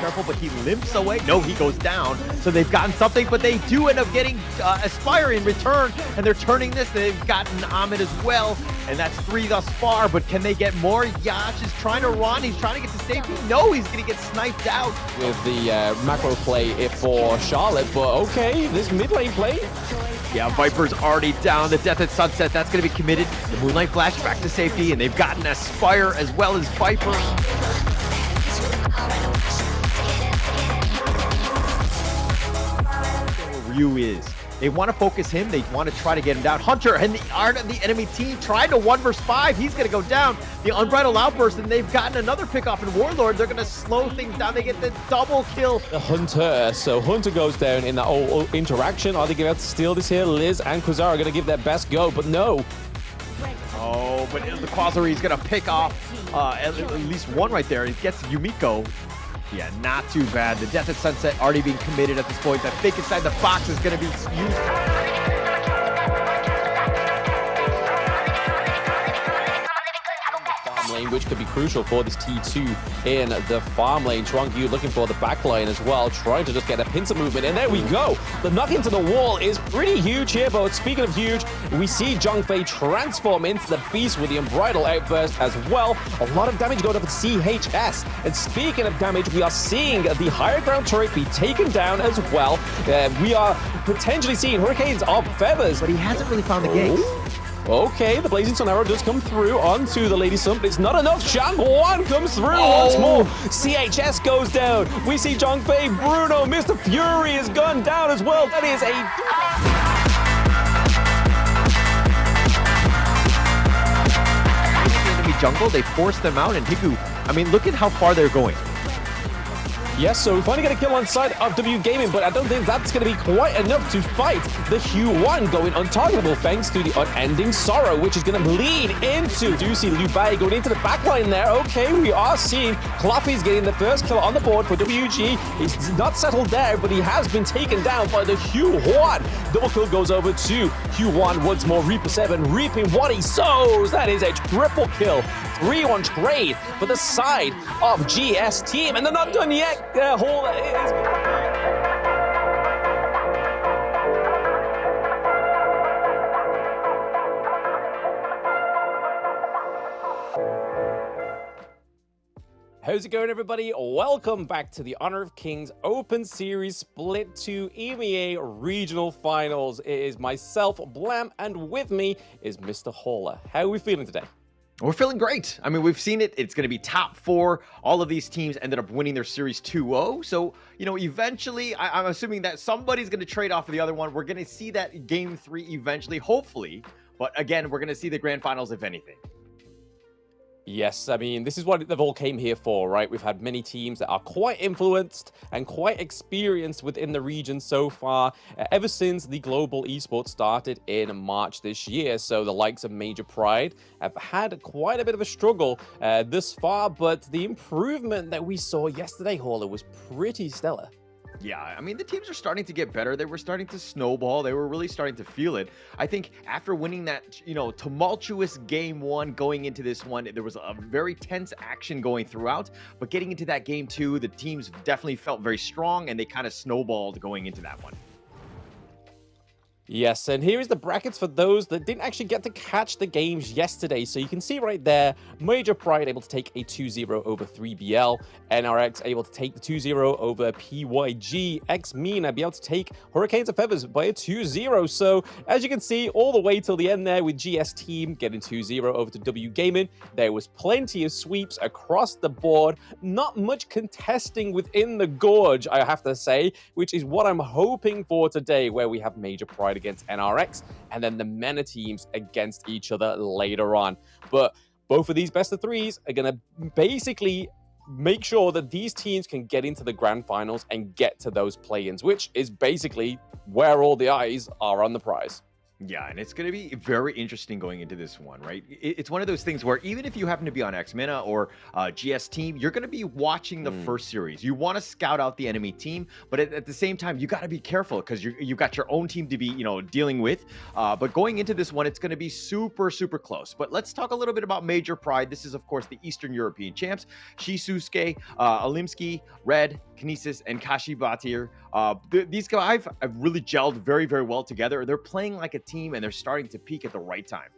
Careful, but he limps away. No, he goes down. So they've gotten something, but they do end up getting Aspire in return, and they're turning this. They've gotten Ahmed as well, and that's 3 thus far, but can they get more? Yash is trying to run. He's trying to get to safety. No, he's going to get sniped out. With the macro play for Charlotte, but okay, this mid lane play. Yeah, Viper's already down. The Death at Sunset, that's going to be committed. The Moonlight Flash back to safety, and they've gotten Aspire as well as Viper. Ryu is. They want to focus him. They want to try to get him down. Hunter and the enemy team tried to 1 versus 5. He's going to go down. The Unbridled Outburst, and they've gotten another pick off in Warlord. They're going to slow things down. They get the double kill. The Hunter. So Hunter goes down in that whole interaction. Are they going to steal this here? Liz and Quasar are going to give their best go, but no. Oh, but the Quasari is going to pick off at least one right there. He gets Yumiko. Yeah, not too bad. The Death at Sunset already being committed at this point. That fake inside the box is going to be used. Lane, which could be crucial for this T2 in the farm lane. Chuangyu looking for the back lane as well, trying to just get a pincer movement, and there we go. The knock into the wall is pretty huge here, but speaking of huge, we see Zhongfei transform into the beast with the Unbridled Outburst as well. A lot of damage going up at CHS, and speaking of damage, we are seeing the higher ground turret be taken down as well. We are potentially seeing Hurricanes of Feathers, but he hasn't really found the gates. Okay, the Blazing Sun Arrow does come through onto the Lady Sun, but it's not enough. Shang-Wan comes through once more. CHS goes down. We see Zhongfei, Bruno, Mr. Fury has gone down as well. That is the enemy jungle, they force them out, and Higu, I mean, look at how far they're going. Yes, so we finally get a kill on side of W Gaming, but I don't think that's going to be quite enough to fight the Hue-1 going untargetable thanks to the unending sorrow, which is going to bleed into. Do you see Liu Bai going into the backline there? Okay, we are seeing Cluffy's getting the first kill on the board for WG. He's not settled there, but he has been taken down by the Hue-1. Double kill goes over to Hue-1 once more. Reaper 7 reaping what he sows. That is a triple kill. 3-1 trade for the side of GS team, and they're not done yet. Their whole How's it going, everybody? Welcome back to the Honor of Kings Open Series Split 2 EMEA Regional Finals. It is myself, Blam, and with me is Mr. Hauler. How are we feeling today? We're feeling great. I mean, we've seen it. It's going to be top 4. All of these teams ended up winning their series 2-0. So, you know, eventually, I'm assuming that somebody's going to trade off of the other one. We're going to see that game 3 eventually, hopefully. But again, we're going to see the grand finals, if anything. Yes, I mean, this is what they've all came here for, right? We've had many teams that are quite influenced and quite experienced within the region so far, ever since the global esports started in March this year. So the likes of Major Pride have had quite a bit of a struggle thus far, but the improvement that we saw yesterday, Hauler, was pretty stellar. Yeah, I mean, the teams are starting to get better. They were starting to snowball. They were really starting to feel it. I think after winning that, you know, tumultuous game 1 going into this one, there was a very tense action going throughout. But getting into that game 2, the teams definitely felt very strong, and they kind of snowballed going into that one. Yes, and here is the brackets for those that didn't actually get to catch the games yesterday. So you can see right there, Major Pride able to take a 2-0 over 3BL, NRX able to take the 2-0 over PYG, MENA be able to take Hurricanes of Feathers by a 2-0. So as you can see, all the way till the end there with GS Team getting 2-0 over to W Gaming, there was plenty of sweeps across the board, not much contesting within the gorge, I have to say, which is what I'm hoping for today, where we have Major Pride against NRX, and then the MENA teams against each other later on. But both of these best of 3s are going to basically make sure that these teams can get into the grand finals and get to those play-ins, which is basically where all the eyes are on the prize. Yeah, and it's going to be very interesting going into this one, right? It's one of those things where even if you happen to be on MENA or GS team, you're going to be watching the first series. You want to scout out the enemy team, but at the same time, you got to be careful because you've got your own team to be, you know, dealing with. But going into this one, it's going to be super, super close. But let's talk a little bit about Major Pride. This is, of course, the Eastern European champs. Shisuke, Alimsky, Red, Kinesis, and Kashi Batir. These guys have really gelled very, very well together. They're playing like a team, and they're starting to peak at the right time.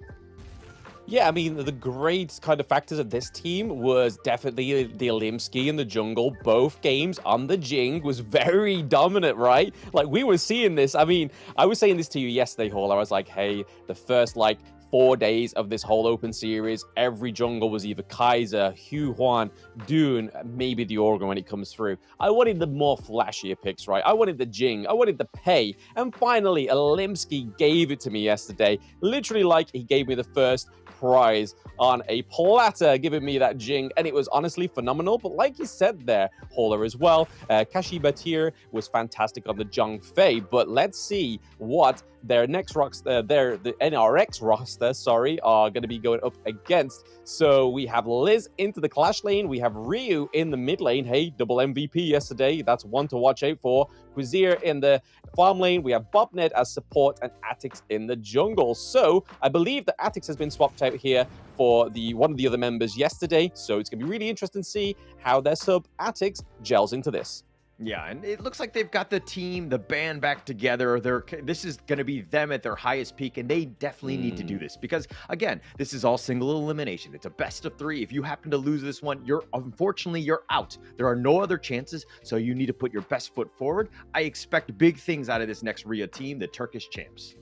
Yeah, I mean, the great kind of factors of this team was definitely the Alimsky in the jungle. Both games on the Jing was very dominant, right? Like, we were seeing this. I mean, I was saying this to you yesterday, Hall. I was like, hey, the first, like, 4 days of this whole open series, every jungle was either Kaiser, Huan, Dune, maybe the Organ when it comes through. I wanted the more flashier picks, right? I wanted the Jing, I wanted the Pei, and finally, Alimsky gave it to me yesterday, literally like he gave me the first prize on a platter, giving me that Jing, and it was honestly phenomenal. But like you said there, Hauler as well, Kashi Batir was fantastic on the Zhang Fei, but let's see what their next roster, the NRX roster, sorry, are going to be going up against. So we have Liz into the Clash lane, we have Ryu in the mid lane, hey, double MVP yesterday, that's one to watch out for. Quizir in the farm lane, we have Bobnet as support, and Atix in the jungle. So I believe that Atix has been swapped out here for one of the other members yesterday, so it's going to be really interesting to see how their sub Atix gels into this. Yeah, and it looks like they've got the team, the band back together. This is going to be them at their highest peak, and they definitely need to do this because, again, this is all single elimination. It's a best of 3. If you happen to lose this one, unfortunately, you're out. There are no other chances, so you need to put your best foot forward. I expect big things out of this next Ruya team, the Turkish champs.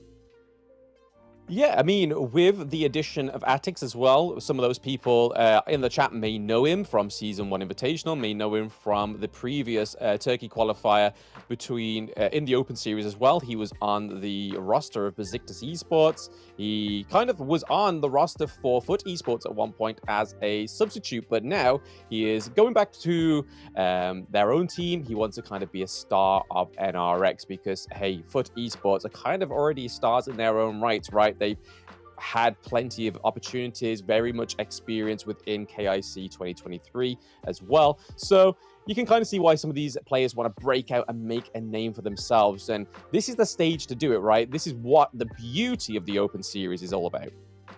Yeah, I mean, with the addition of Atix as well, some of those people in the chat may know him from Season 1 Invitational, may know him from the previous Turkey qualifier in the Open Series as well. He was on the roster of Besiktas Esports. He kind of was on the roster for Foot Esports at one point as a substitute, but now he is going back to their own team. He wants to kind of be a star of NRX because, hey, Foot Esports are kind of already stars in their own right? They've had plenty of opportunities, very much experience within KIC 2023 as well. So you can kind of see why some of these players want to break out and make a name for themselves. And this is the stage to do it, right? This is what the beauty of the Open Series is all about.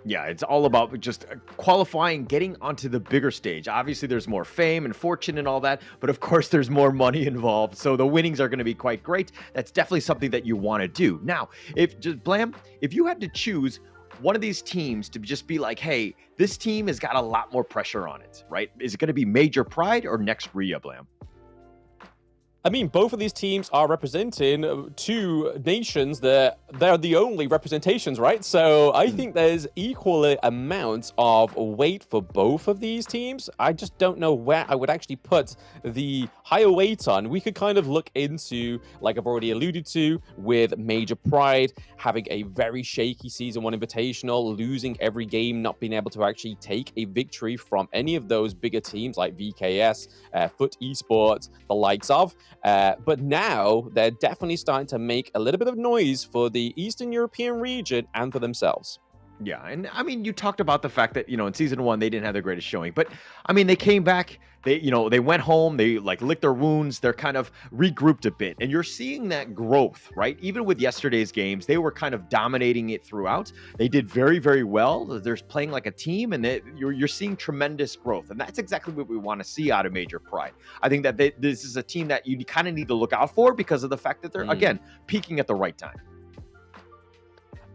Yeah, it's all about just qualifying, getting onto the bigger stage. Obviously, there's more fame and fortune and all that, but of course, there's more money involved. So the winnings are going to be quite great. That's definitely something that you want to do. Now, if you had to choose one of these teams to just be like, hey, this team has got a lot more pressure on it, right? Is it going to be Major Pride or next Ruya, Blam? I mean, both of these teams are representing 2 nations that they're the only representations, right? So I think there's equal amounts of weight for both of these teams. I just don't know where I would actually put the higher weight on. We could kind of look into, like I've already alluded to, with Major Pride having a very shaky Season 1 Invitational, losing every game, not being able to actually take a victory from any of those bigger teams like VKS, Foot Esports, the likes of. But now they're definitely starting to make a little bit of noise for the Eastern European region and for themselves. Yeah, and I mean, you talked about the fact that, in Season 1, they didn't have the greatest showing. But, I mean, they came back, they went home, they, licked their wounds, they're kind of regrouped a bit. And you're seeing that growth, right? Even with yesterday's games, they were kind of dominating it throughout. They did very, very well. They're playing like a team, and you're seeing tremendous growth. And that's exactly what we want to see out of Major Pride. I think that this is a team that you kind of need to look out for because of the fact that they're, again, peaking at the right time.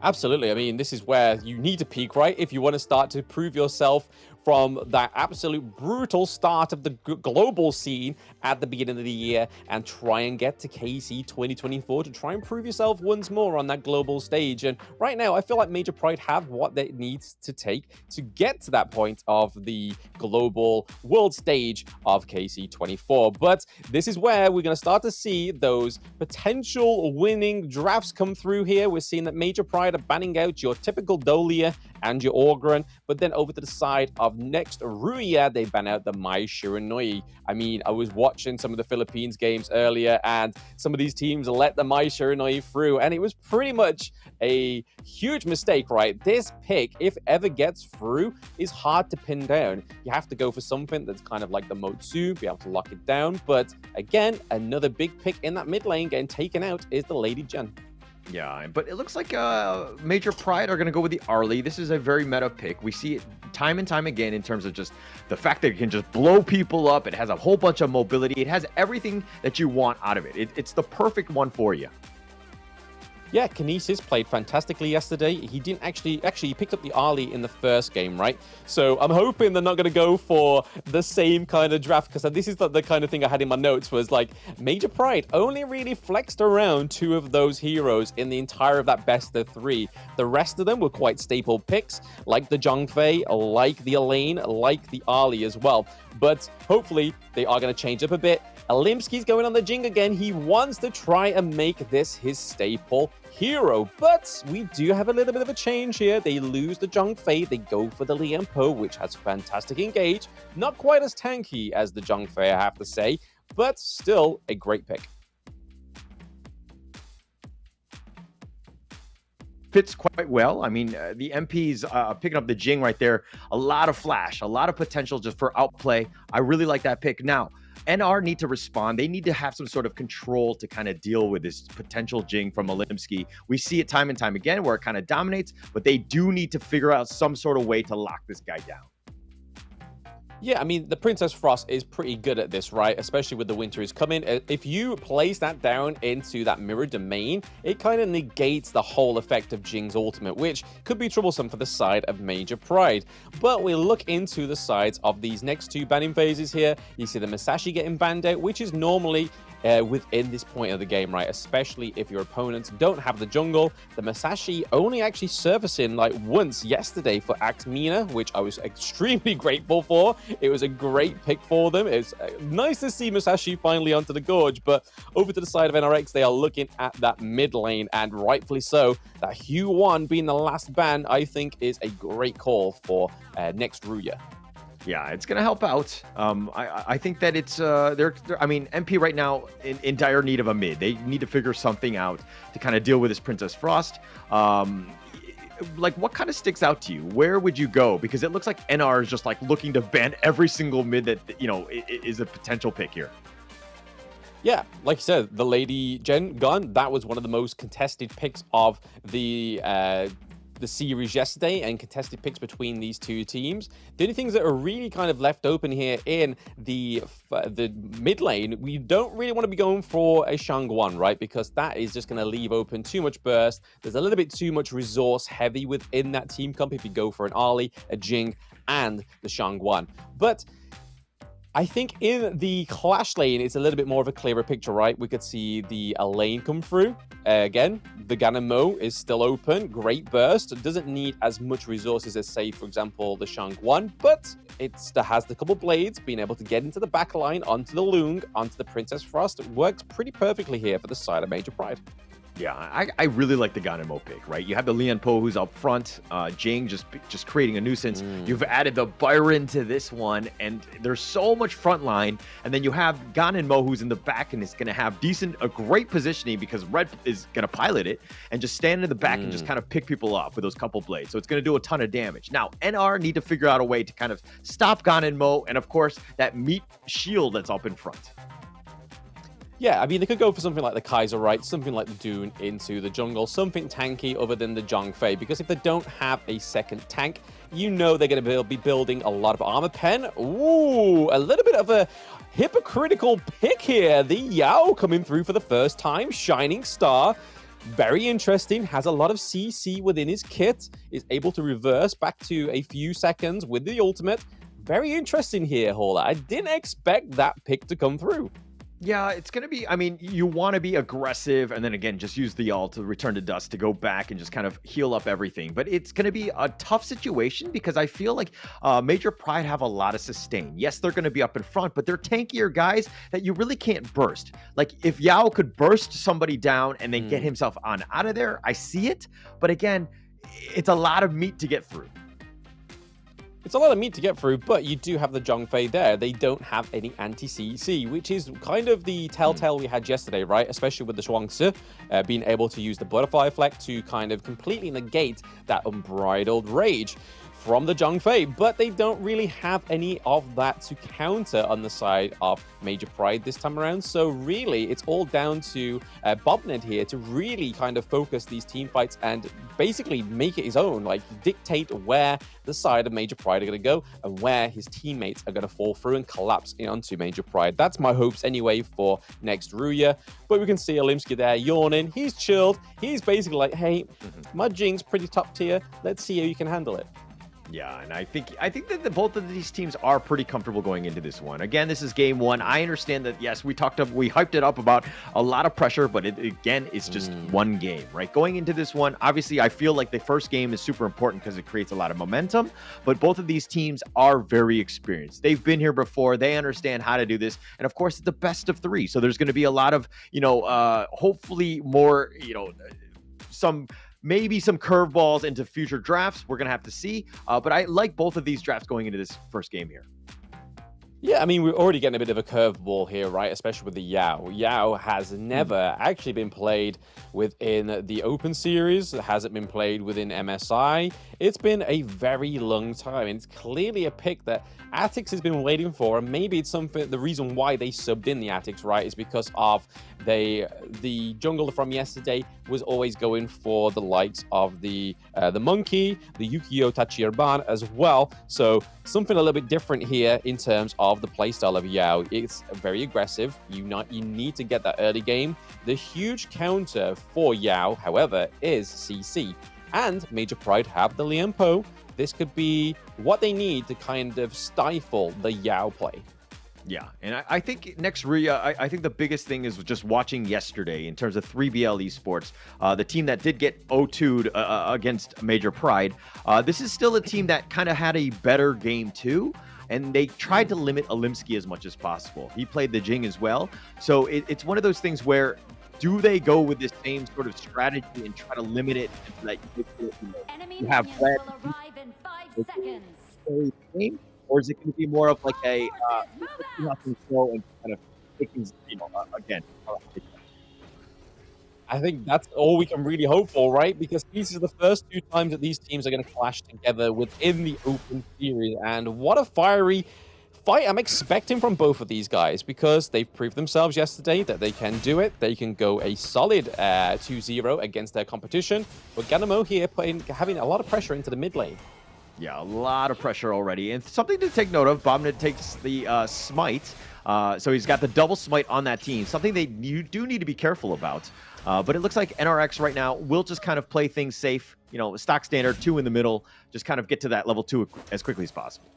Absolutely. I mean, this is where you need to peak, right? If you want to start to prove yourself from that absolute brutal start of the global scene at the beginning of the year and try and get to KC 2024 to try and prove yourself once more on that global stage. And right now, I feel like Major Pride have what it needs to take to get to that point of the global world stage of KC 24. But this is where we're going to start to see those potential winning drafts come through here. We're seeing that Major Pride are banning out your typical Dolia and your Orgren, but then over to the side of next Ruya, they ban out the Mai Shiranui. I mean, I was watching some of the Philippines games earlier, and some of these teams let the Mai Shiranui through, and it was pretty much a huge mistake, right? This pick, if ever gets through, is hard to pin down. You have to go for something that's kind of like the Motsu, be able to lock it down, but again, another big pick in that mid lane getting taken out is the Lady Jen. Yeah, but it looks like Major Pride are going to go with the Arlie. This is a very meta pick. We see it time and time again in terms of just the fact that it can just blow people up. It has a whole bunch of mobility. It has everything that you want out of it. It's the perfect one for you. Yeah, Kinesis played fantastically yesterday. He didn't actually he picked up the Ali in the first game, right? So I'm hoping they're not going to go for the same kind of draft, because this is the kind of thing I had in my notes was like, Major Pride only really flexed around 2 of those heroes in the entire of that best of 3. The rest of them were quite staple picks, like the Zhongfei, like the Elaine, like the Ali as well. But hopefully they are going to change up a bit. Alimski's going on the Jing again. He wants to try and make this his staple hero, but we do have a little bit of a change here. They lose the Zhongfei, they go for the Lian Po, which has fantastic engage. Not quite as tanky as the Zhongfei, I have to say, but still a great pick. Fits quite well. I mean, the MP's picking up the Jing right there. A lot of flash, a lot of potential just for outplay. I really like that pick. Now, NR need to respond. They need to have some sort of control to kind of deal with this potential Jing from Alimski. We see it time and time again where it kind of dominates, but they do need to figure out some sort of way to lock this guy down. Yeah, I mean, the Princess Frost is pretty good at this, right? Especially with the winter is coming. If you place that down into that mirror domain, it kind of negates the whole effect of Jing's ultimate, which could be troublesome for the side of Major Pride. But we look into the sides of these next 2 banning phases here. You see the Masashi getting banned out, which is normally within this point of the game, right? Especially if your opponents don't have the jungle. The Masashi only actually surfacing like once yesterday for Axe MENA, which I was extremely grateful for. It was a great pick for them. It's nice to see Masashi finally onto the Gorge, but over to the side of NRX, they are looking at that mid lane, and rightfully so. That Hue1 being the last ban, I think, is a great call for next Ruya. Yeah, it's going to help out. I think that it's, I mean, MP right now in dire need of a mid. They need to figure something out to kind of deal with this Princess Frost. Like, what kind of sticks out to you? Where would you go? Because it looks like NR is just like looking to ban every single mid that, you know, is a potential pick here. Yeah, like you said, the Lady Gen gun, that was one of the most contested picks of the series yesterday, and contested picks between these 2 teams. The only things that are really kind of left open here in the mid lane, we don't really want to be going for a Shang1, right? Because that is just going to leave open too much burst. There's a little bit too much resource heavy within that team comp if you go for an Ali, a Jing, and the Shang1. But I think in the Clash lane, it's a little bit more of a clearer picture, right? We could see the Elaine come through. Again, the Ganon Mo is still open. Great burst. It doesn't need as much resources as, say, for example, the Shang1, but it has the couple blades, being able to get into the back line, onto the Lung, onto the Princess Frost. It works pretty perfectly here for the side of Major Pride. Yeah, I really like the Ganemo pick, right? You have the Lian Po who's up front, Jing just creating a nuisance. You've added the Byron to this one, and there's so much front line. And then you have Ganemo who's in the back and is going to have a great positioning because Red is going to pilot it and just stand in the back and just kind of pick people up with those couple blades. So it's going to do a ton of damage. Now, NR need to figure out a way to kind of stop Ganemo and, of course, that meat shield that's up in front. Yeah, I mean, they could go for something like the Kaiser, right? Something like the Dune into the jungle, something tanky other than the Zhongfei, because if they don't have a second tank, you know they're going to be building a lot of armor pen. Ooh, a little bit of a hypocritical pick here. The Yao coming through for the first time, Shining Star. Very interesting, has a lot of CC within his kit, is able to reverse back to a few seconds with the ultimate. Very interesting here, Hola. I didn't expect that pick to come through. Yeah, it's going to be, I mean, you want to be aggressive and then again, just use the ult to return to dust to go back and just kind of heal up everything. But it's going to be a tough situation because I feel like Major Pride have a lot of sustain. Yes, they're going to be up in front, but they're tankier guys that you really can't burst. Like if Yao could burst somebody down and then get himself on out of there, I see it. But again, it's a lot of meat to get through. It's a lot of meat to get through, but you do have the Zhongfei there. They don't have any anti-CC, which is kind of the telltale we had yesterday, right? Especially with the Shuangzi being able to use the Butterfly Effect to kind of completely negate that unbridled rage. from the Zhongfei, but they don't really have any of that to counter on the side of Major Pride this time around. So really, it's all down to Bobned here to really kind of focus these team fights and basically make it his own, like dictate where the side of Major Pride are going to go and where his teammates are going to fall through and collapse onto Major Pride. That's my hopes anyway for next Ruya. But we can see Olimsky there yawning. He's chilled. He's basically like, hey, my Jing's pretty top tier. Let's see how you can handle it. Yeah, and I think that both of these teams are pretty comfortable going into this one. Again, this is game one. I understand that, yes, we hyped it up about a lot of pressure, but it's just one game, right? Going into this one, obviously, I feel like the first game is super important because it creates a lot of momentum, but both of these teams are very experienced. They've been here before. They understand how to do this. And of course, it's the best of three. So there's going to be a lot of, hopefully more, maybe some curveballs into future drafts. We're going to have to see. But I like both of these drafts going into this first game here. Yeah, I mean, we're already getting a bit of a curveball here, right? Especially with the Yao. Yao has never actually been played within the Open Series. It hasn't been played within MSI. It's been a very long time. And it's clearly a pick that Atix has been waiting for. And maybe it's something, the reason why they subbed in the Atix, right, is because of the jungler from yesterday was always going for the likes of the Monkey, the Yukio Tachirban as well. So something a little bit different here in terms of the playstyle of Yao. It's very aggressive. You need to get that early game. The huge counter for Yao, however, is CC. And Major Pride have the Lian Po. This could be what they need to kind of stifle the Yao play. Yeah, and I think next Ruya, I think the biggest thing is just watching yesterday in terms of 3BL Esports, the team that did get 0-2'd against Major Pride. This is still a team that kind of had a better game too, and they tried to limit Olimsky as much as possible. He played the Jing as well, so it's one of those things where do they go with this same sort of strategy and try to limit it so that you have red game? Or is it going to be more of like a control and kind of taking, again? I think that's all we can really hope for, right? Because these are the first two times that these teams are going to clash together within the Open Series. And what a fiery fight I'm expecting from both of these guys, because they've proved themselves yesterday that they can do it. They can go a solid 2-0 against their competition. But Ganamo here having a lot of pressure into the mid lane. Yeah, a lot of pressure already. And something to take note of, Bobned takes the smite. So he's got the double smite on that team, something you do need to be careful about. But it looks like NRX right now will just kind of play things safe. Stock standard, 2 in the middle, just kind of get to that level 2 as quickly as possible.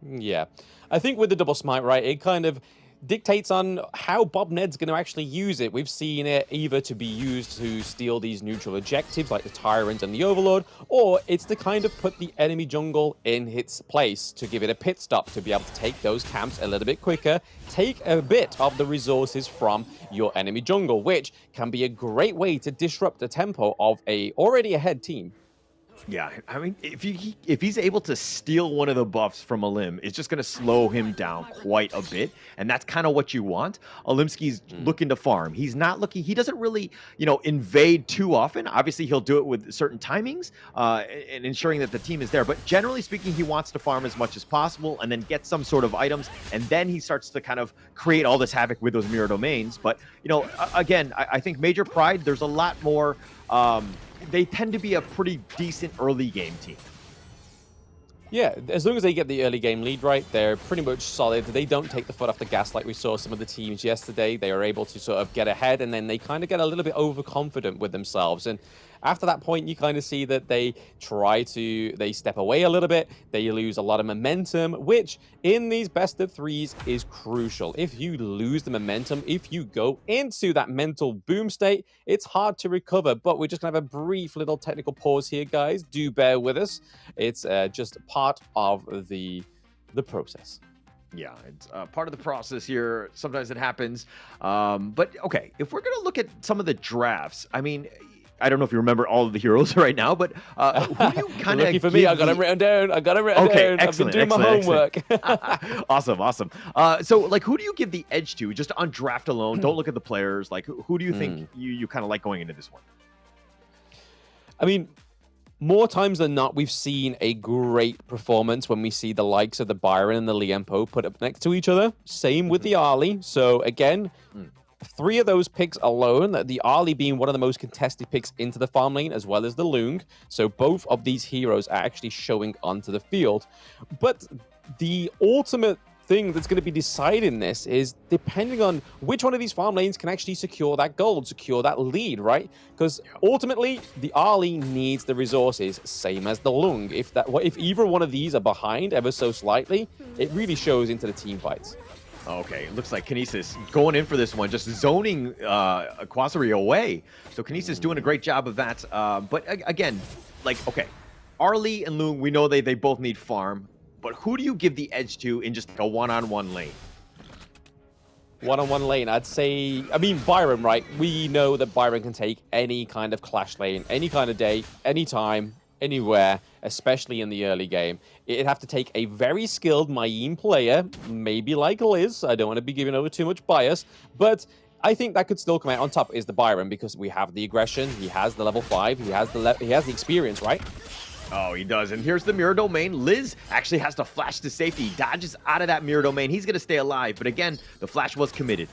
Yeah, I think with the double smite, right, it kind of dictates on how Bobned's going to actually use it. We've seen it either to be used to steal these neutral objectives like the Tyrant and the Overlord, or it's to kind of put the enemy jungle in its place to give it a pit stop to be able to take those camps a little bit quicker, take a bit of the resources from your enemy jungle, which can be a great way to disrupt the tempo of a already ahead team. Yeah, I mean, if he's able to steal one of the buffs from Olim, it's just going to slow him down quite a bit, and that's kind of what you want. Olimsky's looking to farm. He's not looking. He doesn't really, invade too often. Obviously, he'll do it with certain timings and ensuring that the team is there. But generally speaking, he wants to farm as much as possible and then get some sort of items, and then he starts to kind of create all this havoc with those mirror domains. But again, I think Major Pride, there's a lot more. They tend to be a pretty decent early game team. Yeah, as long as they get the early game lead right, they're pretty much solid. They don't take the foot off the gas like we saw some of the teams yesterday. They are able to sort of get ahead, and then they kind of get a little bit overconfident with themselves. And after that point, you kind of see that they step away a little bit. They lose a lot of momentum, which in these best of threes is crucial. If you lose the momentum, if you go into that mental boom state, it's hard to recover. But we're just going to have a brief little technical pause here, guys. Do bear with us. It's just part of the process. Yeah, it's part of the process here. Sometimes it happens. But okay, if we're going to look at some of the drafts, I mean, I don't know if you remember all of the heroes right now, but who do you kind of Lucky for me, I got them written down. Okay, excellent. I've been doing my homework. Awesome. So, like, who do you give the edge to just on draft alone? Don't look at the players. Like, who do you think you kind of like going into this one? I mean, more times than not, we've seen a great performance when we see the likes of the Byron and the Liempo put up next to each other. Same with the Arlie. So again, 3 of those picks alone, the Arlie being one of the most contested picks into the farm lane, as well as the Lung. So both of these heroes are actually showing onto the field. But the ultimate thing that's going to be deciding this is depending on which one of these farm lanes can actually secure that gold, secure that lead, right? Because ultimately, the Arlie needs the resources, same as the Lung. If either one of these are behind ever so slightly, it really shows into the team fights. Okay, it looks like Kinesis going in for this one, just zoning Quasari away. So Kinesis doing a great job of that. But again, like, okay, Arlie and Lung, we know they both need farm. But who do you give the edge to in just like a one-on-one lane? One-on-one lane, I'd say, I mean, Byron, right? We know that Byron can take any kind of clash lane, any kind of day, anytime, anywhere, especially in the early game. It'd have to take a very skilled Mayim player, maybe like Liz. I don't want to be giving over too much bias, but I think that could still come out on top is the Byron because we have the aggression, he has the level 5, he has the experience, right? Oh, he does. And here's the mirror domain. Liz actually has to flash to safety. He dodges out of that mirror domain. He's going to stay alive. But again, the flash was committed.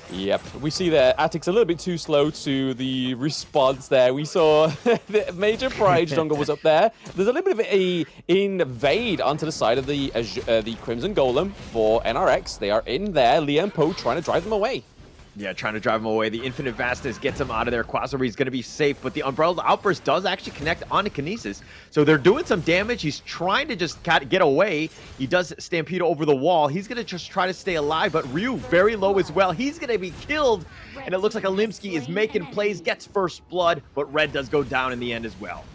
Yep, we see that Attic's a little bit too slow to the response there. We saw the Major Pride jungle was up there. There's a little bit of a invade onto the side of the Crimson Golem for NRX. They are in there. Liempo trying to drive them away. Yeah, trying to drive him away. The Infinite Vastness gets him out of there. Quasari's going to be safe, but the Umbrella Outburst does actually connect onto Kinesis. So they're doing some damage. He's trying to just get away. He does Stampede over the wall. He's going to just try to stay alive, but Ryu very low as well. He's going to be killed, and it looks like Alimsky is making plays, gets first blood, but Red does go down in the end as well.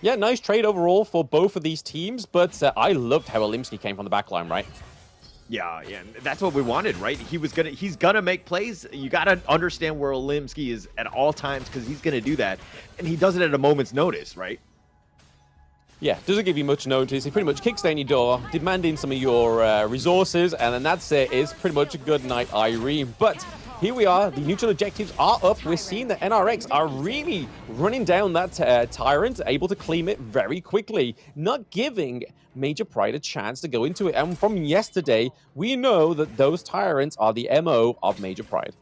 Yeah, nice trade overall for both of these teams, but I loved how Alimsky came from the backline, right? Yeah, that's what we wanted, right? He's gonna make plays. You gotta understand where Alimsky is at all times because he's gonna do that, and he does it at a moment's notice, right? Yeah, doesn't give you much notice. He pretty much kicks down your door, demanding some of your resources, and then that's it. It's pretty much a good night, Irene. But here we are. The neutral objectives are up. We're seeing that NRX are really running down that Tyrant, able to claim it very quickly, not giving Major Pride a chance to go into it. And from yesterday, we know that those Tyrants are the MO of Major Pride.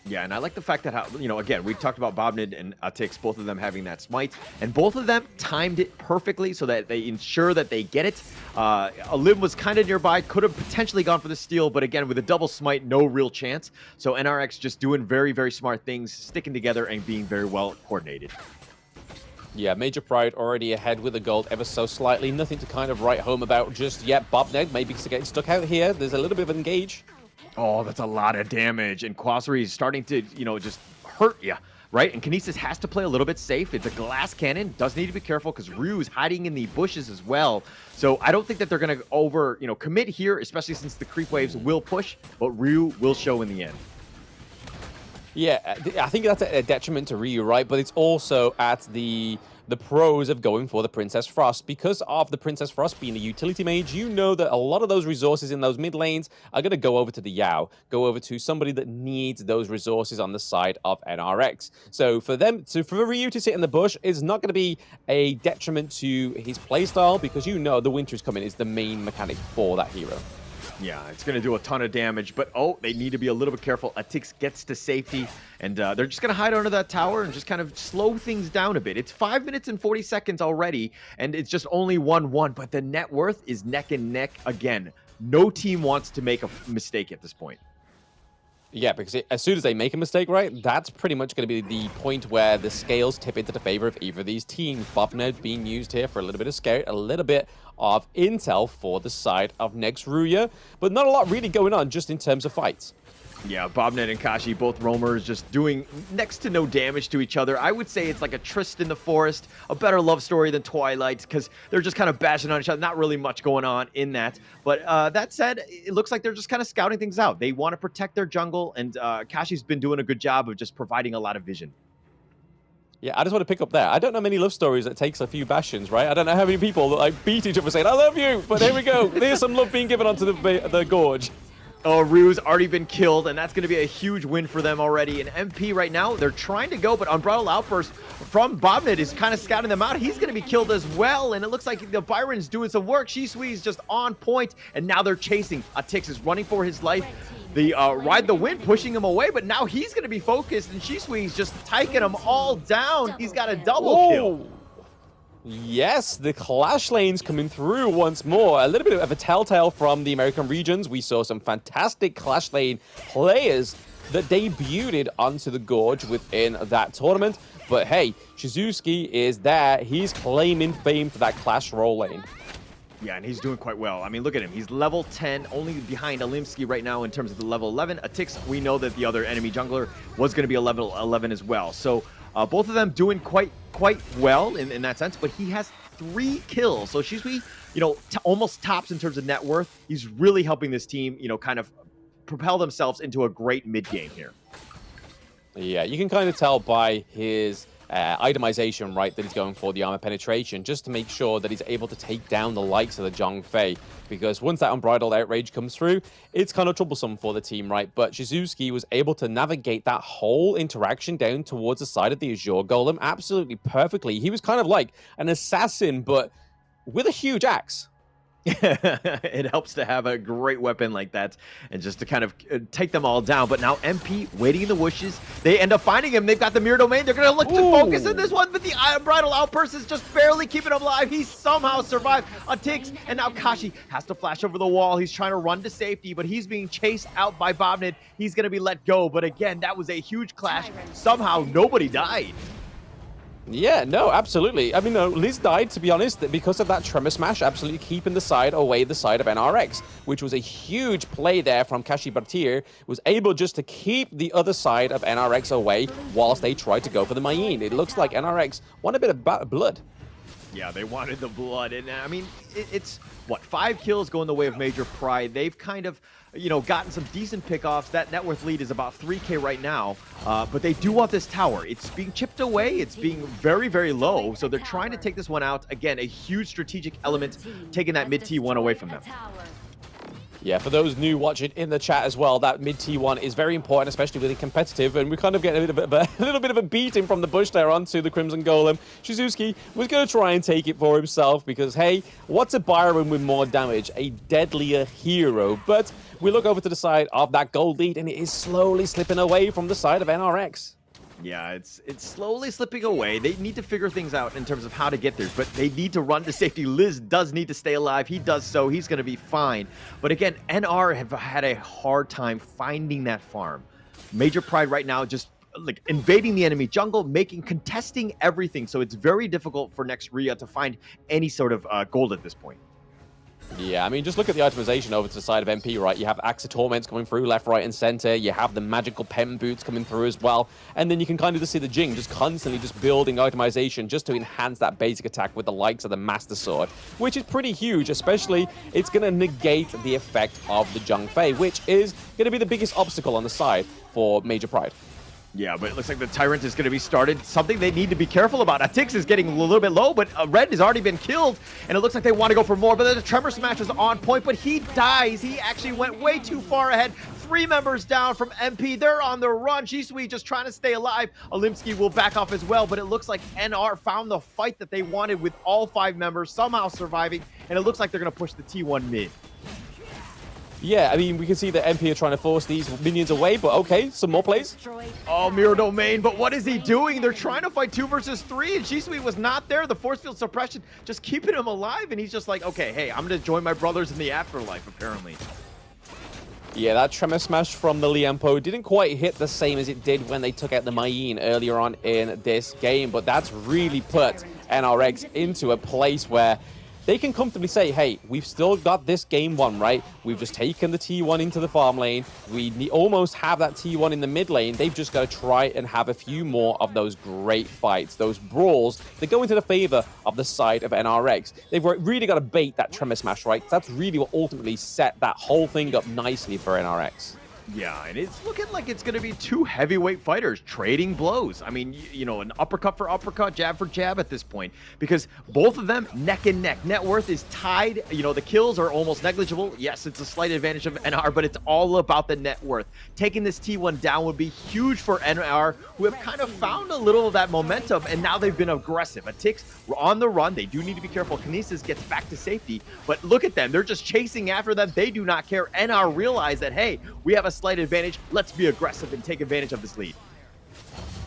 Yeah, and I like the fact that, again, we talked about Bobnid and Atix, both of them having that smite, and both of them timed it perfectly so that they ensure that they get it. Alim was kind of nearby, could have potentially gone for the steal, but again, with a double smite, no real chance. So NRX just doing very, very smart things, sticking together and being very well coordinated. Yeah, Major Pride already ahead with the gold ever so slightly. Nothing to kind of write home about just yet. Bobned maybe getting stuck out here. There's a little bit of engage. Oh, that's a lot of damage. And Quasari is starting to, just hurt you, right? And Kinesis has to play a little bit safe. It's a glass cannon. Does need to be careful because Ryu is hiding in the bushes as well. So I don't think that they're going to commit here, especially since the creep waves will push, but Ryu will show in the end. Yeah, I think that's a detriment to Ryu, right? But it's also at the pros of going for the Princess Frost. Because of the Princess Frost being a utility mage, you know that a lot of those resources in those mid lanes are going to go over to the Yao, go over to somebody that needs those resources on the side of NRX. So for Ryu to sit in the bush is not going to be a detriment to his playstyle because the winter is coming is the main mechanic for that hero. Yeah, it's going to do a ton of damage, but they need to be a little bit careful. Atix gets to safety, and they're just going to hide under that tower and just kind of slow things down a bit. It's 5 minutes and 40 seconds already, and it's just only 1-1, but the net worth is neck and neck again. No team wants to make a mistake at this point. Yeah, because as soon as they make a mistake, right, that's pretty much going to be the point where the scales tip into the favor of either of these teams. Bobned being used here for a little bit of scare, a little bit of intel for the side of next Ruya, but not a lot really going on just in terms of fights. Yeah, Bobned and Kashi, both roamers, just doing next to no damage to each other. I would say it's like a tryst in the forest, a better love story than Twilight, because they're just kind of bashing on each other. Not really much going on in that. But that said, it looks like they're just kind of scouting things out. They want to protect their jungle, and Kashi's been doing a good job of just providing a lot of vision. Yeah, I just want to pick up there. I don't know many love stories that takes a few bastions, right? I don't know how many people that beat each other saying, I love you, but here we go. There's some love being given onto the gorge. Oh, Ru's already been killed, and that's going to be a huge win for them already. And MP right now, they're trying to go, but Unbridled Outburst from Bobnit is kind of scouting them out. He's going to be killed as well, and it looks like the Byron's doing some work. Shisui just on point, and now they're chasing. Tix is running for his life. The Ride the Wind pushing him away, but now he's going to be focused, and Shisui's just taking them all down. He's got a double kill. Yes, the clash lanes coming through once more. A little bit of a telltale from the American regions. We saw some fantastic clash lane players that debuted onto the Gorge within that tournament. But hey, Shizuki is there. He's claiming fame for that clash roll lane. Yeah, and he's doing quite well. I mean, look at him. He's level 10, only behind Alimsky right now in terms of the level 11. Tix, we know that the other enemy jungler was going to be a level 11 as well. So both of them doing quite well in that sense, but he has 3 kills. So Shisui, you know, almost tops in terms of net worth. He's really helping this team, you know, kind of propel themselves into a great mid game here. Yeah, you can kind of tell by his itemization, right, that he's going for the armor penetration, just to make sure that he's able to take down the likes of the Zhongfei. Because once that Unbridled Outrage comes through, it's kind of troublesome for the team, right? But Shizuki was able to navigate that whole interaction down towards the side of the Azure Golem absolutely perfectly. He was kind of like an assassin, but with a huge axe. It helps to have a great weapon like that and just to kind of take them all down. But now MP waiting in the bushes. They end up finding him. They've got the mirror domain. They're going to look to focus in this one, but the Unbridled Outburst is just barely keeping him alive. He somehow survived a Tix, and now Kashi has to flash over the wall. He's trying to run to safety, but he's being chased out by Bobnit. He's going to be let go. But again, that was a huge clash. Somehow nobody died. Yeah, no, absolutely. I mean, no, Liz died, to be honest, because of that Tremor Smash, absolutely keeping the side of NRX, which was a huge play there from Kashi Bartir, was able just to keep the other side of NRX away whilst they tried to go for the Mayin. It looks like NRX want a bit of blood. Yeah, they wanted the blood, and I mean, it's, what, 5 kills going the way of Major Pride. They've kind of, you know, gotten some decent pickoffs. That net worth lead is about 3K right now, but they do want this tower. It's being chipped away. It's being very, very low, so they're trying to take this one out. Again, a huge strategic element, taking that mid T1 away from them. Yeah, for those new watching in the chat as well, that mid T1 is very important, especially with the competitive, and we're kind of getting a little bit of a beating from the bush there onto the Crimson Golem. Shizuki was going to try and take it for himself because, hey, what's a Byron with more damage? A deadlier hero. But we look over to the side of that gold lead, and it is slowly slipping away from the side of NRX. Yeah, it's slowly slipping away. They need to figure things out in terms of how to get there, but they need to run to safety. Liz does need to stay alive. He does so. He's going to be fine. But again, NR have had a hard time finding that farm. Major Pride right now just like invading the enemy jungle, contesting everything. So it's very difficult for next Ruya to find any sort of gold at this point. Yeah, I mean, just look at the itemization over to the side of MP, right? You have Axe of Torments coming through left, right, and center. You have the magical Pen Boots coming through as well. And then you can kind of just see the Jing just constantly just building itemization just to enhance that basic attack with the likes of the Master Sword, which is pretty huge, especially it's going to negate the effect of the Zhongfei, which is going to be the biggest obstacle on the side for Major Pride. Yeah, but it looks like the Tyrant is going to be started. Something they need to be careful about. Tix is getting a little bit low, but Red has already been killed, and it looks like they want to go for more. But the Tremor Smash is on point, but he dies. He actually went way too far ahead. 3 members down from MP. They're on the run. Shisui just trying to stay alive. Alimsky will back off as well, but it looks like NR found the fight that they wanted with all 5 members, somehow surviving, and it looks like they're going to push the T1 mid. Yeah, I mean, we can see that MP are trying to force these minions away, but okay, some more plays. Oh, Mirror Domain, but what is he doing? They're trying to fight 2 versus 3, and Shisui was not there. The force field suppression just keeping him alive, and he's just like, okay, hey, I'm going to join my brothers in the afterlife, apparently. Yeah, that Tremor Smash from the Liempo didn't quite hit the same as it did when they took out the Mayin earlier on in this game, but that's really put NRX into a place where they can comfortably say, hey, we've still got this game won, right? We've just taken the T1 into the farm lane. We almost have that T1 in the mid lane. They've just got to try and have a few more of those great fights, those brawls that go into the favor of the side of NRX. They've really got to bait that Tremor Smash, right? That's really what ultimately set that whole thing up nicely for NRX. Yeah, and it's looking like it's going to be two heavyweight fighters trading blows. I mean, you know, an uppercut for uppercut, jab for jab at this point, because both of them neck and neck. Net worth is tied. You know, the kills are almost negligible. Yes, it's a slight advantage of NR, but it's all about the net worth. Taking this T1 down would be huge for NR, who have kind of found a little of that momentum, and now they've been aggressive. Atix on the run. They do need to be careful. Kinesis gets back to safety, but look at them. They're just chasing after them. They do not care. NR realize that, hey, we have a slight advantage. Let's be aggressive and take advantage of this lead.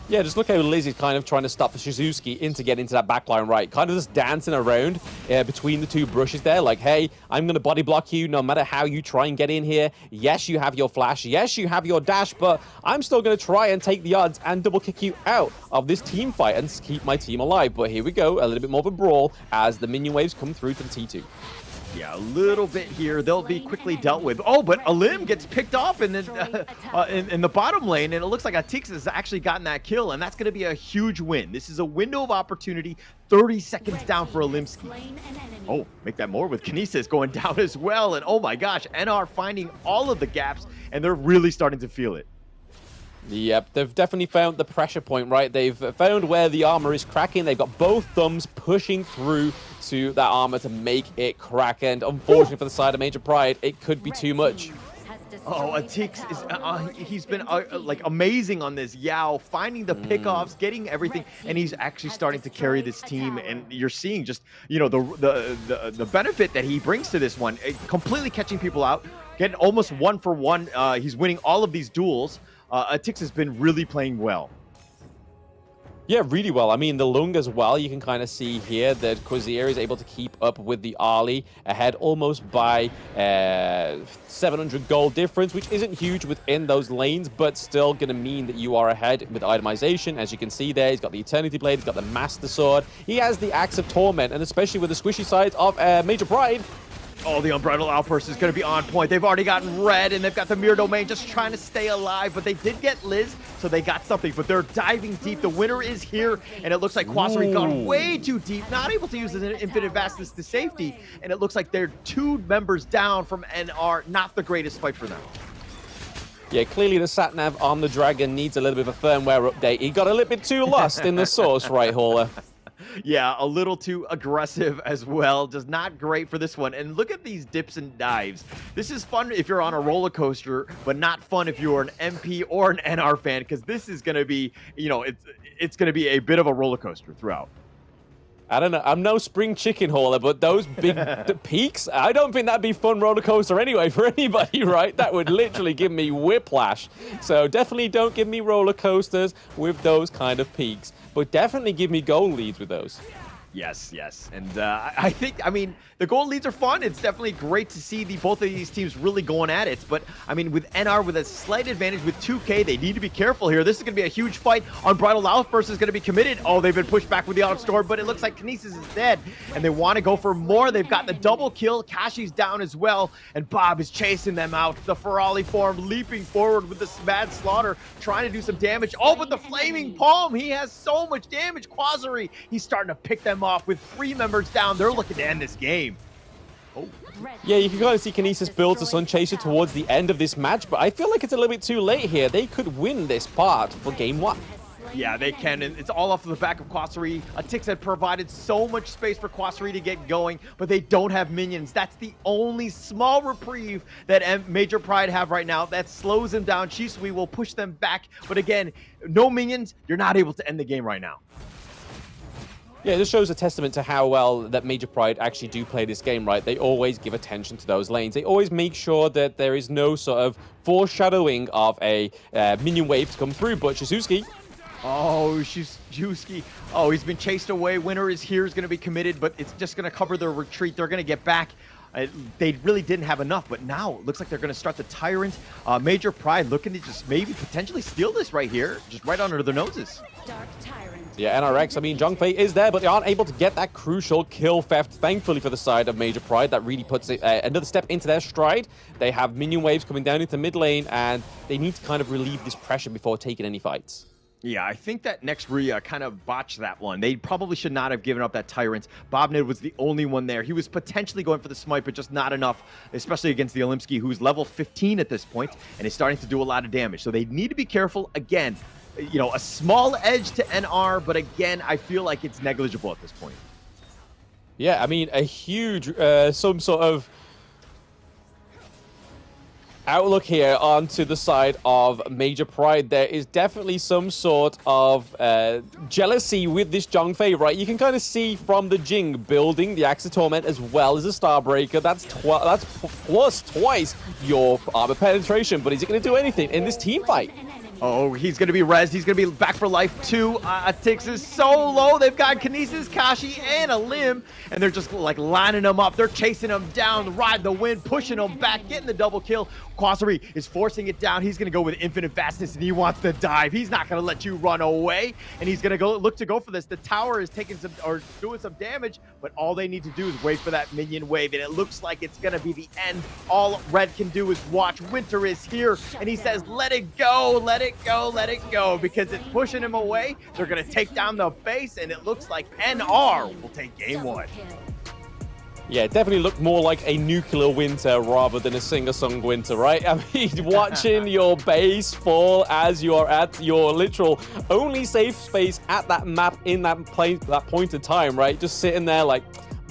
Yeah, just look how Liz is kind of trying to stop Shizuki into getting into that backline right. Kind of just dancing around between the two brushes there. Like, hey, I'm going to body block you no matter how you try and get in here. Yes, you have your flash. Yes, you have your dash. But I'm still going to try and take the odds and double kick you out of this team fight and keep my team alive. But here we go. A little bit more of a brawl as the minion waves come through to the T2. Yeah, a little bit here. They'll be quickly dealt with. Oh, but a limb gets picked off in the bottom lane, and it looks like Atix has actually gotten that kill, and that's going to be a huge win. This is a window of opportunity. 30 seconds down for Olimski. Oh, make that more with Kinesis going down as well, and oh my gosh, NR finding all of the gaps, and they're really starting to feel it. Yep, they've definitely found the pressure point, right? They've found where the armor is cracking. They've got both thumbs pushing through to that armor to make it crack. And unfortunately for the side of Major Pride, it could be too much. Oh, Atix is he's been like amazing on this Yao, finding the pickoffs, getting everything, and he's actually starting to carry this team. And you're seeing just, you know, the benefit that he brings to this one, completely catching people out, getting almost 1-for-1. He's winning all of these duels. Atix has been really playing well. Yeah, really well. I mean, the Lung as well, you can kind of see here that Quizier is able to keep up with the Ali ahead almost by 700 gold difference, which isn't huge within those lanes, but still going to mean that you are ahead with itemization. As you can see there, he's got the Eternity Blade, he's got the Master Sword, he has the Axe of Torment, and especially with the squishy sides of Major Pride, Oh, the Unbridled Outburst is going to be on point. They've already gotten red, and they've got the Mirror Domain just trying to stay alive, but they did get Liz, so they got something, but they're diving deep. The winner is here, and it looks like Quasari gone way too deep, not able to use his Infinite Vastness to safety, and it looks like they're 2 members down from NR. Not the greatest fight for them. Yeah, clearly the Satnav on the Dragon needs a little bit of a firmware update. He got a little bit too lost in the source, right, Hauler? Yeah, a little too aggressive as well. Just not great for this one. And look at these dips and dives. This is fun if you're on a roller coaster, but not fun if you're an MP or an NR fan, because this is going to be, you know, it's going to be a bit of a roller coaster throughout. I don't know. I'm no spring chicken hauler, but those big peaks, I don't think that'd be fun roller coaster anyway for anybody, right? That would literally give me whiplash. So definitely don't give me roller coasters with those kind of peaks, but definitely give me goal leads with those. Yes, yes. And I think, I mean, the gold leads are fun. It's definitely great to see both of these teams really going at it. But, I mean, with NR with a slight advantage with 2K, they need to be careful here. This is going to be a huge fight. Unbridled Outburst is going to be committed. Oh, they've been pushed back with the Outstorm, but it looks like Kinesis is dead. And they want to go for more. They've got the double kill. Kashi's down as well. And Bob is chasing them out. The Ferali form leaping forward with this mad slaughter, trying to do some damage. Oh, but the Flaming Palm, he has so much damage. Quasari, he's starting to pick them off with 3 members down. They're looking to end this game. Oh. Yeah, you can kind of see Kinesis build to Sun Chaser towards the end of this match, but I feel like it's a little bit too late here. They could win this part for game 1. Yeah, they can, and it's all off of the back of Quasari. Atix had provided so much space for Quasari to get going, but they don't have minions. That's the only small reprieve that Major Pride have right now. That slows them down. Shisui will push them back, but again, no minions, you're not able to end the game right now. Yeah, this shows a testament to how well that Major Pride actually do play this game, right? They always give attention to those lanes. They always make sure that there is no sort of foreshadowing of a minion wave to come through. But Shizuki. Oh, Shizuki. Oh, he's been chased away. Winner is here, is going to be committed, but it's just going to cover their retreat. They're going to get back. They really didn't have enough, but now it looks like they're going to start the Tyrant. Major Pride looking to just maybe potentially steal this right here, just right under their noses. Dark Tyrant. Yeah, NRX, I mean, Zhongfei is there, but they aren't able to get that crucial kill theft, thankfully for the side of Major Pride. That really puts it, another step into their stride. They have minion waves coming down into mid lane, and they need to kind of relieve this pressure before taking any fights. Yeah, I think that next Ruya kind of botched that one. They probably should not have given up that Tyrant. Bobnid was the only one there. He was potentially going for the smite, but just not enough, especially against the Olimsky, who's level 15 at this point and is starting to do a lot of damage. So they need to be careful. Again, you know, a small edge to NR, but again, I feel like it's negligible at this point. Yeah, I mean, a huge, some sort of outlook here onto the side of Major Pride. There is definitely some sort of jealousy with this Zhongfei, right? You can kind of see from the Jing building the Axe of Torment as well as a Starbreaker. That's plus twice your armor penetration, but is it going to do anything in this team fight? Oh, he's going to be rezzed. He's going to be back for life, too. Tix is so low. They've got Kinesis, Kashi, and a Limb, and they're just, like, lining them up. They're chasing him down, ride the wind, pushing him back, getting the double kill. Quasari is forcing it down. He's going to go with infinite fastness, and he wants to dive. He's not going to let you run away, and he's going to look to go for this. The tower is taking some, or doing some damage, but all they need to do is wait for that minion wave, and it looks like it's going to be the end. All Red can do is watch. Winter is here, and he says, let it go, let it go, let it go, because it's pushing him away. They're going to take down the base, and it looks like NR will take game one. Yeah, it definitely looked more like a nuclear winter rather than a singer-song winter, right? I mean, watching your base fall as you are at your literal only safe space at that map in that point of time, right? Just sitting there like,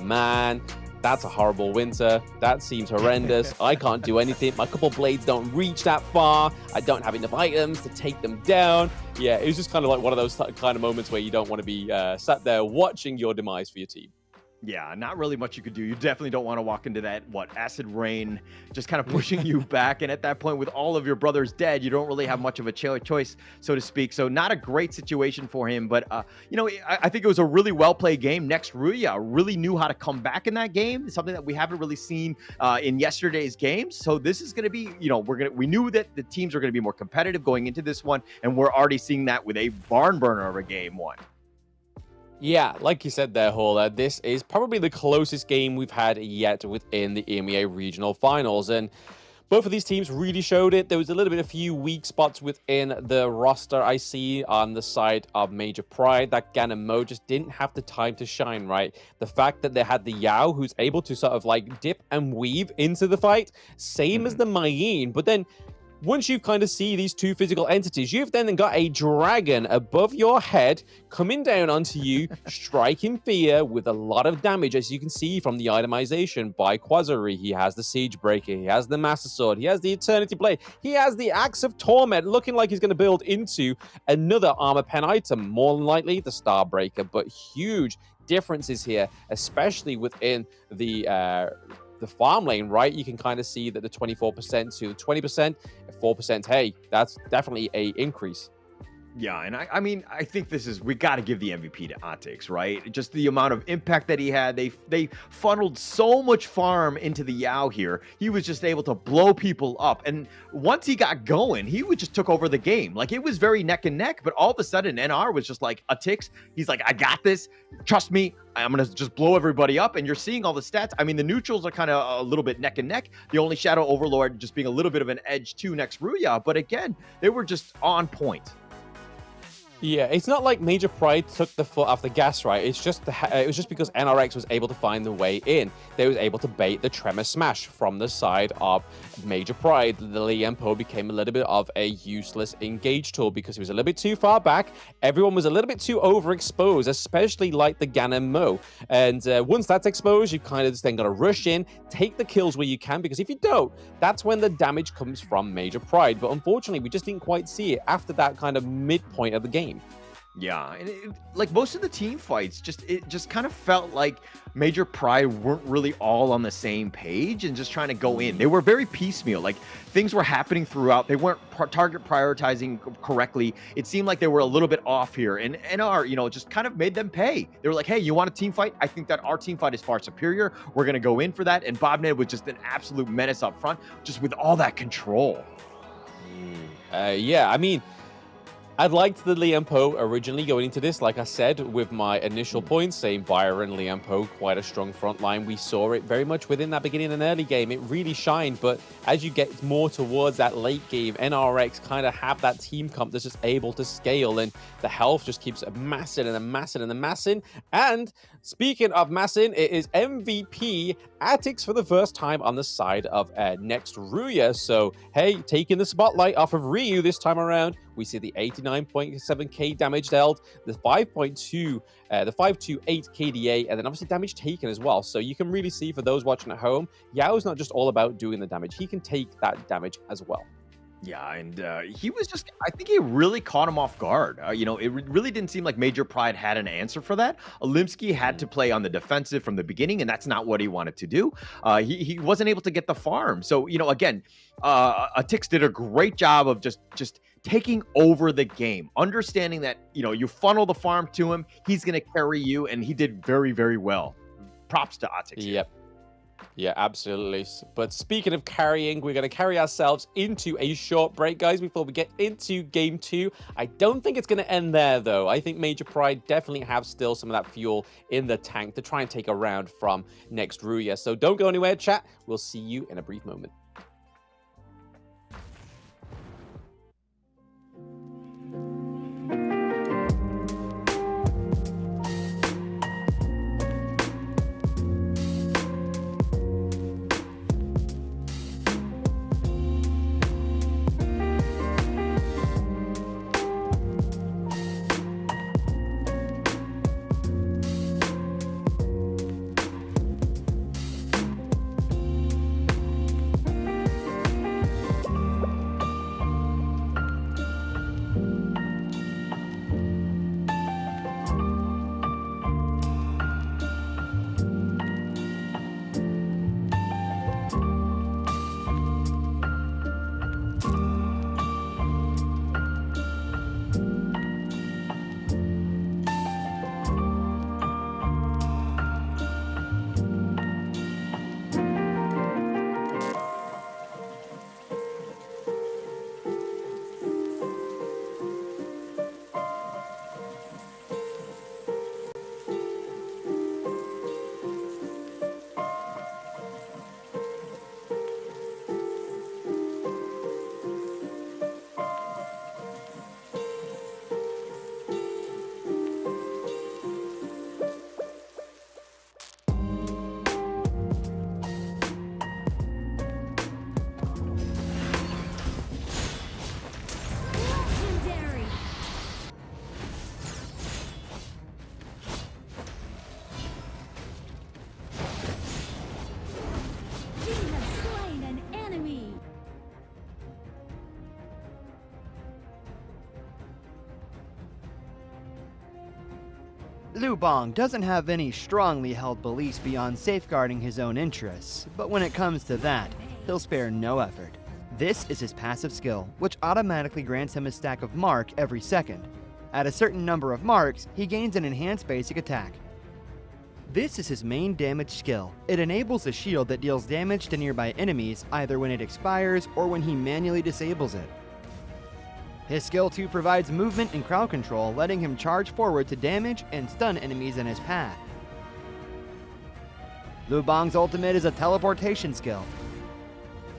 man, that's a horrible winter. That seems horrendous. I can't do anything. My couple blades don't reach that far. I don't have enough items to take them down. Yeah, it was just kind of like one of those kind of moments where you don't want to be sat there watching your demise for your team. Yeah, not really much you could do. You definitely don't want to walk into that, acid rain, just kind of pushing you back. And at that point, with all of your brothers dead, you don't really have much of a choice, so to speak. So not a great situation for him. But, you know, I think it was a really well-played game. Next, Ruya really knew how to come back in that game, something that we haven't really seen in yesterday's games. So this is going to be, you know, we knew that the teams are going to be more competitive going into this one. And we're already seeing that with a barn burner of a game one. Yeah, like you said there, Hola, this is probably the closest game we've had yet within the EMEA Regional Finals. And both of these teams really showed it. There was a little bit of few weak spots within the roster I see on the side of Major Pride. That Ganem Mo just didn't have the time to shine, right? The fact that they had the Yao, who's able to sort of like dip and weave into the fight, same as the Mayin, but then once you kind of see these two physical entities, you've then got a dragon above your head coming down onto you, striking fear with a lot of damage, as you can see from the itemization by Quasari. He has the Siege Breaker, he has the Master Sword, he has the Eternity Blade, he has the Axe of Torment, looking like he's going to build into another armor pen item, more than likely the Starbreaker, but huge differences here, especially within the farm lane, right? You can kind of see that the 24% to 20%, 4%, hey, that's definitely a increase. Yeah, and I mean, I think we got to give the MVP to Atix, right? Just the amount of impact that he had. They funneled so much farm into the Yao here. He was just able to blow people up. And once he got going, he just took over the game. Like, it was very neck and neck, but all of a sudden, NR was just like, Atix, he's like, I got this. Trust me, I'm going to just blow everybody up. And you're seeing all the stats. I mean, the neutrals are kind of a little bit neck and neck. The only Shadow Overlord just being a little bit of an edge to next Ruya. But again, they were just on point. Yeah, it's not like Major Pride took the foot off the gas, right? It's just it was just because NRX was able to find the way in. They was able to bait the Tremor Smash from the side of Major Pride. The Liam Po became a little bit of a useless engage tool because he was a little bit too far back. Everyone was a little bit too overexposed, especially like the Ganem Mo. And once that's exposed, you kind of just then got to rush in, take the kills where you can, because if you don't, that's when the damage comes from Major Pride. But unfortunately, we just didn't quite see it after that kind of midpoint of the game. Yeah, and like most of the team fights, it just kind of felt like Major Pride weren't really all on the same page and just trying to go in. They were very piecemeal. Like, things were happening throughout. They weren't target prioritizing correctly. It seemed like they were a little bit off here. And NR, you know, just kind of made them pay. They were like, hey, you want a team fight? I think that our team fight is far superior. We're going to go in for that. And Bobned was just an absolute menace up front, just with all that control. Yeah, I mean, I'd liked the Liam Poe originally going into this, like I said, with my initial points, saying Byron, Liam Poe, quite a strong front line. We saw it very much within that beginning and early game. It really shined, but as you get more towards that late game, NRX kind of have that team comp that's just able to scale, and the health just keeps amassing and amassing and amassing. And speaking of massing, it is MVP Atix for the first time on the side of next Ruya. So, hey, taking the spotlight off of Ryu this time around. We see the 89.7k damage dealt, the 5.2, the 528 KDA, and then obviously damage taken as well. So you can really see for those watching at home, Yao's not just all about doing the damage. He can take that damage as well. Yeah, and he was just, I think it really caught him off guard. You know, it really didn't seem like Major Pride had an answer for that. Olimsky had to play on the defensive from the beginning, and that's not what he wanted to do. He wasn't able to get the farm. So, you know, again, Atix did a great job of just taking over the game, understanding that, you know, you funnel the farm to him, he's going to carry you, and he did very, very well. Props to Atix. Yep. Yeah, absolutely. But speaking of carrying, we're going to carry ourselves into a short break, guys, before we get into game 2. I don't think it's going to end there, though. I think Major Pride definitely have still some of that fuel in the tank to try and take a round from next Ruya. So don't go anywhere, chat. We'll see you in a brief moment. Liu Bang doesn't have any strongly held beliefs beyond safeguarding his own interests, but when it comes to that, he'll spare no effort. This is his passive skill, which automatically grants him a stack of mark every second. At a certain number of marks, he gains an enhanced basic attack. This is his main damage skill. It enables a shield that deals damage to nearby enemies either when it expires or when he manually disables it. His skill 2 provides movement and crowd control, letting him charge forward to damage and stun enemies in his path. Liu Bang's ultimate is a teleportation skill.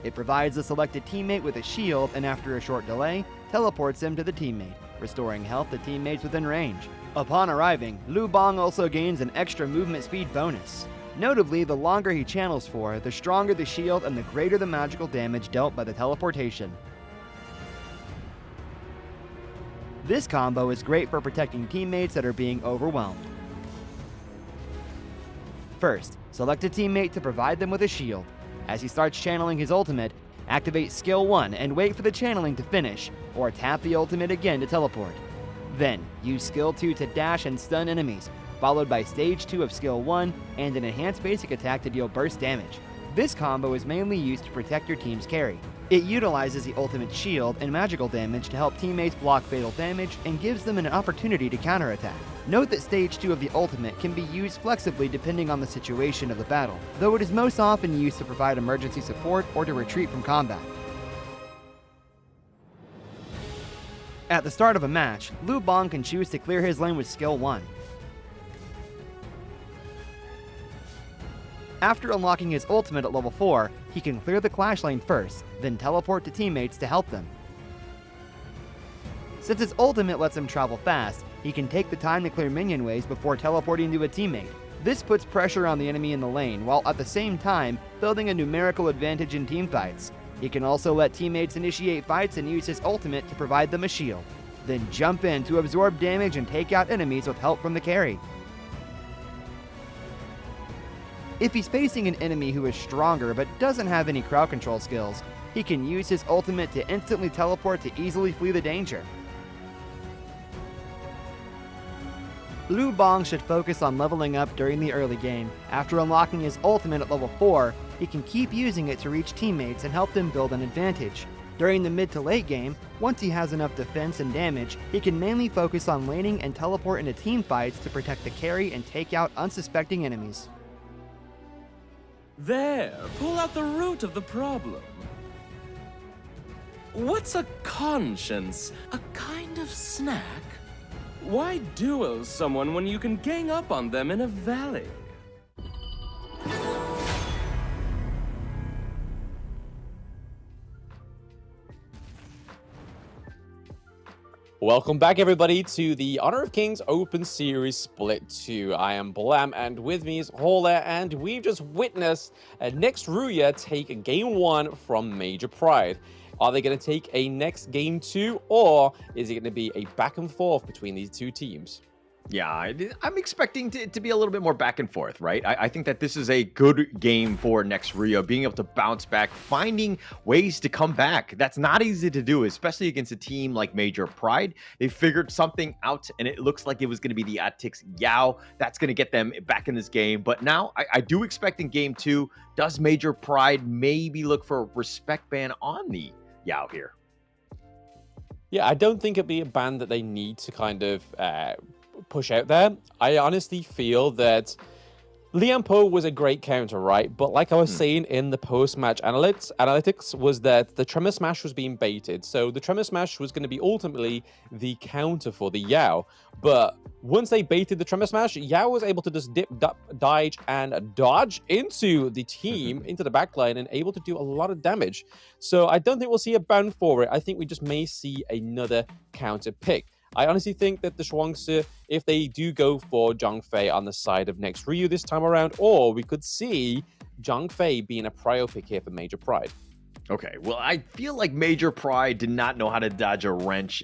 It provides the selected teammate with a shield and after a short delay, teleports him to the teammate, restoring health to teammates within range. Upon arriving, Liu Bang also gains an extra movement speed bonus. Notably, the longer he channels for, the stronger the shield and the greater the magical damage dealt by the teleportation. This combo is great for protecting teammates that are being overwhelmed. First, select a teammate to provide them with a shield. As he starts channeling his ultimate, activate skill 1 and wait for the channeling to finish, or tap the ultimate again to teleport. Then, use skill 2 to dash and stun enemies, followed by stage 2 of skill 1 and an enhanced basic attack to deal burst damage. This combo is mainly used to protect your team's carry. It utilizes the ultimate shield and magical damage to help teammates block fatal damage and gives them an opportunity to counterattack. Note that stage 2 of the ultimate can be used flexibly depending on the situation of the battle, though it is most often used to provide emergency support or to retreat from combat. At the start of a match, Lu Bang can choose to clear his lane with skill 1. After unlocking his ultimate at level 4, he can clear the clash lane first, then teleport to teammates to help them. Since his ultimate lets him travel fast, he can take the time to clear minion waves before teleporting to a teammate. This puts pressure on the enemy in the lane, while at the same time building a numerical advantage in teamfights. He can also let teammates initiate fights and use his ultimate to provide them a shield, then jump in to absorb damage and take out enemies with help from the carry. If he's facing an enemy who is stronger but doesn't have any crowd control skills, he can use his ultimate to instantly teleport to easily flee the danger. Lu Bang should focus on leveling up during the early game. After unlocking his ultimate at level 4, he can keep using it to reach teammates and help them build an advantage. During the mid to late game, once he has enough defense and damage, he can mainly focus on laning and teleport into teamfights to protect the carry and take out unsuspecting enemies. There, pull out the root of the problem. What's a conscience? A kind of snack? Why duo someone when you can gang up on them in a valley? Welcome back, everybody, to the Honor of Kings Open Series Split 2. I am Blam, and with me is HoK, and we've just witnessed next Ruya take Game 1 from Major Pride. Are they going to take a next Game 2, or is it going to be a back and forth between these two teams? Yeah, I'm expecting to be a little bit more back and forth, right? I think that this is a good game for next Ruya, being able to bounce back, finding ways to come back. That's not easy to do, especially against a team like Major Pride. They figured something out, and it looks like it was going to be the Atix Yao. That's going to get them back in this game. But now I do expect in Game 2, does Major Pride maybe look for a respect ban on the Yao here? Yeah, I don't think it'd be a ban that they need to kind of push out there. I honestly feel that Liam Poe was a great counter, right? But like I was saying in the post-match analytics was that the Tremor Smash was being baited. So the Tremor Smash was going to be ultimately the counter for the Yao. But once they baited the Tremor Smash, Yao was able to just dip, dodge, and dodge into the team, into the backline, and able to do a lot of damage. So I don't think we'll see a ban for it. I think we just may see another counter pick. I honestly think that the Shuangzi, if they do go for Zhang Fei on the side of next Ryu this time around, or we could see Zhang Fei being a prio pick here for Major Pride. Okay, well, I feel like Major Pride did not know how to dodge a wrench,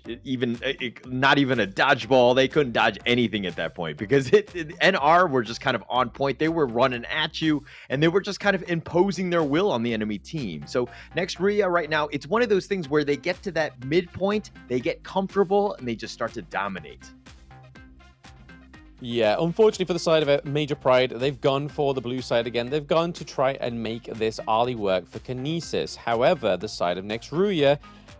not even a dodgeball. They couldn't dodge anything at that point because NR were just kind of on point. They were running at you, and they were just kind of imposing their will on the enemy team. So next Ruya right now, it's one of those things where they get to that midpoint, they get comfortable, and they just start to dominate. Yeah, unfortunately for the side of Major Pride, they've gone for the blue side again. They've gone to try and make this Ali work for Kinesis. However, the side of next Ruya,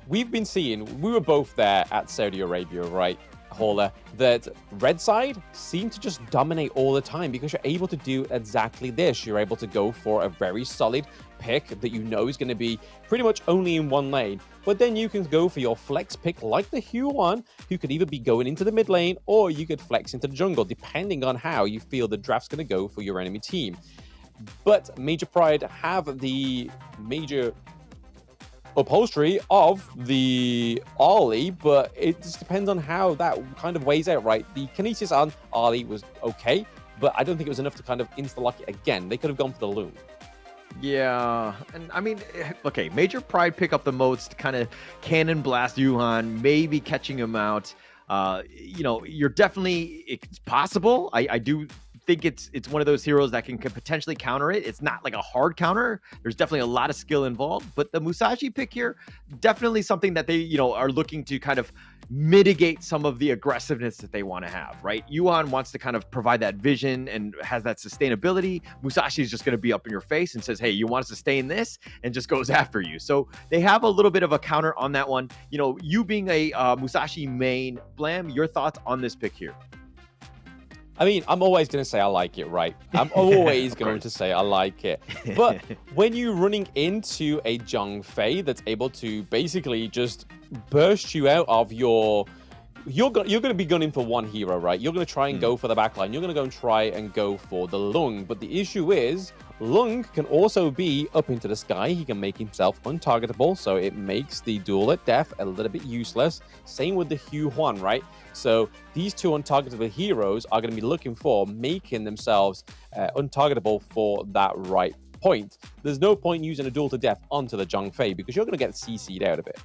we've been seeing, we were both there at Saudi Arabia, right, HoK, that red side seem to just dominate all the time because you're able to do exactly this. You're able to go for a very solid pick that you know is going to be pretty much only in one lane. But then you can go for your flex pick like the Huan, who could either be going into the mid lane or you could flex into the jungle, depending on how you feel the draft's going to go for your enemy team. But Major Pride have the major upholstery of the Ollie, but it just depends on how that kind of weighs out, right? The Kinesis on Ollie was okay, but I don't think it was enough to kind of insta-lock it again. They could have gone for the Loom. Yeah, and I mean, okay, Major Pride pick up the most, kind of cannon blast Yuhan, maybe catching him out. You know, you're definitely, it's possible. I do think it's one of those heroes that can potentially counter it. It's not like a hard counter. There's definitely a lot of skill involved, but the Musashi pick here, definitely something that they, you know, are looking to kind of mitigate some of the aggressiveness that they want to have, right? Yuan wants to kind of provide that vision and has that sustainability. Musashi is just going to be up in your face and says, hey, you want to sustain this, and just goes after you. So they have a little bit of a counter on that one. You know, you being a Musashi main, Blam, your thoughts on this pick here? I mean, I'm always going to say I like it, right? I'm always going to say I like it. But when you're running into a Zhang Fei that's able to basically just burst you out of your... You're going to be gunning for one hero, right? You're going to try and go for the backline. You're going to go and try and go for the Lung. But the issue is, Lung can also be up into the sky. He can make himself untargetable, so it makes the duel at death a little bit useless. Same with the Hugh Huan, right? So these two untargetable heroes are going to be looking for making themselves untargetable for that right point. There's no point using a duel to death onto the Zhang Fei because you're going to get CC'd out of it.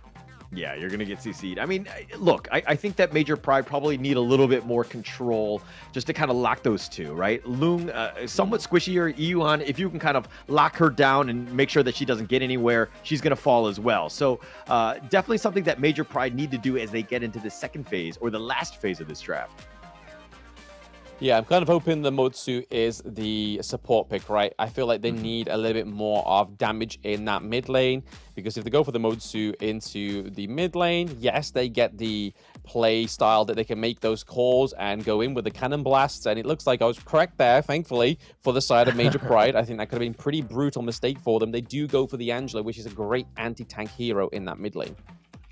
Yeah, you're going to get CC'd. I mean, look, I think that Major Pride probably need a little bit more control just to kind of lock those two, right? Lung, somewhat squishier. Yuan, if you can kind of lock her down and make sure that she doesn't get anywhere, she's going to fall as well. So definitely something that Major Pride need to do as they get into the second phase or the last phase of this draft. Yeah, I'm kind of hoping the Motsu is the support pick, right? I feel like they need a little bit more of damage in that mid lane, because if they go for the Motsu into the mid lane, yes, they get the play style that they can make those calls and go in with the cannon blasts, and it looks like I was correct there, thankfully, for the side of Major Pride. I think that could have been a pretty brutal mistake for them. They do go for the Angela, which is a great anti-tank hero in that mid lane.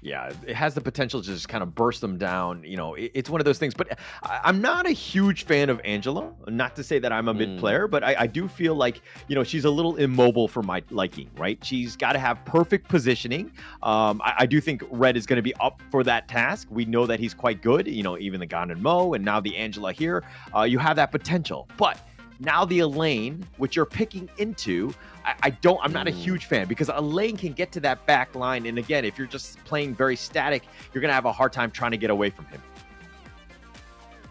Yeah, it has the potential to just kind of burst them down. You know, it's one of those things. But I'm not a huge fan of Angela. Not to say that I'm a mid player, but I do feel like, you know, she's a little immobile for my liking, right? She's got to have perfect positioning. I do think Red is going to be up for that task. We know that he's quite good. You know, even the Gon and Mo, and now the Angela here. You have that potential. But now the Elaine, which you're picking into, I'm not a huge fan, because Elaine can get to that back line. And again, if you're just playing very static, you're going to have a hard time trying to get away from him.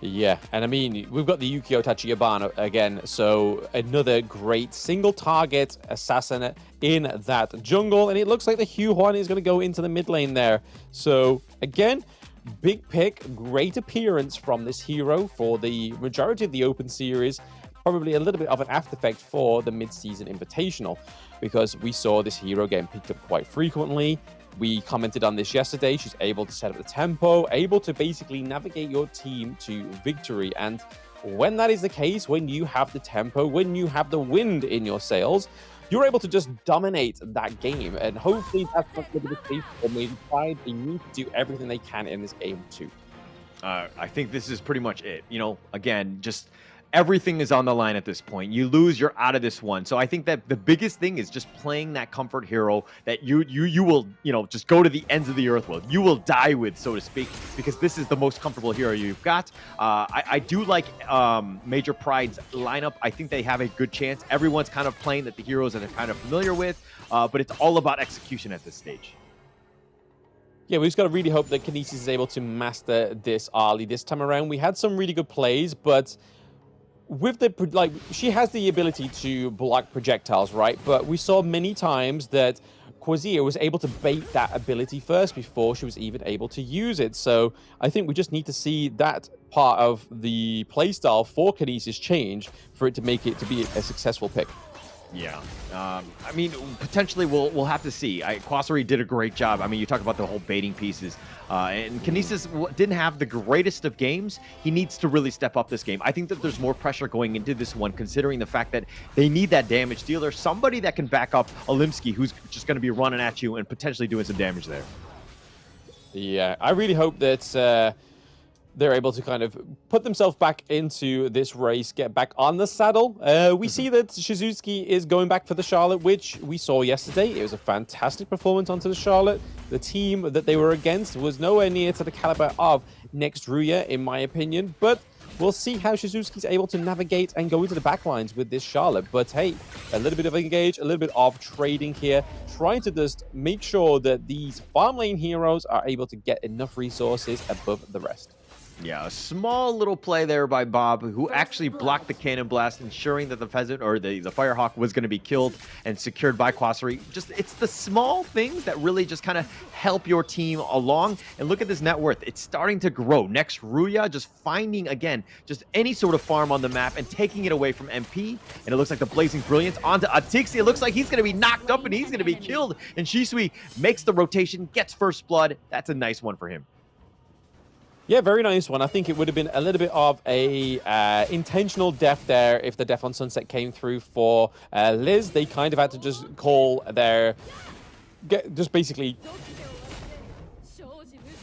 Yeah, and I mean, we've got the Yukio Tachiyabana again, so another great single target assassin in that jungle, and it looks like the Hugh Huan is going to go into the mid lane there. So again, big pick, great appearance from this hero for the majority of the Open Series. Probably a little bit of an after effect for the mid-season invitational, because we saw this hero getting picked up quite frequently. We commented on this yesterday. She's able to set up the tempo, able to basically navigate your team to victory. And when that is the case, when you have the tempo, when you have the wind in your sails, you're able to just dominate that game. And hopefully that's not going to be the case for Major Pride. They need to do everything they can in this game too. I think this is pretty much it. You know, again, just everything is on the line at this point. You lose, you're out of this one. So I think that the biggest thing is just playing that comfort hero that you will, you know, just go to the ends of the earth with. You will die with, so to speak, because this is the most comfortable hero you've got. I do like Major Pride's lineup. I think they have a good chance. Everyone's kind of playing the heroes that they're kind of familiar with, but it's all about execution at this stage. Yeah, we just got to really hope that Kinesis is able to master this early this time around. We had some really good plays, but with the, like, she has the ability to block projectiles, right? But we saw many times that Quazia was able to bait that ability first before she was even able to use it. So I think we just need to see that part of the playstyle for Kinesis change for it to make it to be a successful pick. Yeah, I mean, potentially we'll have to see. Quasari did a great job. I mean, you talk about the whole baiting pieces, and Kinesis didn't have the greatest of games. He needs to really step up this game. I think that there's more pressure going into this one, considering the fact that they need that damage dealer, somebody that can back up Olimsky, who's just going to be running at you and potentially doing some damage there. Yeah, I really hope that they're able to kind of put themselves back into this race, get back on the saddle. We see that Shizuki is going back for the Charlotte, which we saw yesterday. It was a fantastic performance onto the Charlotte. The team that they were against was nowhere near to the caliber of next Ruya, in my opinion. But we'll see how Shizuki's able to navigate and go into the backlines with this Charlotte. But hey, a little bit of engage, a little bit of trading here, trying to just make sure that these farm lane heroes are able to get enough resources above the rest. Yeah, a small little play there by Bob, who actually blocked the cannon blast, ensuring that the pheasant or the Firehawk was going to be killed and secured by Quasari. Just, it's the small things that really just kind of help your team along. And look at this net worth. It's starting to grow. Next, Ruya just finding, again, just any sort of farm on the map and taking it away from MP. And it looks like the Blazing Brilliance onto Atixi. It looks like he's going to be knocked up and he's going to be killed. And Shisui makes the rotation, gets first blood. That's a nice one for him. Yeah, very nice one. I think it would have been a little bit of a intentional death there if the death on Sunset came through for Liz. They kind of had to just call their... just basically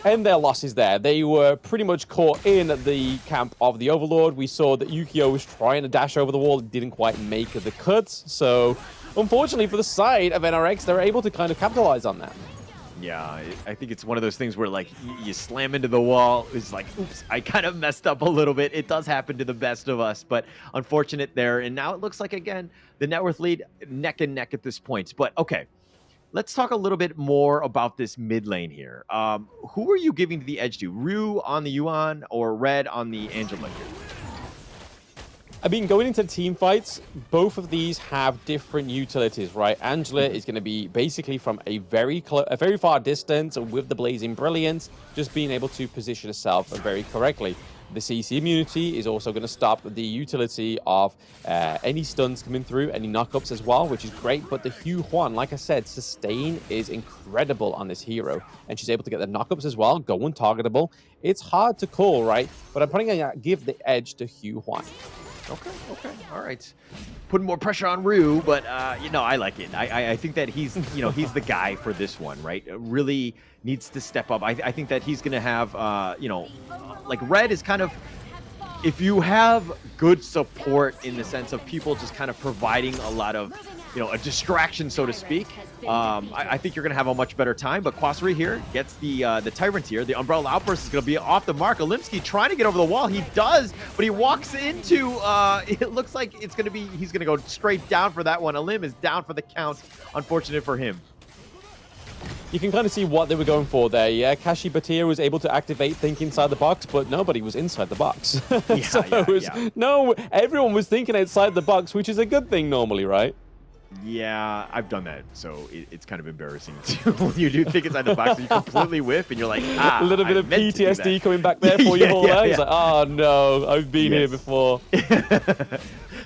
end their losses there. They were pretty much caught in the camp of the Overlord. We saw that Yukio was trying to dash over the wall, didn't quite make the cuts. So, unfortunately for the side of NRX, they're able to kind of capitalize on that. Yeah, I think it's one of those things where, like, you slam into the wall. It's like, oops, I kind of messed up a little bit. It does happen to the best of us, but unfortunate there. And now it looks like, again, the net worth lead neck and neck at this point. But, okay, let's talk a little bit more about this mid lane here. Who are you giving the edge to? Ryu on the Yuan or Red on the Angela here? I mean, going into team fights, both of these have different utilities, right? Angela is going to be basically from a very far distance with the Blazing Brilliance, just being able to position herself very correctly. The CC immunity is also going to stop the utility of any stuns coming through, any knockups as well, which is great. But the Hugh Huan, like I said, sustain is incredible on this hero, and she's able to get the knockups as well, go untargetable. It's hard to call, right? But I'm probably going to give the edge to Hugh Huan. Okay, all right. Putting more pressure on Ryu, but you know, I like it. I think that he's, you know, he's the guy for this one, right? Really needs to step up. I think that he's gonna have, you know, like Red is kind of, if you have good support in the sense of people just kind of providing a lot of, you know, a distraction, so to speak, I think you're going to have a much better time. But Quasri here gets the Tyrant here. The Umbrella Outburst is going to be off the mark. Olimsky trying to get over the wall. He does, but he walks into, it looks like it's going to be, he's going to go straight down for that one. Olim is down for the count. Unfortunate for him. You can kind of see what they were going for there. Yeah, Kashi Batir was able to activate Think Inside the Box, but nobody was inside the box. No, everyone was thinking outside the box, which is a good thing normally, right? Yeah, I've done that, so it's kind of embarrassing too when you do think inside the box and you completely whiff and you're like, a little bit of PTSD coming back there for you all. It's like, oh no, I've been here before.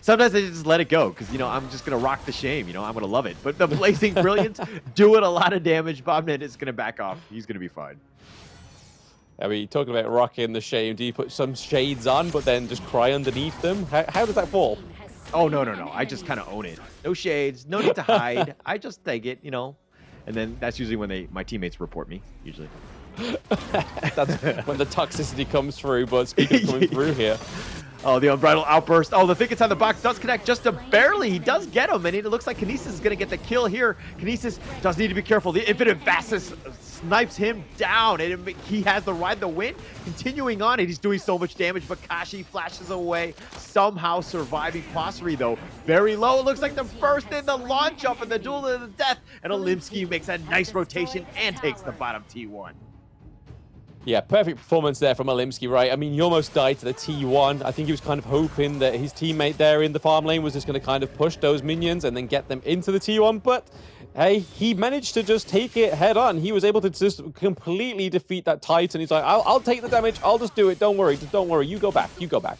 Sometimes I just let it go because, you know, I'm just going to rock the shame. You know, I'm going to love it. But the Blazing Brilliance doing a lot of damage. Bobnet is going to back off. He's going to be fine. I mean, talking about rocking the shame, do you put some shades on but then just cry underneath them? How does that fall? Oh, no. I just kind of own it. No shades. No need to hide. I just take it, you know. And then that's usually when my teammates report me, usually. That's when the toxicity comes through, but speaking of coming through here. Oh, the Unbridled Outburst. Oh, the Think Inside the Box does connect just a barely. He does get him, and it looks like Kinesis is going to get the kill here. Kinesis does need to be careful. The Infinite Vastus snipes him down, and he has the ride the win. Continuing on, and he's doing so much damage, but Kashi flashes away, somehow surviving. Quasri, though, very low. It looks like the first in the launch up in the duel to the death, and Olimsky makes a nice rotation and takes the bottom T1. Yeah, perfect performance there from Olimsky, right? I mean, he almost died to the T1. I think he was kind of hoping that his teammate there in the farm lane was just going to kind of push those minions and then get them into the T1. But, hey, he managed to just take it head on. He was able to just completely defeat that Titan. He's like, I'll take the damage. I'll just do it. Don't worry. Just don't worry. You go back. You go back.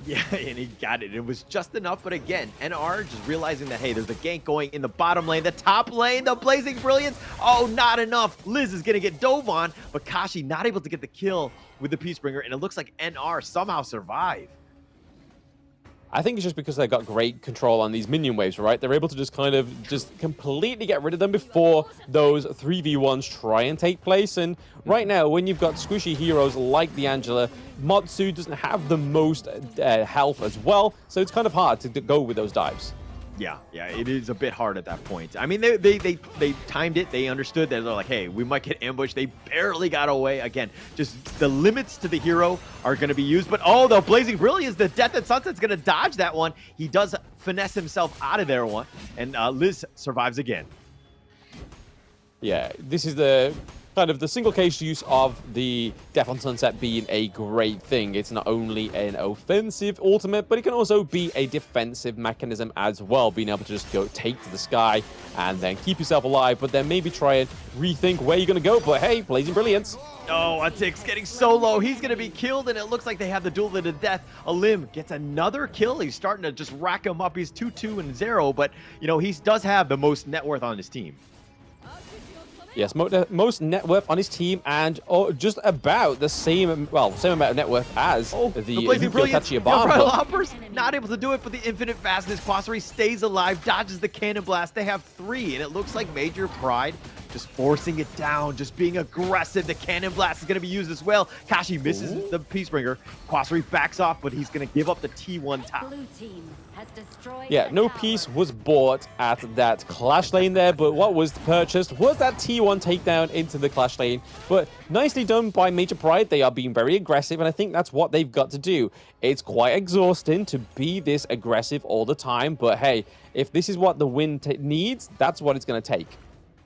Yeah, and he got it. It was just enough, but again, NR just realizing that, hey, there's a gank going in the bottom lane, the top lane, the Blazing Brilliance. Oh, not enough. Liz is going to get dove on, but Kashi not able to get the kill with the Peacebringer, and it looks like NR somehow survive. I think it's just because they got great control on these minion waves, right? They're able to just kind of just completely get rid of them before those 3v1s try and take place. And right now, when you've got squishy heroes like the Angela, Motsu doesn't have the most health as well, so it's kind of hard to go with those dives. Yeah, it is a bit hard at that point. I mean, they timed it. They understood that they're like, hey, we might get ambushed. They barely got away. Again, just the limits to the hero are going to be used. But oh, the Blazing Brilliance, the Death and Sunset's going to dodge that one. He does finesse himself out of there one, and Liz survives again. Yeah, this is the kind of the single case use of the Death on Sunset being a great thing. It's not only an offensive ultimate, but it can also be a defensive mechanism as well, being able to just go take to the sky and then keep yourself alive, but then maybe try and rethink where you're going to go. But hey, Blazing Brilliance. Oh, Atik's getting so low. He's going to be killed, and it looks like they have the duel to the death. Alim gets another kill. He's starting to just rack him up. He's 2-2-0, but, you know, he does have the most net worth on his team. Yes, most net worth on his team, and just about the same, well, same amount of net worth as the Blazing Brilliance. Hoppers. Not able to do it, but the Infinite Fastness. Quasri stays alive, dodges the Cannon Blast. They have 3, and it looks like Major Pride just forcing it down, just being aggressive. The cannon blast is going to be used as well. Kashi misses the Peacebringer. Quasari backs off, but he's going to give up the T1 top. Blue team has destroyed Yeah, the no tower. piece was bought at that clash lane there, but what was purchased was that T1 takedown into the clash lane. But nicely done by Major Pride. They are being very aggressive, and I think that's what they've got to do. It's quite exhausting to be this aggressive all the time, but hey, if this is what the win needs, that's what it's going to take.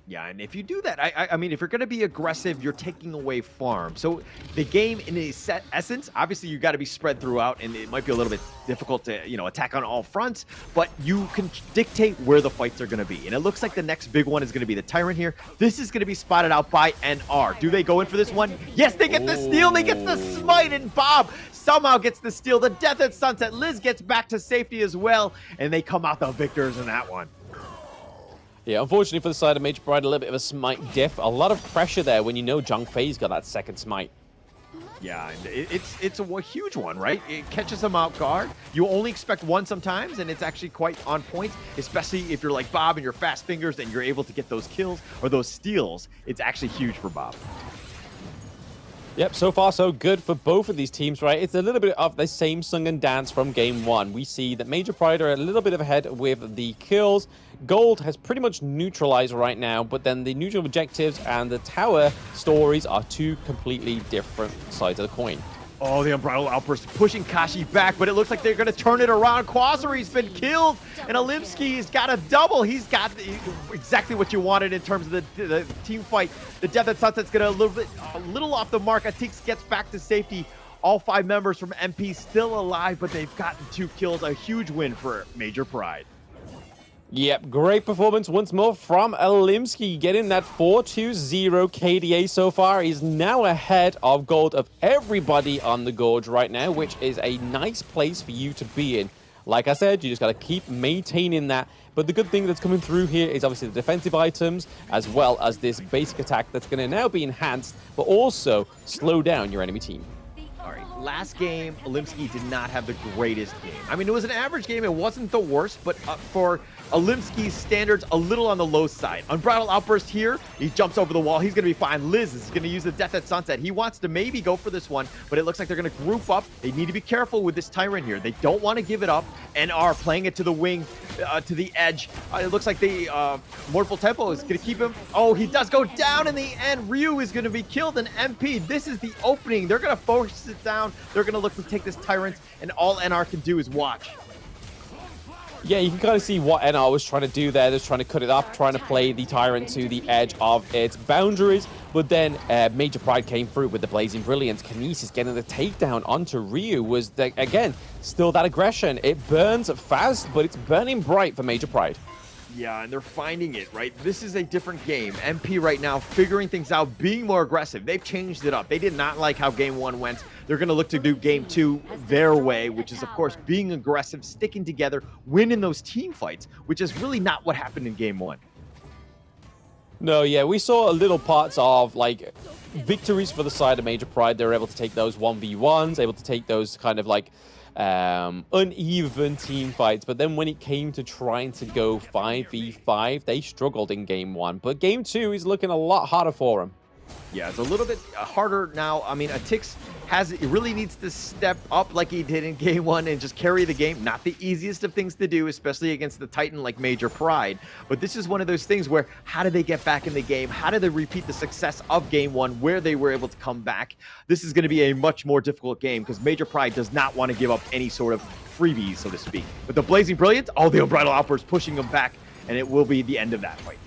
Yeah, and if you do that, I mean, if you're going to be aggressive, you're taking away farm. So the game, in a set essence, obviously you got to be spread throughout, and it might be a little bit difficult to, attack on all fronts, but you can dictate where the fights are going to be. And it looks like the next big one is going to be the Tyrant here. This is going to be spotted out by NR. Do they go in for this one? Yes, they get the steal. They get the smite, and Bob somehow gets the steal. The Death at Sunset. Liz gets back to safety as well, and they come out the victors in that one. Yeah, unfortunately for the side of Major Pride, a little bit of a smite diff. A lot of pressure there when you know Zhang Fei's got that second smite. Yeah, and it's a huge one, right? It catches them out guard. You only expect one sometimes, and it's actually quite on point, especially if you're like Bob and you're fast fingers and you're able to get those kills or those steals. It's actually huge for Bob. Yep, so far so good for both of these teams, right? It's a little bit of the same song and dance from game one. We see that Major Pride are a little bit ahead with the kills. Gold has pretty much neutralized right now, but then the neutral objectives and the tower stories are two completely different sides of the coin. Oh, the Unbridled Outburst pushing Kashi back, but it looks like they're going to turn it around. Quasari's been killed, and Olimski's got a double. He's got exactly what you wanted in terms of the team fight. The Death at Sunset's going to a little off the mark. Atix gets back to safety. All 5 members from MP still alive, but they've gotten 2 kills. A huge win for Major Pride. Yep, great performance once more from Olimski, getting that 4-2-0 KDA so far. He's now ahead of gold of everybody on the Gorge right now, which is a nice place for you to be in. Like I said, you just got to keep maintaining that. But the good thing that's coming through here is obviously the defensive items, as well as this basic attack that's going to now be enhanced, but also slow down your enemy team. All right, last game, Olimski did not have the greatest game. I mean, it was an average game. It wasn't the worst, but for Olimski's standards, a little on the low side. Unbridled Outburst here. He jumps over the wall. He's going to be fine. Liz is going to use the Death at Sunset. He wants to maybe go for this one, but it looks like they're going to group up. They need to be careful with this Tyrant here. They don't want to give it up. NR playing it to the wing, to the edge. It looks like the Mortal Tempo is going to keep him. Oh, he does go down in the end. Ryu is going to be killed, and MP. This is the opening. They're going to force it down. They're going to look to take this Tyrant, and all NR can do is watch. Yeah, you can kind of see what NR was trying to do there. They're trying to cut it off, trying to play the Tyrant to the edge of its boundaries. But then Major Pride came through with the Blazing Brilliance. Kinesis getting the takedown onto Ryu was, again, still that aggression. It burns fast, but it's burning bright for Major Pride. Yeah, and they're finding it, right? This is a different game. MP right now figuring things out, being more aggressive. They've changed it up. They did not like how game 1 went. They're going to look to do game 2 their way, which is, of course, being aggressive, sticking together, winning those team fights, which is really not what happened in game 1. No, yeah, we saw a little parts of, like, victories for the side of Major Pride. They were able to take those 1v1s, able to take those kind of, like, uneven team fights, but then when it came to trying to go 5v5, they struggled in game 1. But game 2 is looking a lot harder for them. Yeah, it's a little bit harder now. I mean, Atix really needs to step up like he did in game 1 and just carry the game. Not the easiest of things to do, especially against the Titan like Major Pride. But this is one of those things where, how do they get back in the game? How do they repeat the success of game 1 where they were able to come back? This is going to be a much more difficult game because Major Pride does not want to give up any sort of freebies, so to speak. But the Blazing Brilliance, all the Unbridled Outbursts pushing them back, and it will be the end of that fight.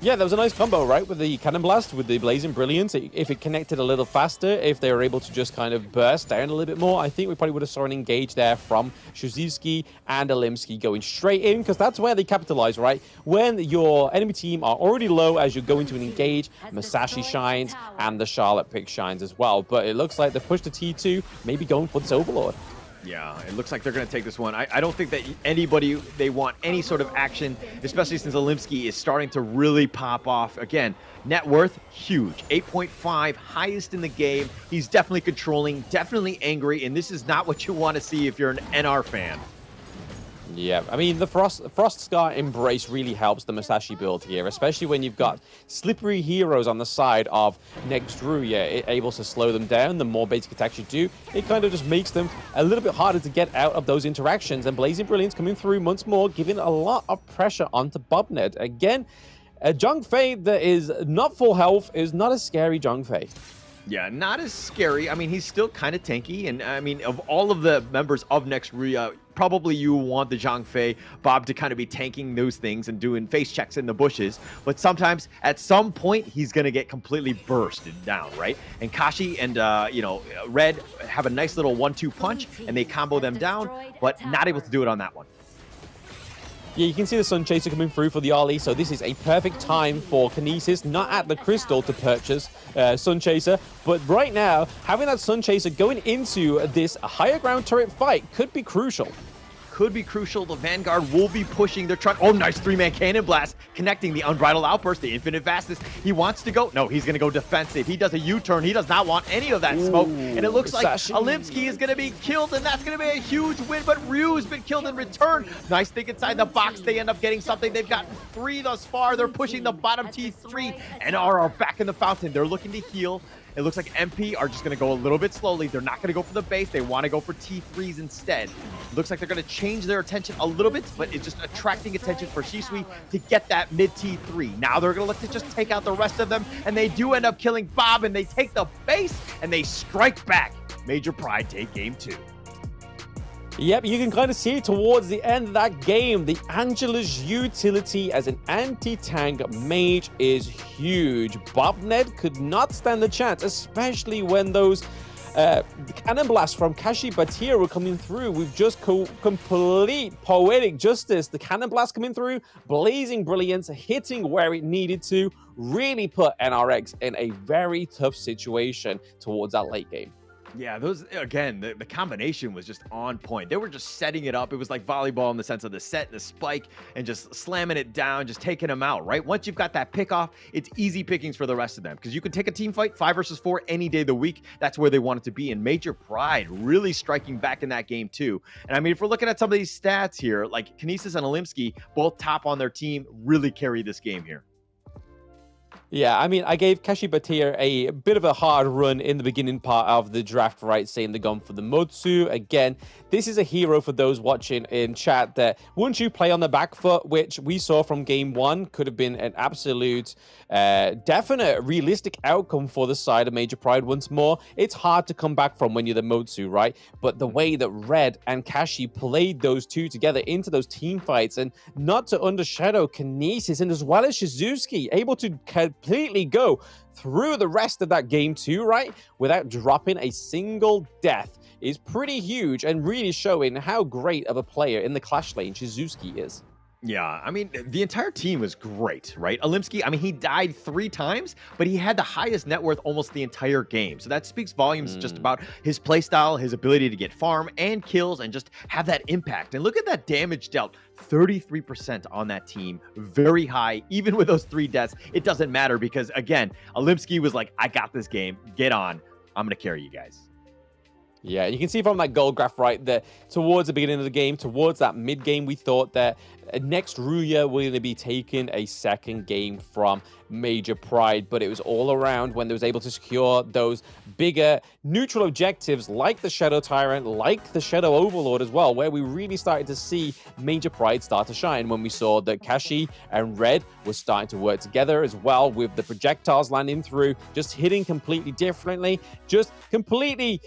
Yeah, that was a nice combo, right? With the Cannon Blast, with the Blazing Brilliance. If it connected a little faster, if they were able to just kind of burst down a little bit more, I think we probably would have saw an engage there from Shuzivsky and Olimski going straight in, because that's where they capitalize, right? When your enemy team are already low as you're going to an engage, Masashi shines and the Charlotte pick shines as well. But it looks like they pushed to T2, maybe going for this Overlord. Yeah, it looks like they're going to take this one. I don't think that they want any sort of action, especially since Olimski is starting to really pop off. Again, net worth, huge. 8.5, highest in the game. He's definitely controlling, definitely angry, and this is not what you want to see if you're an NR fan. Yeah, I mean, the Frost Scar Embrace really helps the Musashi build here, especially when you've got slippery heroes on the side of next Ruya. It able to slow them down. The more basic attacks you do, it kind of just makes them a little bit harder to get out of those interactions. And Blazing Brilliance coming through once more, giving a lot of pressure onto Bobnet. Again, a Zhongfei that is not full health is not a scary Zhongfei. Yeah, not as scary. I mean, he's still kind of tanky. And I mean, of all of the members of next Ruya, probably you want the Zhongfei Bob to kind of be tanking those things and doing face checks in the bushes. But sometimes, at some point, he's going to get completely bursted down, right? And Kashi and, Red have a nice little 1-2 punch, and they combo them down, but not able to do it on that one. Yeah, you can see the Sun Chaser coming through for the Ollie, so this is a perfect time for Kinesis, not at the Crystal to purchase Sun Chaser, but right now, having that Sun Chaser going into this higher ground turret fight could be crucial. Could be crucial. The Vanguard will be pushing their truck. Oh, nice 3-man cannon blast, connecting the Unbridled Outburst, the Infinite Fastness. He wants to go. No, he's going to go defensive. He does a U-turn. He does not want any of that smoke. And it looks like Alimsky is going to be killed, and that's going to be a huge win. But Ryu's been killed in return. Nice thing inside the box. They end up getting something. They've gotten 3 thus far. They're pushing the bottom T3 and are back in the fountain. They're looking to heal. It looks like MP are just going to go a little bit slowly. They're not going to go for the base. They want to go for T3s instead. It looks like they're going to change their attention a little bit, but it's just attracting attention for Shisui to get that mid T3. Now they're going to look to just take out the rest of them, and they do end up killing Bob, and they take the base, and they strike back. Major Pride take game 2. Yep, you can kind of see towards the end of that game, the Angela's utility as an anti-tank mage is huge. Bobnet could not stand the chance, especially when those cannon blasts from Kashi Batir were coming through with just complete poetic justice. The cannon blast coming through, Blazing Brilliance, hitting where it needed to, really put NRX in a very tough situation towards that late game. Yeah, those, again, the combination was just on point. They were just setting it up. It was like volleyball in the sense of the set and the spike and just slamming it down, just taking them out, right? Once you've got that pick off, it's easy pickings for the rest of them because you can take a team fight 5 versus 4 any day of the week. That's where they want it to be. And Major Pride really striking back in that game too. And I mean, if we're looking at some of these stats here, like Kinesis and Alimsky, both top on their team, really carry this game here. Yeah, I mean, I gave Kashi Batir a bit of a hard run in the beginning part of the draft, right, saying they're gone for the Motsu. Again, this is a hero for those watching in chat that once you play on the back foot, which we saw from game 1, could have been an absolute, definite, realistic outcome for the side of Major Pride once more. It's hard to come back from when you're the Motsu, right? But the way that Red and Kashi played those two together into those team fights, and not to undershadow Kinesis, and as well as Shizuki, able to completely go through the rest of that game too, right, without dropping a single death, is pretty huge and really showing how great of a player in the Clash lane Shizuki is. Yeah, I mean, the entire team was great, right? Alimsky, I mean, he died 3 times, but he had the highest net worth almost the entire game. So that speaks volumes just about his playstyle, his ability to get farm and kills and just have that impact. And look at that damage dealt, 33% on that team, very high. Even with those 3 deaths, it doesn't matter because, again, Alimsky was like, I got this game, get on, I'm going to carry you guys. Yeah, you can see from that gold graph right there, towards the beginning of the game, towards that mid-game, we thought that next Ruya were going to be taking a second game from Major Pride, but it was all around when they was able to secure those bigger neutral objectives like the Shadow Tyrant, like the Shadow Overlord as well, where we really started to see Major Pride start to shine when we saw that Kashi and Red were starting to work together as well, with the projectiles landing through, just hitting completely differently, just completely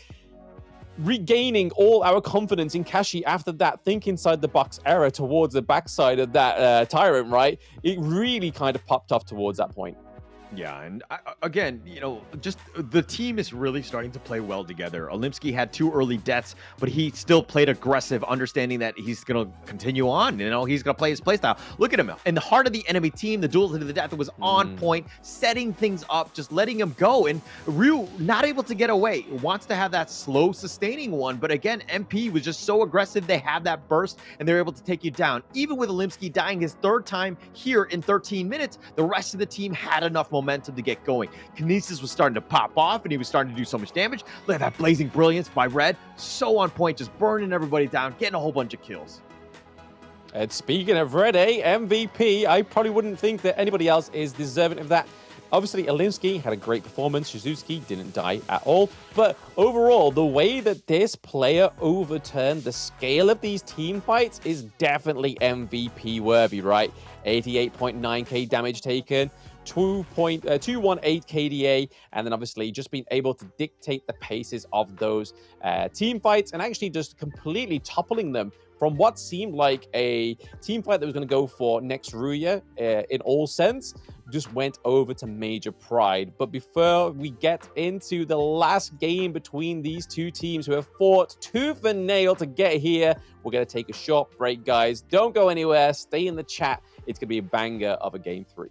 regaining all our confidence in Kashi after that think inside the box error towards the backside of that Tyrant, right? It really kind of popped off towards that point. Yeah, and again, you know, just the team is really starting to play well together. Alimsky had 2 early deaths, but he still played aggressive, understanding that he's going to continue on. You know, he's going to play his playstyle. Look at him. In the heart of the enemy team, the duels into the death was on point, setting things up, just letting him go. And Ryu, not able to get away, wants to have that slow, sustaining one. But again, MP was just so aggressive. They have that burst, and they're able to take you down. Even with Alimsky dying his 3rd time here in 13 minutes, the rest of the team had enough momentum to get going. Kinesis was starting to pop off, and he was starting to do so much damage. Look at that Blazing Brilliance by Red. So on point, just burning everybody down, getting a whole bunch of kills. And speaking of Red A, MVP, I probably wouldn't think that anybody else is deserving of that. Obviously, Alinsky had a great performance. Shizuki didn't die at all. But overall, the way that this player overturned the scale of these team fights is definitely MVP worthy, right? 88.9k damage taken, 218 KDA, and then obviously just being able to dictate the paces of those team fights and actually just completely toppling them from what seemed like a team fight that was going to go for next Ruya in all sense, just went over to Major Pride. But before we get into the last game between these two teams who have fought tooth and nail to get here, we're going to take a short break, guys. Don't go anywhere. Stay in the chat. It's going to be a banger of a Game 3.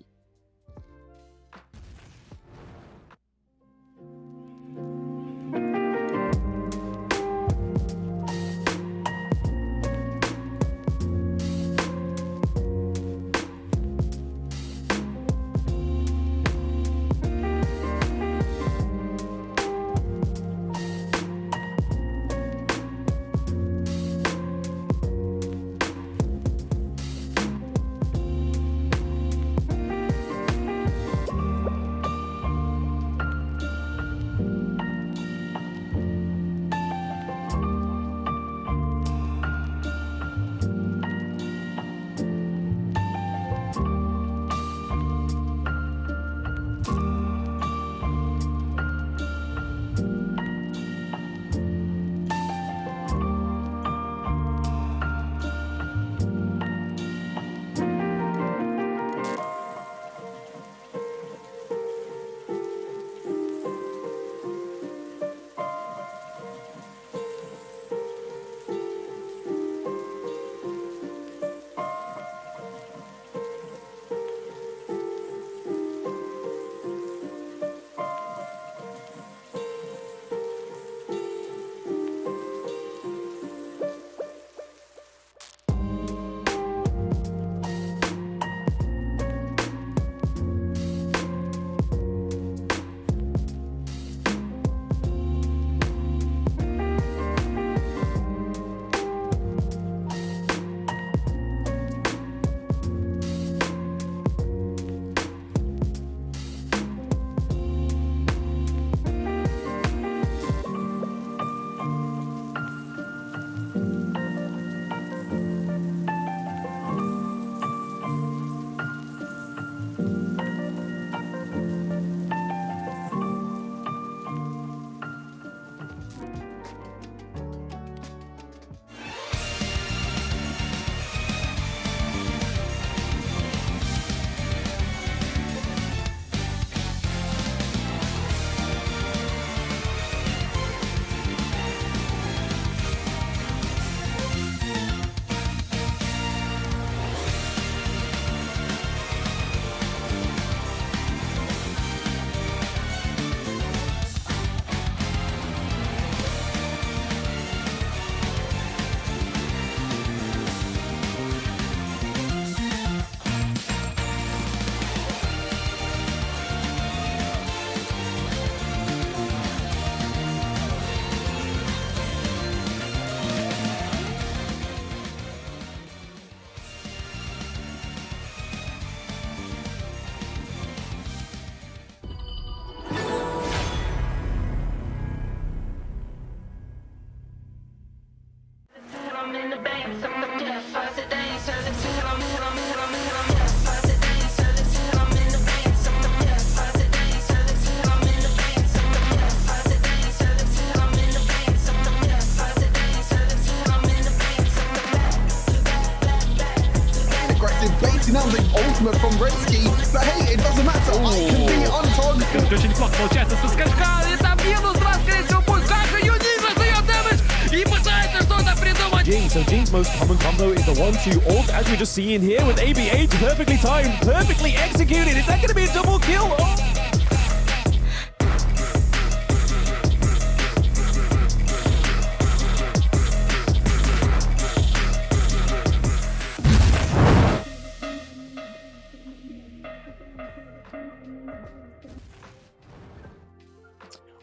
Baiting out the ultimate from Redsky, but hey, it doesn't matter. I can be on target. Очень плохо получается со скачка. Это минус 2, скорее всего, будет как и Юниза дает дэмэдж и пытается что-то придумать. Jing, so Jing's most common combo is the 1-2 ult, as we just see in here with AB8, perfectly timed, perfectly executed. Is that going to be a double kill? Oh.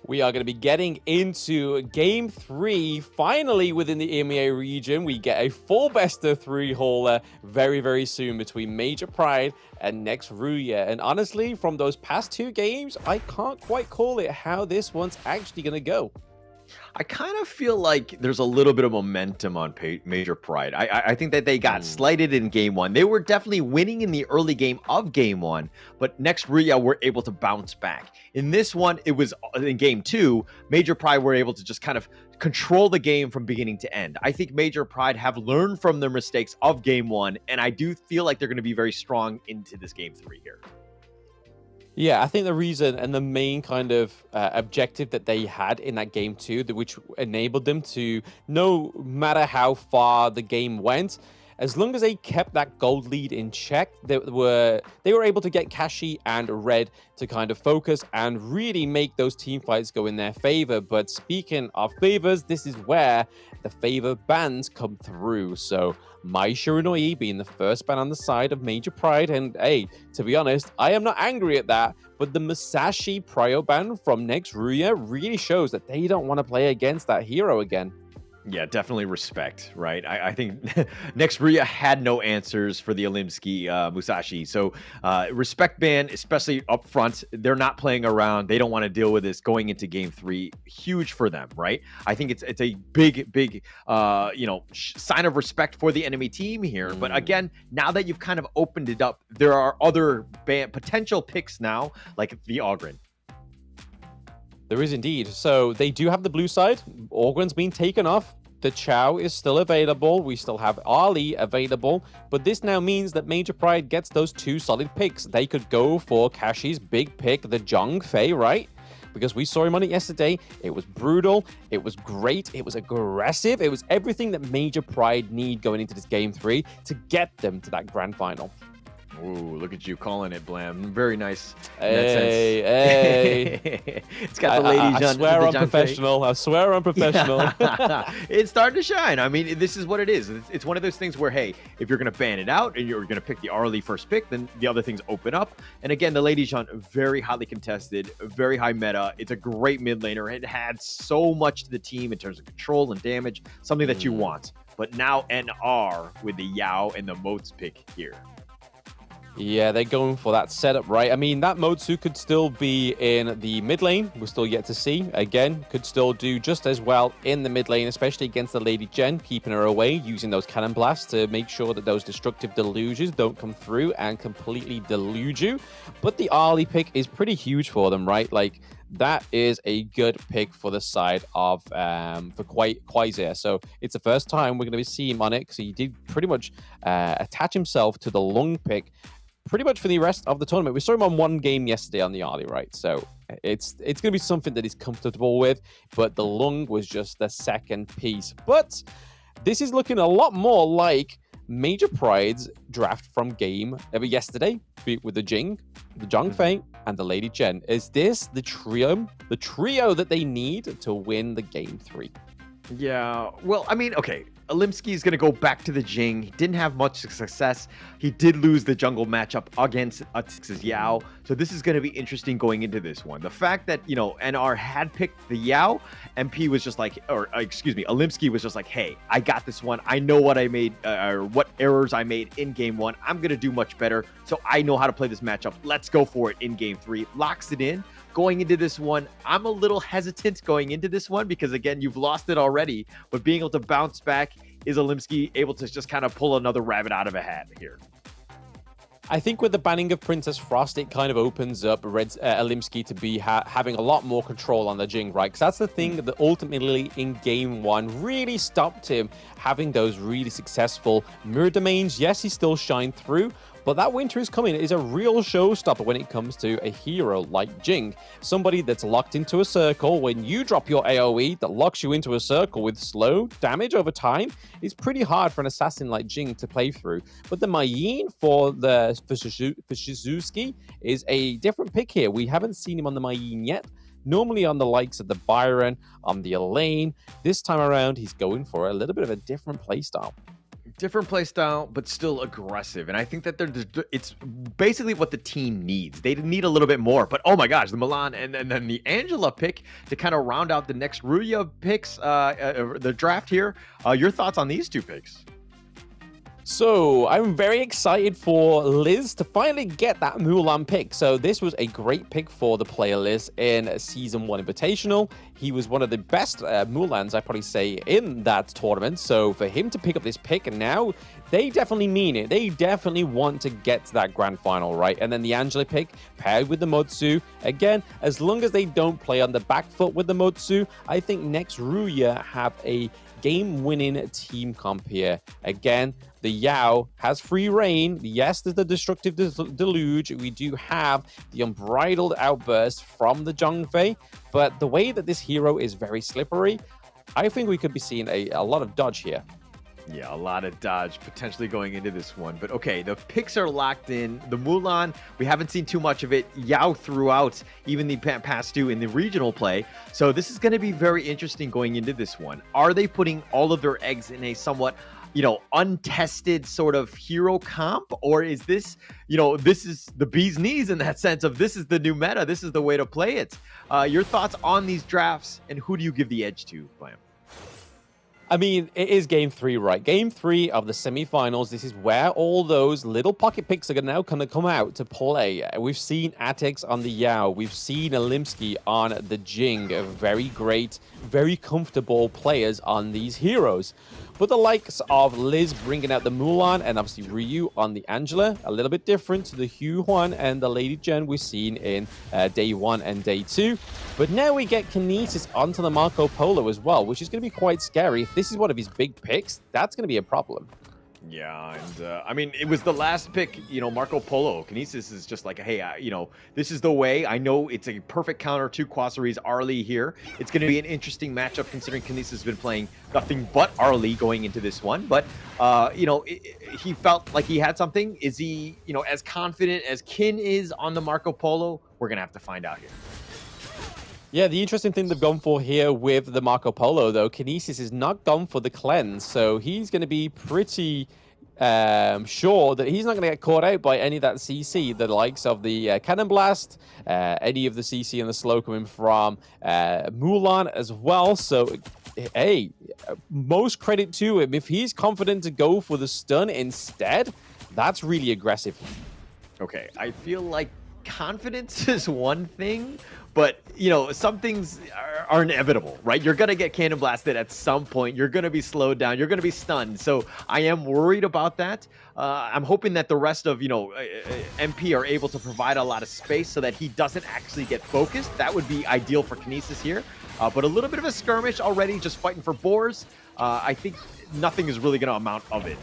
We are going to be getting into Game 3. Finally, within the EMEA region, we get a full best-of-3 hauler very, very soon between Major Pride and next Ruya. And honestly, from those past 2 games, I can't quite call it how this one's actually going to go. I kind of feel like there's a little bit of momentum on Major Pride. I think that they got slighted in game 1. They were definitely winning in the early game of game 1, but next Ruya were able to bounce back. In this one, it was in game 2, Major Pride were able to just kind of control the game from beginning to end. I think Major Pride have learned from their mistakes of game 1, and I do feel like they're going to be very strong into this game 3 here. Yeah, I think the reason and the main kind of objective that they had in that game 2, which enabled them to, no matter how far the game went, as long as they kept that gold lead in check, they were able to get Kashi and Red to kind of focus and really make those team fights go in their favor. But speaking of favors, this is where the favor bans come through. So Mai Shiranui being the first ban on the side of Major Pride. And hey, to be honest, I am not angry at that. But the Musashi Prio ban from next Ruya really shows that they don't want to play against that hero again. Yeah, definitely respect, right? I think next Ruya had no answers for the Olimsky Musashi. So respect ban, especially up front. They're not playing around. They don't want to deal with this going into game 3. Huge for them, right? I think it's a big sign of respect for the enemy team here. But again, now that you've kind of opened it up, there are other potential picks now, like the Ogren. There is indeed. So they do have the blue side. Orgren's been taken off. The Chow is still available. We still have Ali available. But this now means that Major Pride gets those 2 solid picks. They could go for Kashi's big pick, the Zhong Fei, right? Because we saw him on it yesterday. It was brutal. It was great. It was aggressive. It was everything that Major Pride need going into this game 3 to get them to that grand final. Ooh, look at you calling it, Blam. Very nice. Hey. It's got the ladies on. I swear I'm professional. I swear I'm professional. It's starting to shine. I mean, this is what it is. It's one of those things where, hey, if you're going to ban it out and you're going to pick the Arlie first pick, then the other things open up. And again, the Lady Jean, very highly contested, very high meta. It's a great mid laner. It had so much to the team in terms of control and damage, something that you want. But now NR with the Yao and the Moats pick here. Yeah, they're going for that setup, right? I mean, that Motsu could still be in the mid lane. We're still yet to see. Again, could still do just as well in the mid lane, especially against the Lady Jen, keeping her away, using those cannon blasts to make sure that those destructive deluges don't come through and completely delude you. But the Arlie pick is pretty huge for them, right? Like, that is a good pick for the side of for Quasir. So it's the first time we're going to be seeing him on it. So he did pretty much attach himself to the Lung pick pretty much for the rest of the tournament. We saw him on 1 game yesterday on the Arlie, right? So it's going to be something that he's comfortable with, but the Lung was just the second piece. But this is looking a lot more like Major Pride's draft from game yesterday with the Jing, the Zhong Fei, and the Lady Jen. Is this the trio that they need to win the game 3? Yeah, well, I mean, okay, Olimsky is going to go back to the Jing. He didn't have much success. He did lose the jungle matchup against Texas Yao. So this is going to be interesting going into this one. The fact that, you know, NR had picked the Yao, MP was just like, or excuse me, Olimsky was just like, hey, I got this one. I know what I made, or what errors I made in game 1. I'm going to do much better. So I know how to play this matchup. Let's go for it in game 3. Locks it in. Going into this one, I'm a little hesitant going into this one because, again, you've lost it already. But being able to bounce back, is Olimsky able to just kind of pull another rabbit out of a hat here? I think with the banning of Princess Frost, it kind of opens up Olimsky to be having a lot more control on the Jing, right? Because that's the thing that ultimately in game 1 really stopped him having those really successful mirror domains. Yes, he still shined through, but that winter is coming. It is a real showstopper when it comes to a hero like Jing. Somebody that's locked into a circle. When you drop your AoE that locks you into a circle with slow damage over time, it's pretty hard for an assassin like Jing to play through. But the Mai Yin for Shizuki is a different pick here. We haven't seen him on the Mai Yin yet. Normally on the likes of the Byron, on the Elaine. This time around, he's going for a little bit of a different playstyle. Different play style, but still aggressive. And I think that it's basically what the team needs. They need a little bit more. But oh my gosh, the Milan and then the Angela pick to kind of round out the next Ruya picks, the draft here. Your thoughts on these two picks? So I'm very excited for Liz to finally get that Mulan pick. So this was a great pick for the player Liz in Season 1 Invitational. He was one of the best Mulans, I'd probably say, in that tournament. So for him to pick up this pick, and now they definitely mean it. They definitely want to get to that grand final, right? And then the Angela pick paired with the Motsu. Again, as long as they don't play on the back foot with the Motsu, I think next Ruya have a game-winning team comp here. Again, the Yao has free reign. Yes, there's the Destructive Deluge. We do have the Unbridled Outburst from the Zhongfei, but the way that this hero is very slippery, I think we could be seeing a lot of dodge here. Yeah, a lot of dodge potentially going into this one. But okay, the picks are locked in. The Mulan, we haven't seen too much of it. Yao throughout even the past two in the regional play. So this is going to be very interesting going into this one. Are they putting all of their eggs in a somewhat, untested sort of hero comp? Or is this, this is the bee's knees in that sense of this is the new meta. This is the way to play it. Your thoughts on these drafts, and who do you give the edge to, Blam? I mean, it is game 3, right? Game 3 of the semifinals. This is where all those little pocket picks are now going to come out to play. We've seen Atix on the Yao. We've seen Alimsky on the Jing. Very great, very comfortable players on these heroes. But the likes of Liz bringing out the Mulan and obviously Ryu on the Angela, a little bit different to the Hugh Huan and the Lady Jen we've seen in day 1 and day 2. But now we get Kinesis onto the Marco Polo as well, which is going to be quite scary. If this is one of his big picks, that's going to be a problem. Yeah, and I mean, it was the last pick, Marco Polo. Kinesis is just like, hey, this is the way. I know it's a perfect counter to Quasari's Arlie here. It's going to be an interesting matchup considering Kinesis has been playing nothing but Arlie going into this one. But, he felt like he had something. Is he, as confident as Kin is on the Marco Polo? We're going to have to find out here. Yeah, the interesting thing they've gone for here with the Marco Polo, though, Kinesis is not gone for the cleanse, so he's going to be pretty sure that he's not going to get caught out by any of that CC, the likes of the Cannon Blast, any of the CC and the slow coming from Mulan as well. So, hey, most credit to him. If he's confident to go for the stun instead, that's really aggressive. Okay, I feel like confidence is one thing, but some things are inevitable, right? You're gonna get cannon blasted at some point. You're gonna be slowed down. You're gonna be stunned. So I am worried about that. I'm hoping that the rest of MP are able to provide a lot of space so that he doesn't actually get focused. That would be ideal for Kinesis here. But a little bit of a skirmish already, just fighting for boars. I think nothing is really gonna amount of it.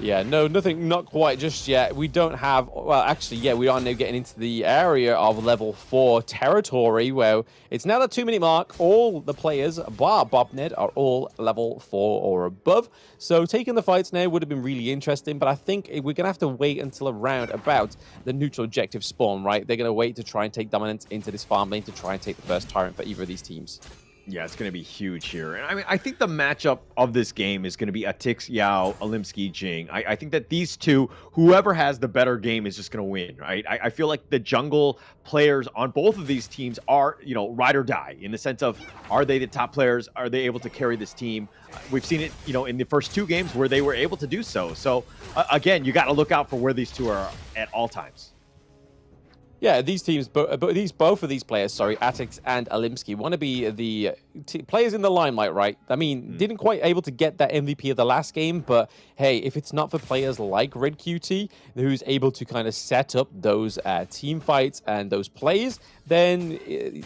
Yeah, no, nothing, not quite just yet. We don't have, well, actually, yeah, we are now getting into the area of level 4 territory where it's now the 2-minute mark. All the players, bar Bobned, are all level 4 or above. So taking the fights now would have been really interesting, but I think we're going to have to wait until around about the neutral objective spawn, right? They're going to wait to try and take dominance into this farm lane to try and take the first tyrant for either of these teams. Yeah, it's going to be huge here. And I mean, I think the matchup of this game is going to be Atix, Yao, Alimsky, Jing. I think that these two, whoever has the better game is just going to win, right? I feel like the jungle players on both of these teams are, ride or die in the sense of, are they the top players? Are they able to carry this team? We've seen it, in the first 2 games where they were able to do so. So, again, you got to look out for where these two are at all times. Yeah, these teams, both of these players, Atix and Alimsky, want to be the players in the limelight, right? I mean, didn't quite able to get that MVP of the last game, but hey, if it's not for players like Red QT, who's able to kind of set up those team fights and those plays, then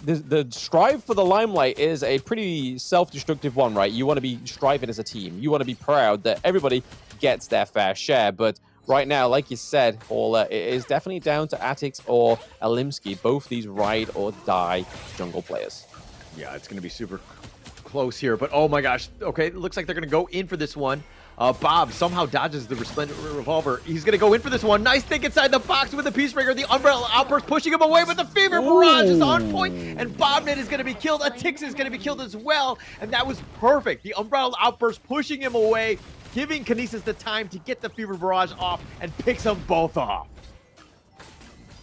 the strive for the limelight is a pretty self-destructive one, right? You want to be striving as a team. You want to be proud that everybody gets their fair share, but right now, like you said, Paula, it is definitely down to Atix or Alimsky, both these ride or die jungle players. Yeah, it's going to be super close here, but oh my gosh. Okay, it looks like they're going to go in for this one. Bob somehow dodges the Resplendent Revolver. He's going to go in for this one. Nice think inside the box with the Peacebreaker. The Umbrella Outburst pushing him away, but the Fever Barrage is on point, and Bobnet is going to be killed. Atix is going to be killed as well, and that was perfect. The Umbrella Outburst pushing him away. giving Kinesis the time to get the Fever Barrage off and picks them both off.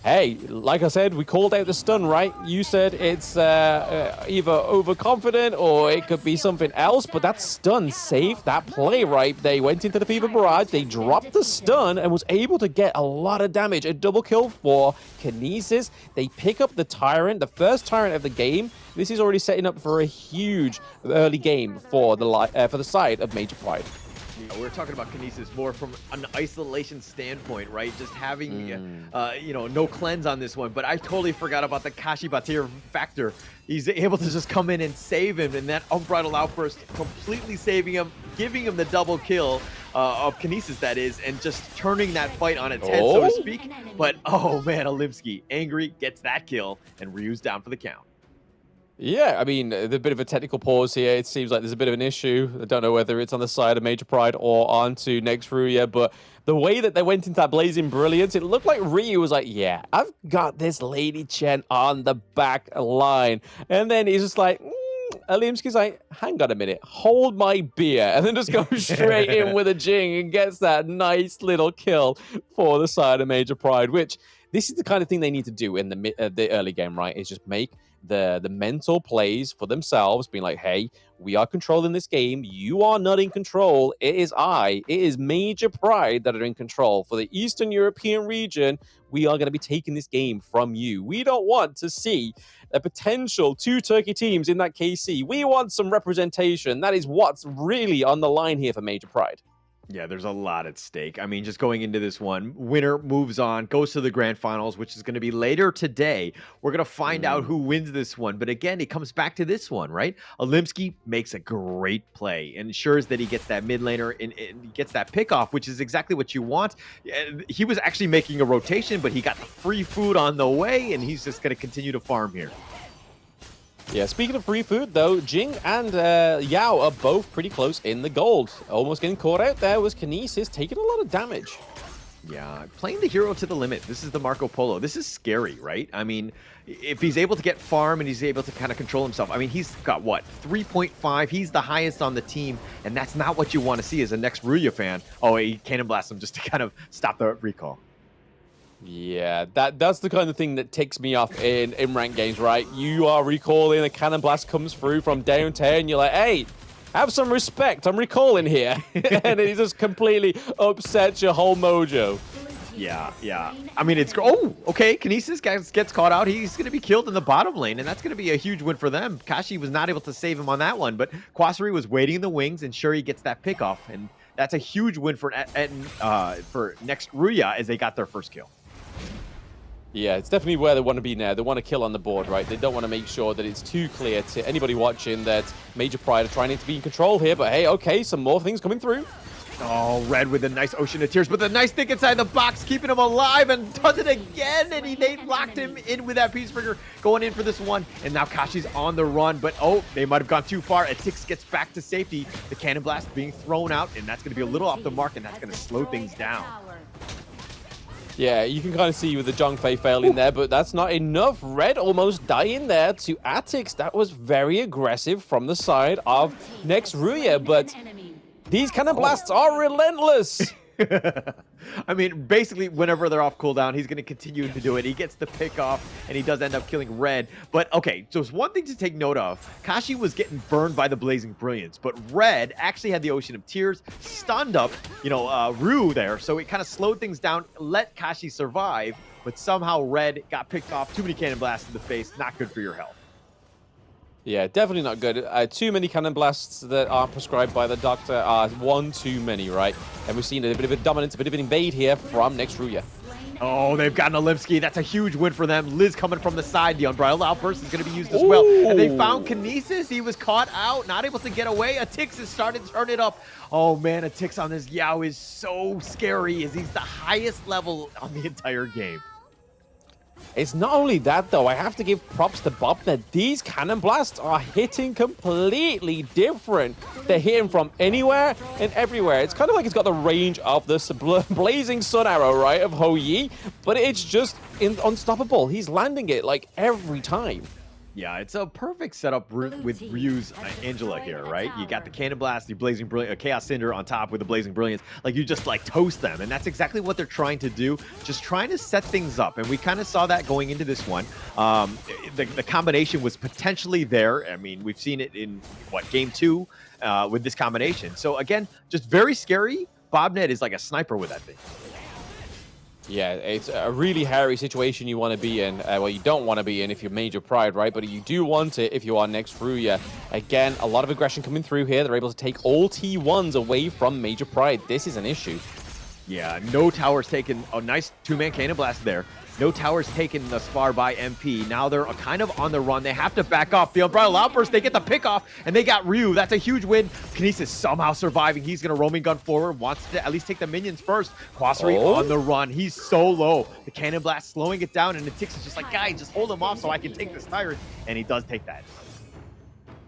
Hey, like I said, we called out the stun, right? You said it's either overconfident or it could be something else, but that stun saved that play, right? They went into the Fever Barrage, they dropped the stun and was able to get a lot of damage. A double kill for Kinesis. They pick up the Tyrant, the first Tyrant of the game. This is already setting up for a huge early game for the side of Major Pride. Yeah, we're talking about Kinesis more from an isolation standpoint, right? Just having, you know, no cleanse on this one. But I totally forgot about the Kashi Batir factor. He's able to just come in and save him, and that unbridled outburst completely saving him, giving him the double kill of Kinesis, that is, and just turning that fight on its head, so to speak. But, oh man, Olimsky, angry, gets that kill, and Ryu's down for the count. Yeah, I mean, there's a bit of a technical pause here. It seems like there's a bit of an issue. I don't know whether it's on the side of Major Pride or onto next Ruya, but the way that they went into that Blazing Brilliance, it looked like Ryu was like, yeah, I've got this Lady Chen on the back line. And then he's just like, Alimsky's like, hang on a minute, hold my beer, and then just goes straight in with a Jing and gets that nice little kill for the side of Major Pride, which this is the kind of thing they need to do in the early game, right? Is just make the mental plays for themselves, being like, hey, we are controlling this game. You are not in control. It is Major Pride that are in control. For the Eastern European region, we are going to be taking this game from you. We don't want to see a potential 2 Turkey teams in that KC. We want some representation. That is what's really on the line here for Major Pride. Yeah, there's a lot at stake. I mean, just going into this one, winner moves on, goes to the grand finals, which is going to be later today. We're going to find out who wins this one. But again, it comes back to this one, right? Olimsky makes a great play, ensures that he gets that mid laner and gets that pick off, which is exactly what you want. He was actually making a rotation, but he got the free food on the way, and he's just going to continue to farm here. Yeah, speaking of free food, though, Jing and Yao are both pretty close in the gold. Almost getting caught out there was Kinesis, taking a lot of damage. Yeah, playing the hero to the limit. This is the Marco Polo. This is scary, right? I mean, if he's able to get farm and he's able to kind of control himself, I mean, he's got, what, 3.5? He's the highest on the team, and that's not what you want to see as a next Ruya fan. Oh, he cannon blast him just to kind of stop the recall. Yeah, that's the kind of thing that ticks me off in ranked games, right? You are recalling, a cannon blast comes through from downtown, you're like, hey, have some respect, I'm recalling here. And it just completely upsets your whole mojo. Yeah. I mean, it's... Oh, okay, Kinesis gets caught out. He's going to be killed in the bottom lane, and that's going to be a huge win for them. Kashi was not able to save him on that one, but Quasari was waiting in the wings, and sure, he gets that pick off, and that's a huge win for next Ruya as they got their first kill. Yeah, it's definitely where they want to be now. They want to kill on the board, right? They don't want to make sure that it's too clear to anybody watching that Major Pride are trying to be in control here. But hey, okay, some more things coming through. Oh, Red with a nice Ocean of Tears, but the nice thing inside the box, keeping him alive, and does it again, and they locked him in with that Peacebreaker, going in for this one, and now Kashi's on the run, but oh, they might have gone too far. Atix gets back to safety, the Cannon Blast being thrown out, and that's going to be a little off the mark, and that's going to slow things down. Yeah, you can kind of see with the Zhongfei failing there, but that's not enough. Red almost dying there to Atix. That was very aggressive from the side of next Ruya, but these cannon blasts are relentless. I mean, basically, whenever they're off cooldown, he's going to continue to do it. He gets the pick off, and he does end up killing Red. But, okay, so there's one thing to take note of. Kashi was getting burned by the Blazing Brilliance, but Red actually had the Ocean of Tears, stunned up, Rue there, so it kind of slowed things down, let Kashi survive, but somehow Red got picked off. Too many cannon blasts in the face, not good for your health. Yeah, definitely not good. Too many cannon blasts that are prescribed by the doctor are one too many, right? And we've seen a bit of a dominance, a bit of an invade here from next Ruya. Oh, they've gotten Olimsky. That's a huge win for them. Liz coming from the side. The Unbridled Outburst is going to be used as well. And they found Kinesis. He was caught out, not able to get away. Atix has started to turn it up. Oh, man, Atix on this Yao is so scary as he's the highest level on the entire game. It's not only that, though. I have to give props to Bob that these cannon blasts are hitting completely different. They're hitting from anywhere and everywhere. It's kind of like it's got the range of the blazing sun arrow, right, of Ho Yi, but it's just unstoppable. He's landing it like every time. Yeah, it's a perfect setup with Ryu's Angela here, right? You got the Cannon Blast, the Blazing Brilliance, Chaos Cinder on top with the Blazing Brilliance. Like, you just, like, toast them, and that's exactly what they're trying to do, just trying to set things up, and we kind of saw that going into this one. The combination was potentially there. I mean, we've seen it in, what, Game 2 with this combination. So, again, just very scary. Bobnet is like a sniper with that thing. Yeah, it's a really hairy situation you want to be in. Well, you don't want to be in if you're Major Pride, right? But you do want it if you are next Ruya. Again, a lot of aggression coming through here. They're able to take all T1s away from Major Pride. This is an issue. Yeah, no towers taken. A nice two-man Cannon Blast there. No towers taken thus far by MP. Now they're kind of on the run. They have to back off. The Umbrella Outburst, they get the pick off, and they got Ryu. That's a huge win. Kinesis somehow surviving. He's going to roaming gun forward. Wants to at least take the minions first. Quasari on the run. He's so low. The Cannon Blast slowing it down, and the Tix is just like, guys, just hold him off so I can take this tyrant. And he does take that.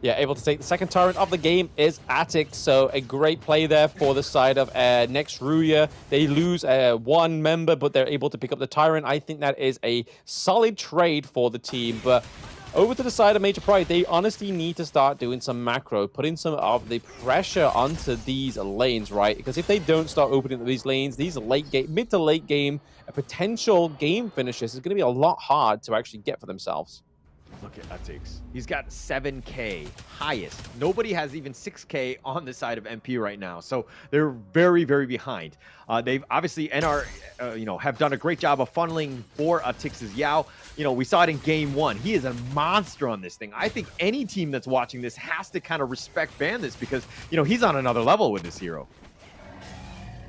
Yeah, able to take the second tyrant of the game is Attic, so a great play there for the side of next Ruya. They lose one member, but they're able to pick up the tyrant. I think that is a solid trade for the team, but over to the side of Major Pride, they honestly need to start doing some macro, putting some of the pressure onto these lanes, right? Because if they don't start opening these lanes, these late game, mid to late game, potential game finishes is going to be a lot hard to actually get for themselves. Look at Atix. He's got 7K highest. Nobody has even 6K on the side of MP right now. So they're very, very behind. They've obviously NR, have done a great job of funneling for Atix's Yao. We saw it in game 1. He is a monster on this thing. I think any team that's watching this has to kind of respect Bandits because, he's on another level with this hero.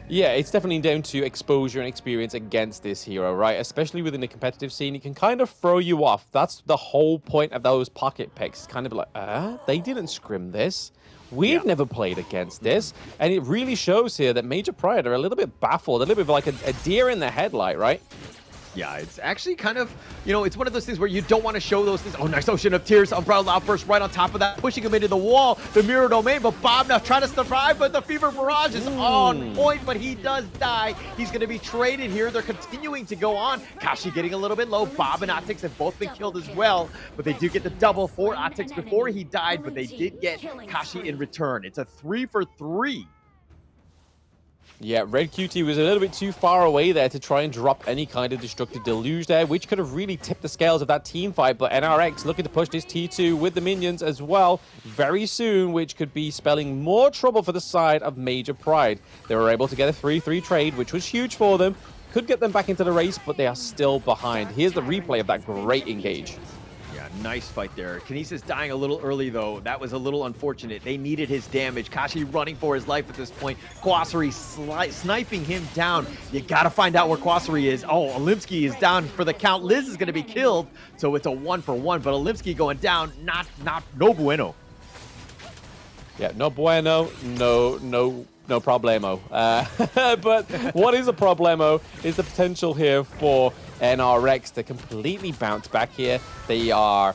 Yeah, it's definitely down to exposure and experience against this hero, right? Especially within the competitive scene, it can kind of throw you off. That's the whole point of those pocket picks. It's kind of like, they didn't scrim this. We've never played against this. And it really shows here that Major Pride are a little bit baffled, a little bit like a deer in the headlight, right? Yeah, it's actually kind of, it's one of those things where you don't want to show those things. Oh, nice Ocean of Tears, Umbrella Outburst right on top of that, pushing him into the wall, the Mirror Domain, but Bob now trying to survive, but the Fever Barrage is on point, but he does die. He's going to be traded here. They're continuing to go on. Kashi getting a little bit low. Bob and Atix have both been killed as well, but they do get the double for Atix before he died, but they did get Kashi in return. It's a 3-for-3. Yeah, Red QT was a little bit too far away there to try and drop any kind of destructive deluge there, which could have really tipped the scales of that team fight. But NRX looking to push this T2 with the minions as well very soon, which could be spelling more trouble for the side of Major Pride. They were able to get a 3-3 trade, which was huge for them. Could get them back into the race, but they are still behind. Here's the replay of that great engage. Yeah, nice fight there. Kinesis dying a little early, though. That was a little unfortunate. They needed his damage. Kashi running for his life at this point. Quasari sniping him down. You got to find out where Quasari is. Oh, Olimsky is down for the count. Liz is going to be killed, so it's a 1-for-1. But Olimsky going down, no bueno. Yeah, no bueno, no problemo. But what is a problemo is the potential here for NRX to completely bounce back here. They are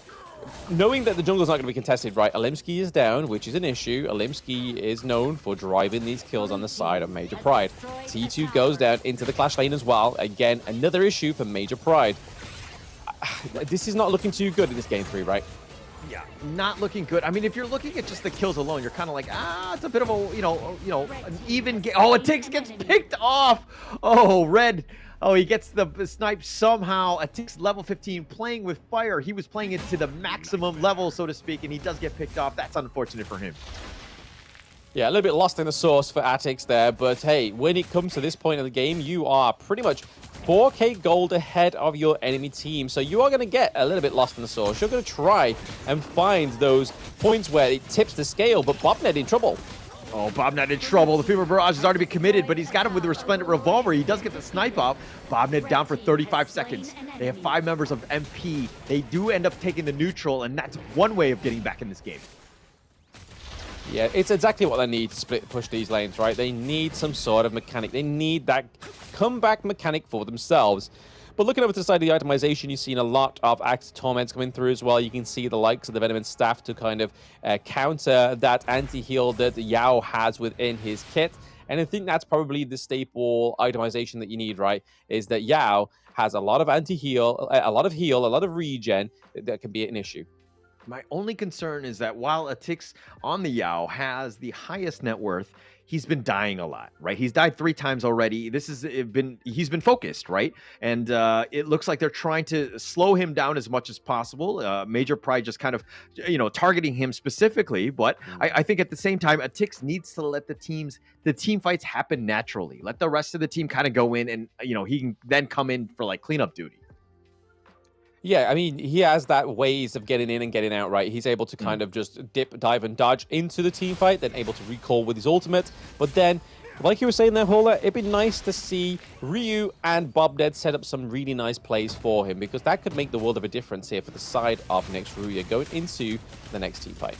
knowing that the jungle's not going to be contested, right? Olimsky is down, which is an issue. Olimsky is known for driving these kills on the side of Major Pride. T2 goes down into the clash lane as well. Again, another issue for Major Pride. This is not looking too good in this game 3, right? Yeah, not looking good. I mean, if you're looking at just the kills alone, you're kind of like, it's a bit of a, an even game. Oh, Atix gets picked off. Oh, Red. Oh, he gets the snipe somehow. Atix level 15 playing with fire. He was playing it to the maximum level, so to speak, and he does get picked off. That's unfortunate for him. Yeah, a little bit lost in the sauce for Atix there, but hey, when it comes to this point of the game, you are pretty much 4K gold ahead of your enemy team, so you are going to get a little bit lost in the sauce. You're going to try and find those points where it tips the scale, but Bobnet in trouble. Oh, Bobnet in trouble. The Fever Barrage has already been committed, but he's got him with the Resplendent Revolver. He does get the snipe off. Bobnet down for 35 seconds. They have 5 members of MP. They do end up taking the neutral, and that's one way of getting back in this game. Yeah, it's exactly what they need to push these lanes, right? They need some sort of mechanic. They need that comeback mechanic for themselves. But looking over to the side of the itemization, you've seen a lot of Acts Torments coming through as well. You can see the likes of the Venomous Staff to kind of counter that anti-heal that Yao has within his kit. And I think that's probably the staple itemization that you need, right? Is that Yao has a lot of anti-heal, a lot of heal, a lot of regen that can be an issue. My only concern is that while Atix on the Yao has the highest net worth, he's been dying a lot, right? He's died 3 times already. He's been focused, right? And it looks like they're trying to slow him down as much as possible. Major Pride just kind of, targeting him specifically. But I think at the same time, Atix needs to let the team fights happen naturally. Let the rest of the team kind of go in, and he can then come in for like cleanup duty. Yeah, I mean, he has that ways of getting in and getting out, right? He's able to kind of just dip, dive, and dodge into the team fight, then able to recall with his ultimate. But then, like you were saying there, Hola, it'd be nice to see Ryu and Bobdead set up some really nice plays for him, because that could make the world of a difference here for the side of next Ruya going into the next team fight.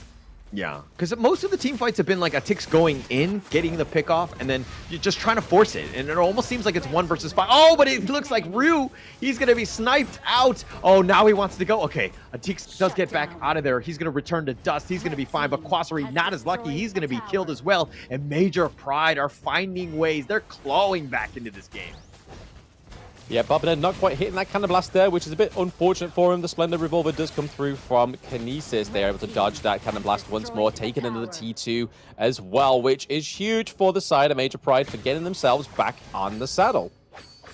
Yeah, because most of the team fights have been like Atix going in, getting the pick off, and then you're just trying to force it. And it almost seems like it's 1 versus 5. Oh, but it looks like Ryu, he's going to be sniped out. Oh, now he wants to go. Okay, Atix does get back out of there. He's going to return to dust. He's going to be fine. But Quasari, not as lucky. He's going to be killed as well. And Major Pride are finding ways. They're clawing back into this game. Yeah, Bobdead not quite hitting that kind of blast there, which is a bit unfortunate for him. The Splendor Revolver does come through from Kinesis. They're able to dodge that kind of blast once more, taking into the T2 as well, which is huge for the side of Major Pride for getting themselves back on the saddle.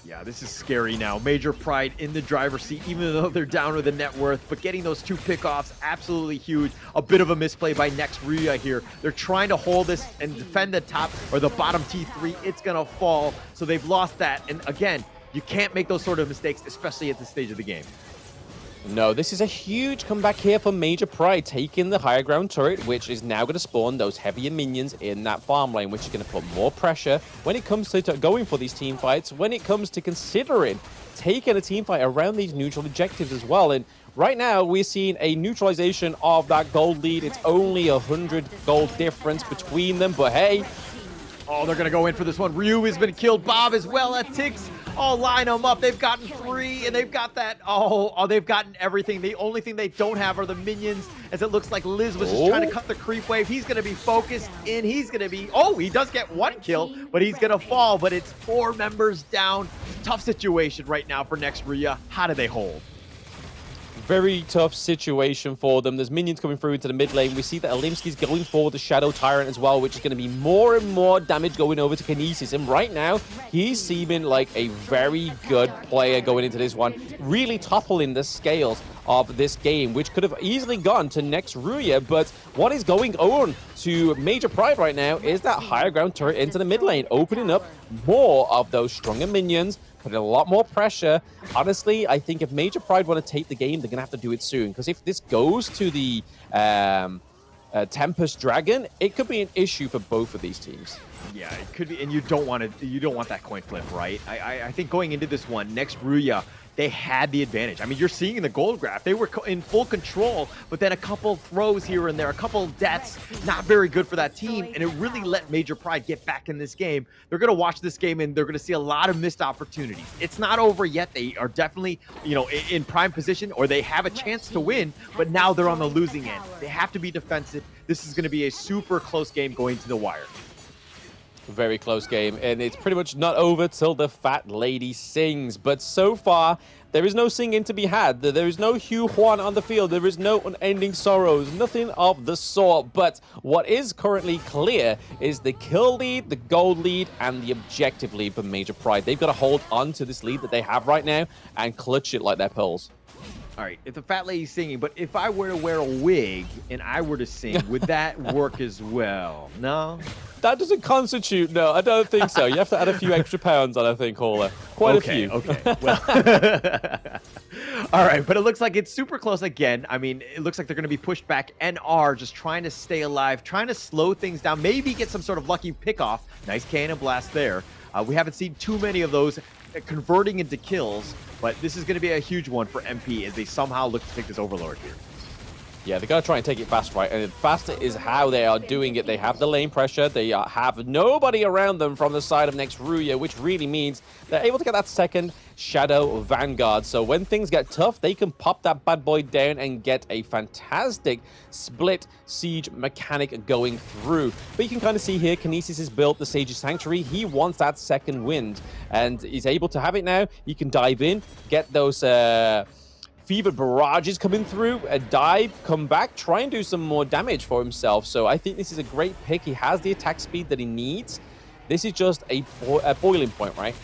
Yeah, this is scary now. Major Pride in the driver's seat, even though they're down with the net worth, but getting those 2 pickoffs, absolutely huge. A bit of a misplay by next Ruya here. They're trying to hold this and defend the top or the bottom T3. It's going to fall, so they've lost that. And again, you can't make those sort of mistakes, especially at this stage of the game. No, this is a huge comeback here for Major Pride, taking the higher ground turret, which is now going to spawn those heavier minions in that farm lane, which is going to put more pressure when it comes to going for these team fights, when it comes to considering taking a team fight around these neutral objectives as well. And right now, we're seeing a neutralization of that gold lead. It's only 100 gold difference between them, but hey. Oh, they're going to go in for this one. Ryu has been killed. Bob as well. Atix. Oh, line them up. They've gotten 3, and they've got that. Oh, they've gotten everything. The only thing they don't have are the minions, as it looks like Liz was just trying to cut the creep wave. He's going to be focused in. He's going to be... Oh, he does get 1 kill, but he's going to fall. But it's 4 members down. Tough situation right now for next Ruya. How do they hold? Very tough situation for them. There's minions coming through into the mid lane. We see that Alimski's going for the Shadow Tyrant as well, which is going to be more and more damage going over to Kinesis. And right now, he's seeming like a very good player going into this one, really toppling the scales of this game, which could have easily gone to next Ruya. But what is going on to Major Pride right now is that higher ground turret into the mid lane, opening up more of those stronger minions, putting a lot more pressure. Honestly, I think if Major Pride want to take the game, they're going to have to do it soon. Because if this goes to the Tempest Dragon, it could be an issue for both of these teams. Yeah, it could be, and you don't want that coin flip, right? I think going into this one, next Ruya, they had the advantage. I mean, you're seeing in the gold graph, they were in full control, but then a couple throws here and there, a couple deaths, not very good for that team, and it really let Major Pride get back in this game. They're going to watch this game, and they're going to see a lot of missed opportunities. It's not over yet. They are definitely, in prime position, or they have a chance to win, but now they're on the losing end. They have to be defensive. This is going to be a super close game going to the wire. Very close game, and it's pretty much not over till the fat lady sings. But so far, there is no singing to be had. There is no Hugh Juan on the field. There is no unending sorrows, nothing of the sort. But what is currently clear is the kill lead, the gold lead, and the objective lead for Major Pride. They've got to hold on to this lead that they have right now and clutch it like their pearls. All right, if the fat lady's singing, but if I were to wear a wig and I were to sing, would that work as well? No? That doesn't constitute, no, I don't think so. You have to add a few extra pounds on, I think, Hola. Quite a few. Okay, well. All right, but it looks like it's super close again. I mean, it looks like they're going to be pushed back. NR just trying to stay alive, trying to slow things down, maybe get some sort of lucky pickoff. Nice cannon blast there. We haven't seen too many of those converting into kills, but this is going to be a huge one for MP as they somehow look to take this Overlord here. Yeah, they got to try and take it fast, right? And faster is how they are doing it. They have the lane pressure. They have nobody around them from the side of next Ruya, which really means they're able to get that second Shadow Vanguard. So when things get tough, they can pop that bad boy down and get a fantastic split siege mechanic going through. But you can kind of see here, Kinesis has built the Sage's Sanctuary. He wants that second wind, and he's able to have it now. He can dive in, get those Fever barrages coming through, a dive, come back, try and do some more damage for himself. So I think this is a great pick. He has the attack speed that he needs. This is just a boiling point, right?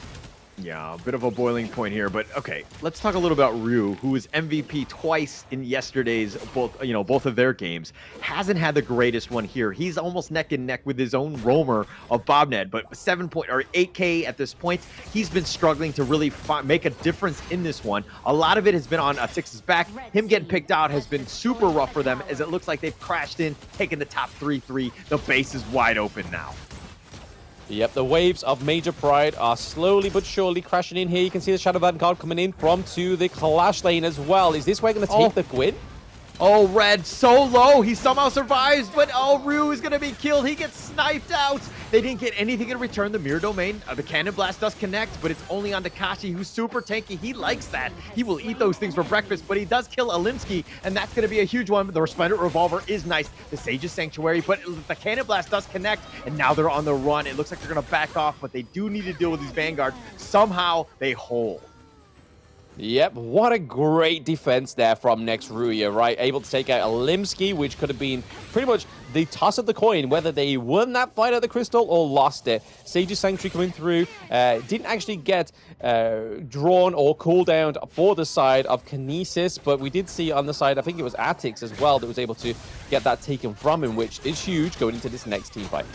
Yeah, a bit of a boiling point here, but okay, let's talk a little about Ryu, who was MVP twice in yesterday's both of their games. Hasn't had the greatest one here. He's almost neck and neck with his own roamer of Bobned, but 8K at this point. He's been struggling to really make a difference in this one. A lot of it has been on Tix's back. Him getting picked out has been super rough for them, as it looks like they've crashed in, taken the top 3-3. The base is wide open now. Yep, the waves of Major Pride are slowly but surely crashing in here. You can see the Shadow Vanguard coming in to the Clash lane as well. Is this where going to take the win? Oh, Red, so low. He somehow survives, but Ryu is going to be killed. He gets sniped out. They didn't get anything in return. The Mirror Domain, the Cannon Blast does connect, but it's only on Takashi, who's super tanky. He likes that. He will eat those things for breakfast, but he does kill Alimsky, and that's going to be a huge one. The Resplendent Revolver is nice. The Sage's Sanctuary, but the Cannon Blast does connect, and now they're on the run. It looks like they're going to back off, but they do need to deal with these Vanguards. Somehow, they hold. Yep, what a great defense there from next Ruya, right? Able to take out Alimsky, which could have been pretty much the toss of the coin, whether they won that fight at the Crystal or lost it. Sage's Sanctuary coming through, didn't actually get drawn or cooldowned for the side of Kinesis, but we did see on the side, I think it was Atix as well, that was able to get that taken from him, which is huge going into this next team fight.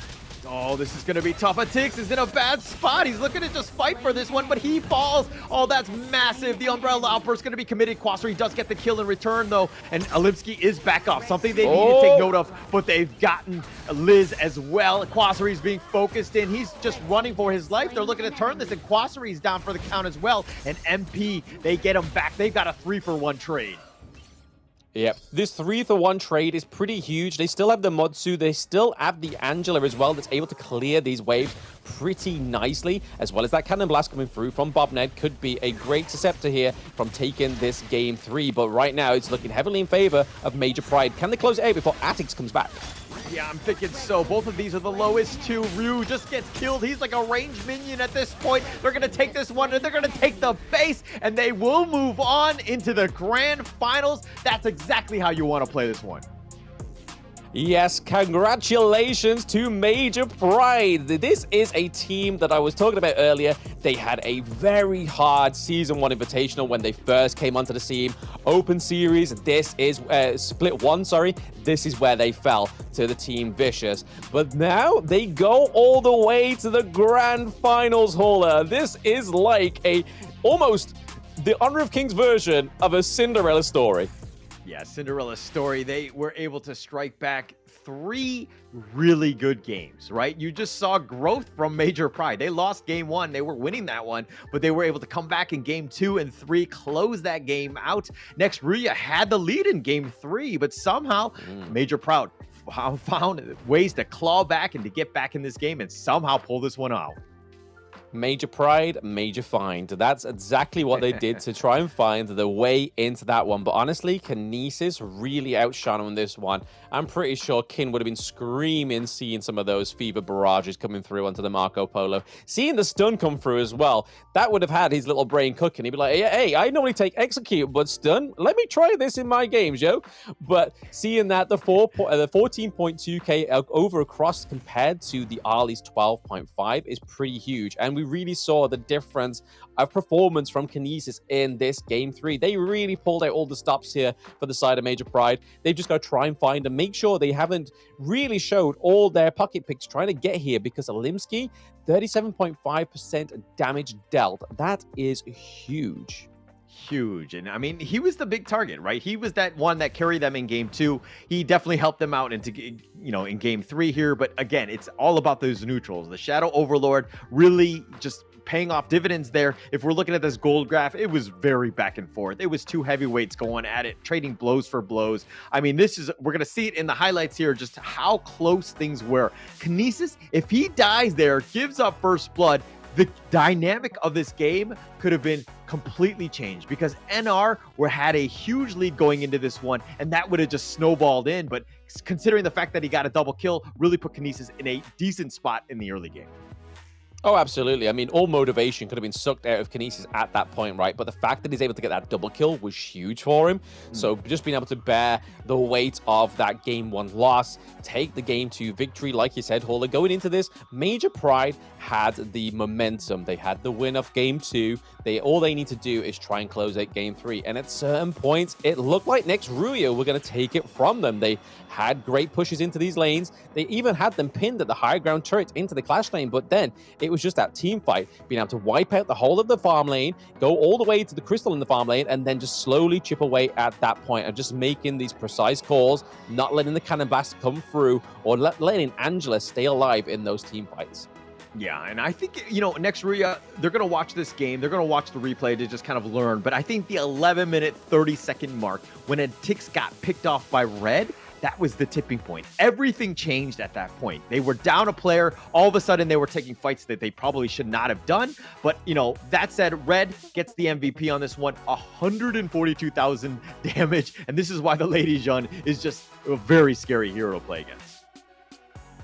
Oh, this is going to be tough. Atix is in a bad spot. He's looking to just fight for this one, but he falls. Oh, that's massive. The Umbrella Outburst is going to be committed. Quasari does get the kill in return, though, and Alimsky is back off. Something they need to take note of, but they've gotten Liz as well. Quasari is being focused in. He's just running for his life. They're looking to turn this, and Quasari is down for the count as well. And MP, they get him back. They've got a 3-for-1 trade. Yep, this 3-for-1 trade is pretty huge. They still have the Motsu, they still have the Angela as well that's able to clear these waves pretty nicely, as well as that Cannon Blast coming through from Bobned could be a great interceptor here from taking this game 3. But right now, it's looking heavily in favor of Major Pride. Can they close it out before Atix comes back? Yeah, I'm thinking so. Both of these are the lowest two. Ryu just gets killed. He's like a ranged minion at this point. They're going to take this one, and they're going to take the base, and they will move on into the grand finals. That's exactly how you want to play this one. Yes, congratulations to Major Pride. This is a team that I was talking about earlier. They had a very hard Season 1 Invitational when they first came onto the scene. Open Series, this is Split 1, sorry. This is where they fell to the Team Vicious. But now they go all the way to the Grand Finals, Hauler. This is like almost the Honor of Kings version of a Cinderella story. Yeah, Cinderella story. They were able to strike back 3 really good games, right? You just saw growth from Major Pride. They lost game 1. They were winning that one, but they were able to come back in game 2 and 3, close that game out. Next, Ruya had the lead in game 3, but somehow Major Pride found ways to claw back and to get back in this game and somehow pull this one out. Major Pride, Major Find. That's exactly what they did to try and find the way into that one. But honestly, Kinesis really outshone on this one. I'm pretty sure Kin would have been screaming seeing some of those Fever barrages coming through onto the Marco Polo. Seeing the stun come through as well, that would have had his little brain cooking. He'd be like, hey, I normally take execute, but stun? Let me try this in my games, yo. But seeing that the 14.2k over across compared to the Arlie's 12.5 is pretty huge. And we really saw the difference of performance from Kinesis in this game 3. They really pulled out all the stops here for the side of Major Pride. They've just got to try and find and make sure they haven't really showed all their pocket picks trying to get here, because Alimsky, 37.5% damage dealt. That is huge. Huge. And I mean, he was the big target, right? He was that one that carried them in game 2. He definitely helped them out into, in game 3 here. But again, it's all about those neutrals. The Shadow Overlord really just paying off dividends there. If we're looking at this gold graph, it was very back and forth. It was 2 heavyweights going at it, trading blows for blows. I mean, we're going to see it in the highlights here, just how close things were. Kinesis, if he dies there, gives up first blood, the dynamic of this game could have been completely changed, because NR had a huge lead going into this one, and that would have just snowballed in. But considering the fact that he got a double kill, really put Kinesis in a decent spot in the early game. Oh, absolutely. I mean, all motivation could have been sucked out of Kinesis at that point, right? But the fact that he's able to get that double kill was huge for him. So just being able to bear the weight of that game 1 loss, take the game 2 victory, like you said, Hauler, going into this, Major Pride had the momentum. They had the win of game 2. All they need to do is try and close out game 3. And at certain points, it looked like next Ruya were going to take it from them. They had great pushes into these lanes. They even had them pinned at the high ground turret into the clash lane. But then it was just that team fight, being able to wipe out the whole of the farm lane, go all the way to the crystal in the farm lane, and then just slowly chip away at that point and just making these precise calls, not letting the cannon blast come through or letting Angela stay alive in those team fights. Yeah, and I think, you know, next Ruya, they're going to watch this game. They're going to watch the replay to just kind of learn. But I think the 11-minute, 30-second mark, when a Tix got picked off by Red, that was the tipping point. Everything changed at that point. They were down a player. All of a sudden, they were taking fights that they probably should not have done. But, you know, that said, Red gets the MVP on this one. 142,000 damage. And this is why the Lady Jeanne is just a very scary hero to play against.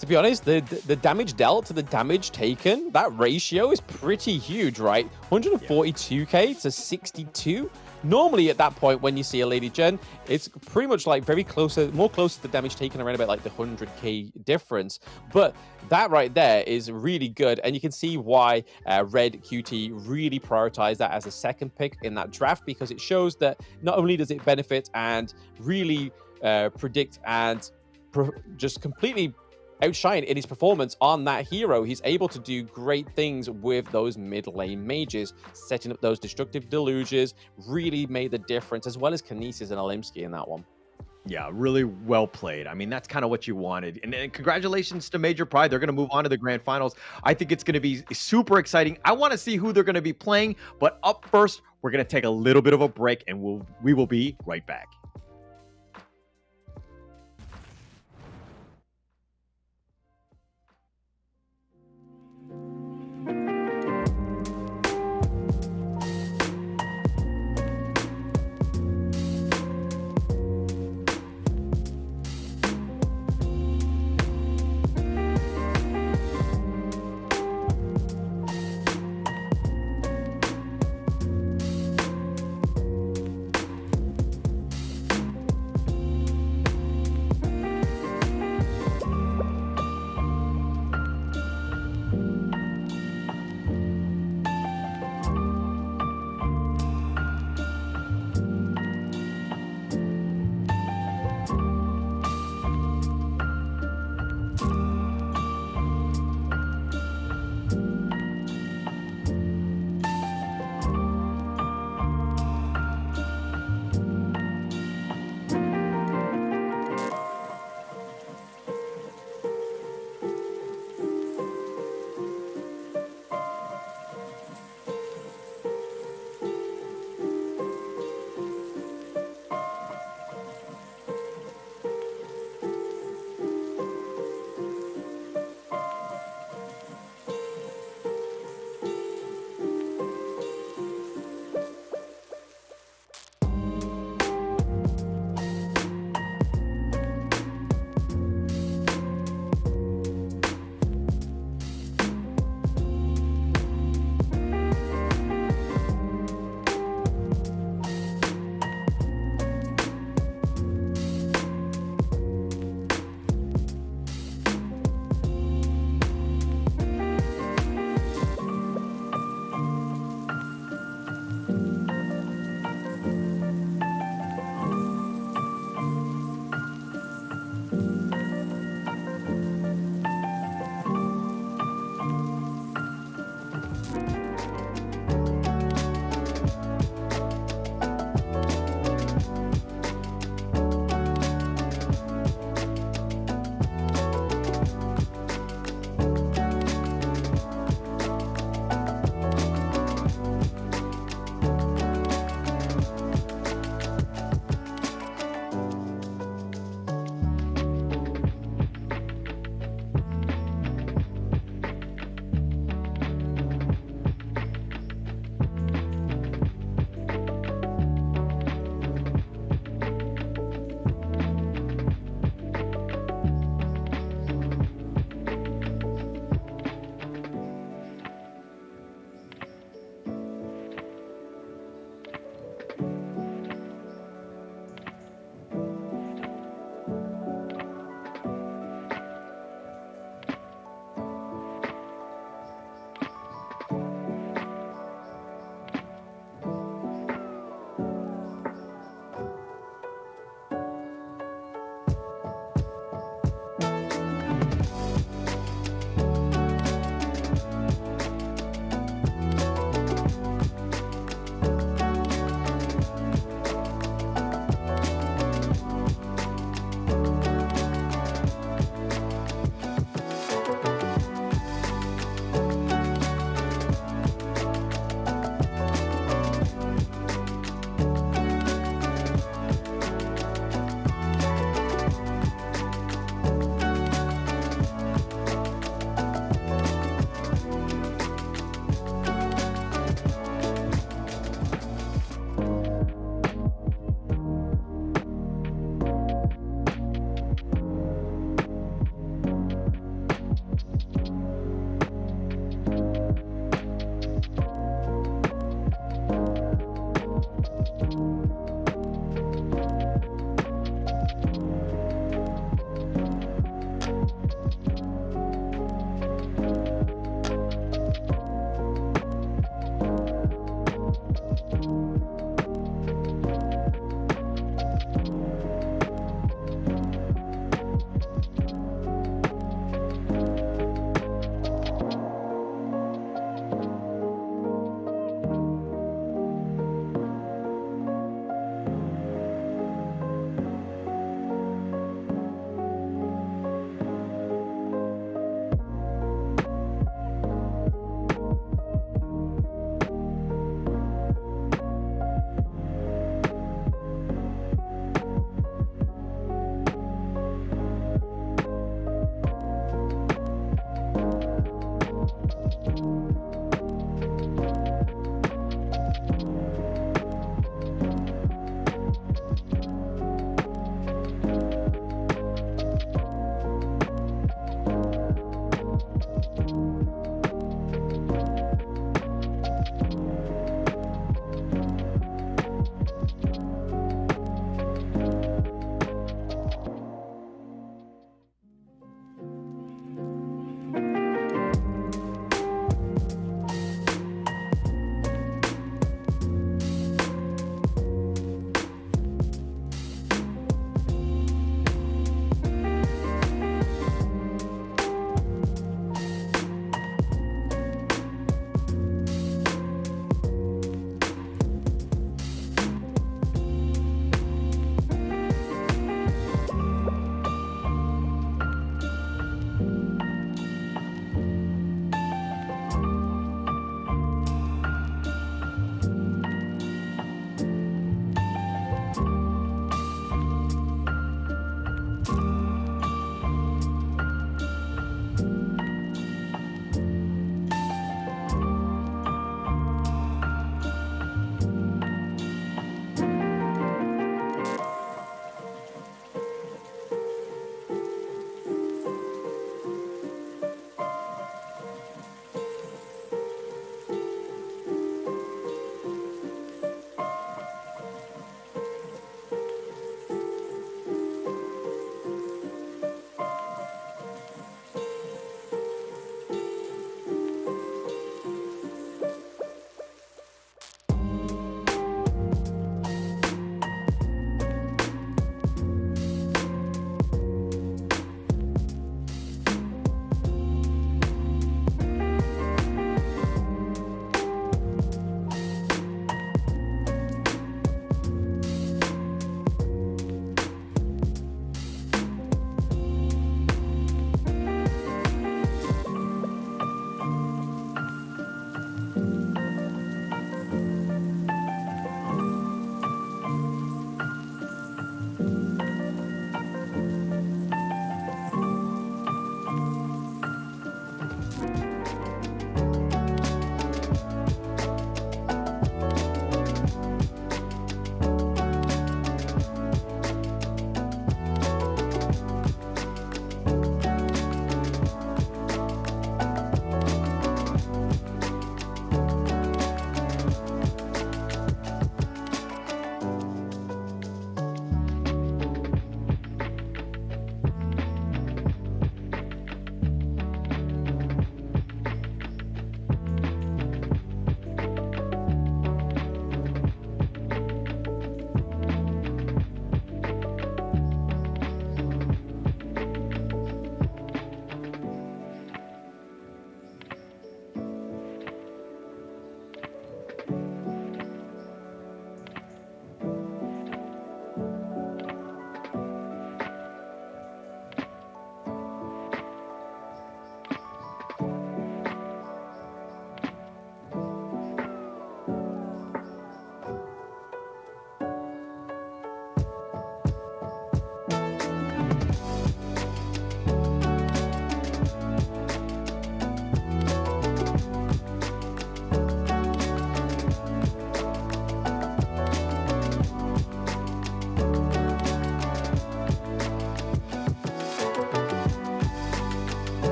To be honest, the damage dealt to the damage taken, that ratio is pretty huge, right? 142k to 62. Normally at that point, when you see a Lady Jeanne, it's pretty much like very close, more close to the damage taken, around about like the 100k difference. But that right there is really good. And you can see why Red QT really prioritized that as a second pick in that draft, because it shows that not only does it benefit and really predict and just completely outshine in his performance on that hero, he's able to do great things with those mid lane mages, setting up those destructive deluges, really made the difference, as well as Kinesis and Alimsky in that one. Yeah, really well played. I mean, that's kind of what you wanted. And congratulations to Major Pride. They're going to move on to the grand finals. I think it's going to be super exciting. I want to see who they're going to be playing. But up first, we're going to take a little bit of a break, and we will be right back.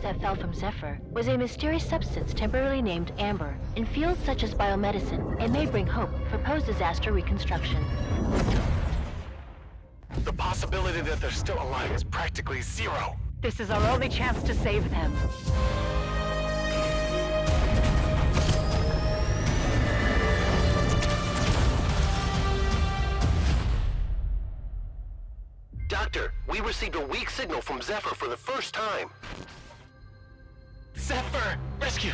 that fell from Zephyr was a mysterious substance temporarily named Amber. In fields such as biomedicine, it may bring hope for post-disaster reconstruction. The possibility that they're still alive is practically zero. This is our only chance to save them. Doctor, we received a weak signal from Zephyr for the first time. Zephyr! Rescue!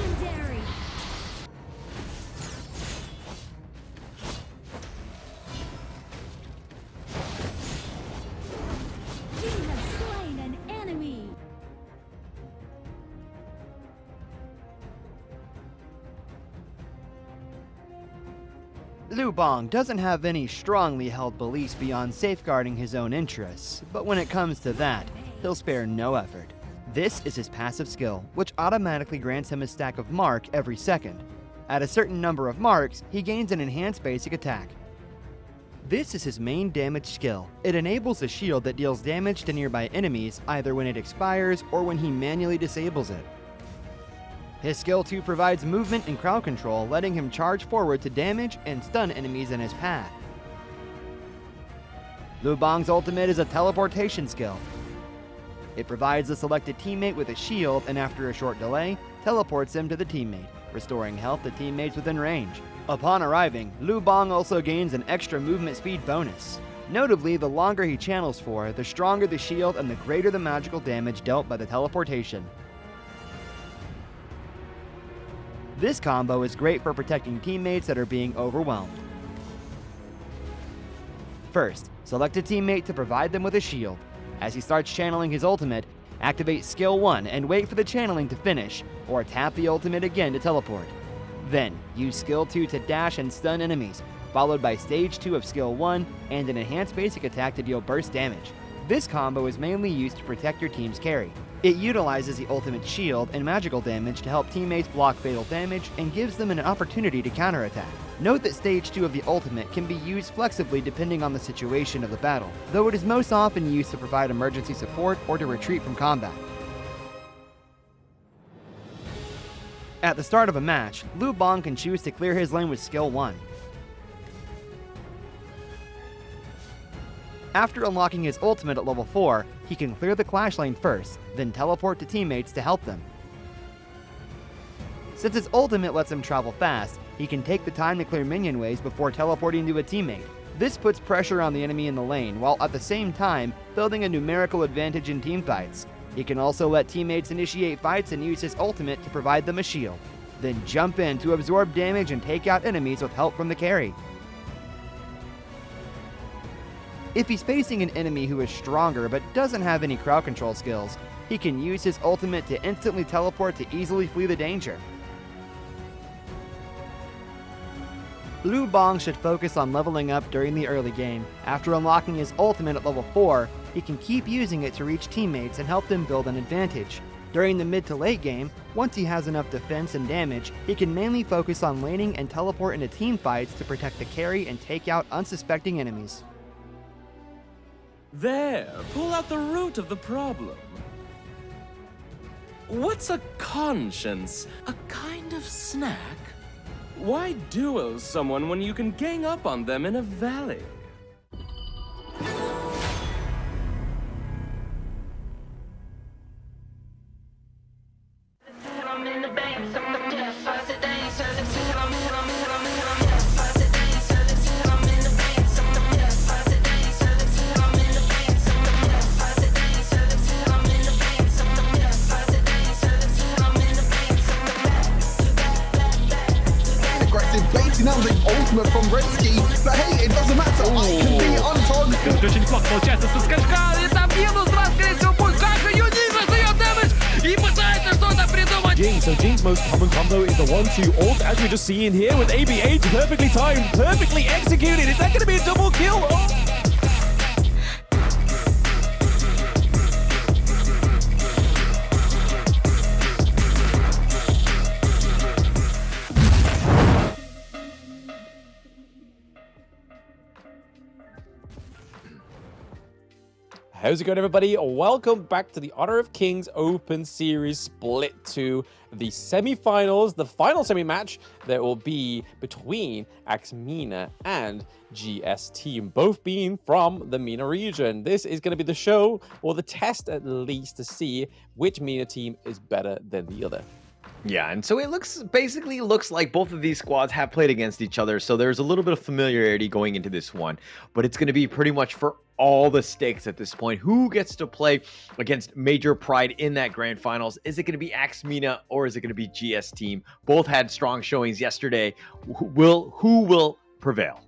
Legendary. You have slain an enemy. Liu Bang doesn't have any strongly held beliefs beyond safeguarding his own interests, but when it comes to that, he'll spare no effort. This is his passive skill, which automatically grants him a stack of mark every second. At a certain number of marks, he gains an enhanced basic attack. This is his main damage skill. It enables a shield that deals damage to nearby enemies either when it expires or when he manually disables it. His skill 2 provides movement and crowd control, letting him charge forward to damage and stun enemies in his path. Liu Bang's ultimate is a teleportation skill. It provides the selected teammate with a shield and after a short delay, teleports him to the teammate, restoring health to teammates within range. Upon arriving, Liu Bang also gains an extra movement speed bonus. Notably, the longer he channels for, the stronger the shield and the greater the magical damage dealt by the teleportation. This combo is great for protecting teammates that are being overwhelmed. First, select a teammate to provide them with a shield. As he starts channeling his ultimate, activate skill 1 and wait for the channeling to finish, or tap the ultimate again to teleport. Then, use skill 2 to dash and stun enemies, followed by stage 2 of skill 1 and an enhanced basic attack to deal burst damage. This combo is mainly used to protect your team's carry. It utilizes the ultimate shield and magical damage to help teammates block fatal damage and gives them an opportunity to counterattack. Note that stage 2 of the ultimate can be used flexibly depending on the situation of the battle, though it is most often used to provide emergency support or to retreat from combat. At the start of a match, Liu Bang can choose to clear his lane with skill 1. After unlocking his ultimate at level 4, he can clear the clash lane first, then teleport to teammates to help them. Since his ultimate lets him travel fast, he can take the time to clear minion waves before teleporting to a teammate. This puts pressure on the enemy in the lane, while at the same time building a numerical advantage in teamfights. He can also let teammates initiate fights and use his ultimate to provide them a shield, then jump in to absorb damage and take out enemies with help from the carry. If he's facing an enemy who is stronger but doesn't have any crowd control skills, he can use his ultimate to instantly teleport to easily flee the danger. Liu Bang should focus on leveling up during the early game. After unlocking his ultimate at level 4, he can keep using it to reach teammates and help them build an advantage. During the mid to late game, once he has enough defense and damage, he can mainly focus on laning and teleport into team fights to protect the carry and take out unsuspecting enemies. There, pull out the root of the problem. What's a conscience? A kind of snack? Why duo someone when you can gang up on them in a valley? Now the ultimate from Redski, but hey, it doesn't matter. I can be on target. Очень неплохо получается со скачка. Это минус 2, скорее всего, будет каша. Юнина дает дэмэдж и пытается что-то придумать. Jing, so Jing's most common combo is the 1-2 ult, as we just see in here with ABH, perfectly timed, perfectly executed. Is that going to be a double kill? Oh. How's it going, everybody? Welcome back to the Honor of Kings Open Series Split 2, the semi-finals, the final semi-match that will be between MENA and GS Team, both being from the MENA region. This is going to be the show, or the test at least, to see which MENA team is better than the other. Yeah, and so it basically looks like both of these squads have played against each other, so there's a little bit of familiarity going into this one, but it's going to be pretty much for all the stakes at this point. Who gets to play against Major Pride in that grand finals? Is it going to be MENA or is it going to be GS Team? Both had strong showings yesterday. Who will prevail?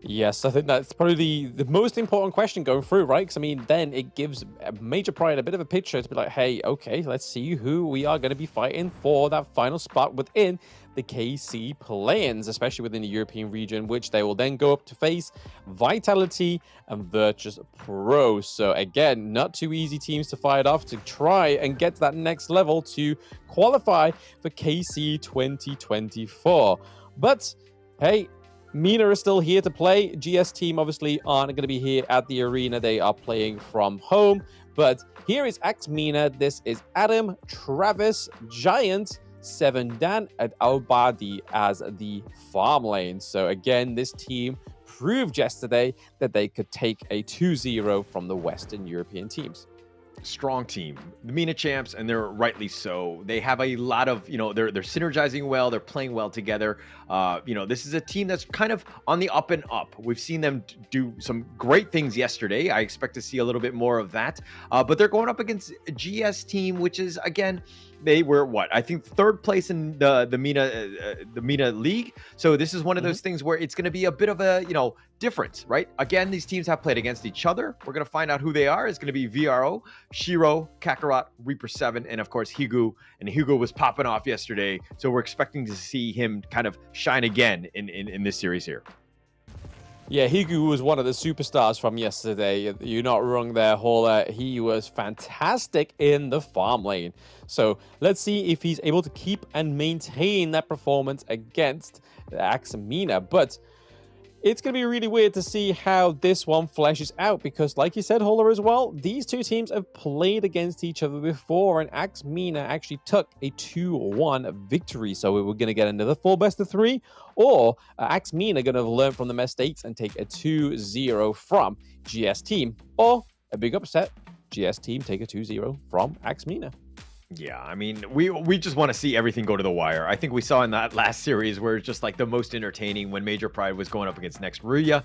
Yes, I think that's probably the most important question going through, right? Because, I mean, then it gives Major Pride a bit of a picture to be like, hey, okay, let's see who we are going to be fighting for that final spot within the KC play-ins, especially within the European region, which they will then go up to face Vitality and Virtus Pro. So, again, not two easy teams to fight off to try and get to that next level to qualify for KC 2024. But, hey, MENA is still here to play. GS Team obviously aren't going to be here at the arena. They are playing from home. But here is MENA. This is Adam, Travis, Giant, Seven Dan, and Albadi as the farm lane. So again, this team proved yesterday that they could take a 2-0 from the Western European teams. Strong team, the MENA champs, and they're rightly so. They have a lot of, they're synergizing well, they're playing well together. This is a team that's kind of on the up and up. We've seen them do some great things yesterday. I expect to see a little bit more of that. But they're going up against a GS team, which is, again, they were I think third place in the MENA league. So this is one of those things where it's going to be a bit of a difference, right? Again, these teams have played against each other. We're going to find out who they are. It's going to be VRO, Shiro, Kakarot, Reaper 7, and of course Higu. And Higu was popping off yesterday, so we're expecting to see him kind of shine again in this series here. Yeah, Higu was one of the superstars from yesterday. You're not wrong there, Hola. He was fantastic in the farm lane. So let's see if he's able to keep and maintain that performance against MENA. But it's going to be really weird to see how this one fleshes out because, like you said, Hola, as well, these two teams have played against each other before, and MENA actually took a 2-1 victory. So we're going to get another full best of 3, or MENA going to learn from the mistakes and take a 2-0 from GS Team, or a big upset, GS Team take a 2-0 from MENA. Yeah, I mean, we just want to see everything go to the wire. I think we saw in that last series where it's just like the most entertaining when Major Pride was going up against next Ruya.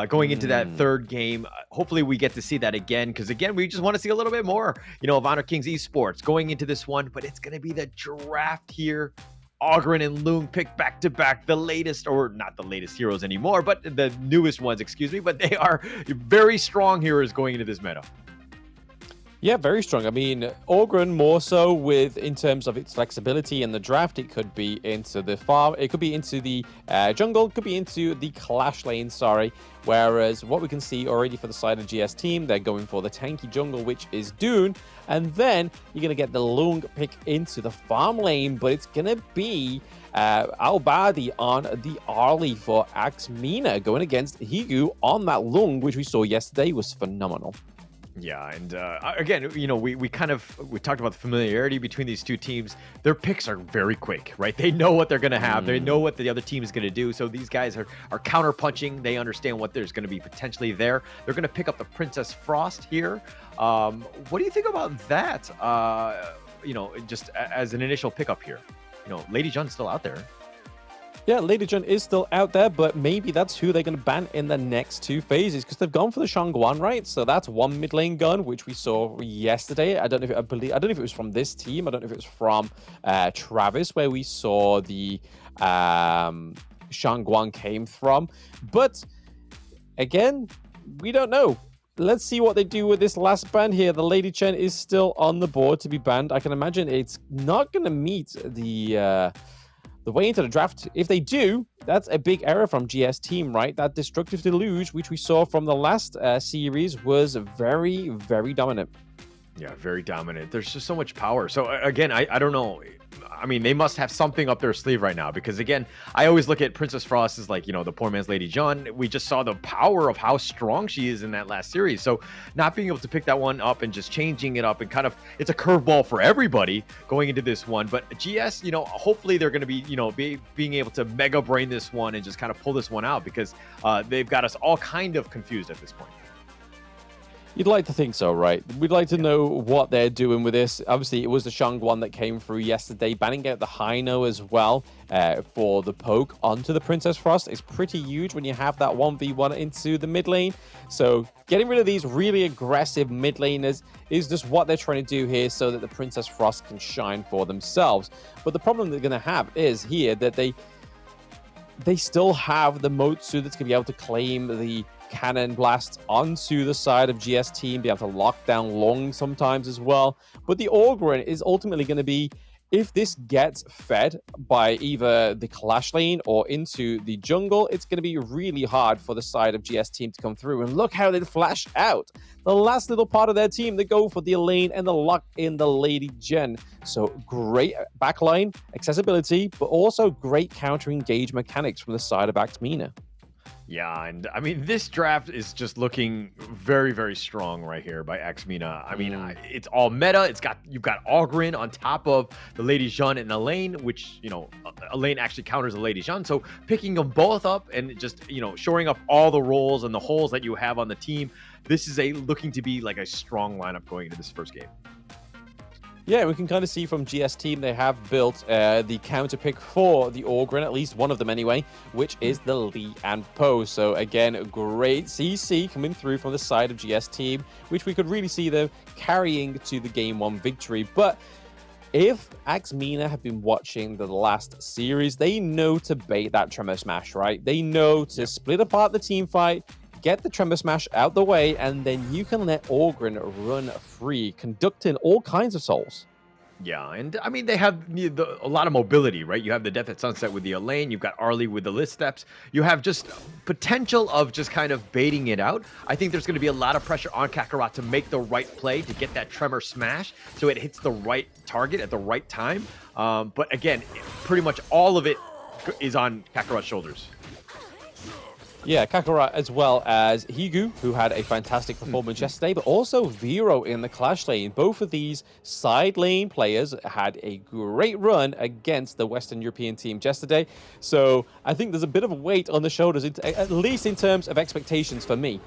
Going into that third game, hopefully we get to see that again, because again, we just want to see a little bit more, of Honor Kings Esports going into this one, but it's going to be the draft here. Ogren and Loon pick back-to-back the latest, or not the latest heroes anymore, but the newest ones, excuse me, but they are very strong heroes going into this meta. Yeah, very strong. I mean, Orgren more so with in terms of its flexibility in the draft. It could be into the farm, it could be into the jungle, it could be into the clash lane, sorry. Whereas what we can see already for the side of GS team, they're going for the tanky jungle, which is Dune. And then you're going to get the Lung pick into the farm lane, but it's going to be Al-Badi on the Arlie for Axe MENA going against Higu on that Lung, which we saw yesterday was phenomenal. Yeah, and again, you know, we talked about the familiarity between these two teams. Their picks are very quick, right? They know what they're going to have. They know what the other team is going to do. So these guys are counter punching. They understand what there's going to be potentially there. They're going to pick up the Princess Frost here. What do you think about that? You know, just as an initial pickup here. You know, Lady Jun's still out there. Yeah, Lady Jun is still out there, but maybe that's who they're going to ban in the next two phases because they've gone for the Shangguan, right? So that's one mid lane gun, which we saw yesterday. I don't know if it was from this team. I don't know if it was from Travis, where we saw the Shangguan came from. But again, we don't know. Let's see what they do with this last ban here. The Lady Chen is still on the board to be banned. I can imagine it's not going to meet the way into the draft. If they do, that's a big error from GS team, right? That destructive deluge, which we saw from the last series, was very, very dominant. Yeah, very dominant. There's just so much power. So again, I don't know. I mean, they must have something up their sleeve right now because again, I always look at Princess Frost as like, you know, the poor man's Lady Jun. We just saw the power of how strong she is in that last series. So not being able to pick that one up and just changing it up and kind of, it's a curveball for everybody going into this one. But GS, you know, hopefully they're going to be, you know, being able to mega brain this one and just kind of pull this one out because they've got us all kind of confused at this point. You'd like to think so, right? We'd like to know what they're doing with this. Obviously, it was the Shangguan that came through yesterday, banning out the Hino as well for the poke onto the Princess Frost. It's pretty huge when you have that 1v1 into the mid lane. So getting rid of these really aggressive mid laners is just what they're trying to do here so that the Princess Frost can shine for themselves. But the problem they're going to have is here that they still have the Motsu that's going to be able to claim the cannon blast onto the side of GS team, be able to lock down long sometimes as well. But the Orgren is ultimately going to be, if this gets fed by either the clash lane or into the jungle, it's going to be really hard for the side of GS team to come through. And look how they flash out. The last little part of their team, they go for the Elaine and the lock in the Lady Jen. So great backline accessibility, but also great counter engage mechanics from the side of Axe MENA. Yeah, and I mean, this draft is just looking very, very strong right here by Axe MENA. I mean, it's all meta. You've got Orgren on top of the Lady Jun and Elaine, which, you know, Elaine actually counters the Lady Jun. So picking them both up and just, you know, shoring up all the roles and the holes that you have on the team. This is looking to be like a strong lineup going into this first game. Yeah, we can kind of see from GS team, they have built the counter pick for the Orgren, at least one of them anyway, which is the Lee and Poe. So again, great CC coming through from the side of GS team, which we could really see them carrying to the game one victory. But if Axe MENA have been watching the last series, they know to bait that Tremor Smash, right? They know to split apart the team fight, get the Tremor Smash out the way, and then you can let Orgren run free, conducting all kinds of souls. Yeah, and I mean, they have a lot of mobility, right? You have the Death at Sunset with the Elaine, you've got Arlie with the List Steps, you have just potential of just kind of baiting it out. I think there's going to be a lot of pressure on Kakarot to make the right play, to get that Tremor Smash, so it hits the right target at the right time. But again, pretty much all of it is on Kakarot's shoulders. Yeah, Kakarot as well as Higu, who had a fantastic performance yesterday, but also Vero in the clash lane. Both of these side lane players had a great run against the Western European team yesterday. So I think there's a bit of weight on the shoulders, at least in terms of expectations for me.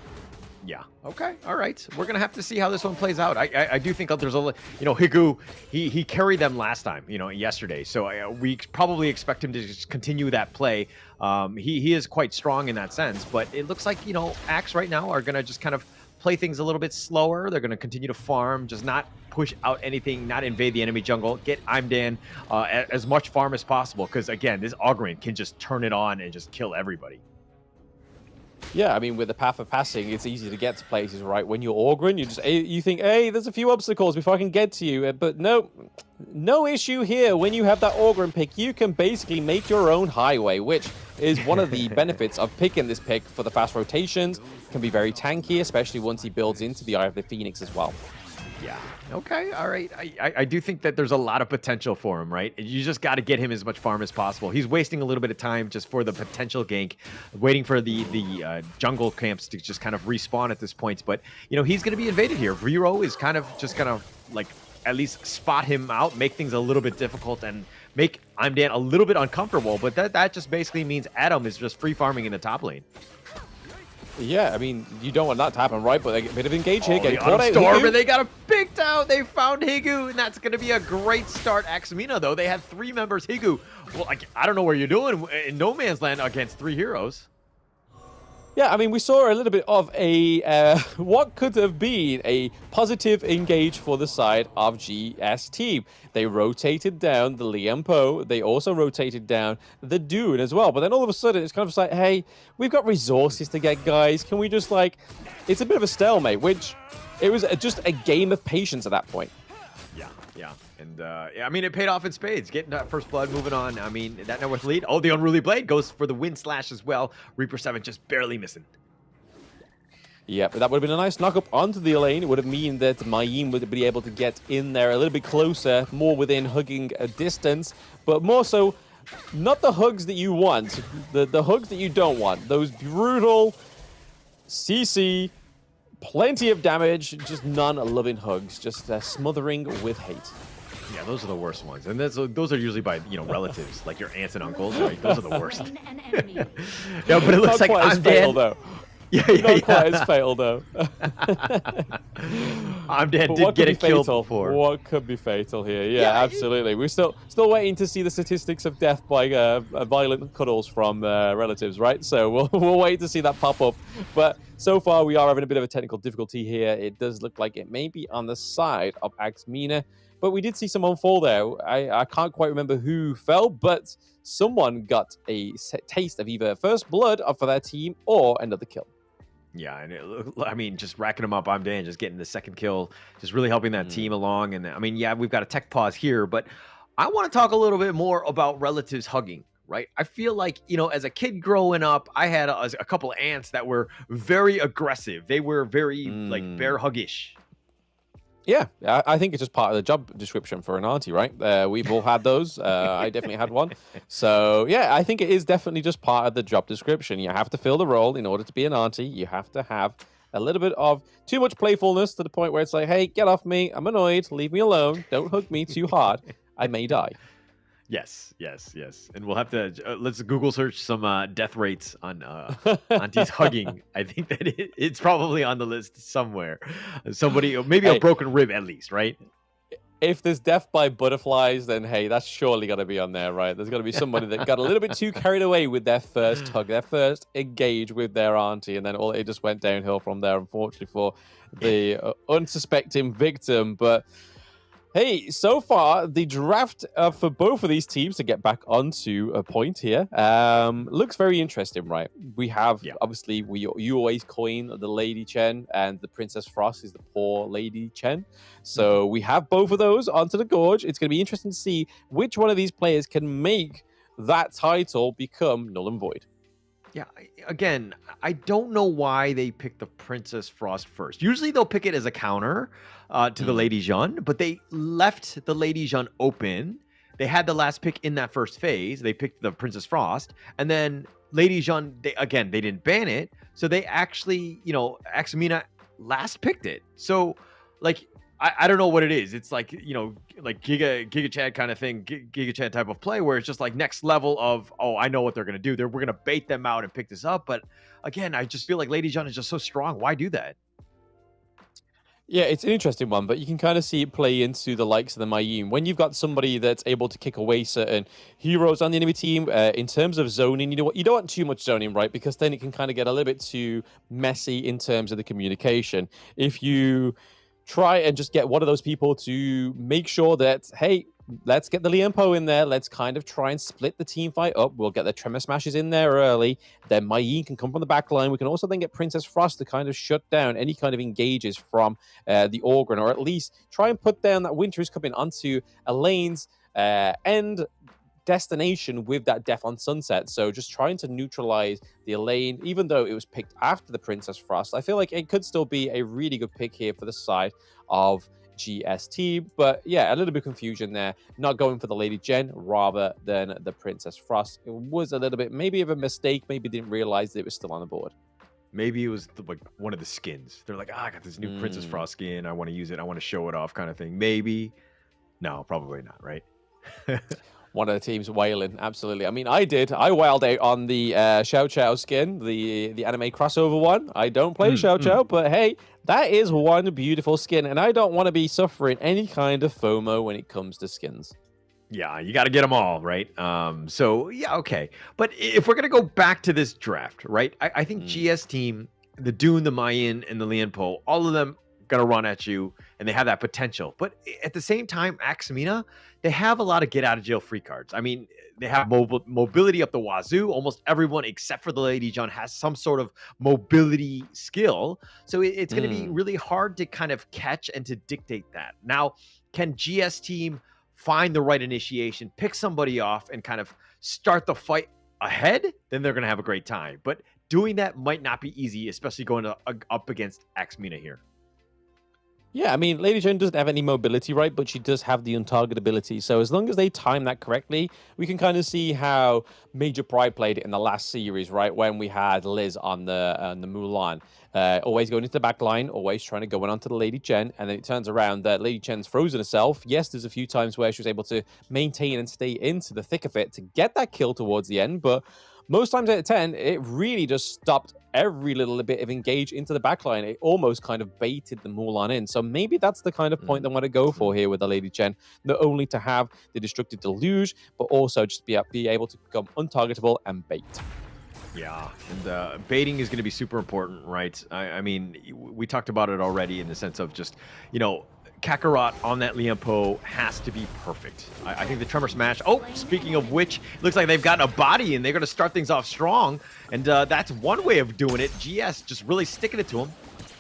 Yeah. Okay. All right. We're gonna have to see how this one plays out. I do think that there's Higu, he carried them last time, yesterday. So we probably expect him to just continue that play. He is quite strong in that sense, but it looks like Axe right now are gonna just kind of play things a little bit slower. They're gonna continue to farm, just not push out anything, not invade the enemy jungle, get Imdan as much farm as possible. Because again, this Orgren can just turn it on and just kill everybody. Yeah, I mean, with the path of passing, it's easy to get to places, right? When you're Orgrin, you think, hey, there's a few obstacles before I can get to you. But no issue here. When you have that Orgrin pick, you can basically make your own highway, which is one of the benefits of picking this pick for the fast rotations. Can be very tanky, especially once he builds into the Eye of the Phoenix as well. Yeah. Okay. All right. I do think that there's a lot of potential for him, right? You just got to get him as much farm as possible. He's wasting a little bit of time just for the potential gank, waiting for the jungle camps to just kind of respawn at this point. But, you know, he's going to be invaded here. Riro is kind of just going to, like, at least spot him out, make things a little bit difficult, and make Imdan a little bit uncomfortable. But that just basically means Adam is just free farming in the top lane. Yeah, I mean, you don't want that to happen, right? But they get a bit of engage here. Getting caught out. Storm, and they got him picked out. They found Higu, and that's going to be a great start. MENA, though, they had 3 members. Higu, well, I don't know where you're doing in no man's land against 3 heroes. Yeah, I mean, we saw a little bit of a what could have been a positive engage for the side of GST. They rotated down the Liam Poe. They also rotated down the Dune as well. But then all of a sudden, it's kind of just like, hey, we've got resources to get, guys. Can we just, like, it's a bit of a stalemate, which it was just a game of patience at that point. Yeah. And, yeah, I mean, it paid off in spades. Getting that first blood, moving on. I mean, that Networth lead. Oh, the Unruly Blade goes for the Wind Slash as well. Reaper 7 just barely missing. Yeah, but that would have been a nice knock up onto the lane. It would have mean that Mayim would be able to get in there a little bit closer, more within hugging distance, but more so, not the hugs that you want, the hugs that you don't want. Those brutal CC, plenty of damage, just non-loving hugs, just smothering with hate. Yeah, those are the worst ones, and those are usually by, you know, relatives, like your aunts and uncles. Right? Those are the worst. Yeah, but it looks like I'm dead. Though. Yeah. Quite as fatal though. I'm dead. Did get it killed before. What could be fatal here? Yeah, absolutely. We're still waiting to see the statistics of death by violent cuddles from relatives, right? So we'll wait to see that pop up. But so far we are having a bit of a technical difficulty here. It does look like it may be on the side of MENA. But we did see someone fall there. I can't quite remember who fell, but someone got a taste of either first blood for their team or another kill. Yeah, and I mean, just racking them up. I'm Dan, just getting the second kill, just really helping that team along. And I mean, yeah, we've got a tech pause here, but I want to talk a little bit more about relatives hugging, right? I feel like, you know, as a kid growing up, I had a couple of aunts that were very aggressive. They were very like bear huggish. Yeah, I think it's just part of the job description for an auntie, right? We've all had those. I definitely had one. So, yeah, I think it is definitely just part of the job description. You have to fill the role in order to be an auntie. You have to have a little bit of too much playfulness to the point where it's like, hey, get off me. I'm annoyed. Leave me alone. Don't hug me too hard. I may die. Yes. And we'll have to, let's Google search some death rates on aunties hugging. I think that it's probably on the list somewhere. Somebody, maybe a broken rib at least, right? If there's death by butterflies, then hey, that's surely got to be on there, right? There's got to be somebody that got a little bit too carried away with their first hug, their first engage with their auntie, and then it just went downhill from there, unfortunately, for the unsuspecting victim. But hey, so far, the draft for both of these teams, to get back onto a point here, looks very interesting, right? We have, obviously, you always coin the Lady Chen, and the Princess Frost is the poor Lady Chen. So we have both of those onto the Gorge. It's going to be interesting to see which one of these players can make that title become null and void. Yeah, again, I don't know why they picked the Princess Frost first. Usually they'll pick it as a counter to the Lady Jeanne, but they left the Lady Jeanne open. They had the last pick in that first phase. They picked the Princess Frost, and then Lady Jeanne, they didn't ban it. So they actually, you know, MENA last picked it. So, like, I don't know what it is. It's like, you know, like Giga Chad kind of thing, Giga Chad type of play where it's just like next level of, oh, I know what they're going to do. We're going to bait them out and pick this up. But again, I just feel like Lady Jeanne is just so strong. Why do that? Yeah, it's an interesting one, but you can kind of see it play into the likes of the Mayim. When you've got somebody that's able to kick away certain heroes on the enemy team, in terms of zoning, you know what, you don't want too much zoning, right? Because then it can kind of get a little bit too messy in terms of the communication. If you try and just get one of those people to make sure that, hey, let's get the Lianpo in there. Let's kind of try and split the team fight up. We'll get the Tremor Smashes in there early. Then Mai Yin can come from the back line. We can also then get Princess Frost to kind of shut down any kind of engages from the Orgrin, or at least try and put down that Winter is coming onto Elaine's end destination with that Death on Sunset. So just trying to neutralize the Elaine, even though it was picked after the Princess Frost, I feel like it could still be a really good pick here for the side of GST. But yeah, a little bit of confusion there, not going for the Lady Jen rather than the Princess Frost. It was a little bit maybe of a mistake, maybe didn't realize that it was still on the board. Maybe it was like one of the skins. They're like, I got this new Princess Frost skin, I want to use it, I want to show it off kind of thing. Maybe. No, probably not, right? One of the teams wailing, absolutely. I mean, I wailed out on the Xiao Chao skin, the anime crossover one. I don't play Xiao Chao, but hey, that is one beautiful skin, and I don't want to be suffering any kind of FOMO when it comes to skins. Yeah, you got to get them all, right? So, yeah, okay. But if we're going to go back to this draft, right, I think GS team, the Dune, the Mayan, and the Lianpo, all of them going to run at you, and they have that potential. But at the same time, MENA, they have a lot of get-out-of-jail-free cards. I mean, they have mobility up the wazoo. Almost everyone except for the Lady John has some sort of mobility skill. So it's going to be really hard to kind of catch and to dictate that. Now, can GS team find the right initiation, pick somebody off, and kind of start the fight ahead? Then they're going to have a great time. But doing that might not be easy, especially going up against MENA here. Yeah, I mean, Lady Jen doesn't have any mobility, right? But she does have the untargetability. So as long as they time that correctly, we can kind of see how Major Pride played it in the last series, right? When we had Liz on the Mulan. Always going into the back line, always trying to go in onto the Lady Jen. And then it turns around that Lady Jen's frozen herself. Yes, there's a few times where she was able to maintain and stay into the thick of it to get that kill towards the end. But most times out of 10, it really just stopped every little bit of engage into the backline. It almost kind of baited the Mulan in. So maybe that's the kind of point I want to go for here with the Lady Jen. Not only to have the Destructive Deluge, but also just be able to become untargetable and bait. Yeah, and baiting is going to be super important, right? I mean, we talked about it already in the sense of just, you know, Kakarot on that Lianpo has to be perfect. I think the Tremor Smash. Oh, speaking of which, it looks like they've gotten a body and they're going to start things off strong. And that's one way of doing it. GS just really sticking it to him.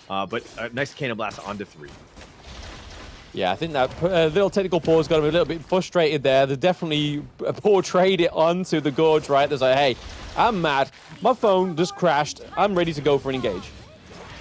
But nice Cannon Blast onto 3. Yeah, I think that little technical pause got him a little bit frustrated there. They definitely portrayed it onto the Gorge, right? There's like, hey, I'm mad. My phone just crashed. I'm ready to go for an engage.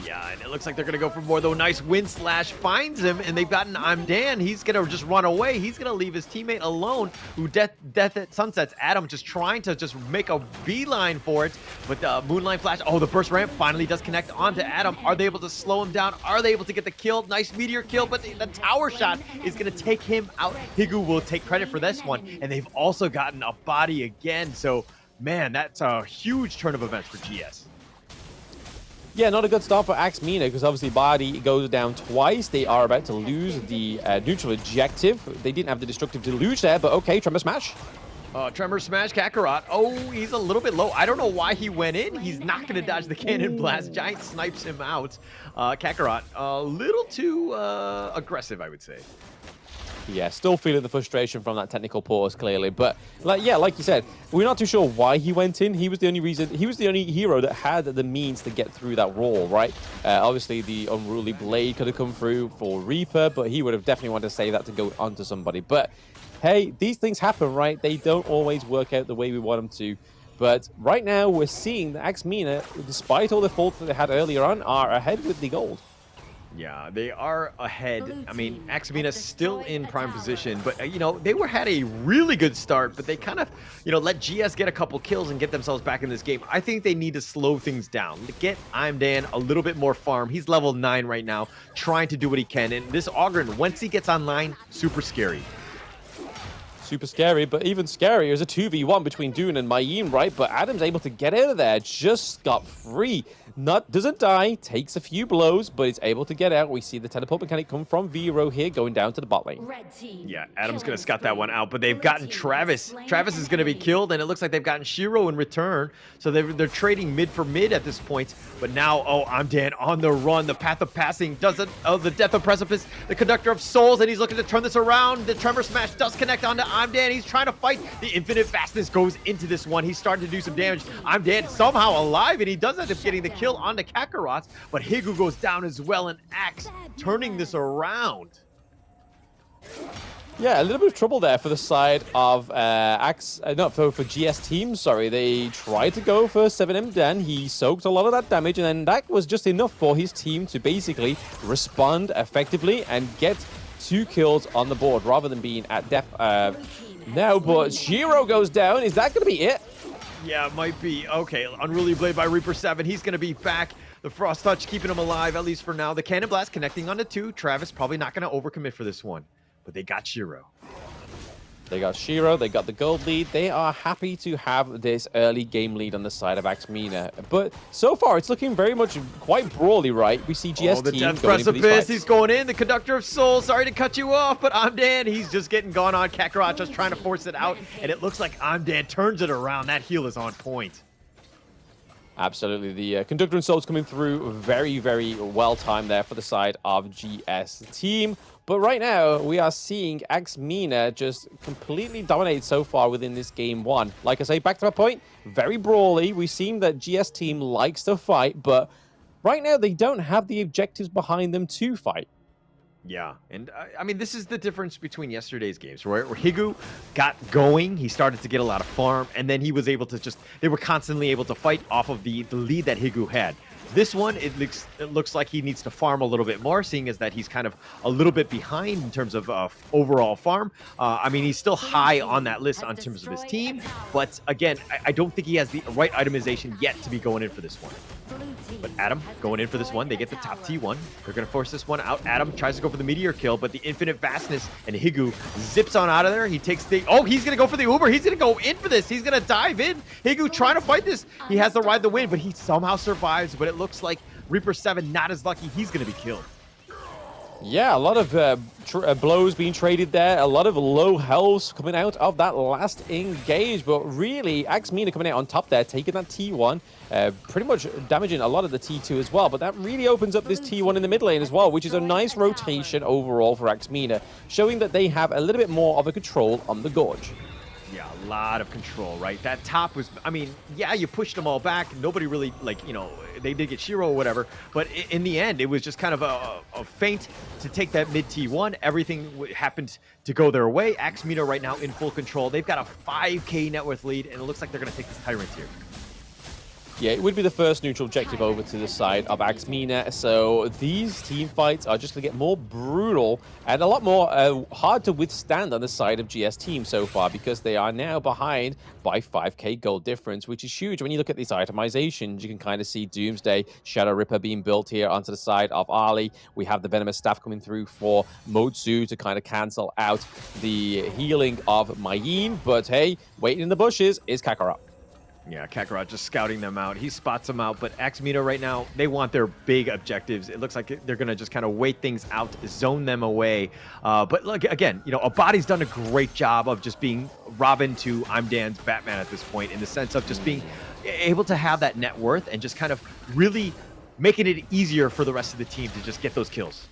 Yeah, and it looks like they're going to go for more, though. Nice wind slash finds him, and they've gotten I'm Dan. He's going to just run away. He's going to leave his teammate alone, who Death at Sunsets. Adam just trying to just make a beeline for it, but the Moonlight Flash, oh, the burst ramp finally does connect onto Adam. Are they able to slow him down? Are they able to get the kill? Nice meteor kill, but the tower shot is going to take him out. Higu will take credit for this one, and they've also gotten a body again. So, man, that's a huge turn of events for GS. Yeah, not a good start for MENA because obviously Badi goes down twice. They are about to lose the neutral objective. They didn't have the Destructive Deluge there, but okay, Tremor Smash. Tremor Smash Kakarot. Oh, he's a little bit low. I don't know why he went in. He's not going to dodge the Cannon Blast. Giant snipes him out. Kakarot, a little too aggressive, I would say. Yeah, still feeling the frustration from that technical pause, clearly. But, like you said, we're not too sure why he went in. He was the only hero that had the means to get through that wall, right? Obviously, the Unruly Blade could have come through for Reaper, but he would have definitely wanted to save that to go onto somebody. But, hey, these things happen, right? They don't always work out the way we want them to. But right now, we're seeing that MENA, despite all the faults that they had earlier on, are ahead with the gold. Yeah, they are ahead. I mean, MENA still in prime position, but, you know, they had a really good start, but they kind of, you know, let GS get a couple kills and get themselves back in this game. I think they need to slow things down. Get I'm Dan a little bit more farm. He's level 9 right now, trying to do what he can. And this Ogren, once he gets online, super scary. Super scary, but even scarier is a 2v1 between Dune and Mai Yin, right? But Adam's able to get out of there, just got free. doesn't die, takes a few blows, but is able to get out. We see the teleport mechanic come from Vero here, going down to the bot lane. Red team. Yeah, Adam's going to scout that one out, but they've gotten Travis. Travis is going to be killed, and it looks like they've gotten Shiro in return. So they're trading mid for mid at this point. But now, oh, I'm dead on the run. The path of passing doesn't, oh, the death of precipice, the conductor of souls, and he's looking to turn this around. The tremor smash does connect onto I'm dead. He's trying to fight. The infinite fastness goes into this one. He's starting to do some damage. I'm dead, somehow alive, and he does end up getting the kill onto Kakarot. But Higu goes down as well, and Axe turning this around. Yeah, a little bit of trouble there for the side of Axe, for GS team, sorry. They tried to go for 7M Dan. He soaked a lot of that damage, and then that was just enough for his team to basically respond effectively and get 2 kills on the board rather than being at death now. But Shiro goes down. Is that going to be it? Yeah, it might be. Okay, Unruly Blade by Reaper 7. He's going to be back. The Frost Touch keeping him alive, at least for now. The Cannon Blast connecting onto 2. Travis probably not going to overcommit for this one. But they got Shiro. They got Shiro, they got the gold lead. They are happy to have this early game lead on the side of MENA. But so far, it's looking very much quite brawly, right? We see GS the team Death going into these Precipice. fights. He's going in. The Conductor of Souls. Sorry to cut you off, but I'm dead. He's just getting gone on. Kakarot just trying to force it out. And it looks like I'm dead turns it around. That heal is on point. Absolutely. The Conductor and Souls coming through very, very well timed there for the side of GS team. But right now, we are seeing MENA just completely dominate so far within this game 1. Like I say, back to my point, very brawly. We've seen that GS team likes to fight, but right now they don't have the objectives behind them to fight. Yeah, and I mean, this is the difference between yesterday's games, where Higu got going, he started to get a lot of farm, and then he was able to just, they were constantly able to fight off of the lead that Higu had. This one, it looks like he needs to farm a little bit more, seeing as that he's kind of a little bit behind in terms of overall farm. I mean, he's still high on that list in terms of his team, but again, I don't think he has the right itemization yet to be going in for this one. But Adam going in for this one. They get the top T1. They're going to force this one out. Adam tries to go for the meteor kill, but the infinite vastness, and Higu zips on out of there. He takes the... Oh, he's going to go for the Uber. He's going to go in for this. He's going to dive in. Higu trying to fight this. He has to ride the wind, but he somehow survives. But it looks like Reaper 7 not as lucky. He's going to be killed. Yeah, a lot of blows being traded there. A lot of low health coming out of that last engage. But really, MENA coming out on top there, taking that T1. Pretty much damaging a lot of the T2 as well. But that really opens up this T1 in the mid lane as well, which is a nice rotation overall for MENA, showing that they have a little bit more of a control on the Gorge. Yeah, a lot of control, right? That top was, I mean, yeah, you pushed them all back. Nobody really, like, you know, they did get Shiro or whatever. But in the end, it was just kind of a feint to take that mid T1. Everything happened to go their way. MENA right now in full control. They've got a 5K net worth lead, and it looks like they're going to take this Tyrant here. Yeah, it would be the first neutral objective over to the side of MENA. So these team fights are just going to get more brutal and a lot more hard to withstand on the side of GS team so far, because they are now behind by 5K gold difference, which is huge. When you look at these itemizations, you can kind of see Doomsday, Shadow Ripper being built here onto the side of Ali. We have the Venomous Staff coming through for Motsu to kind of cancel out the healing of Mayeen. But hey, waiting in the bushes is Kakarot. Yeah, Kakarot just scouting them out. He spots them out, but MENA right now, they want their big objectives. It looks like they're going to just kind of wait things out, zone them away. But look, again, you know, Abadi's done a great job of just being Robin to I'm Dan's Batman at this point, in the sense of just being able to have that net worth and just kind of really making it easier for the rest of the team to just get those kills.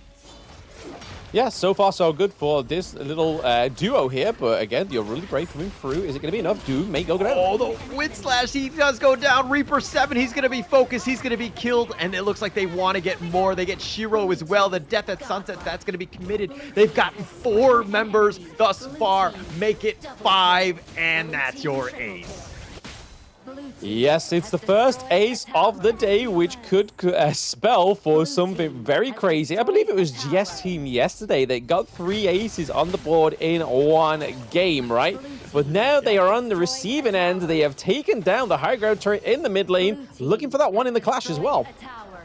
Yeah, so far so good for this little duo here, but again, you're really brave coming through. Is it going to be enough? Doom may go down. Oh, the Wind Slash, he does go down. Reaper 7, he's going to be focused. He's going to be killed, and it looks like they want to get more. They get Shiro as well. The Death at Sunset, that's going to be committed. They've gotten 4 members thus far. Make it 5, and that's your ace. Yes, it's the first ace of the day, which could spell for something very crazy. I believe it was GS team yesterday that got 3 aces on the board in one game, right? But now they are on the receiving end. They have taken down the high ground turret in the mid lane, looking for that one in the clash as well.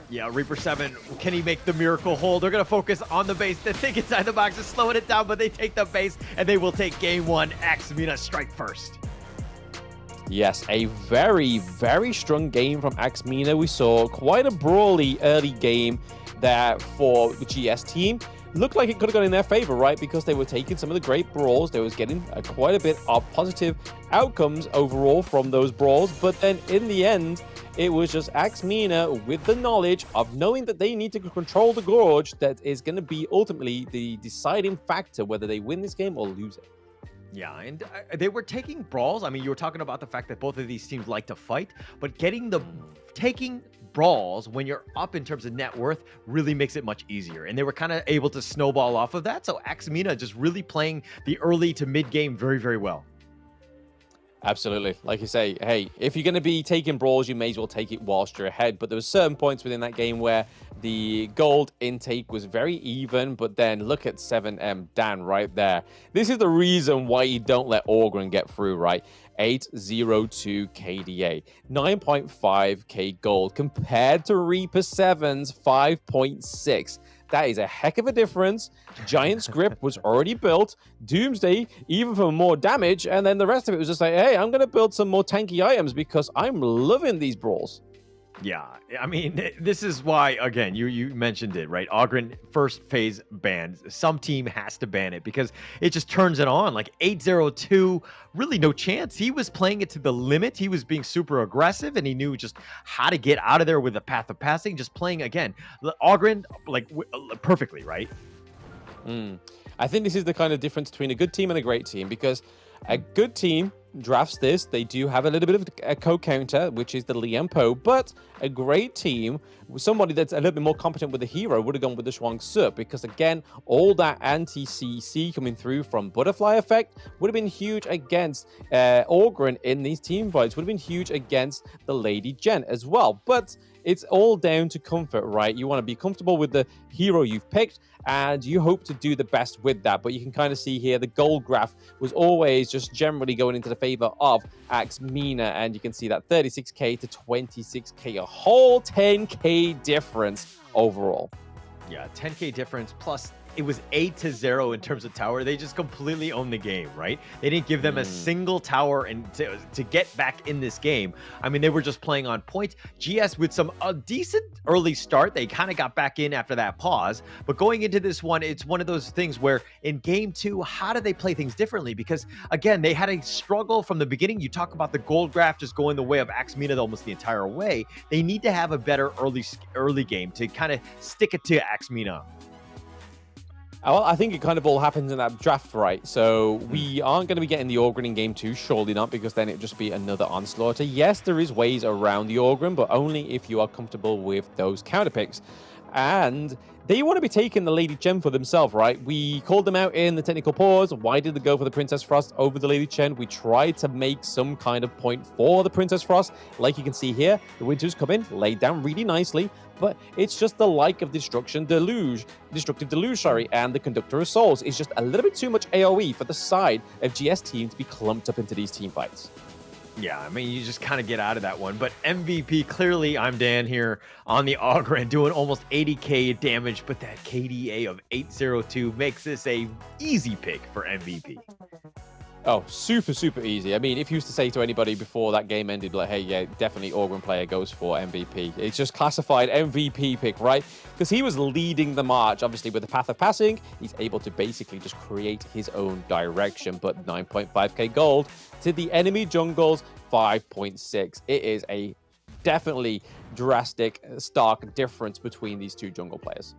Yeah, Reaper 7, can he make the miracle hold? They're going to focus on the base. The thing inside the box is slowing it down, but they take the base, and they will take game 1. MENA strike first. Yes, a very, very strong game from HoK MENA. We saw quite a brawly early game there for the GS team. Looked like it could have gone in their favor, right? Because they were taking some of the great brawls. They was getting quite a bit of positive outcomes overall from those brawls. But then in the end, it was just HoK MENA with the knowledge of knowing that they need to control the Gorge that is going to be ultimately the deciding factor whether they win this game or lose it. Yeah, and they were taking brawls. I mean, you were talking about the fact that both of these teams like to fight, but taking brawls when you're up in terms of net worth really makes it much easier. And they were kind of able to snowball off of that. So HoK MENA just really playing the early to mid game very, very well. Absolutely. Like you say, hey, if you're going to be taking brawls, you may as well take it whilst you're ahead. But there were certain points within that game where the gold intake was very even, but then look at 7M Dan right there. This is the reason why you don't let Orgren get through, right? 802 KDA, 9.5k gold compared to Reaper 7's 5.6. That is a heck of a difference. Giant's Grip was already built. Doomsday, even for more damage. And then the rest of it was just like, hey, I'm going to build some more tanky items because I'm loving these brawls. Yeah, I mean, this is why, again, you mentioned it, right? Ogren first phase banned. Some team has to ban it because it just turns it on. Like 802, really no chance. He was playing it to the limit. He was being super aggressive, and he knew just how to get out of there with the path of passing. Just playing, again, Ogren, like, perfectly, right? I think this is the kind of difference between a good team and a great team, because a good team drafts this. They do have a little bit of a co-counter, which is the Liam Poe, but a great team, somebody that's a little bit more competent with the hero, would have gone with the Shuang Sup, because again, all that anti-CC coming through from Butterfly Effect would have been huge against Orgren in these team fights, would have been huge against the Lady Gen as well. But it's all down to comfort, right? You want to be comfortable with the hero you've picked, and you hope to do the best with that. But you can kind of see here the gold graph was always just generally going into the favor of HoK MENA, and you can see that 36k to 26k, a whole 10k difference overall. Yeah, 10k difference, plus it was 8-0 in terms of tower. They just completely owned the game, right? They didn't give them a single tower and to get back in this game. I mean, they were just playing on point. GS with a decent early start. They kind of got back in after that pause. But going into this one, it's one of those things where in game two, how do they play things differently? Because again, they had a struggle from the beginning. You talk about the gold graph just going the way of HoK MENA almost the entire way. They need to have a better early game to kind of stick it to HoK MENA. Well, I think it kind of all happens in that draft, right? So we aren't going to be getting the Orgren in game two, surely not, because then it would just be another onslaught. Yes, there is ways around the Orgren, but only if you are comfortable with those counter picks. And they want to be taking the Lady Chen for themselves, right? We called them out in the technical pause. Why did they go for the Princess Frost over the Lady Chen? We tried to make some kind of point for the Princess Frost. Like you can see here, the Winters come in, laid down really nicely, but it's just the like of Destructive Deluge, and the Conductor of Souls is just a little bit too much AoE for the side of GS team to be clumped up into these team fights. Yeah, I mean, you just kind of get out of that one. But MVP, clearly, I'm Dan here on the Ogren doing almost 80k damage, but that KDA of 802 makes this a easy pick for MVP. Oh, super, super easy. I mean, if you used to say to anybody before that game ended, like, hey, yeah, definitely Orgren player goes for MVP. It's just classified MVP pick, right? Because he was leading the march, obviously, with the Path of Passing. He's able to basically just create his own direction, but 9.5k gold to the enemy jungle's 5.6. It is a definitely drastic, stark difference between these two jungle players.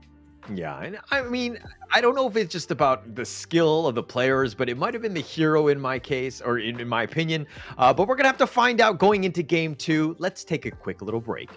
Yeah, and I mean, I don't know if it's just about the skill of the players, but it might have been the hero in my case, or in my opinion. But we're going to have to find out going into game two. Let's take a quick little break.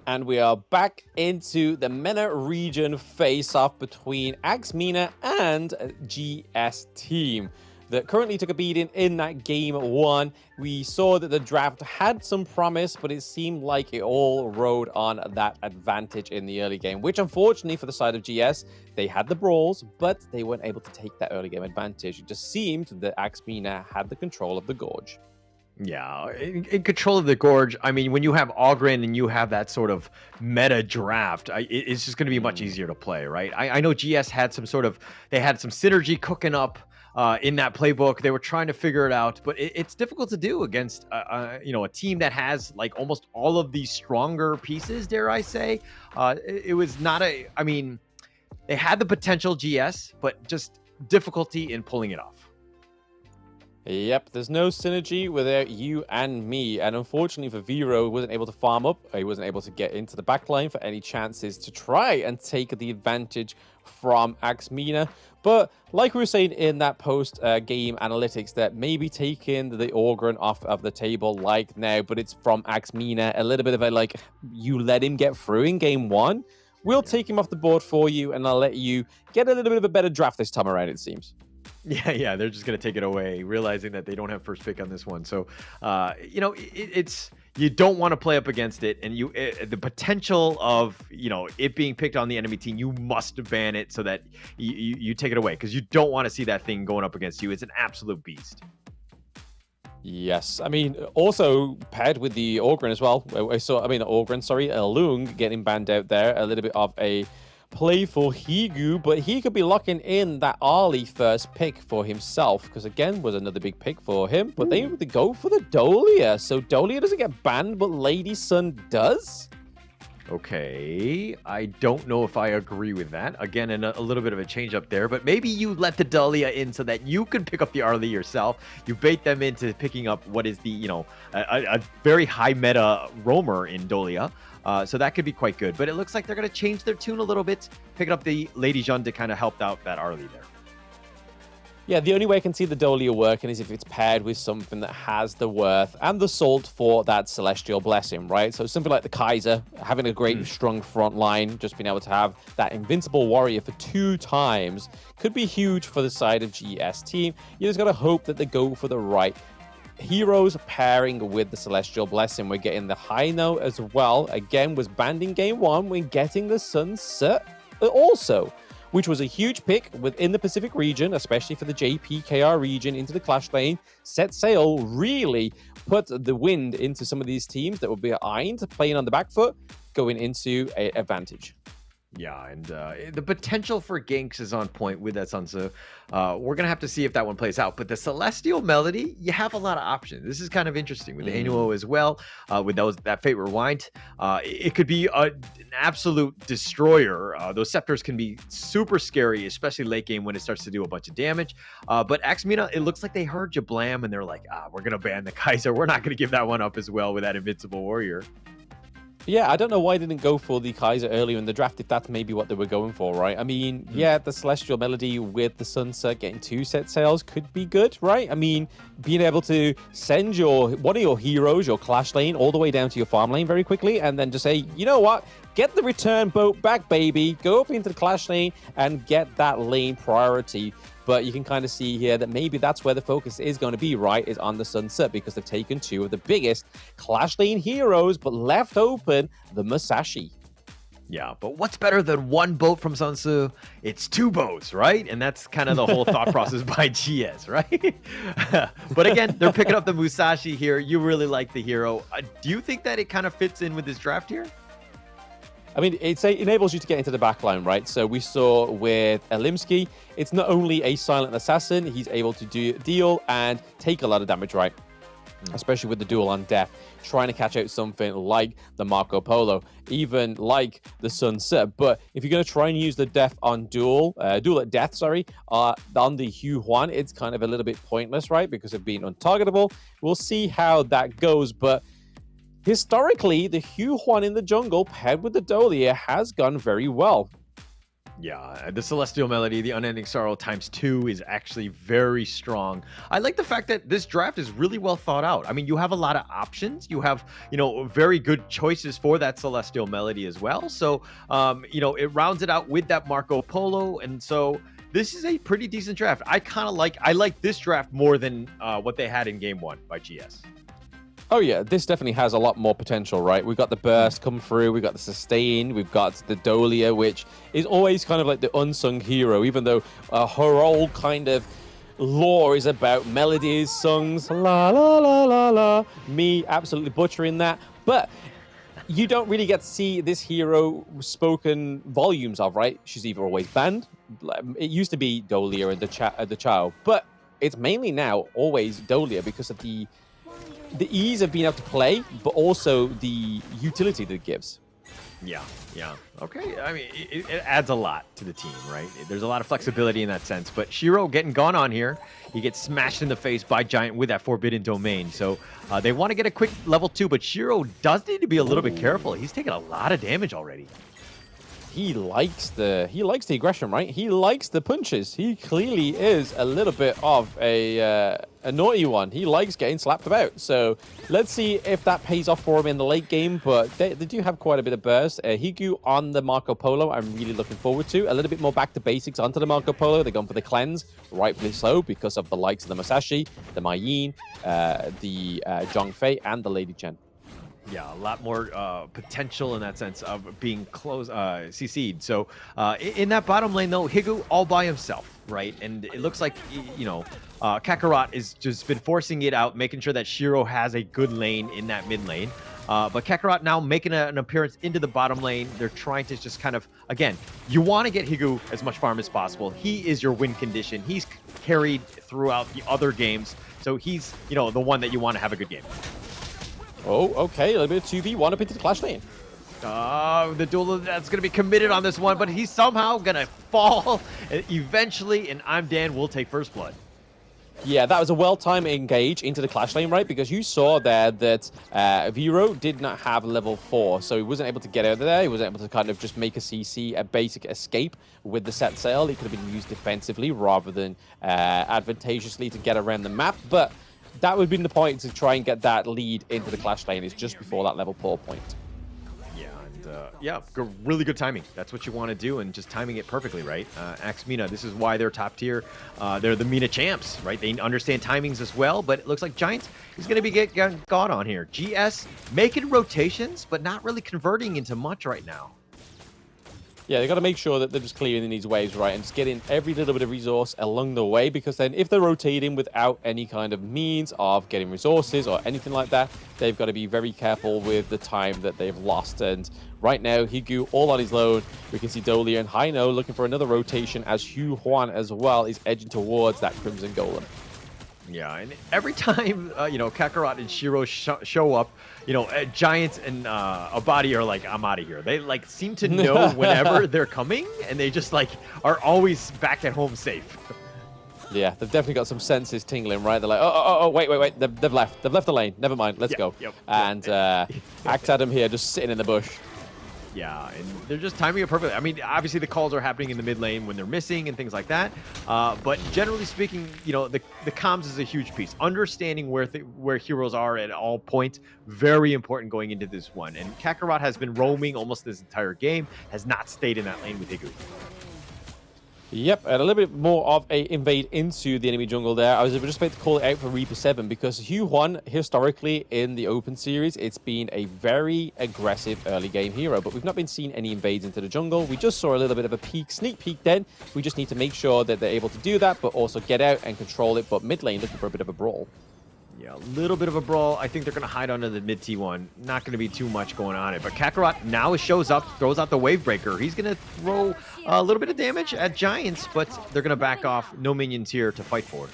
And we are back into the MENA region face-off between MENA and GS team that currently took a beating in that game 1. We saw that the draft had some promise, but it seemed like it all rode on that advantage in the early game, which unfortunately for the side of GS, they had the brawls, but they weren't able to take that early game advantage. It just seemed that MENA had the control of the Gorge. Yeah, in control of the Gorge. I mean, when you have Ogren and you have that sort of meta draft, it's just going to be much easier to play, right? I know GS had some they had some synergy cooking up in that playbook. They were trying to figure it out, but it's difficult to do against, a team that has like almost all of these stronger pieces, dare I say. It was not they had the potential, GS, but just difficulty in pulling it off. Yep, there's no synergy without you and me. And unfortunately for Vero, he wasn't able to farm up. He wasn't able to get into the backline for any chances to try and take the advantage from MENA. But like we were saying in that post-game analytics, that maybe taking the Ogren off of the table like now, but it's from MENA, a little bit of a like, you let him get through in game 1. We'll take him off the board for you, and I'll let you get a little bit of a better draft this time around, it seems. Yeah, they're just going to take it away, realizing that they don't have first pick on this one. So, it's you don't want to play up against it, and the potential of it being picked on the enemy team, you must ban it so that you take it away, because you don't want to see that thing going up against you. It's an absolute beast. Yes, I mean, also paired with the Ogren as well. Lung getting banned out there, a little bit of a play for Higu, but he could be locking in that early first pick for himself, because again was another big pick for him, but they go for the Dolia. So Dolia doesn't get banned, but Lady Sun does. Okay, I don't know if I agree with that. Again, a little bit of a change up there, but maybe you let the Dolia in so that you can pick up the Arlie yourself. You bait them into picking up what is the, a very high meta roamer in Dolia. So that could be quite good. But it looks like they're going to change their tune a little bit, picking up the Lady Jeanne to kind of help out that Arlie there. Yeah, the only way I can see the Dolia working is if it's paired with something that has the worth and the salt for that Celestial Blessing, right? So something like the Kaiser, having a great, strong front line, just being able to have that Invincible Warrior for 2 times could be huge for the side of GS team. You just got to hope that they go for the right heroes pairing with the Celestial Blessing. We're getting the Hino as well. Again, was banned in game 1. We're getting the Sunset also, which was a huge pick within the Pacific region, especially for the JPKR region into the Clash lane. Set sail really put the wind into some of these teams that were behind, playing on the back foot, going into an advantage. Yeah, and the potential for ganks is on point with that Sansa. We're going to have to see if that one plays out. But the Celestial Melody, you have a lot of options. This is kind of interesting with the Anuo as well, with that Fate Rewind. It could be an absolute destroyer. Those Scepters can be super scary, especially late game when it starts to do a bunch of damage. But MENA, it looks like they heard Jablam, and they're like, we're going to ban the Kaiser. We're not going to give that one up as well with that Invincible Warrior. Yeah, I don't know why they didn't go for the Kaiser earlier in the draft, if that's maybe what they were going for, right? I mean, yeah, the Celestial Melody with the Sunset getting 2 set sales could be good, right? I mean, being able to send one of your heroes, your Clash lane, all the way down to your farm lane very quickly, and then just say, you know what? Get the return boat back, baby. Go up into the Clash lane and get that lane priority. But you can kind of see here that maybe that's where the focus is going to be, right, is on the Sunset, because they've taken 2 of the biggest Clash lane heroes, but left open the Musashi. Yeah, but what's better than 1 boat from Sun Tzu? It's 2 boats, right? And that's kind of the whole thought process by GS, right? But again, they're picking up the Musashi here. You really like the hero. Do you think that it kind of fits in with this draft here? I mean, it enables you to get into the backline, right? So we saw with Elimsky, it's not only a silent assassin, he's able to deal and take a lot of damage, right? Especially with the duel on death, trying to catch out something like the Marco Polo, even like the Sunset. But if you're going to try and use the death on duel at death, on the Hugh Huan, it's kind of a little bit pointless, right? Because of being untargetable. We'll see how that goes, but historically, the Hugh Huan in the jungle paired with the Dolia has gone very well. Yeah, the Celestial Melody, the Unending Sorrow ×2 is actually very strong. I like the fact that this draft is really well thought out. I mean, you have a lot of options. You have, very good choices for that Celestial Melody as well. So, it rounds it out with that Marco Polo. And so this is a pretty decent draft. I like this draft more than what they had in game 1 by GS. Oh yeah, this definitely has a lot more potential, right? We've got the burst come through, we've got the sustain, we've got the Dolia, which is always kind of like the unsung hero, even though her whole kind of lore is about melodies, songs, la la la la la, me absolutely butchering that, but you don't really get to see this hero spoken volumes of, right? She's either always banned, it used to be Dolia and the Chow, but it's mainly now always Dolia because of the ease of being able to play, but also the utility that it gives. Yeah. Okay. I mean, it adds a lot to the team, right? There's a lot of flexibility in that sense. But Shiro getting gone on here. He gets smashed in the face by Giant with that Forbidden Domain. So they want to get a quick level 2, but Shiro does need to be a little bit careful. He's taking a lot of damage already. He likes the aggression, right? He likes the punches. He clearly is a little bit of a naughty one. He likes getting slapped about. So let's see if that pays off for him in the late game. But they do have quite a bit of burst. Higu on the Marco Polo, I'm really looking forward to. A little bit more back to basics onto the Marco Polo. They're going for the cleanse, rightfully so, because of the likes of the Masashi, the Mai Yin, the Zhongfei, and the Lady Chen. Yeah, a lot more potential in that sense of being close, CC'd. So in that bottom lane, though, Higu all by himself, right? And it looks like, Kakarot is just been forcing it out, making sure that Shiro has a good lane in that mid lane. But Kakarot now making an appearance into the bottom lane. They're trying to just kind of, again, you want to get Higu as much farm as possible. He is your win condition. He's carried throughout the other games. So he's, the one that you want to have a good game. Oh, okay. A little bit of 2v1 up into the clash lane. The duel that's going to be committed on this one, but he's somehow going to fall eventually, and I'm Dan will take first blood. Yeah, that was a well-timed engage into the clash lane, right? Because you saw there that Vero did not have level 4, so he wasn't able to get out of there. He wasn't able to kind of just make a CC, a basic escape with the set sail. It could have been used defensively rather than advantageously to get around the map, but that would have been the point to try and get that lead into the clash lane is just before that level 4 point. Yeah, really good timing. That's what you want to do, and just timing it perfectly, right? Axe MENA, this is why they're top tier. They're the MENA champs, right? They understand timings as well, but it looks like Giants is going to be getting gone on here. GS making rotations, but not really converting into much right now. Yeah, they got to make sure that they're just clearing these waves, right, and just getting every little bit of resource along the way, because then if they're rotating without any kind of means of getting resources or anything like that, they've got to be very careful with the time that they've lost. And right now, Higu all on his own. We can see Dolia and Haino looking for another rotation as Hugh Huan as well is edging towards that Crimson Golem. Yeah, and every time, Kakarot and Shiro show up, Giants and Abadi are like, I'm out of here. They, seem to know whenever they're coming, and they just, are always back at home safe. Yeah, they've definitely got some senses tingling, right? They're like, oh, wait. They've left. They've left the lane. Never mind. Let's go. And Axe Adam here just sitting in the bush. Yeah, and they're just timing it perfectly. I mean, obviously the calls are happening in the mid lane when they're missing and things like that. But generally speaking, the comms is a huge piece. Understanding where heroes are at all points, very important going into this one. And Kakarot has been roaming almost this entire game, has not stayed in that lane with Higu. Yep, and a little bit more of a invade into the enemy jungle there. I was just about to call it out for Reaper 7 because Hugh Huan, historically in the Open Series, it's been a very aggressive early game hero, but we've not been seeing any invades into the jungle. We just saw a little bit of a sneak peek then. We just need to make sure that they're able to do that, but also get out and control it. But mid lane looking for a bit of a brawl. Yeah, a little bit of a brawl. I think they're going to hide under the mid T1. Not going to be too much going on it. But Kakarot now shows up, throws out the Wave Breaker. He's going to throw a little bit of damage at Giants, but they're going to back off. No minions here to fight for.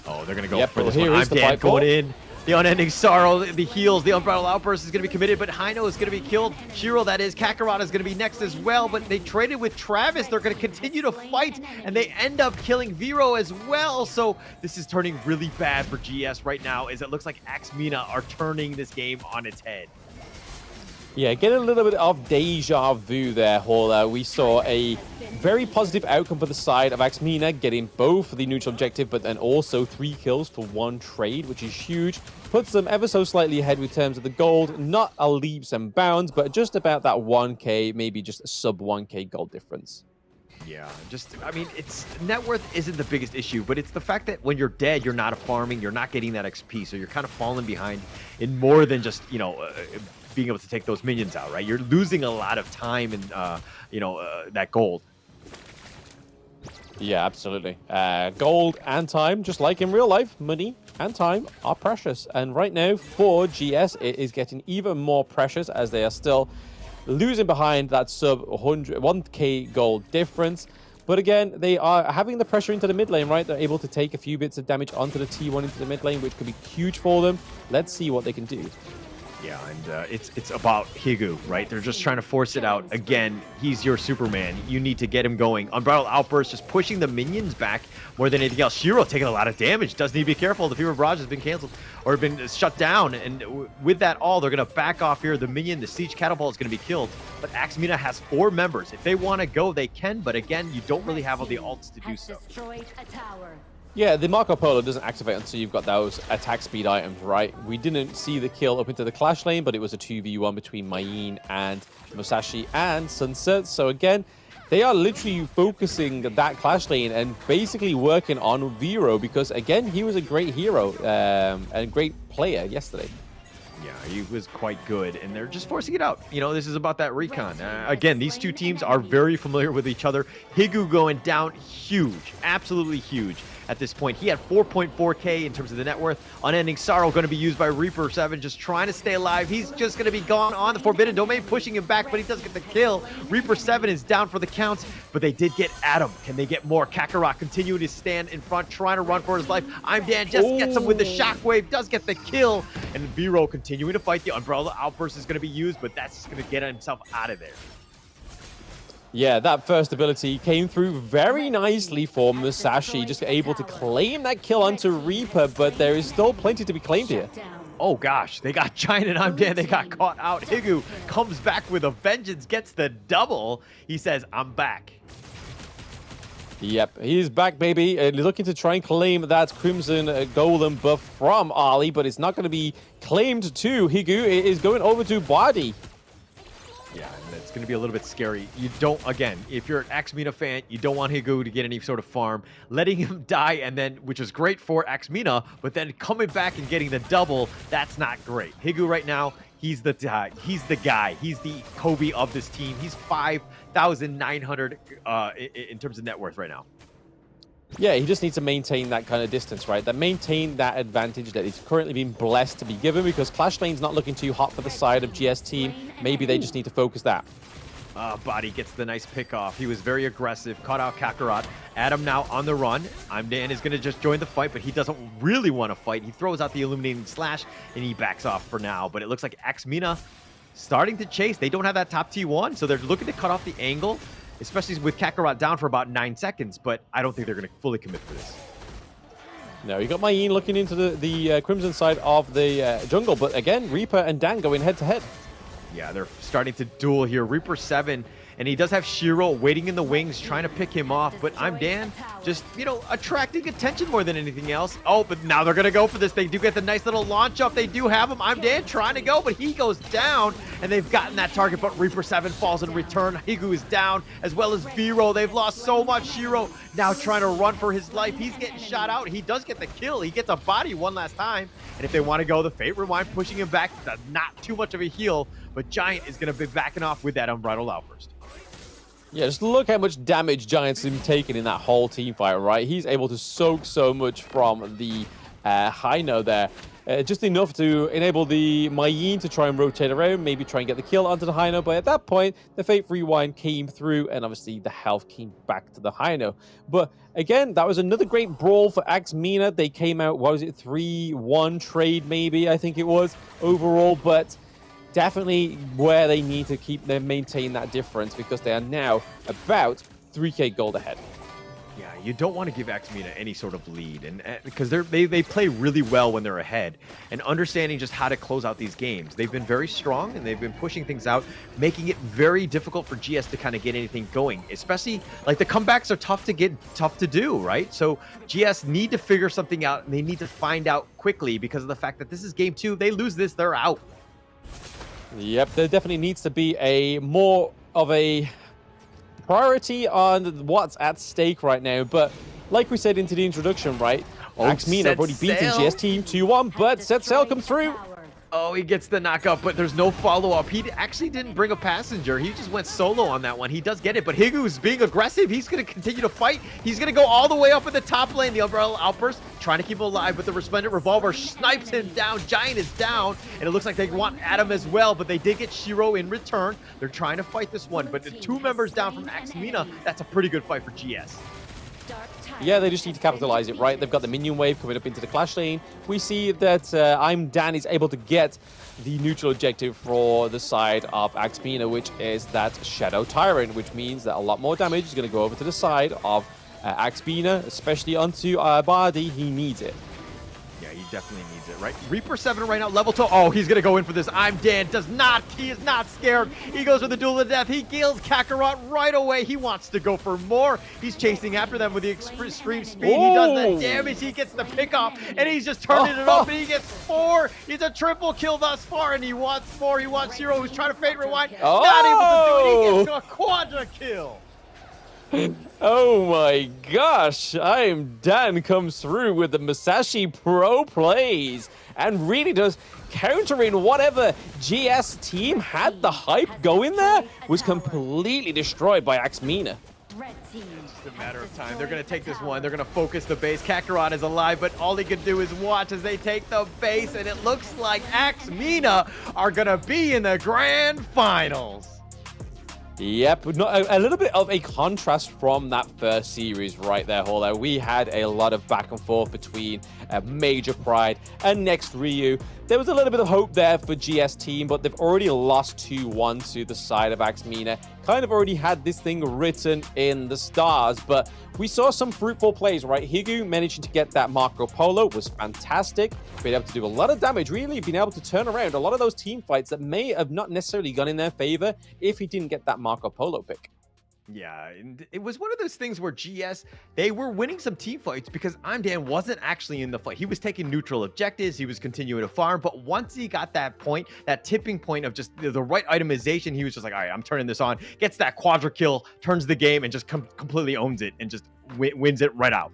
Oh, they're going to go for this one. I'm Dan going in. The Unending Sorrow, the heals, the Unbridled Outburst is going to be committed, but Haino is going to be killed. Shiro, that is. Kakarot is going to be next as well, but they traded with Travis. They're going to continue to fight, and they end up killing Vero as well. So this is turning really bad for GS right now, as it looks like Axe MENA are turning this game on its head. Yeah, getting a little bit of deja vu there, Hauler. We saw a very positive outcome for the side of AXMENA, getting both the neutral objective, but then also 3 kills for 1 trade, which is huge. Puts them ever so slightly ahead with terms of the gold. Not a leaps and bounds, but just about that 1k, maybe just a sub 1k gold difference. Yeah, I mean, it's net worth isn't the biggest issue, but it's the fact that when you're dead, you're not farming, you're not getting that XP, so you're kind of falling behind in more than just, being able to take those minions out, right? You're losing a lot of time and, that gold. Yeah, absolutely. Gold and time, just like in real life, money and time are precious. And right now, for GS, it is getting even more precious as they are still losing behind that sub 1k gold difference. But again, they are having the pressure into the mid lane, right? They're able to take a few bits of damage onto the T1 into the mid lane, which could be huge for them. Let's see what they can do. Yeah, and it's about Higu, right? They're just trying to force it out. Again, he's your Superman. You need to get him going. Unbridled Outburst just pushing the minions back more than anything else. Shiro taking a lot of damage. Does need to be careful. The Fever Barrage has been canceled or been shut down. And with that all, they're going to back off here. The minion, the Siege Catapult is going to be killed. But AXMENA has 4 members. If they want to go, they can. But again, you don't really have all the ults to do so. Yeah, the Marco Polo doesn't activate until you've got those attack speed items, right? We didn't see the kill up into the clash lane, but it was a 2v1 between Mayeen and Musashi and Sunset. So again, they are literally focusing that clash lane and basically working on Vero because, again, he was a great hero and a great player yesterday. Yeah, he was quite good, and they're just forcing it out. This is about that recon. Again, these two teams are very familiar with each other. Higu going down huge, absolutely huge. At this point, he had 4.4k in terms of the net worth. Unending Sorrow going to be used by Reaper 7, just trying to stay alive. He's just going to be gone on the Forbidden Domain, pushing him back, but he does get the kill. Reaper 7 is down for the counts, but they did get Adam. Can they get more? Kakarot continuing to stand in front, trying to run for his life. I'm Dan just gets him with the shockwave, does get the kill, and Vero continuing to fight. The Umbrella Outburst is going to be used, but that's just going to get himself out of there. Yeah, that first ability came through very nicely for Musashi, just able to claim that kill onto Reaper, but there is still plenty to be claimed here. Oh gosh, they got Giant and I'm Dan, they got caught out. Higu comes back with a vengeance, gets the double. He says, I'm back. Yep, he's back, baby. And looking to try and claim that Crimson Golem buff from Ali, but it's not going to be claimed to Higu. It is going over to Badi. Yeah, and it's going to be a little bit scary. You don't, again, if you're an AXMENA fan, you don't want Higu to get any sort of farm. Letting him die, and then, which is great for AXMENA, but then coming back and getting the double, that's not great. Higu right now, he's the guy. He's the Kobe of this team. He's 5,900 in terms of net worth right now. Yeah, he just needs to maintain that kind of distance, right? Maintain that advantage that he's currently been blessed to be given because Clash Lane's not looking too hot for the side of GS team. Maybe they just need to focus that. Body gets the nice pick off. He was very aggressive, caught out Kakarot. Adam now on the run. I'm Dan is going to just join the fight, but he doesn't really want to fight. He throws out the Illuminating Slash, and he backs off for now. But it looks like AXMENA starting to chase. They don't have that top T1, so they're looking to cut off the angle, especially with Kakarot down for about 9 seconds, but I don't think they're going to fully commit for this. No, you got Mayeen looking into the Crimson side of the jungle, but again, Reaper and Dan going head-to-head. Yeah, they're starting to duel here. Reaper 7, and he does have Shiro waiting in the wings, trying to pick him off, but I'm Dan, just, attracting attention more than anything else. Oh, but now they're going to go for this. They do get the nice little launch up. They do have him. I'm Dan trying to go, but he goes down, and they've gotten that target, but Reaper 7 falls in return. Higu is down, as well as Vero. They've lost so much. Shiro now trying to run for his life. He's getting shot out. He does get the kill. He gets a body one last time, and if they want to go, the Fate Rewind pushing him back. Not too much of a heal, but Giant is going to be backing off with that Unbridled Outburst. Yeah, just look how much damage Giant's been taking in that whole team fight, right? He's able to soak so much from the Hino there. Just enough to enable the Mayeen to try and rotate around, maybe try and get the kill onto the Hino. But at that point, the Fate Rewind came through, and obviously the health came back to the Hino. But again, that was another great brawl for AXMENA. They came out, what was it, 3-1 trade maybe, I think it was, overall. But definitely where they need to maintain that difference because they are now about 3k gold ahead. Yeah, you don't want to give MENA any sort of lead, and because they play really well when they're ahead, and understanding just how to close out these games. They've been very strong, and they've been pushing things out, making it very difficult for GS to kind of get anything going. Especially like the comebacks are tough to do, right? So GS need to figure something out, and they need to find out quickly because of the fact that this is game 2. They lose this, they're out. Yep, there definitely needs to be a more of a priority on what's at stake right now. But like we said into the introduction, right? MENA have already beaten GS team 2-1, but Set Sail come through. Oh, he gets the knockup, but there's no follow-up. He actually didn't bring a passenger. He just went solo on that one. He does get it, but Higu's being aggressive. He's going to continue to fight. He's going to go all the way up in the top lane. The Umbrella Outburst trying to keep him alive, but the Resplendent Revolver snipes him down. Giant is down, and it looks like they want Adam as well, but they did get Shiro in return. They're trying to fight this one, but the 2 members down from MENA, that's a pretty good fight for GS. Yeah, they just need to capitalize it, right? They've got the minion wave coming up into the clash lane. We see that I'm Dan is able to get the neutral objective for the side of MENA, which is that Shadow Tyrant, which means that a lot more damage is going to go over to the side of MENA, especially onto Bardi. He needs it. Yeah, he definitely needs it, right? Reaper 7 right now, level 2. Oh, he's going to go in for this. I'm Dan. He is not scared. He goes for the duel of death. He kills Kakarot right away. He wants to go for more. He's chasing after them with the extreme speed. He does the damage. He gets the pickoff, and he's just turning it up, and he gets 4. He's a triple kill thus far, and he wants more. He wants Shiro, who's trying to fade rewind. Not able to do it. He gets a quadra kill. Oh my gosh, I'm Dan comes through with the Musashi Pro plays and really does countering whatever GS team had the hype going there was completely destroyed by MENA. It's just a matter of time. They're going to take this one. They're going to focus the base. Kakarot is alive, but all he can do is watch as they take the base, and it looks like MENA are going to be in the grand finals. Yep, a little bit of a contrast from that first series right there, Holo. We had a lot of back and forth between Major Pride and Next Ryu. There was a little bit of hope there for GS team, but they've already lost 2-1 to the side of MENA. Kind of already had this thing written in the stars, but we saw some fruitful plays, right? Higu managing to get that Marco Polo was fantastic. Being able to do a lot of damage, really being able to turn around a lot of those team fights that may have not necessarily gone in their favor if he didn't get that Marco Polo pick. Yeah, and it was one of those things where GS, they were winning some team fights because Dan wasn't actually in the fight. He was taking neutral objectives, he was continuing to farm, but once he got that point, that tipping point of just the right itemization, he was just like, all right, I'm turning this on, gets that quadra kill, turns the game, and just completely owns it and just wins it right out.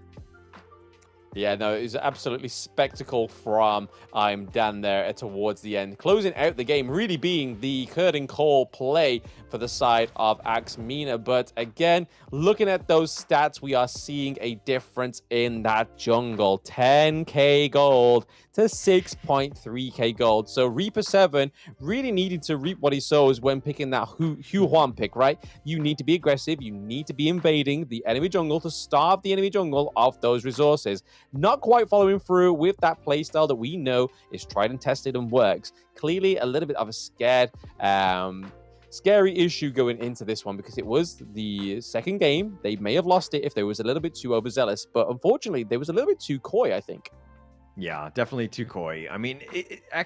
Yeah, no, it was absolutely spectacle from I'm Dan there towards the end. Closing out the game, really being the curtain call play for the side of MENA. But again, looking at those stats, we are seeing a difference in that jungle. 10k gold to 6.3k gold. So Reaper 7 really needed to reap what he sows when picking that Hu Huan pick, right? You need to be aggressive. You need to be invading the enemy jungle to starve the enemy jungle of those resources. Not quite following through with that playstyle that we know is tried and tested and works. Clearly a little bit of a scary issue going into this one because it was the second game. They may have lost it if they was a little bit too overzealous, but unfortunately they was a little bit too coy, I think. Yeah, definitely too coy. I mean,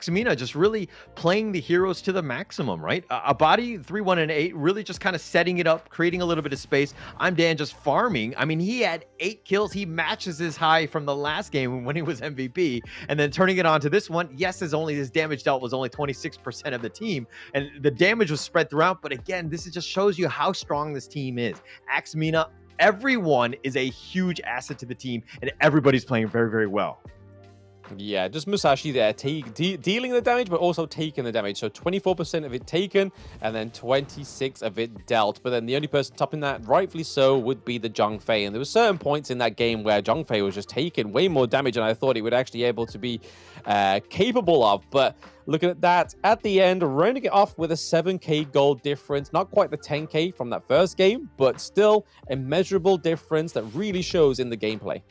MENA just really playing the heroes to the maximum, right? Abadi 3-1 and 8, really just kind of setting it up, creating a little bit of space. I'm Dan just farming. I mean, he had 8 kills. He matches his high from the last game when he was MVP, and then turning it on to this one. Yes, his damage dealt was only 26% of the team, and the damage was spread throughout. But again, this just shows you how strong this team is. MENA, everyone is a huge asset to the team, and everybody's playing very, very well. Yeah, just Musashi there, dealing the damage, but also taking the damage. So 24% of it taken, and then 26 of it dealt. But then the only person topping that, rightfully so, would be the Zhongfei. And there were certain points in that game where Zhongfei was just taking way more damage than I thought he would actually able to be capable of. But looking at that, at the end, rounding it off with a 7k gold difference. Not quite the 10k from that first game, but still a measurable difference that really shows in the gameplay.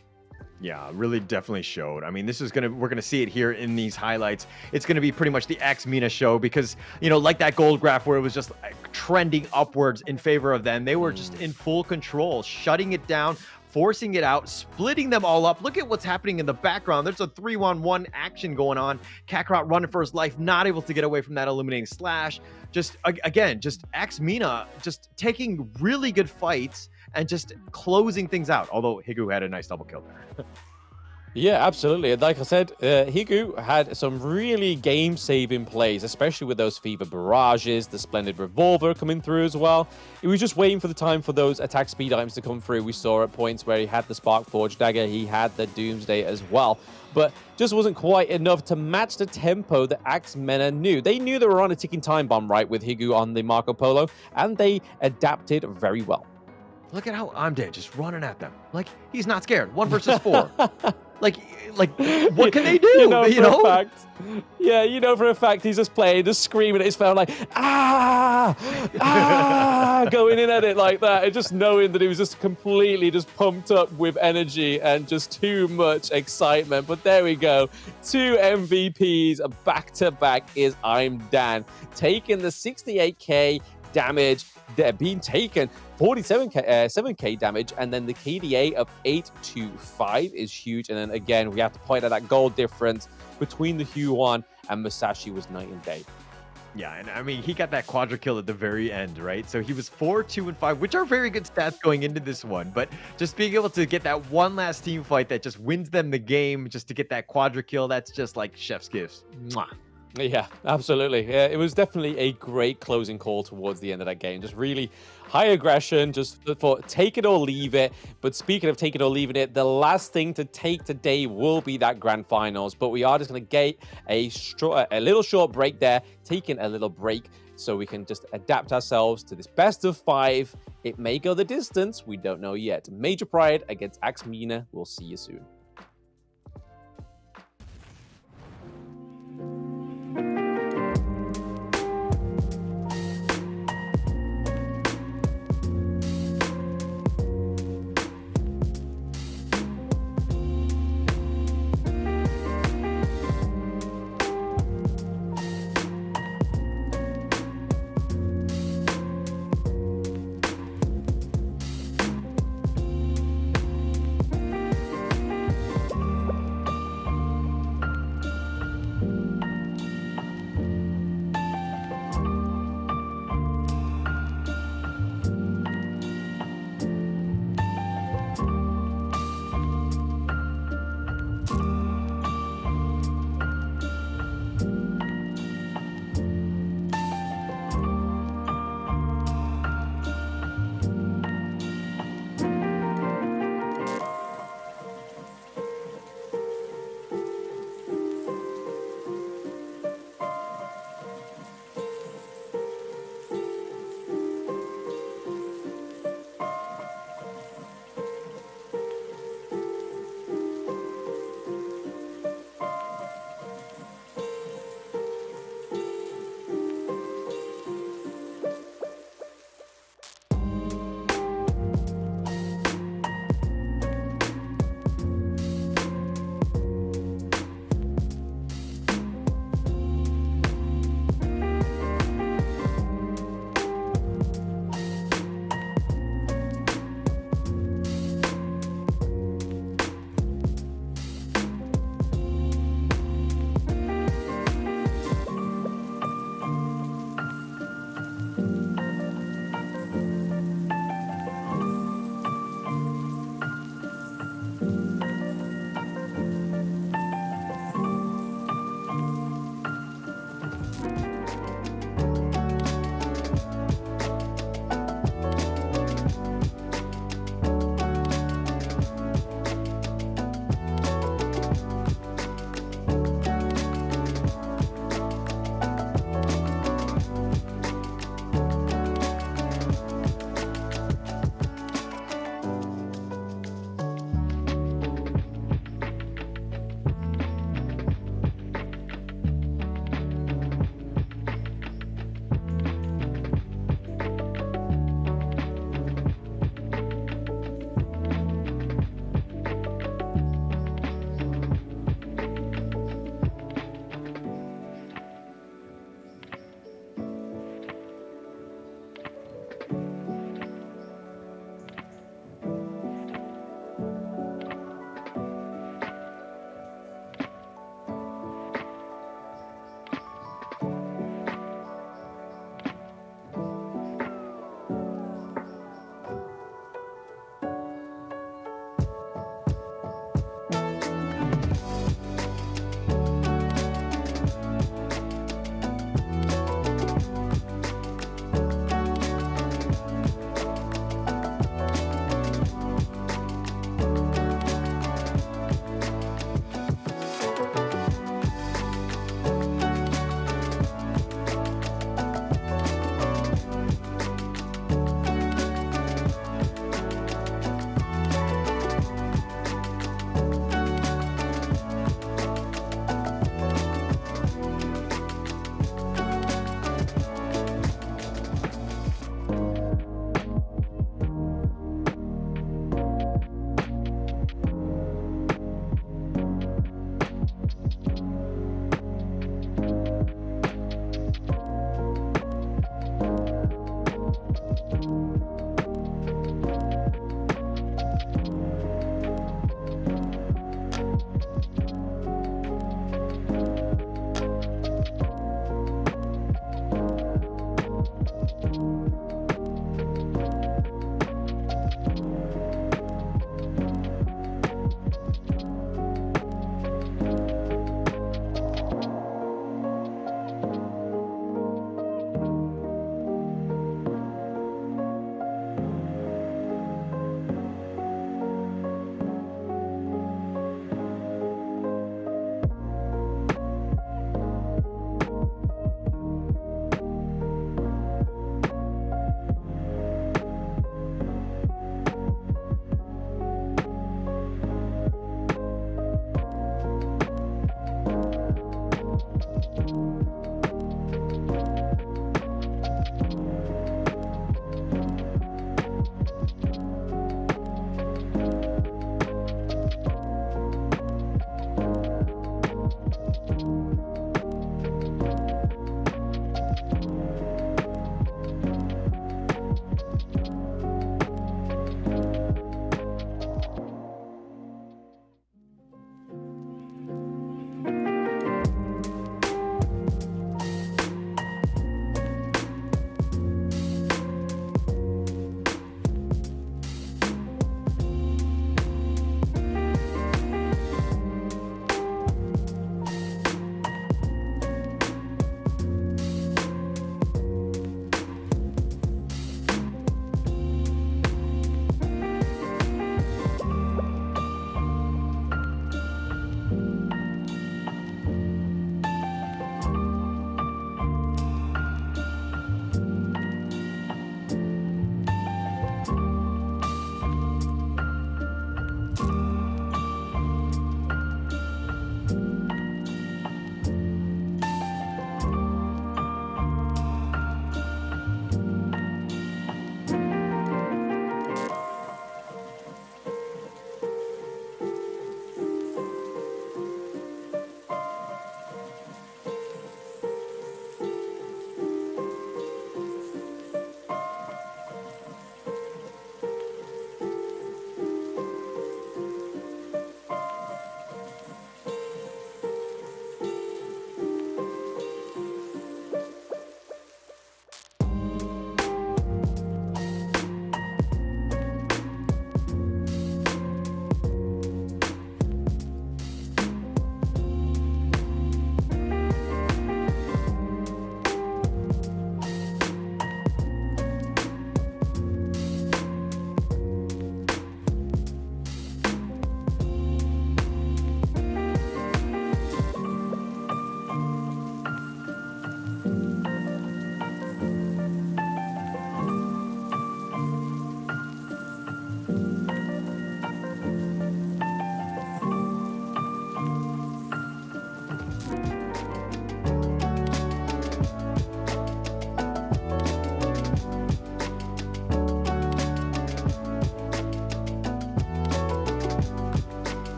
Yeah, really definitely showed. I mean, we're gonna see it here in these highlights. It's gonna be pretty much the MENA show because, you know, like that gold graph where it was just trending upwards in favor of them. They were just in full control, shutting it down, forcing it out, splitting them all up. Look at what's happening in the background. There's a 3-on-1 action going on. Kakarot running for his life, not able to get away from that eliminating slash. Just, again, just MENA just taking really good fights and just closing things out. Although Higu had a nice double kill there. Yeah, absolutely. And like I said, Higu had some really game-saving plays, especially with those Fever Barrages, the Splendid Revolver coming through as well. He was just waiting for the time for those attack speed items to come through. We saw at points where he had the Spark Forge Dagger, he had the Doomsday as well. But just wasn't quite enough to match the tempo that MENA knew. They knew they were on a ticking time bomb, right, with Higu on the Marco Polo, and they adapted very well. Look at how Amde just running at them. Like, he's not scared. 1 versus 4. Like, what can they do? You know? For a fact, yeah, you know for a fact he's just playing, just screaming at his phone like, going in at it like that, and just knowing that he was just completely just pumped up with energy and just too much excitement. But there we go. 2 MVPs back-to-back is I'm Dan. Taking the 68k damage, they're being taken 7k damage, and then the KDA of 825 is huge. And then again, we have to point out that goal difference between the Huan and Musashi was night and day. Yeah, and I mean, he got that quadra kill at the very end, right? So he was 4, 2, and 5, which are very good stats going into this one. But just being able to get that one last team fight that just wins them the game, just to get that quadra kill, that's just like chef's kiss. Mwah. Yeah, absolutely. Yeah, it was definitely a great closing call towards the end of that game. Just really high aggression, just for take it or leave it. But speaking of taking or leaving it, the last thing to take today will be that grand finals. But we are just going to get a little short break there, taking a little break so we can just adapt ourselves to this best of 5. It may go the distance. We don't know yet. Major Pride against MENA. We'll see you soon.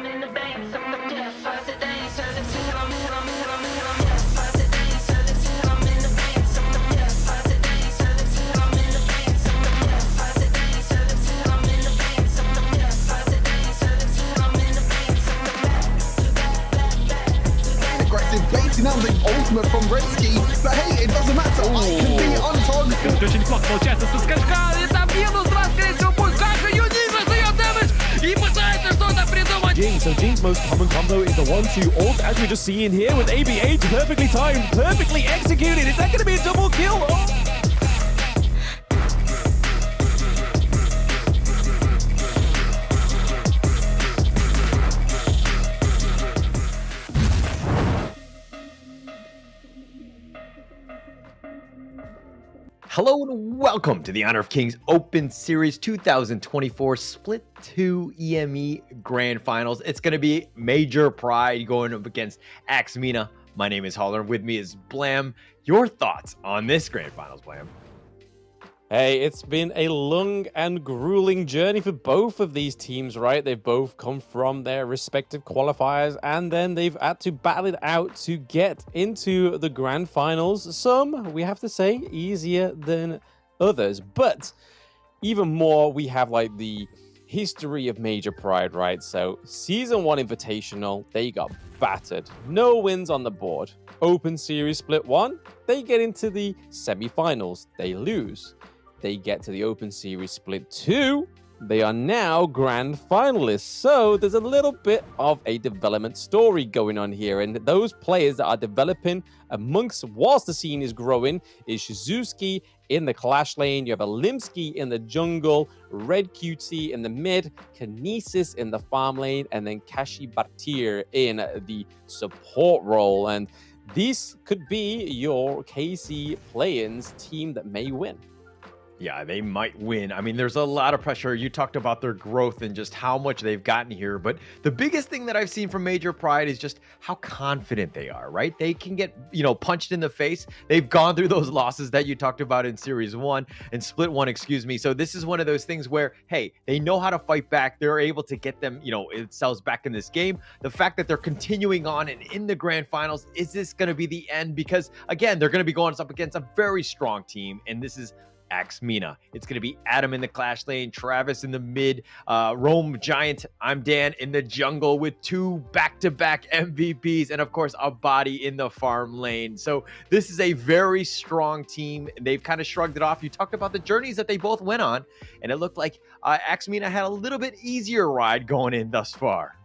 Aggressive baiting out the ultimate from Redski, but hey, it doesn't matter. I can be on target. Очень плохо получается со Скачка, и там минус 2, скорее всего, будет. Как же Юнина дает дэмэдж и пытается что-то придумать. Jing. So Jing's most common combo is the 1-2 ult, as we just see in here with ABH, perfectly timed, perfectly executed. Is that going to be a double kill? Oh. Hello and welcome to the Honor of Kings Open Series 2024 Split 2 EME Grand Finals. It's going to be major pride going up against MENA. My name is Holler, and with me is Blam. Your thoughts on this Grand Finals, Blam? Hey, it's been a long and grueling journey for both of these teams, right? They've both come from their respective qualifiers, and then they've had to battle it out to get into the grand finals. Some, we have to say, easier than others. But even more, we have like the history of Major Pride, right? So Season 1 Invitational, they got battered. No wins on the board. Open Series Split 1, they get into the semi-finals. They lose. They get to the Open Series Split 2. They are now grand finalists. So there's a little bit of a development story going on here. And those players that are developing whilst the scene is growing is Shizuki in the Clash lane. You have Alimsky in the jungle, Red QT in the mid, Kinesis in the farm lane, and then Kashi Batir in the support role. And this could be your KC Play-ins team that may win. Yeah, they might win. I mean, there's a lot of pressure. You talked about their growth and just how much they've gotten here. But the biggest thing that I've seen from Major Pride is just how confident they are, right? They can get, punched in the face. They've gone through those losses that you talked about in Series 1 and Split 1, excuse me. So this is one of those things where, hey, they know how to fight back. They're able to get them, themselves back in this game. The fact that they're continuing on and in the grand finals, is this going to be the end? Because, again, they're going to be going up against a very strong team. And this is MENA. It's going to be Adam in the Clash lane, Travis in the mid, Rome Giant, I'm Dan in the jungle with 2 back-to-back MVPs, and of course a body in the farm lane. So this is a very strong team. They've kind of shrugged it off. You talked about the journeys that they both went on, and it looked like MENA had a little bit easier ride going in thus far.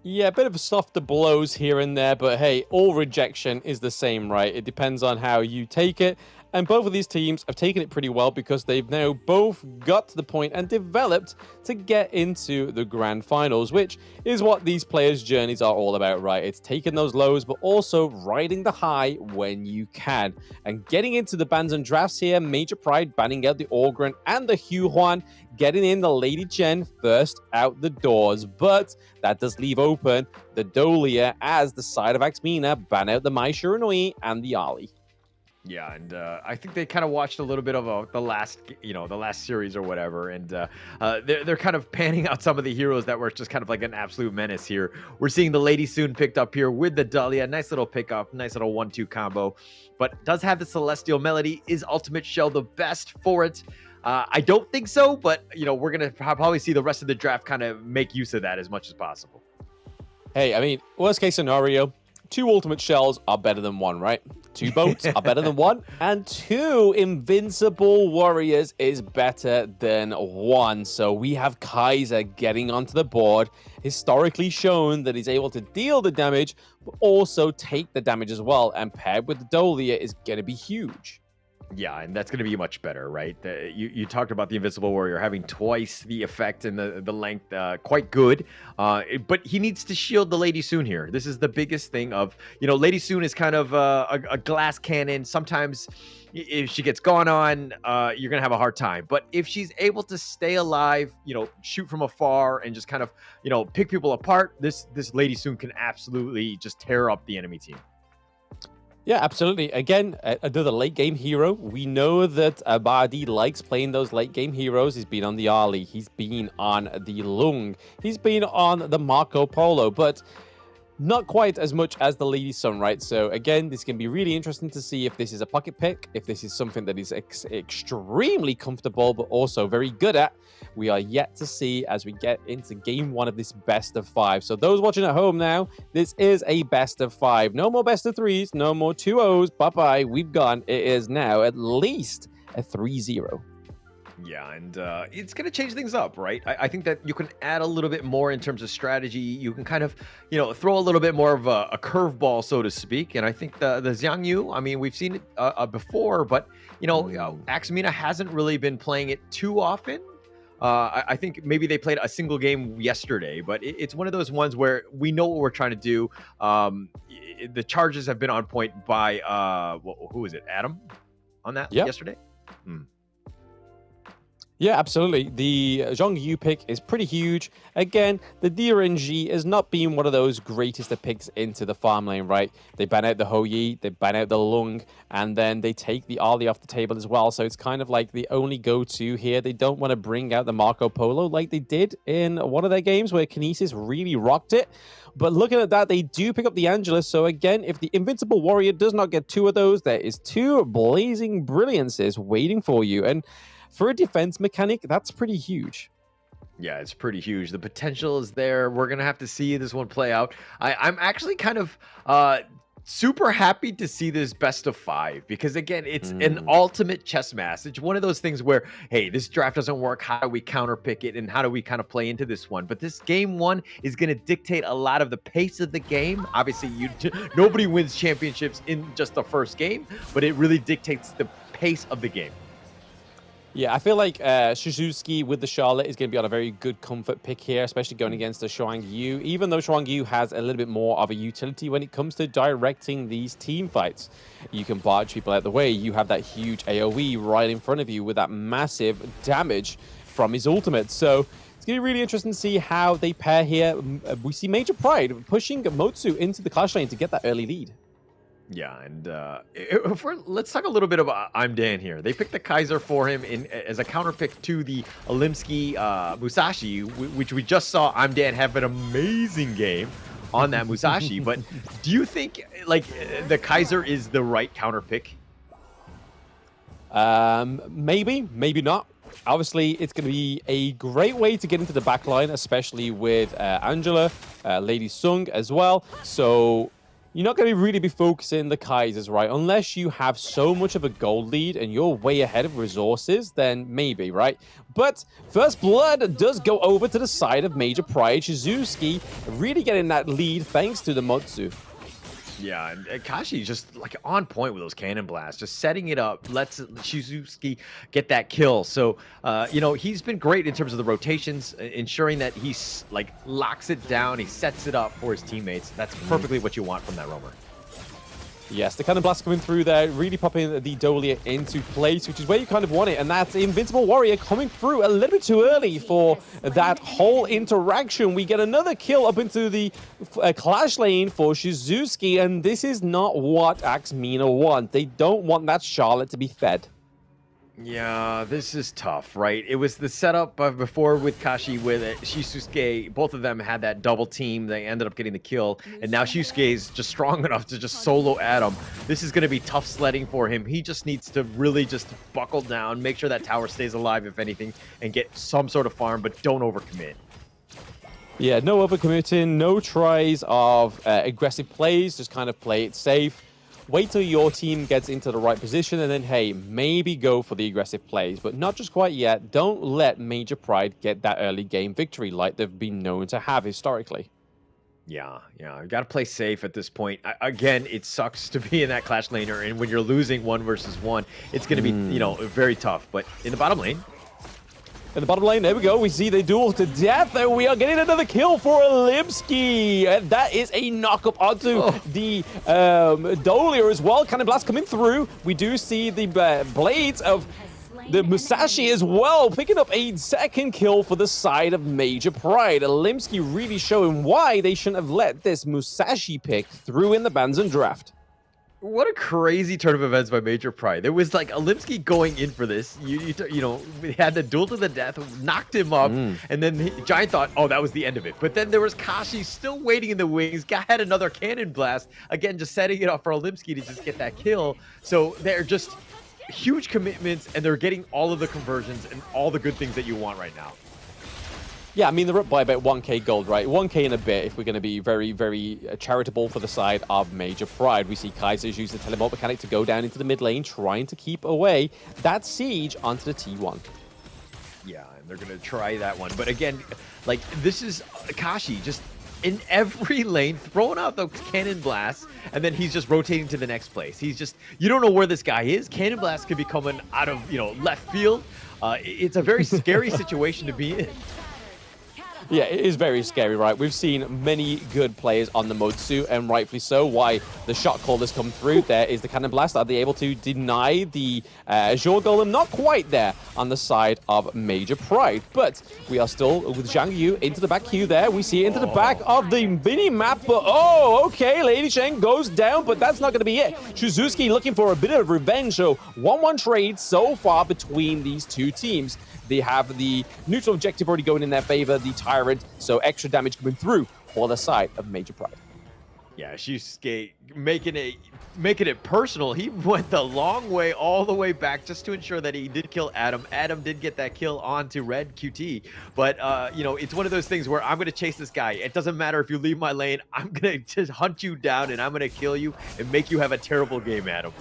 Yeah, a bit of softer blows here and there, but hey, all rejection is the same, right? It depends on how you take it. And both of these teams have taken it pretty well because they've now both got to the point and developed to get into the grand finals, which is what these players' journeys are all about, right? It's taking those lows, but also riding the high when you can. And getting into the bans and drafts here, Major Pride banning out the Orgren and the Hugh Huan, getting in the Lady Chen first out the doors. But that does leave open the Dolia as the side of MENA ban out the Mai Shiranui and the Ali. Yeah, and I think they kind of watched a little bit of the last series or whatever, and they're kind of panning out some of the heroes that were just kind of like an absolute menace here. We're seeing the Lady Soon picked up here with the Dahlia. Nice little pickup, nice little 1-2 combo, but does have the Celestial Melody. Is Ultimate Shell the best for it? I don't think so, but we're gonna probably see the rest of the draft kind of make use of that as much as possible. Hey, I mean, worst case scenario, 2 Ultimate Shells are better than 1, right? 2 boats are better than 1, and 2 Invincible Warriors is better than 1. So we have Kaiser getting onto the board, historically shown that he's able to deal the damage, but also take the damage as well, and paired with the Dolia is going to be huge. Yeah, and that's going to be much better, right? You talked about the Invincible Warrior having twice the effect and the length, quite good. But he needs to shield the Lady Soon here. This is the biggest thing of, Lady Soon is kind of a glass cannon. Sometimes if she gets gone on, you're going to have a hard time. But if she's able to stay alive, shoot from afar and just kind of, pick people apart, this Lady Soon can absolutely just tear up the enemy team. Yeah, absolutely. Again, another late game hero. We know that Abadi likes playing those late game heroes. He's been on the Ali, he's been on the Lung, he's been on the Marco Polo, but not quite as much as the Lady Sun, right? So again, this can be really interesting to see if this is a pocket pick, if this is something that is extremely comfortable, but also very good at. We are yet to see as we get into game 1 of this best of 5. So those watching at home now, this is a best of 5. No more best of 3s, no more 2-0s. Bye-bye, we've gone. It is now at least a 3-0. Yeah, and it's going to change things up, right? I think that you can add a little bit more in terms of strategy. You can kind of, throw a little bit more of a curveball, so to speak. And I think the Xiang Yu, I mean, we've seen it before, but, MENA hasn't really been playing it too often. I think maybe they played a single game yesterday, but it's one of those ones where we know what we're trying to do. The charges have been on point by, who was it? Adam on that yesterday? Yeah, absolutely. The Zhong Yu pick is pretty huge. Again, the DRNG has not been one of those greatest of picks into the farm lane, right? They ban out the Ho Yi, they ban out the Lung, and then they take the Ali off the table as well. So it's kind of like the only go-to here. They don't want to bring out the Marco Polo like they did in one of their games where Kinesis really rocked it. But looking at that, they do pick up the Angelus. So again, if the Invincible Warrior does not get 2 of those, there is 2 blazing brilliances waiting for you. And for a defense mechanic, that's pretty huge. Yeah, it's pretty huge. The potential is there. We're going to have to see this one play out. I'm actually kind of super happy to see this best of 5 because, again, it's an ultimate chess match. It's one of those things where, hey, this draft doesn't work. How do we counterpick it and how do we kind of play into this one? But this game 1 is going to dictate a lot of the pace of the game. Obviously, nobody wins championships in just the first game, but it really dictates the pace of the game. Yeah, I feel like Shizuki with the Charlotte is going to be on a very good comfort pick here, especially going against the Shuang Yu, even though Shuang Yu has a little bit more of a utility when it comes to directing these team fights. You can barge people out the way. You have that huge AoE right in front of you with that massive damage from his ultimate. So it's going to be really interesting to see how they pair here. We see Major Pride pushing Motsu into the clash lane to get that early lead. Yeah, and let's talk a little bit about I'm Dan here. They picked the Kaiser for him as a counter pick to the Olimsky Musashi, which we just saw I'm Dan have an amazing game on that Musashi. But do you think the Kaiser is the right counter pick? Maybe, maybe not. Obviously, it's going to be a great way to get into the backline, especially with Angela, Lady Sung as well. So you're not going to really be focusing the Kaisers, right? Unless you have so much of a gold lead and you're way ahead of resources, then maybe, right? But First Blood does go over to the side of Major Pride. Shizuki really getting that lead thanks to the Motsu. Yeah, and Kashi just on point with those cannon blasts, just setting it up, lets Shizuki get that kill. So, he's been great in terms of the rotations, ensuring that he's locks it down, he sets it up for his teammates. That's perfectly what you want from that roamer. Yes, the cannon blast coming through there, really popping the Dolia into place, which is where you kind of want it. And that's Invincible Warrior coming through a little bit too early for that whole interaction. We get another kill up into the clash lane for Shizuki, and this is not what MENA want. They don't want that Charlotte to be fed. Yeah, this is tough, right? It was the setup before with Kashi with Shizuke. Both of them had that double team. They ended up getting the kill. And now Shizuke is just strong enough to just solo Adam. This is going to be tough sledding for him. He just needs to really just buckle down, make sure that tower stays alive, if anything, and get some sort of farm, but don't overcommit. Yeah, no overcommitting, no tries of aggressive plays. Just kind of play it safe. Wait till your team gets into the right position and then, hey, maybe go for the aggressive plays, but not just quite yet. Don't let Major Pride get that early game victory like they've been known to have historically. Yeah, you got to play safe at this point. Again, it sucks to be in that clash laner, and when you're losing 1 versus 1, it's going to be, very tough. But in the bottom lane, in the bottom lane, there we go. We see they duel to death, and we are getting another kill for Olimsky. And that is a knock-up onto the Dolia as well. Cannon blast coming through. We do see the blades of the Musashi as well, picking up a second kill for the side of Major Pride. Olimsky really showing why they shouldn't have let this Musashi pick through in the Banzan draft. What a crazy turn of events by Major Pride. There was like Olimsky going in for this. You know, we had the duel to the death, knocked him up, and then Giant thought, oh, that was the end of it. But then there was Kashi still waiting in the wings. Guy had another cannon blast. Again, just setting it up for Olimsky to just get that kill. So they're just huge commitments, and they're getting all of the conversions and all the good things that you want right now. Yeah, I mean, they're up by about 1k gold, right? 1k in a bit if we're going to be very, very charitable for the side of Major Pride. We see Kaiser's use the teleport mechanic to go down into the mid lane, trying to keep away that siege onto the T1. Yeah, and they're going to try that one. But again, like, this is Kashi just in every lane, throwing out those cannon blasts, and then he's just rotating to the next place. He's just, you don't know where this guy is. Cannon blasts could be coming out of, you know, left field. It's a very scary situation to be in. Yeah, it is very scary, right? We've seen many good players on the Motsu, and rightfully so. Why the shot call has come through. There is the cannon blast. Are they able to deny the Azure Golem? Not quite there on the side of Major Pride. But we are still with Zhang Yu into the back queue there. We see it into the back of the mini-map. But, oh, okay, Lady Cheng goes down, but that's not going to be it. Shuzuki looking for a bit of revenge. So 1-1 trade so far between these two teams. They have the neutral objective already going in their favor, the Tyrant, so extra damage coming through for the side of Major Pride. Yeah, Shusuke making it personal. He went the long way, all the way back, just to ensure that he did kill Adam. Adam did get that kill onto Red QT, but you know, it's one of those things where I'm gonna chase this guy. It doesn't matter if you leave my lane. I'm gonna just hunt you down, and I'm gonna kill you and make you have a terrible game, Adam.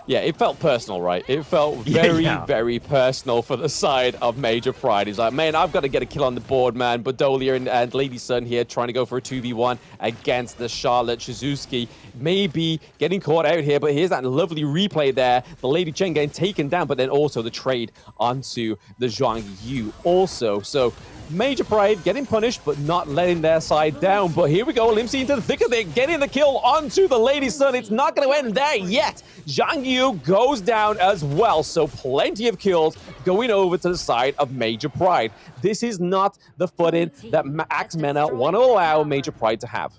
Yeah, it felt personal, right? It felt very personal for the side of Major Pride. He's like, man, I've got to get a kill on the board, man. Badolia and Lady Sun here trying to go for a 2v1 against the Charlotte. Shizuki maybe getting caught out here, but here's that lovely replay there. The Lady Chen getting taken down, but then also the trade onto the Zhang Yu also. So Major Pride getting punished, but not letting their side down. But here we go, Limsy into the thick of it, getting the kill onto the Lady Sun. It's not going to end there yet. Zhang Yu goes down as well, so plenty of kills going over to the side of Major Pride. This is not the footing that Axe MENA want to allow Major Pride to have.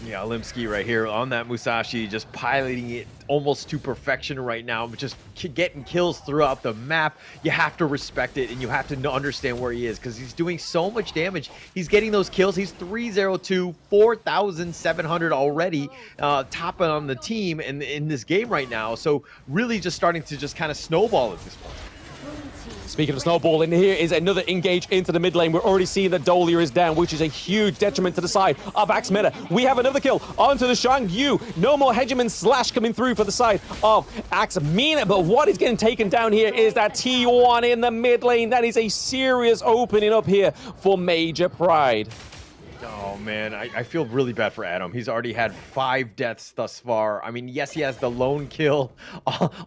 Yeah, Olimsky right here on that Musashi, just piloting it almost to perfection right now, just getting kills throughout the map. You have to respect it, and you have to understand where he is, because he's doing so much damage. He's getting those kills. He's 302, 4,700 already, topping on the team in this game right now. So really just starting to just kind of snowball at this point. Speaking of snowballing, here is another engage into the mid lane. We're already seeing that Dolia is down, which is a huge detriment to the side of Axe MENA. We have another kill onto the Zhang Yu. No more Hegemon Slash coming through for the side of Axe MENA. But what is getting taken down here is that T1 in the mid lane. That is a serious opening up here for Major Pride. Oh, man, I feel really bad for Adam. He's already had 5 deaths thus far. I mean, yes, he has the lone kill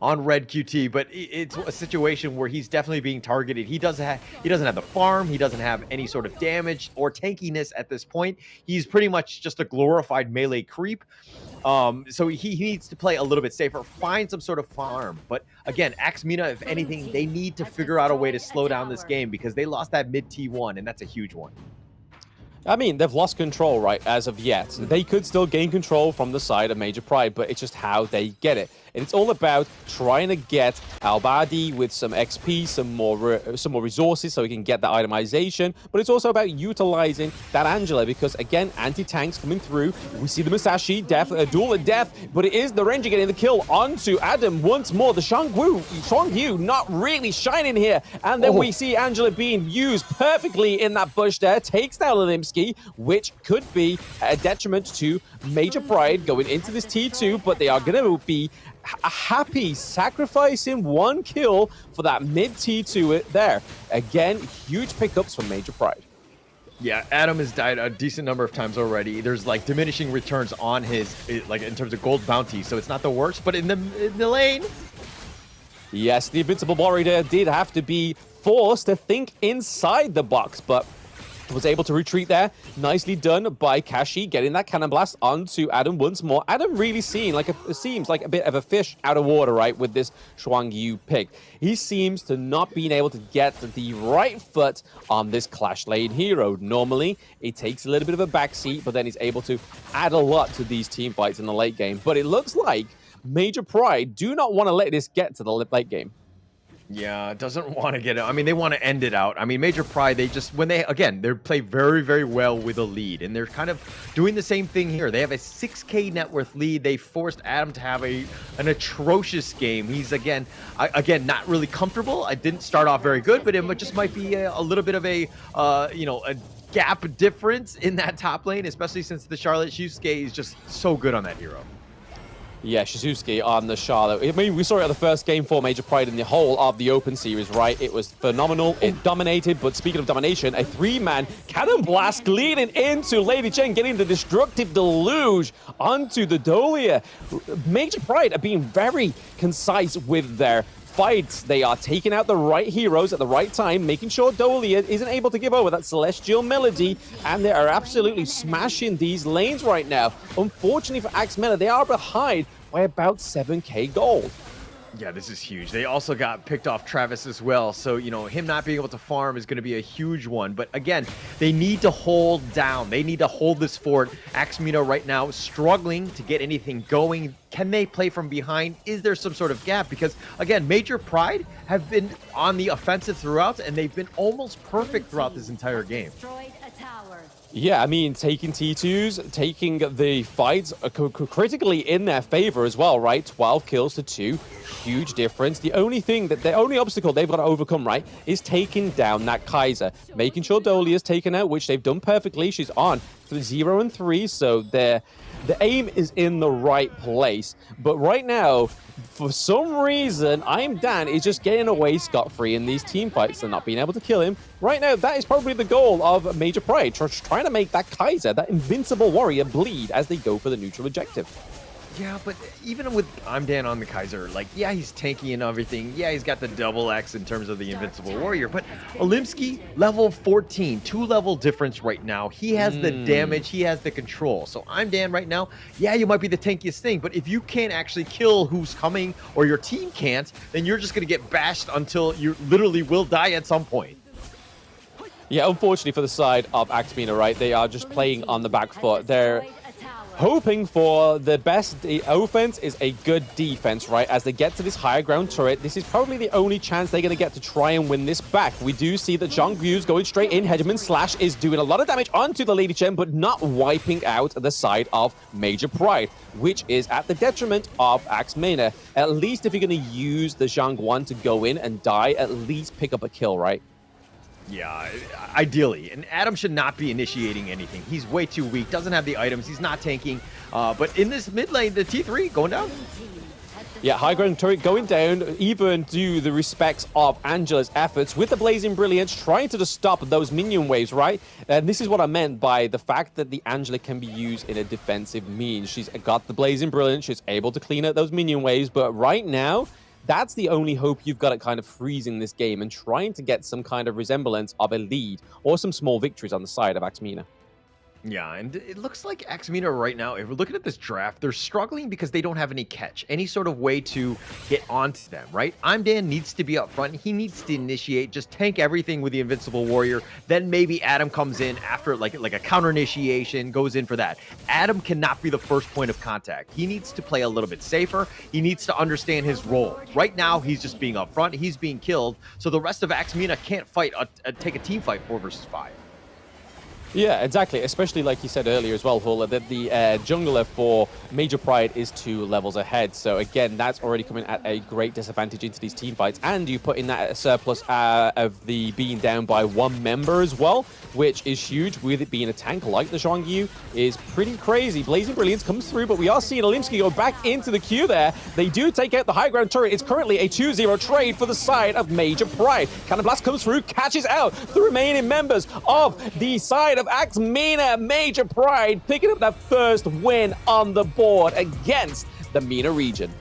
on Red QT, but it's a situation where he's definitely being targeted. He doesn't have the farm. He doesn't have any sort of damage or tankiness at this point. He's pretty much just a glorified melee creep. So he needs to play a little bit safer, find some sort of farm. But again, Axe MENA, if anything, they need to figure out a way to slow down this game, because they lost that mid T1, and that's a huge one. I mean, they've lost control, right, as of yet. They could still gain control from the side of Major Pride, but it's just how they get it. And it's all about trying to get Al-Badi with some XP, some more resources so he can get that itemization. But it's also about utilizing that Angela, because, again, anti-tanks coming through. We see the Musashi, duel of death, but it is the Ranger getting the kill onto Adam once more. The Zhang Yu not really shining here. And then we see Angela being used perfectly in that bush there. Takes down Olimsky, which could be a detriment to Major Pride going into this T2, but they are going to be happy sacrificing 1 kill for that mid T2 there. Again, huge pickups from Major Pride. Yeah, Adam has died a decent number of times already. There's like diminishing returns on his, like in terms of gold bounty, so it's not the worst, but in the lane. Yes, the Invincible Warrior did have to be forced to think inside the box, but was able to retreat there. Nicely done by Kashi, getting that cannon blast onto Adam once more. Adam really seems like a bit of a fish out of water, right, with this Shuang Yu pick. He seems to not being able to get the right foot on this Clash Lane hero. Normally, it takes a little bit of a backseat, but then he's able to add a lot to these team fights in the late game. But it looks like Major Pride do not want to let this get to the late game. Yeah, doesn't want to get it. I mean, they want to end it out. I mean, Major Pride, they just, they play very, very well with a lead. And they're kind of doing the same thing here. They have a 6K net worth lead. They forced Adam to have an atrocious game. He's, again, not really comfortable. I didn't start off very good, but it just might be a little bit of a gap difference in that top lane, especially since the Charlotte Shusuke is just so good on that hero. Yeah, Shizuki on the Charlotte. I mean, we saw it at the first game for Major Pride in the whole of the Open Series, right? It was phenomenal. It dominated, but speaking of domination, a 3-man cannon blast leading into Lady Chen, getting the destructive deluge onto the Dolia. Major Pride are being very concise with their fights. They are taking out the right heroes at the right time, making sure Dolia isn't able to give over that Celestial Melody, and they are absolutely smashing these lanes right now. Unfortunately for Axe MENA, they are behind by about 7K gold. Yeah, this is huge. They also got picked off Travis as well. So, him not being able to farm is going to be a huge one. But again, they need to hold down. They need to hold this fort. Axe MENA right now struggling to get anything going. Can they play from behind? Is there some sort of gap? Because, again, Major Pride have been on the offensive throughout, and they've been almost perfect throughout this entire game. Yeah, I mean, taking T2s, taking the fights critically in their favor as well, right? 12 kills to 2. Huge difference. The only obstacle they've got to overcome, right, is taking down that Kaiser. Making sure Dolia's taken out, which they've done perfectly. She's on 0 and 3, so the aim is in the right place. But right now, for some reason, Dan is just getting away scot-free in these team fights and not being able to kill him. Right now, that is probably the goal of Major Pride, trying to make that Kaiser, that invincible warrior, bleed as they go for the neutral objective. Yeah, but even with Dan on the Kaiser, yeah, he's tanky and everything. Yeah, he's got the double X in terms of the Invincible Warrior. But Olimsky, level 14, 2-level difference right now. He has the damage, he has the control. So Dan right now, yeah, you might be the tankiest thing, but if you can't actually kill who's coming or your team can't, then you're just going to get bashed until you literally will die at some point. Yeah, unfortunately for the side of Axe MENA, right, they are just playing on the back foot. They're hoping for the best offense is a good defense, right? As they get to this higher ground turret, this is probably the only chance they're going to get to try and win this back. We do see that Zhonggu's going straight in. Hegemon Slash is doing a lot of damage onto the Lady Chen, but not wiping out the side of Major Pride, which is at the detriment of Axe MENA. At least if you're going to use the Zhongguan to go in and die, at least pick up a kill, right? Yeah, ideally. And Adam should not be initiating anything. He's way too weak, doesn't have the items, he's not tanking. But in this mid lane, the T3 going down. Yeah, high ground turret going down, even due the respects of Angela's efforts with the Blazing Brilliance, trying to just stop those minion waves, right? And this is what I meant by the fact that the Angela can be used in a defensive means. She's got the Blazing Brilliance, she's able to clean out those minion waves, but right now, that's the only hope you've got at kind of freezing this game and trying to get some kind of resemblance of a lead or some small victories on the side of Axe MENA. Yeah, and it looks like Axe MENA right now, if we're looking at this draft, they're struggling because they don't have any catch, any sort of way to get onto them, right? Dan needs to be up front. He needs to initiate, just tank everything with the Invincible Warrior. Then maybe Adam comes in after like a counter initiation, goes in for that. Adam cannot be the first point of contact. He needs to play a little bit safer. He needs to understand his role. Right now, he's just being up front. He's being killed. So the rest of Axe MENA can't fight, take a team fight 4 versus 5. Yeah, exactly. Especially like you said earlier as well, Hula, that the jungler for Major Pride is 2 levels ahead. So again, that's already coming at a great disadvantage into these team fights. And you put in that surplus of the being down by 1 member as well, which is huge. With it being a tank like the Zhongyu is pretty crazy. Blazing Brilliance comes through, but we are seeing Olimsky go back into the queue there. They do take out the high ground turret. It's currently a 2-0 trade for the side of Major Pride. Cannon Blast comes through, catches out the remaining members of the side of Axe MENA. Major Pride picking up that first win on the board against the MENA region.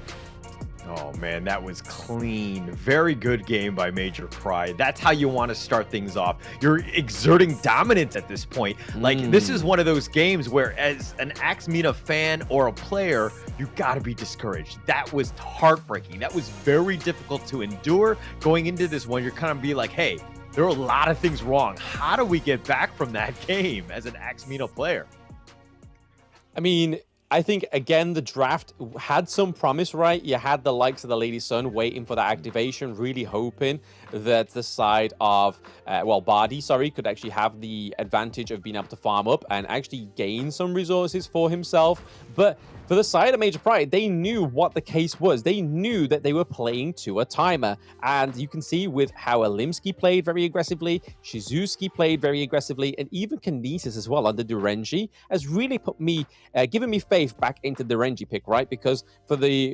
Oh man, that was clean. Very good game by Major Pride. That's how you want to start things off. You're exerting dominance at this point. Like, this is one of those games where, as an Axe MENA fan or a player, you got to be discouraged. That was heartbreaking. That was very difficult to endure. Going into this one, you're kind of be like, hey, there are a lot of things wrong. How do we get back from that game as an Axe MENA player? I mean, I think, again, the draft had some promise, right? You had the likes of the Lady Sun waiting for that activation, really hoping that the side of, Bardi, could actually have the advantage of being able to farm up and actually gain some resources for himself. But for the side of Major Pride, they knew what the case was. They knew that they were playing to a timer. And you can see with how Alimsky played very aggressively, Shizuki played very aggressively, and even Kinesis as well under Durenji has really given me faith back into Durenji pick, right? Because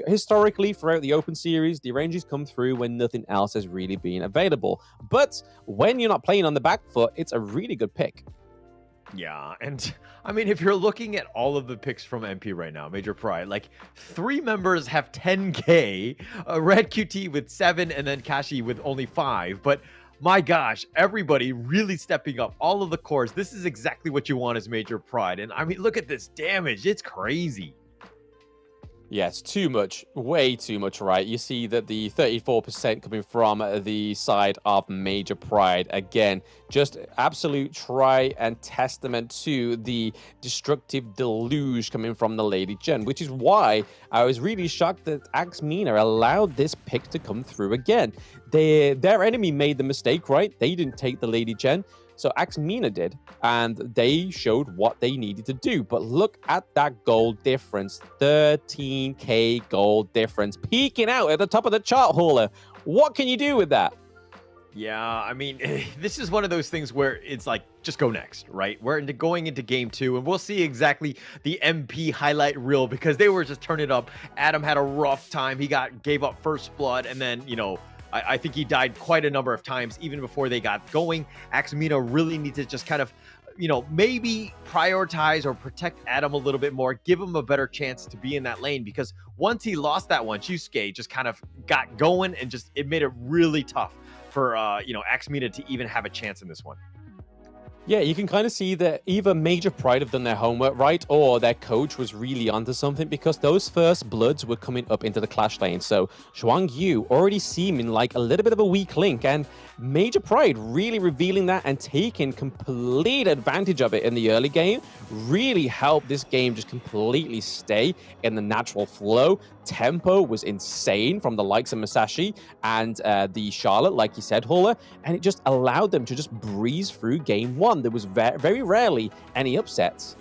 historically, throughout the Open Series, Durenji's come through when nothing else has really been available. But when you're not playing on the back foot, it's a really good pick. Yeah, and I mean, if you're looking at all of the picks from MP right now, Major Pride, like 3 members have 10K, Red QT with 7, and then Kashi with only 5. But my gosh, everybody really stepping up. All of the cores, this is exactly what you want as Major Pride. And I mean, look at this damage. It's crazy. Yeah, it's too much, way too much, right? You see that the 34% coming from the side of Major Pride. Again, just absolute try and testament to the destructive deluge coming from the Lady Gen, which is why I was really shocked that Axe MENA allowed this pick to come through again. Their enemy made the mistake, right? They didn't take the Lady Gen. So Axe MENA did, and they showed what they needed to do. But look at that goal difference, 13K goal difference, peeking out at the top of the chart, Hauler. What can you do with that? Yeah, I mean, this is one of those things where it's like, just go next, right? We're going into game 2, and we'll see exactly the MP highlight reel because they were just turning it up. Adam had a rough time. He gave up first blood, and then, I think he died quite a number of times even before they got going. Axe MENA really needs to just kind of, maybe prioritize or protect Adam a little bit more, give him a better chance to be in that lane, because once he lost that one, Shusuke just kind of got going and it made it really tough for, Axe MENA to even have a chance in this one. Yeah, you can kind of see that either Major Pride have done their homework right, or their coach was really onto something, because those first bloods were coming up into the clash lane. So Zhuang Yu already seeming like a little bit of a weak link, and Major Pride really revealing that and taking complete advantage of it in the early game really helped this game just completely stay in the natural flow. Tempo was insane from the likes of Masashi and the Charlotte, like you said, Hauler, and it just allowed them to just breeze through game 1. There was very rarely any upsets.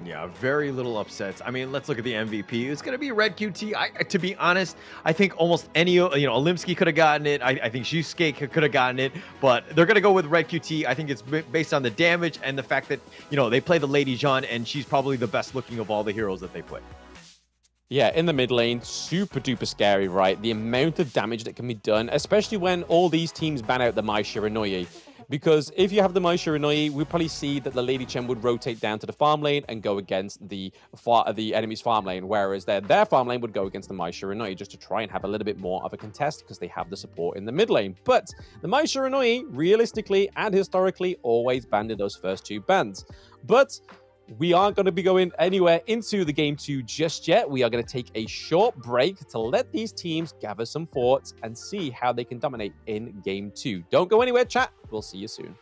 Yeah, very little upsets. I mean, let's look at the MVP. It's going to be Red QT. To be honest, I think almost any, Alimsky could have gotten it. I think Shusuke could have gotten it, but they're going to go with Red QT. I think it's based on the damage and the fact that, they play the Lady Jean, and she's probably the best looking of all the heroes that they play. Yeah, in the mid lane, super duper scary, right? The amount of damage that can be done, especially when all these teams ban out the Mai Shiranui. Because if you have the Mai Shiranui, we probably see that the Lady Chen would rotate down to the farm lane and go against the enemy's farm lane, whereas their farm lane would go against the Mai Shiranui just to try and have a little bit more of a contest because they have the support in the mid lane. But the Mai Shiranui, realistically and historically, always banned in those first 2 bans. But we aren't going to be going anywhere into the game 2 just yet. We are going to take a short break to let these teams gather some thoughts and see how they can dominate in game 2. Don't go anywhere, chat. We'll see you soon.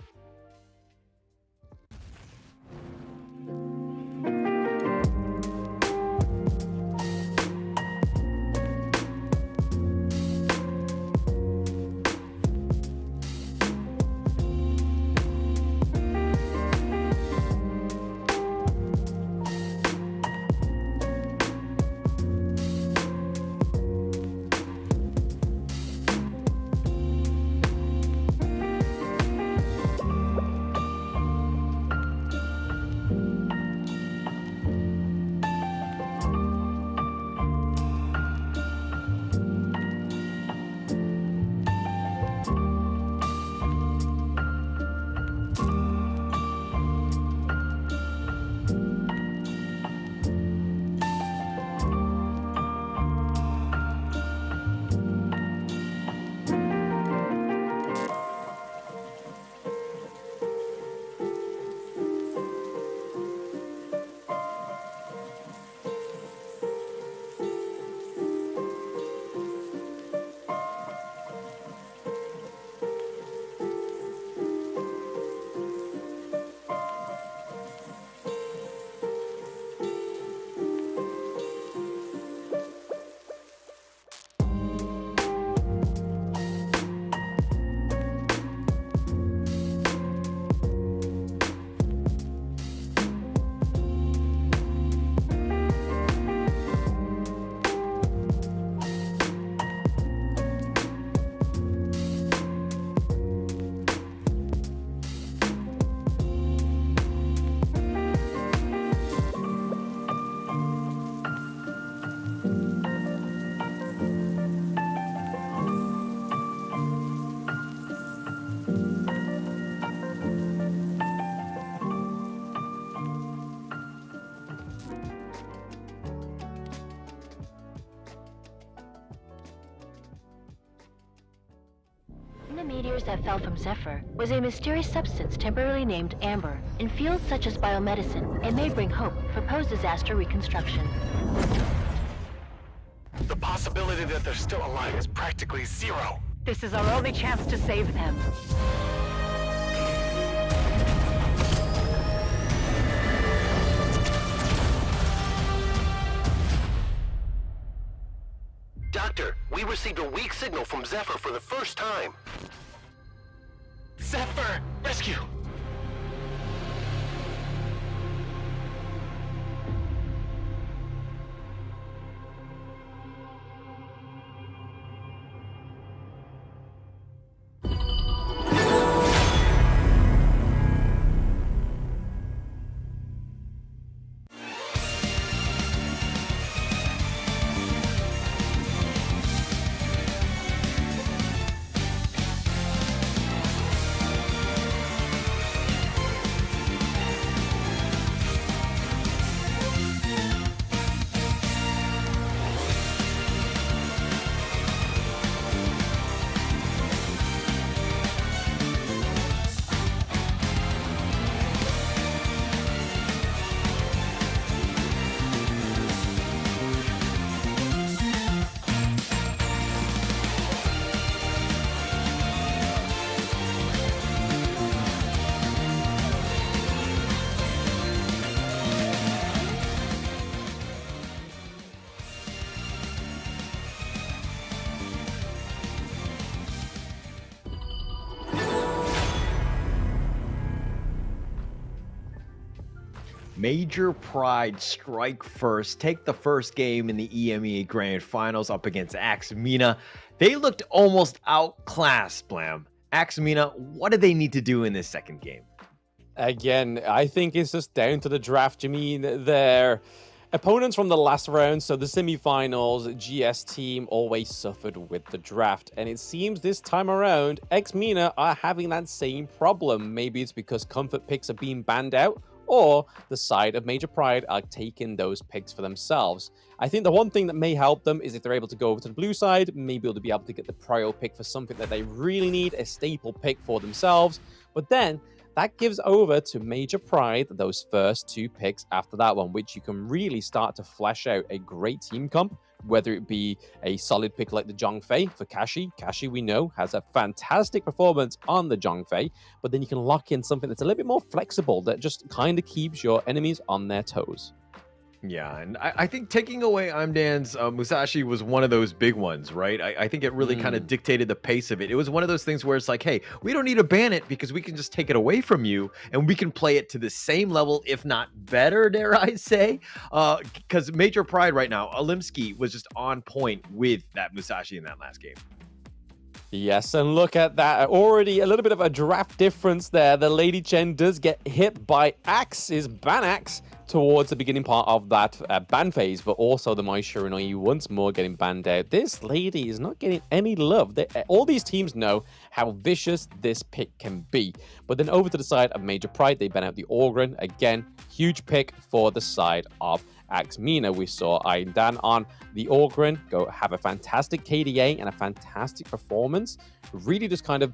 spears that fell from Zephyr was a mysterious substance temporarily named Amber. In fields such as biomedicine, it may bring hope for post-disaster reconstruction. The possibility that they're still alive is practically zero. This is our only chance to save them. Doctor, we received a weak signal from Zephyr for the first time. Zephyr! Rescue! Major Pride strike first, take the first game in the EMEA Grand Finals up against MENA. They looked almost outclassed, Blam. MENA, what do they need to do in this second game? Again, I think it's just down to the draft. I mean, their opponents from the last round, so the semifinals, GS team always suffered with the draft. And it seems this time around, MENA are having that same problem. Maybe it's because comfort picks are being banned out, or the side of Major Pride are taking those picks for themselves. I think the one thing that may help them is if they're able to go over to the blue side, maybe they'll be able to get the prio pick for something that they really need, a staple pick for themselves. But then that gives over to Major Pride those first two picks after that one, which you can really start to flesh out a great team comp, whether it be a solid pick like the Zhongfei for Kashi. Kashi, we know, has a fantastic performance on the Zhongfei, but then you can lock in something that's a little bit more flexible that just kind of keeps your enemies on their toes. Yeah, and I think taking away Amdan's Musashi was one of those big ones, right? I think it really kind of dictated the pace of it. It was one of those things where it's like, hey, we don't need to ban it because we can just take it away from you and we can play it to the same level, if not better, dare I say. Because Major Pride right now, Alimsky was just on point with that Musashi in that last game. Yes, and look at that. Already a little bit of a draft difference there. The Lady Chen does get hit by Axe's ban axe towards the beginning part of that ban phase, but also the Mai Shiranui once more getting banned out. This lady is not getting any love. All these teams know how vicious this pick can be. But then over to the side of Major Pride, they ban out the Orgren. Again, huge pick for the side of MENA. We saw Aidan on the Orgren go have a fantastic KDA and a fantastic performance. Really just kind of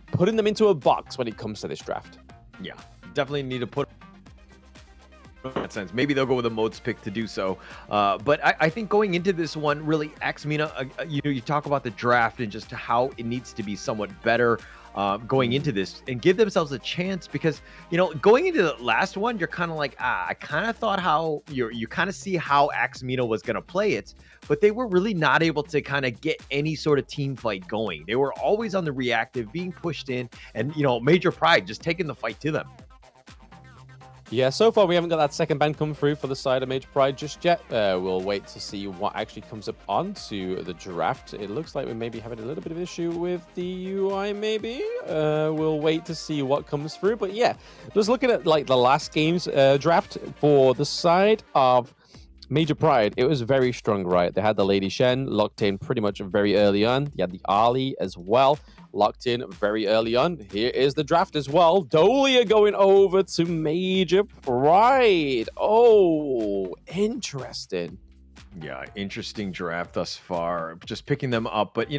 putting them into a box when it comes to this draft. Yeah, definitely need to put in that sense. Maybe they'll go with a modes pick to do so. But I think going into this one, really, MENA, you talk about the draft and just how it needs to be somewhat better going into this and give themselves a chance, because going into the last one, you're kind of like, I kind of thought how you kind of see how MENA was going to play it, but they were really not able to kind of get any sort of team fight going. They were always on the reactive, being pushed in, and Major Pride just taking the fight to them. Yeah, so far we haven't got that second ban come through for the side of Major Pride just yet. We'll wait to see what actually comes up onto the draft. It looks like we may be having a little bit of issue with the UI, maybe. We'll wait to see what comes through. But yeah, just looking at like the last game's draft for the side of Major Pride, it was very strong, right? They had the Lady Shen locked in pretty much very early on. They had the Ali as well, locked in very early on. Here is the draft as well. Dolia going over to Major Pride. Oh, interesting. Yeah, interesting draft thus far. Just picking them up, but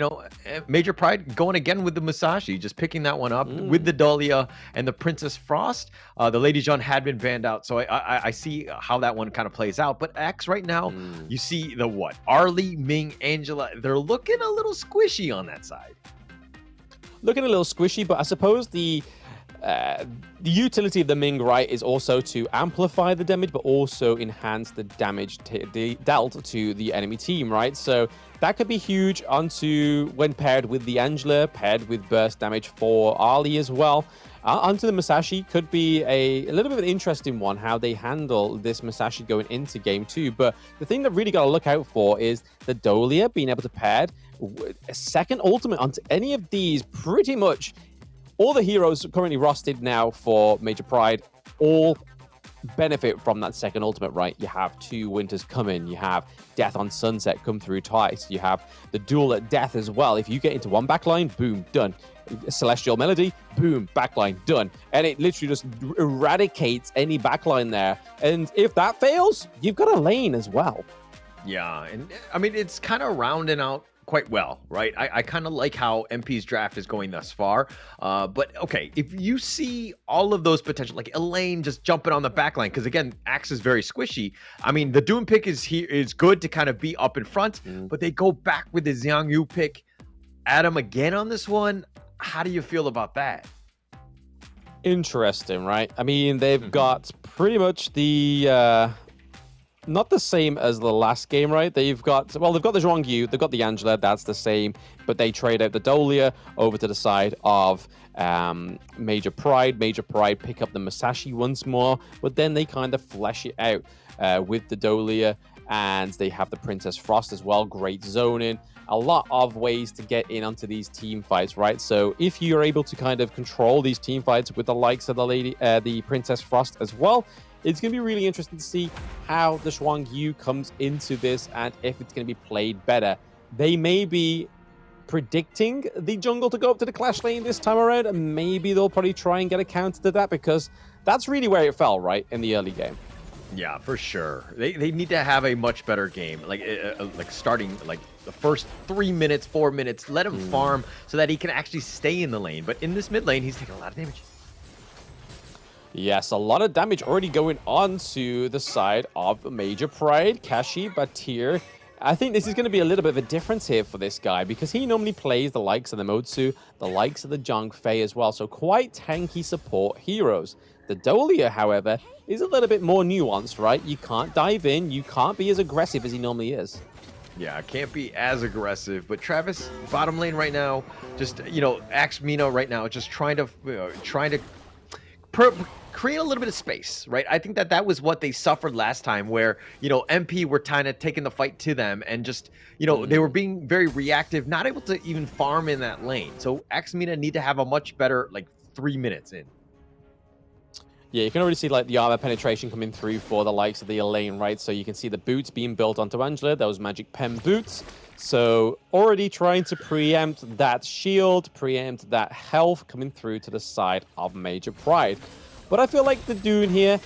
Major Pride going again with the Musashi, just picking that one up with the Dahlia and the Princess Frost. The Lady Jeanne had been banned out, so I see how that one kind of plays out. But X right now, you see the what? Arlie, Ming, Angela. They're looking a little squishy on that side. Looking a little squishy, but I suppose the utility of the Ming, right, is also to amplify the damage, but also enhance the damage dealt to the enemy team, right? So that could be huge onto when paired with the Angela, paired with burst damage for Ali as well. Onto the Musashi could be a little bit of an interesting one, how they handle this Musashi going into game 2. But the thing that really got to look out for is the Dahlia being able to pair a second ultimate onto any of these. Pretty much all the heroes currently rostered now for Major Pride all benefit from that second ultimate, right? You have 2 Winters coming, you have Death on Sunset come through twice, you have the duel at Death as well. If you get into one backline, boom, done. Celestial Melody, boom, backline, done. And it literally just eradicates any backline there. And if that fails, you've got a lane as well. Yeah, and I mean, it's kind of rounding out quite well, right? I kind of like how MP's draft is going thus far. But okay, if you see all of those potential, like Elaine just jumping on the backline, because again, Axe is very squishy. I mean, the Doom pick is good to kind of be up in front, but they go back with the Xiang Yu pick. Adam again on this one. How do you feel about that? Interesting, right? I mean, they've got pretty much the not the same as the last game, right? They've got the Zhuang Yu, they've got the Angela, that's the same, but they trade out the Dahlia over to the side of Major Pride. Major Pride pick up the Musashi once more, but then they kind of flesh it out with the Dahlia, and they have the Princess Frost as well. Great zoning. A lot of ways to get in onto these team fights, right? So if you're able to kind of control these team fights with the likes of the Princess Frost as well, it's going to be really interesting to see how the Zhuang Yu comes into this and if it's going to be played better. They may be predicting the jungle to go up to the clash lane this time around, and maybe they'll probably try and get a counter to that, because that's really where it fell, right, in the early game. Yeah, for sure. They need to have a much better game, like starting like the first 3 minutes, 4 minutes. Let him farm so that he can actually stay in the lane. But in this mid lane, he's taking a lot of damage. Yes, a lot of damage already going on to the side of Major Pride. Kashi, Batir. I think this is going to be a little bit of a difference here for this guy, because he normally plays the likes of the Motsu, the likes of the Zhang Fei as well, so quite tanky support heroes. The Dahlia, however, is a little bit more nuanced, right? You can't dive in, you can't be as aggressive as he normally is. Yeah, can't be as aggressive, but Travis, bottom lane right now, just, Axe MENA right now, just trying to create a little bit of space, right? I think that was what they suffered last time, where, MP were kind of taking the fight to them, and just, they were being very reactive, not able to even farm in that lane. So Axe MENA need to have a much better, 3 minutes in. Yeah, you can already see the armor penetration coming through for the likes of the Elaine, right? So you can see the boots being built onto Angela, those magic pen boots. So already trying to preempt that shield, preempt that health coming through to the side of Major Pride. But I feel like the Dune here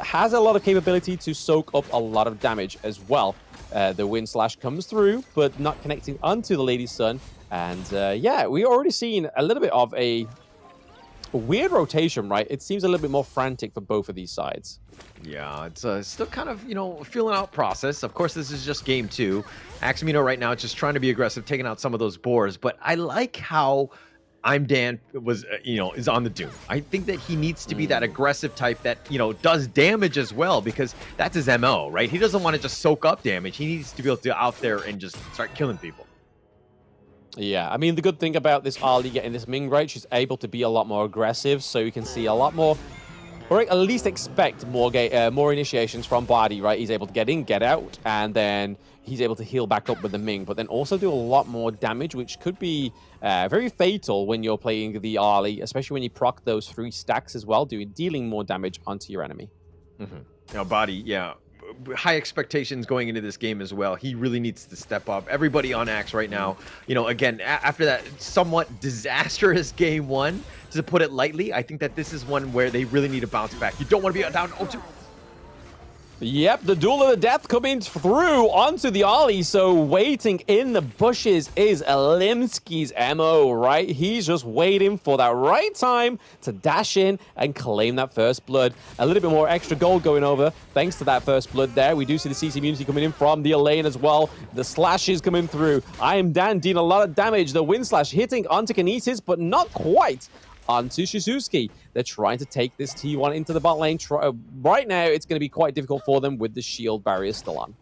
has a lot of capability to soak up a lot of damage as well. The Wind Slash comes through, but not connecting onto the Lady Sun. And yeah, we're already seeing a little bit of a weird rotation, right? It seems a little bit more frantic for both of these sides. Yeah, it's still kind of, feeling out process. Of course, this is just game 2. Axe MENA right now is just trying to be aggressive, taking out some of those boars. But I like how I'm Dan was, is on the Doom. I think that he needs to be that aggressive type that, does damage as well, because that's his MO, right? He doesn't want to just soak up damage. He needs to be able to out there and just start killing people. Yeah, I mean, the good thing about this Ali getting this Ming, right, she's able to be a lot more aggressive, so you can see a lot more, or at least expect more initiations from Badi, right? He's able to get in, get out, and then he's able to heal back up with the Ming, but then also do a lot more damage, which could be very fatal when you're playing the Ali, especially when you proc those 3 stacks as well, dealing more damage onto your enemy. Now, Badi, yeah, high expectations going into this game as well. He really needs to step up. Everybody on Axe right now, again, after that somewhat disastrous game 1, to put it lightly, I think that this is one where they really need to bounce back. You don't want to be down 0-2. Yep, the duel of the death coming through onto the Ollie. So waiting in the bushes is Alimski's MO, right? He's just waiting for that right time to dash in and claim that first blood. A little bit more extra gold going over thanks to that first blood there. We do see the CC immunity coming in from the lane as well. The slashes coming through. I am Dan dealing a lot of damage. The wind slash hitting onto Kinesis, but not quite onto Shizuki. They're trying to take this T1 into the bot lane. Right now, it's going to be quite difficult for them with the shield barrier still on.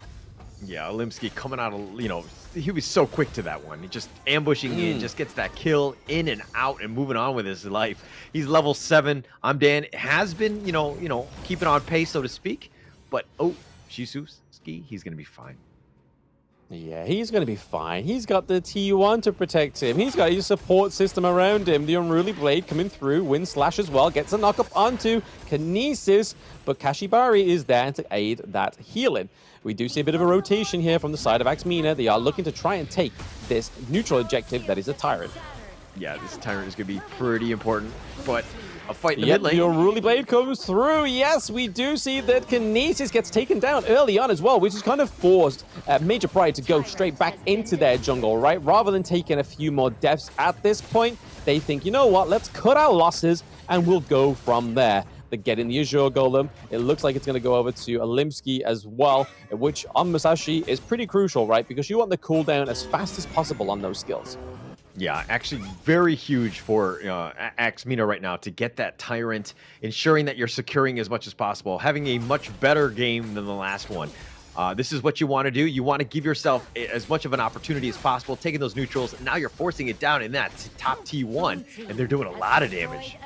Yeah, Alimski coming out of, he was so quick to that one. He just ambushing in, just gets that kill in and out and moving on with his life. He's level 7. I'm Dan. Has been, keeping on pace, so to speak. But, Shizuki, he's going to be fine. Yeah, he's going to be fine. He's got the T1 to protect him. He's got his support system around him. The Unruly Blade coming through. Wind Slash as well. Gets a knock up onto Kinesis. But Kashibari is there to aid that healing. We do see a bit of a rotation here from the side of Axmina. They are looking to try and take this neutral objective that is a Tyrant. Yeah, this Tyrant is going to be pretty important. But a fight in the mid Yep, lane. the Unruly Blade comes through. Yes, we do see that Kinesis gets taken down early on as well, which has kind of forced Major Pride to go straight back into their jungle, right? Rather than taking a few more deaths at this point, they think, you know what, let's cut our losses and we'll go from there. They're getting the Azure Golem. It looks like it's going to go over to Alimski as well, which on Musashi is pretty crucial, right? Because you want the cooldown as fast as possible on those skills. Yeah, actually very huge for Axmina right now to get that Tyrant, ensuring that you're securing as much as possible, having a much better game than the last one. This is what you want to do. You want to give yourself as much of an opportunity as possible, taking those neutrals. Now you're forcing it down in that top T1, and they're doing a lot of damage.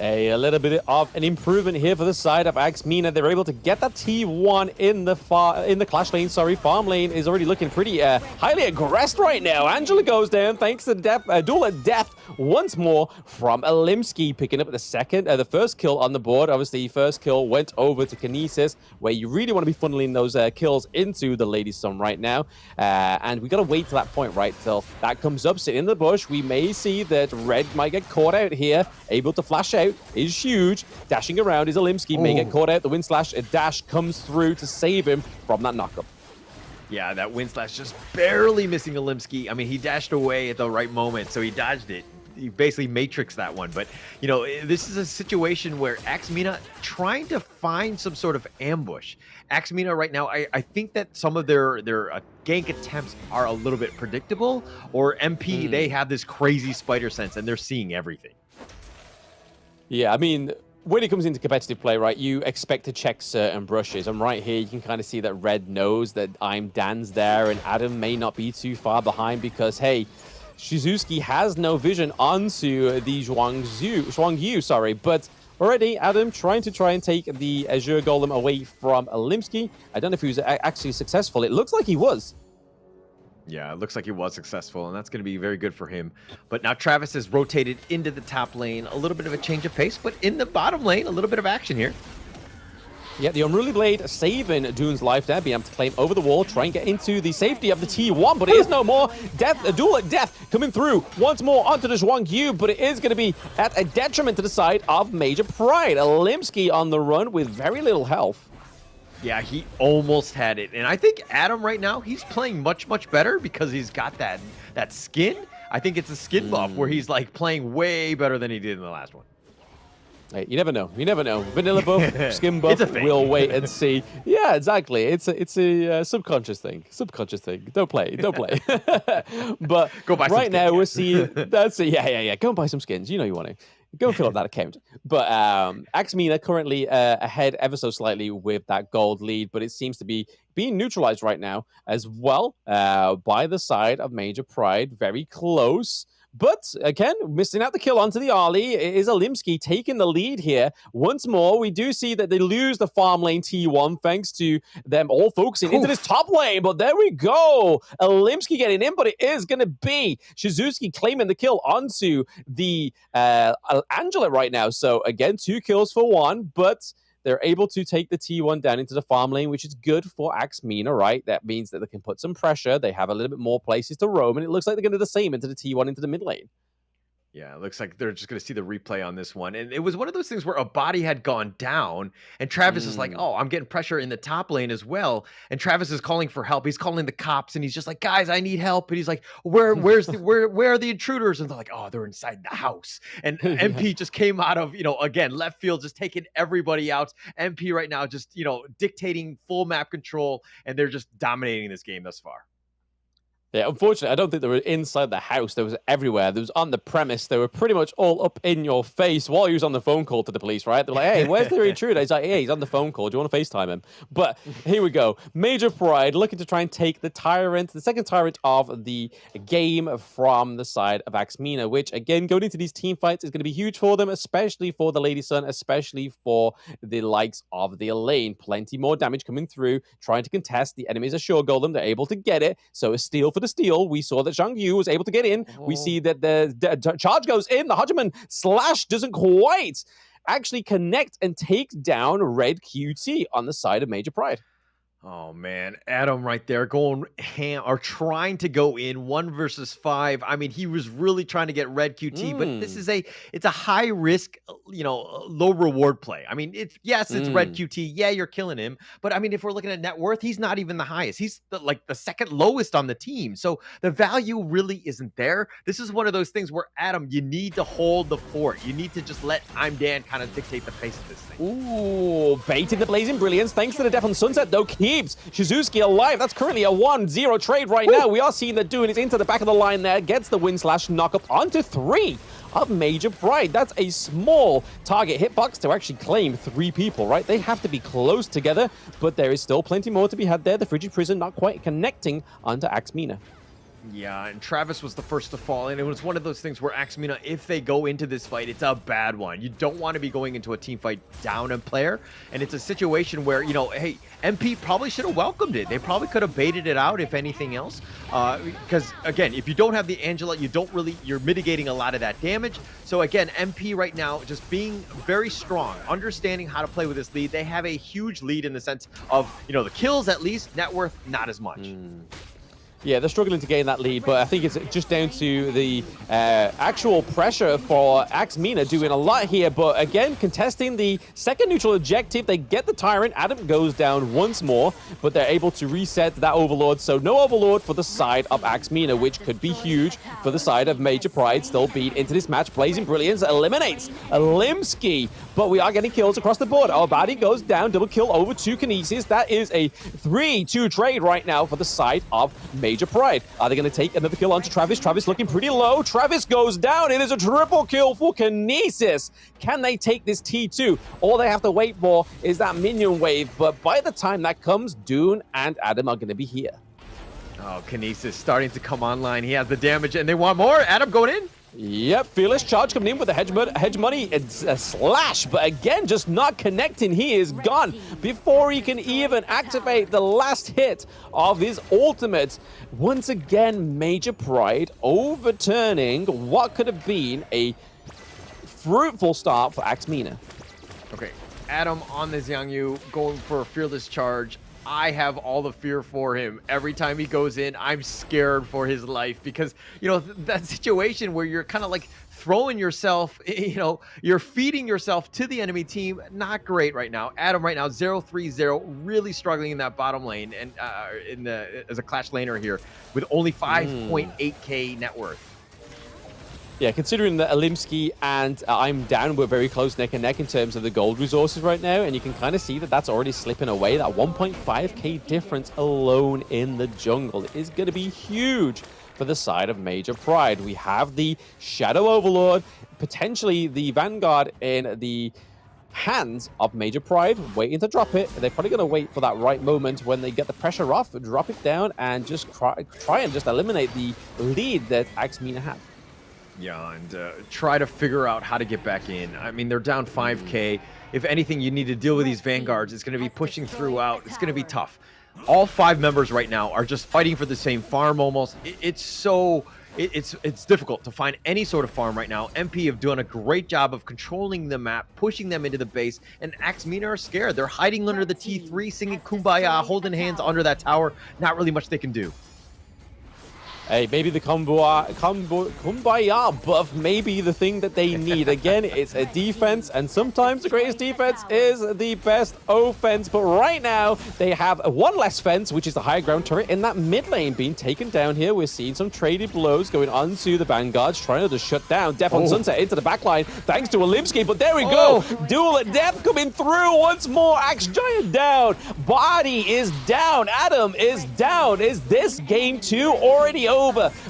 A little bit of an improvement here for the side of Axmina. They're able to get that T1 in the clash lane. Farm lane is already looking pretty highly aggressed right now. Angela goes down thanks to the duel of death once more from Alimski, picking up the first kill on the board. Obviously, first kill went over to Kinesis, where you really want to be funneling those kills into the Lady Sun right now. And we got to wait till that point, right? Till that comes up, sitting in the bush. We may see that Red might get caught out here, able to flash out. Is huge. Dashing around is Alimski. May get caught out. The Wind Slash, a dash comes through to save him from that knockup. Yeah, that Wind Slash just barely missing Alimski. I mean, he dashed away at the right moment, so he dodged it. He basically matrixed that one. But, this is a situation where Axmina trying to find some sort of ambush. Axmina right now, I think that some of their gank attempts are a little bit predictable. Or MP, they have this crazy spider sense, and they're seeing everything. Yeah, I mean, when it comes into competitive play, right, you expect to check certain brushes. And right here, you can kind of see that Red knows that I'm Dan's there, and Adam may not be too far behind because, hey, Shizuki has no vision onto the Zhuangyu, but already Adam trying to take the Azure Golem away from Alimski. I don't know if he was actually successful. It looks like he was. Yeah, it looks like he was successful, and that's going to be very good for him. But now Travis has rotated into the top lane. A little bit of a change of pace, but in the bottom lane, a little bit of action here. Yeah, the Unruly Blade saving Doon's life there, being able to claim over the wall, try and get into the safety of the T1, but it is no more. A duel at death coming through once more onto the Zhuangyu, but it is going to be at a detriment to the side of Major Pride. Alimski on the run with very little health. Yeah, he almost had it. And I think Adam right now, he's playing much, much better because he's got that skin. I think it's a skin buff where he's like playing way better than he did in the last one. Hey, you never know. You never know. Vanilla buff, skin buff, we'll wait and see. Yeah, exactly. It's a subconscious thing. Don't play. But go buy right some now skins, we're seeing that's it. Yeah. Go and buy some skins. You know you want to. Go and fill up that account. But Axmina currently ahead ever so slightly with that gold lead, but it seems to be being neutralized right now as well by the side of Major Pride. Very close. But again, missing out the kill onto the Arlie. It is Alimski taking the lead here. Once more, we do see that they lose the farm lane T1 thanks to them all focusing into this top lane. But there we go. Alimski getting in, but it is going to be Shizuki claiming the kill onto the Angela right now. So again, 2 kills for 1, but they're able to take the T1 down into the farm lane, which is good for Axmina, right? That means that they can put some pressure. They have a little bit more places to roam, and it looks like they're going to do the same into the T1 into the mid lane. Yeah, it looks like they're just going to see the replay on this one. And it was one of those things where a body had gone down, and Travis is like, oh, I'm getting pressure in the top lane as well. And Travis is calling for help. He's calling the cops, and he's just like, guys, I need help. And he's like, where are the intruders? And they're like, oh, they're inside the house. And MP just came out of, again, left field, just taking everybody out. MP right now just, dictating full map control, and they're just dominating this game thus far. Yeah, unfortunately, I don't think they were inside the house. They was everywhere. They was on the premise. They were pretty much all up in your face while he was on the phone call to the police, right? They're like, hey, where's the intruder? He's like, hey, he's on the phone call. Do you want to FaceTime him? But here we go. Major Pride looking to try and take the Tyrant, the second Tyrant of the game from the side of MENA, which, again, going into these team fights is going to be huge for them, especially for the Lady Sun, especially for the likes of the Elaine. Plenty more damage coming through, trying to contest. The enemies are sure golem. They're able to get it. So a steal for the steal. We saw that Zhang Yu was able to get in. We see that the charge goes in. The Hodgeman slash doesn't quite actually connect and take down Red QT on the side of Major Pride. Oh, man. Adam right there going ham or trying to go in 1 versus 5. I mean, he was really trying to get Red QT, but this is it's a high risk, low reward play. I mean, it's Red QT. Yeah, you're killing him. But I mean, if we're looking at net worth, he's not even the highest. He's the second lowest on the team. So the value really isn't there. This is one of those things where, Adam, you need to hold the fort. You need to just let I'm Dan kind of dictate the pace of this thing. Ooh, baited the Blazing Brilliance. Thanks to the Death on Sunset, though. Keeps Shizuki alive. That's currently a 1-0 trade right now. We are seeing that doing it into the back of the line there. Gets the win slash knock up onto 3 of Major Pride. That's a small target hitbox to actually claim 3 people, right? They have to be close together, but there is still plenty more to be had there. The Frigid Prison not quite connecting onto MENA. Yeah, and Travis was the first to fall in. It was one of those things where MENA, if they go into this fight, it's a bad one. You don't want to be going into a team fight down a player, and it's a situation where, hey, MP probably should have welcomed it. They probably could have baited it out, if anything else, because, again, if you don't have the Angela, you're mitigating a lot of that damage. So, again, MP right now just being very strong, understanding how to play with this lead. They have a huge lead in the sense of, the kills at least, net worth, not as much. Yeah, they're struggling to gain that lead, but I think it's just down to the actual pressure for MENA doing a lot here. But again, contesting the second neutral objective, they get the Tyrant. Adam goes down once more, but they're able to reset that Overlord. So no Overlord for the side of MENA, which could be huge for the side of Major Pride. Still beat into this match. Blazing Brilliance eliminates Limsky, but we are getting kills across the board. Our body goes down, double kill over to Kinesis. That is a 3-2 trade right now for the side of Major Pride. Are they going to take another kill onto Travis? Travis looking pretty low. Travis goes down. It is a triple kill for Kinesis. Can they take this T2? All they have to wait for is that minion wave, but by the time that comes, Dune and Adam are going to be here. Oh, Kinesis starting to come online. He has the damage, and they want more. Adam going in. Yep, Fearless Charge coming in with the hedge money. It's a slash, but again, just not connecting. He is gone before he can even activate the last hit of his ultimate. Once again, Major Pride overturning what could have been a fruitful start for MENA. Okay, Adam on the Zhang Yu going for a Fearless Charge. I have all the fear for him. Every time he goes in, I'm scared for his life because, that situation where you're kind of like throwing yourself, you're feeding yourself to the enemy team. Not great right now. Adam right now, 0-3-0, really struggling in that bottom lane and as a Clash laner here with only 5.8k net worth. Yeah, considering that Alimsky and I'm Down were very close neck and neck in terms of the gold resources right now, and you can kind of see that that's already slipping away. That 1.5k difference alone in the jungle is going to be huge for the side of Major Pride. We have the Shadow Overlord, potentially the Vanguard in the hands of Major Pride, waiting to drop it. They're probably going to wait for that right moment when they get the pressure off, drop it down, and just try and just eliminate the lead that MENA have. Yeah, and try to figure out how to get back in. I mean, they're down 5k. If anything, you need to deal with these Vanguards. It's going to be pushing throughout. It's going to be tough. All 5 members right now are just fighting for the same farm almost. It's difficult to find any sort of farm right now. MP have done a great job of controlling the map, pushing them into the base, and MENA are scared. They're hiding under the T3, singing Kumbaya, holding hands under that tower. Not really much they can do. Hey, maybe the kumbaya buff may be the thing that they need. Again, it's a defense, and sometimes the greatest defense is the best offense. But right now, they have one less fence, which is the high ground turret in that mid lane being taken down here. We're seeing some traded blows going on to the Vanguards, trying to just shut down Death on Sunset into the backline, thanks to Olimsky. But there we go. Duel at Death coming through once more. Axe Giant down. Body is down. Adam is down. Is this game 2 already over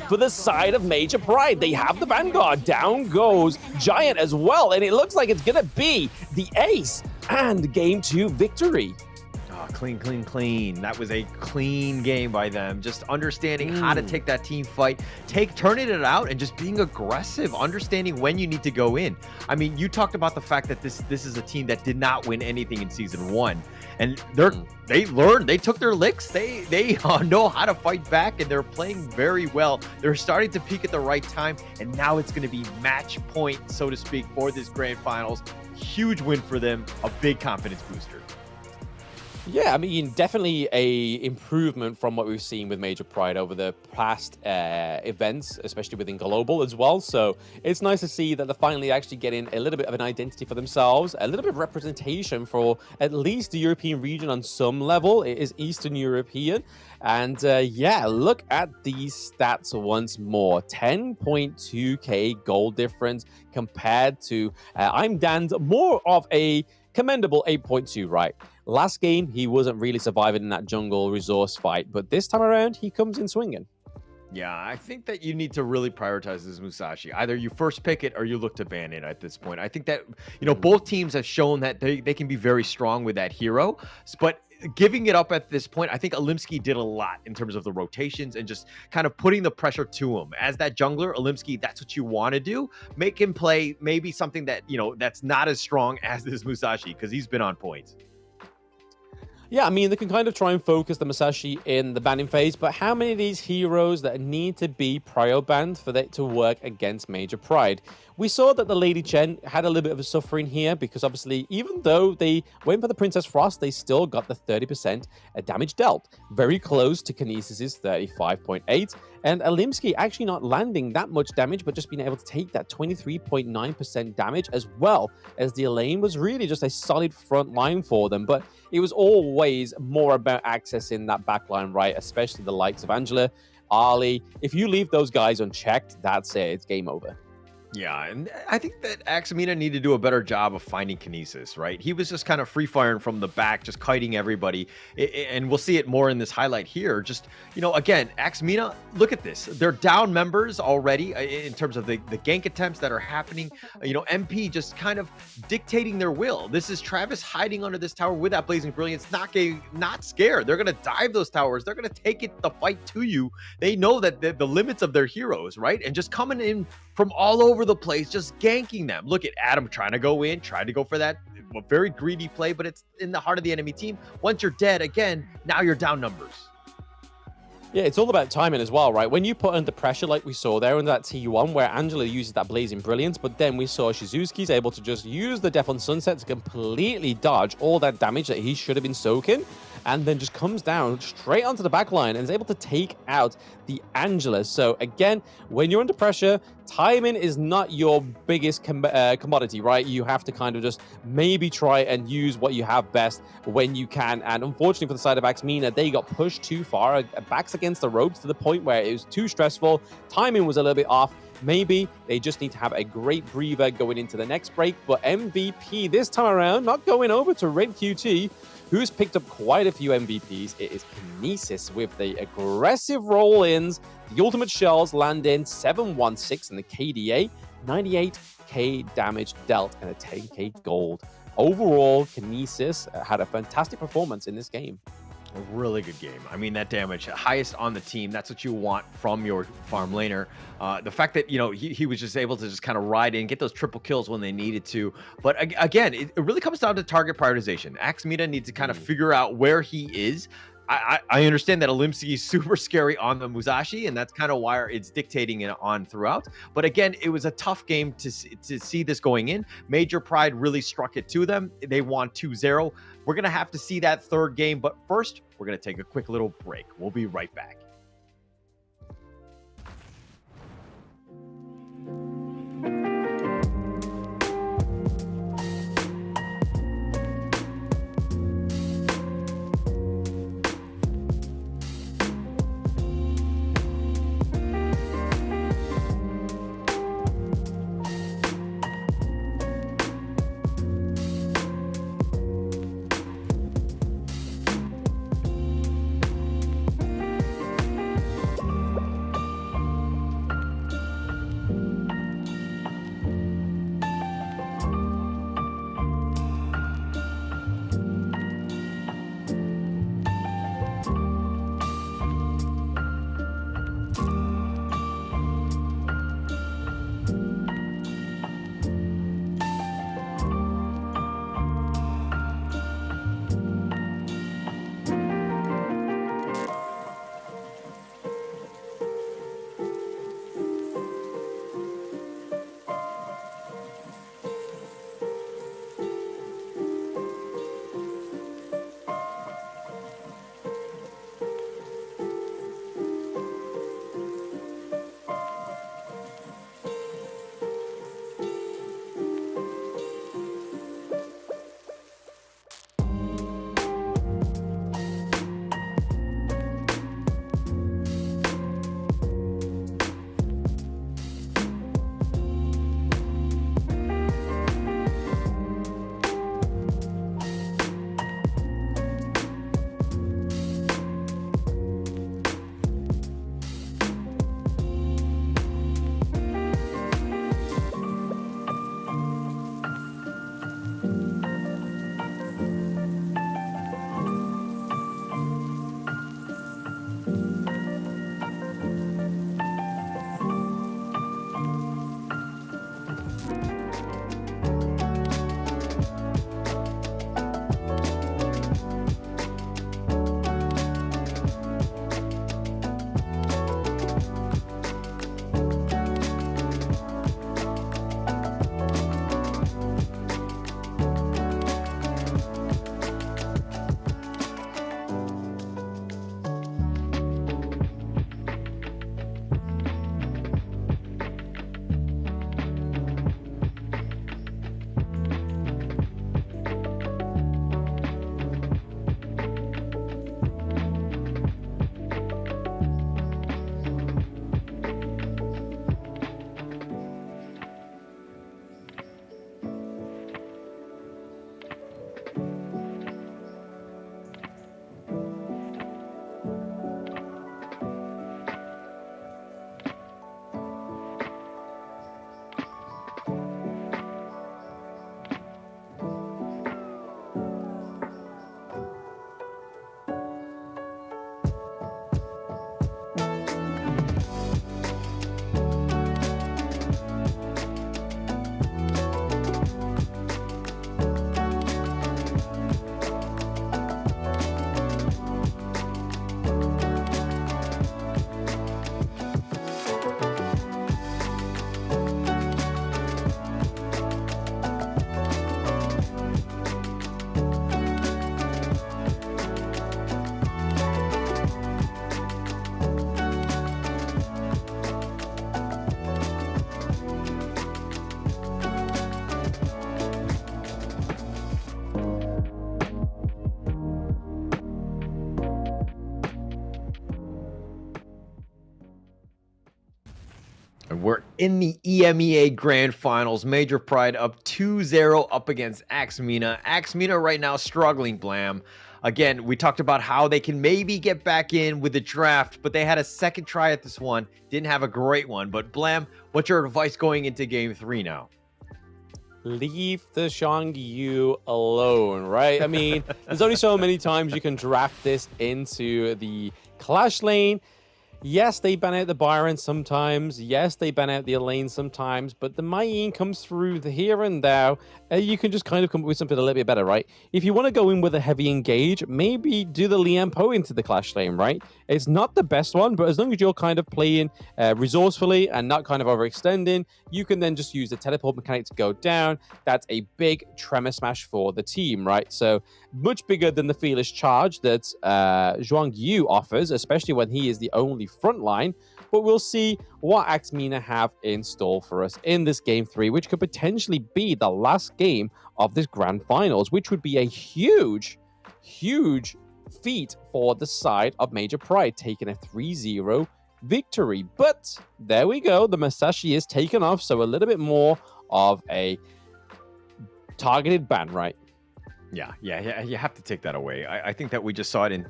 for the side of Major Pride? They have the Vanguard. Down goes Giant as well, and it looks like it's gonna be the ace and game 2 victory. Clean, clean, clean. That was a clean game by them. Just understanding how to take that team fight, turning it out, and just being aggressive, understanding when you need to go in. I mean, you talked about the fact that this is a team that did not win anything in season 1, and they learned, they took their licks, they know how to fight back, and they're playing very well. They're starting to peak at the right time, and now it's going to be match point, so to speak, for this grand finals. Huge win for them, a big confidence booster. Yeah, I mean, definitely a improvement from what we've seen with Major Pride over the past events, especially within Global as well. So it's nice to see that they're finally actually getting a little bit of an identity for themselves, a little bit of representation for at least the European region on some level. It is Eastern European. And yeah, look at these stats once more. 10.2k goal difference compared to I'm Dan's more of a commendable 8.2, right? Last game, he wasn't really surviving in that jungle resource fight, but this time around, he comes in swinging. Yeah, I think that you need to really prioritize this Musashi. Either you first pick it or you look to ban it at this point. I think that, you know, both teams have shown that they can be very strong with that hero, but giving it up at this point, I think Olimsky did a lot in terms of the rotations and just kind of putting the pressure to him. As that jungler, Olimsky, that's what you want to do. Make him play maybe something that, you know, that's not as strong as this Musashi, because he's been on point. Yeah, I mean, they can kind of try and focus the Musashi in the banning phase, but how many of these heroes that need to be prio banned for that to work against Major Pride? We saw that the Lady Chen had a little bit of a suffering here because obviously, even though they went for the Princess Frost, they still got the 30% damage dealt. Very close to Kinesis's 35.8. And Olimsky actually not landing that much damage, but just being able to take that 23.9% damage, as well as the lane was really just a solid front line for them. But it was always more about accessing that back line, right? Especially the likes of Angela, Ali. If you leave those guys unchecked, that's it. It's game over. Yeah, and I think that Axamina needed to do a better job of finding Kinesis, right? He was just kind of free firing from the back, just kiting everybody. And we'll see it more in this highlight here. Just, you know, again, Axamina, look at this. They're down members already in terms of the gank attempts that are happening. You know, MP just kind of dictating their will. This is Travis hiding under this tower with that Blazing Brilliance, not scared. They're going to dive those towers. They're going to take the fight to you. They know that the limits of their heroes, right? And just coming in from all over the place, just ganking them. Look at Adam trying to go in, trying to go for that very greedy play, but it's in the heart of the enemy team. Once you're dead, again, now you're down numbers. Yeah, it's all about timing as well, right? When you put under pressure like we saw there in that T1 where Angela uses that Blazing Brilliance, but then we saw Shizuki's able to just use the Death on Sunset to completely dodge all that damage that he should have been soaking, and then just comes down straight onto the back line and is able to take out the Angela. So again, when you're under pressure, timing is not your biggest commodity, right? You have to kind of just maybe try and use what you have best when you can. And unfortunately for the side of Axamina, they got pushed too far, backs against the ropes to the point where it was too stressful. Timing was a little bit off. Maybe they just need to have a great breather going into the next break. But MVP this time around, not going over to Red QT, who's picked up quite a few MVPs. It is Kinesis with the aggressive roll-ins. The ultimate shells land in 716 in the KDA, 98k damage dealt, and a 10k gold. Overall, Kinesis had a fantastic performance in this game. A really good game. I mean, that damage, highest on the team. That's what you want from your farm laner. The fact that, you know, he was just able to just kind of ride in, get those triple kills when they needed to. But again, it really comes down to target prioritization. Axamina needs to kind of figure out where he is. I understand that Olimsky is super scary on the Musashi, and that's kind of why it's dictating it on throughout. But again, it was a tough game to see this going in. Major Pride really struck it to them. They won 2-0. We're going to have to see that third game, but first, we're going to take a quick little break. We'll be right back. in the EMEA Grand Finals. Major Pride up 2-0 up against MENA. MENA right now struggling, Blam. Again, we talked about how they can maybe get back in with the draft, but they had a second try at this one. Didn't have a great one. But Blam, what's your advice going into Game 3 now? Leave the Xiangyu alone, right? I mean, there's only so many times you can draft this into the Clash lane. Yes, they ban out the Byron sometimes. Yes, they ban out the Elaine sometimes. But the Mayin comes through the here and there. You can just kind of come up with something a little bit better, right? If you want to go in with a heavy engage, maybe do the Lian Po into the Clash lane, right? It's not the best one, but as long as you're kind of playing resourcefully and not kind of overextending, you can then just use the teleport mechanic to go down. That's a big tremor smash for the team, right? So much bigger than the Fearless Charge that Zhuang Yu offers, especially when he is the only front line. But we'll see what MENA have in store for us in this Game 3, which could potentially be the last game of this Grand Finals, which would be a huge, huge feat for the side of Major Pride, taking a 3-0 victory. But there we go. The Masashi is taken off, so a little bit more of a targeted ban, right? Yeah, you have to take that away. I think that we just saw it in,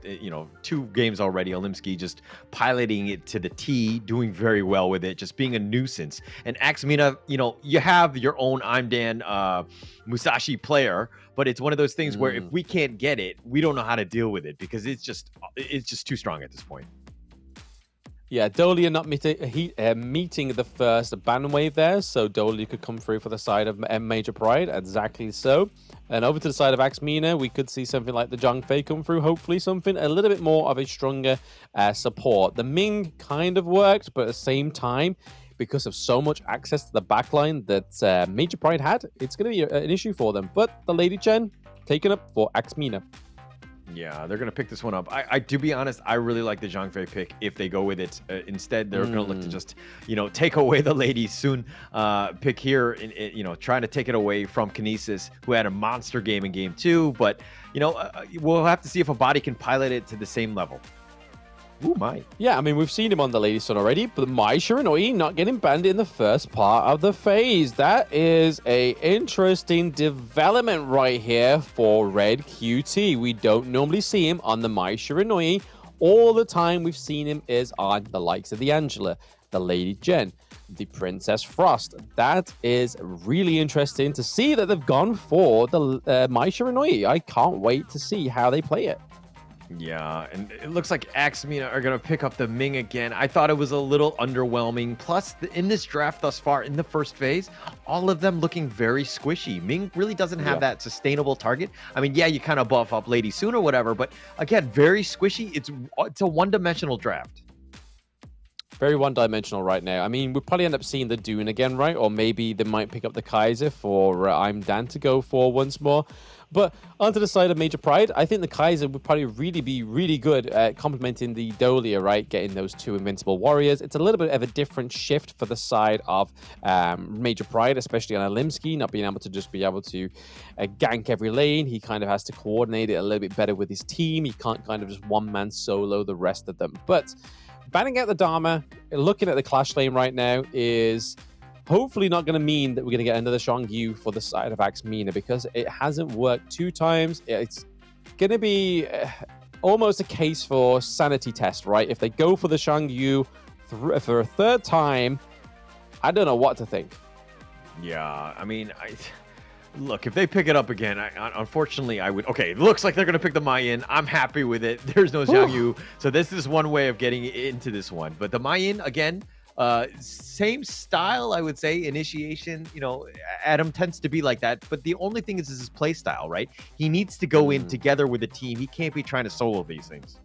2 games already. Olimsky just piloting it to the T, doing very well with it, just being a nuisance. And MENA, you have your own Imdan Musashi player, but it's one of those things where if we can't get it, we don't know how to deal with it because it's just too strong at this point. Yeah, Dolia not meeting the first ban wave there, so Dolia could come through for the side of Major Pride, exactly so. And over to the side of MENA, we could see something like the Zhang Fei come through, hopefully something a little bit more of a stronger support. The Ming kind of worked, but at the same time, because of so much access to the backline that Major Pride had, it's going to be an issue for them. But the Lady Chen, taken up for MENA. Yeah, they're going to pick this one up. I to be honest, I really like the Zhang Fei pick if they go with it. Instead, they're going to look to just, take away the Lady Soon pick here, trying to take it away from Kinesis, who had a monster game in Game 2. But, we'll have to see if a body can pilot it to the same level. Ooh, my. Yeah, I mean, we've seen him on the Lady Sun already, but Mai Shiranui not getting banned in the first part of the phase. That is a interesting development right here for Red QT. We don't normally see him on the Mai Shiranui. All the time we've seen him is on the likes of the Angela, the Lady Jen, the Princess Frost. That is really interesting to see that they've gone for the Mai Shiranui. I can't wait to see how they play it. Yeah, and it looks like MENA are going to pick up the Ming again. I thought it was a little underwhelming. Plus, in this draft thus far, in the first phase, all of them looking very squishy. Ming really doesn't have that sustainable target. I mean, yeah, you kind of buff up Lady Soon or whatever, but again, very squishy. It's a one-dimensional draft. Very one-dimensional right now. I mean, we'll probably end up seeing the Dune again, right? Or maybe they might pick up the Kaiser for I'm Dan to go for once more. But onto the side of Major Pride, I think the Kaiser would probably be really good at complementing the Dolia, right? Getting those 2 invincible warriors. It's a little bit of a different shift for the side of Major Pride, especially on Olimsky, not being able to just be able to gank every lane. He kind of has to coordinate it a little bit better with his team. He can't kind of just one-man solo the rest of them. But banning out the Dharma, looking at the Clash lane right now is hopefully not going to mean that we're going to get another Xiangyu for the side of MENA because it hasn't worked 2 times. It's going to be almost a case for sanity test, right? If they go for the Xiangyu for a 3rd time, I don't know what to think. Yeah, I mean, look, if they pick it up again, unfortunately, I would. Okay, it looks like they're going to pick the Mayin. I'm happy with it. There's no Xiangyu. So this is one way of getting into this one. But the Mayin, again, same style, I would say. Initiation, Adam tends to be like that. But the only thing is his play style, right? He needs to go in together with a team. He can't be trying to solo these things.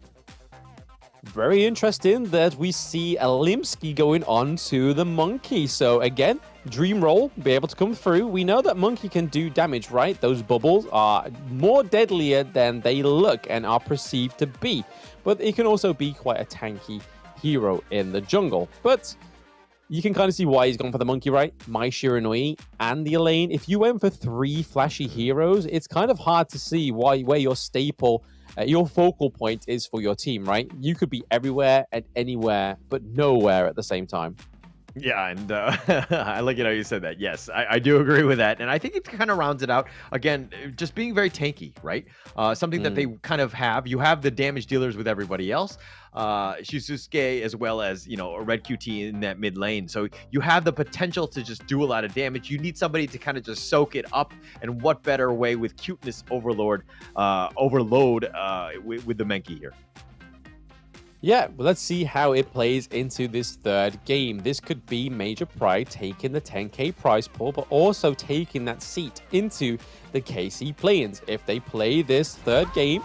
Very interesting that we see Olimsky going on to the Monkey. So again, Dream Roll, be able to come through. We know that Monkey can do damage, right? Those bubbles are more deadlier than they look and are perceived to be. But it can also be quite a tanky hero in the jungle. But you can kind of see why he's gone for the Monkey, right? Mai Shiranui and the Elaine. If you went for 3 flashy heroes, it's kind of hard to see where your staple, your focal point is for your team, right? You could be everywhere and anywhere, but nowhere at the same time. Yeah, and I like it how you said that. Yes, I do agree with that. And I think it kind of rounds it out. Again, just being very tanky, right? Something that they kind of have. You have the damage dealers with everybody else. Shizusuke as well as, a Red QT in that mid lane. So you have the potential to just do a lot of damage. You need somebody to kind of just soak it up. And what better way with cuteness overload with the Menki here. Yeah, well, let's see how it plays into this third game. This could be Major Pride taking the 10k prize pool, but also taking that seat into the KC play-ins. If they play this third game,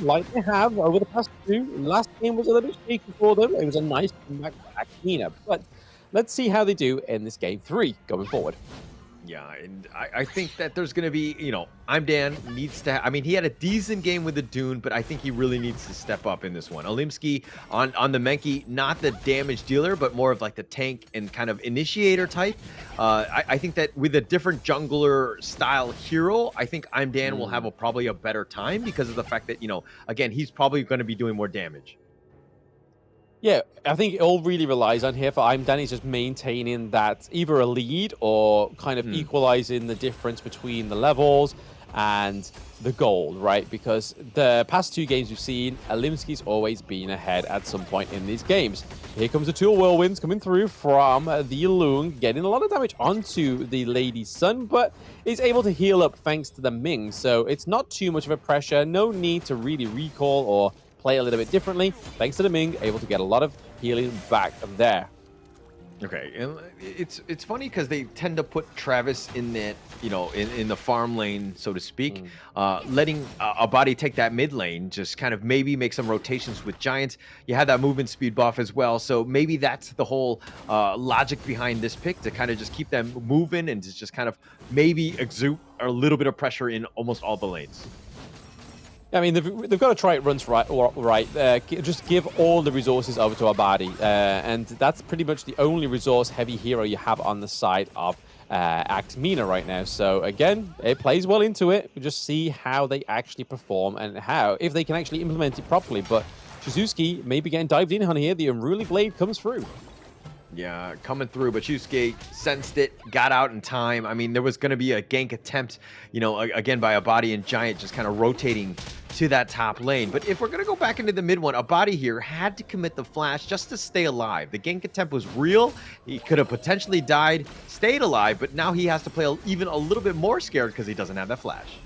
like they have over the past two. Last game was a little bit shaky for them. It was a nice comeback back MENA, but let's see how they do in this game 3 going forward. Yeah, and I think that there's going to be, I'm Dan needs to, he had a decent game with the Dune, but I think he really needs to step up in this one. Olimsky on the Menki, not the damage dealer, but more of like the tank and kind of initiator type. I think that with a different jungler style hero, I think I'm Dan will have probably a better time because of the fact that, again, he's probably going to be doing more damage. Yeah, I think it all really relies on here for I'm Danny's just maintaining that either a lead or kind of equalizing the difference between the levels and the gold, right? Because the past 2 games we've seen, Olimsky's always been ahead at some point in these games. Here comes the 2 whirlwinds coming through from the Lung, getting a lot of damage onto the Lady Sun, but is able to heal up thanks to the Ming. So it's not too much of a pressure, no need to really recall or play a little bit differently. Thanks to the Ming, able to get a lot of healing back there. Okay, and it's funny because they tend to put Travis in that, in the farm lane, so to speak, letting a body take that mid lane, just kind of maybe make some rotations with Giants. You have that movement speed buff as well, so maybe that's the whole logic behind this pick, to kind of just keep them moving and to just kind of maybe exude a little bit of pressure in almost all the lanes. I mean, they've got to try it runs right. Just give all the resources over to Abadi. And that's pretty much the only resource-heavy hero you have on the side of Act MENA right now. So, again, it plays well into it. We just see how they actually perform and if they can actually implement it properly. But Shizusuke may be getting dived in on here. The Unruly Blade comes through. Yeah, coming through, but Yusuke sensed it, got out in time. I mean, there was going to be a gank attempt, again by Abadi and Giant just kind of rotating to that top lane. But if we're going to go back into the mid one, Abadi here had to commit the flash just to stay alive. The gank attempt was real. He could have potentially died, stayed alive, but now he has to play even a little bit more scared because he doesn't have that flash.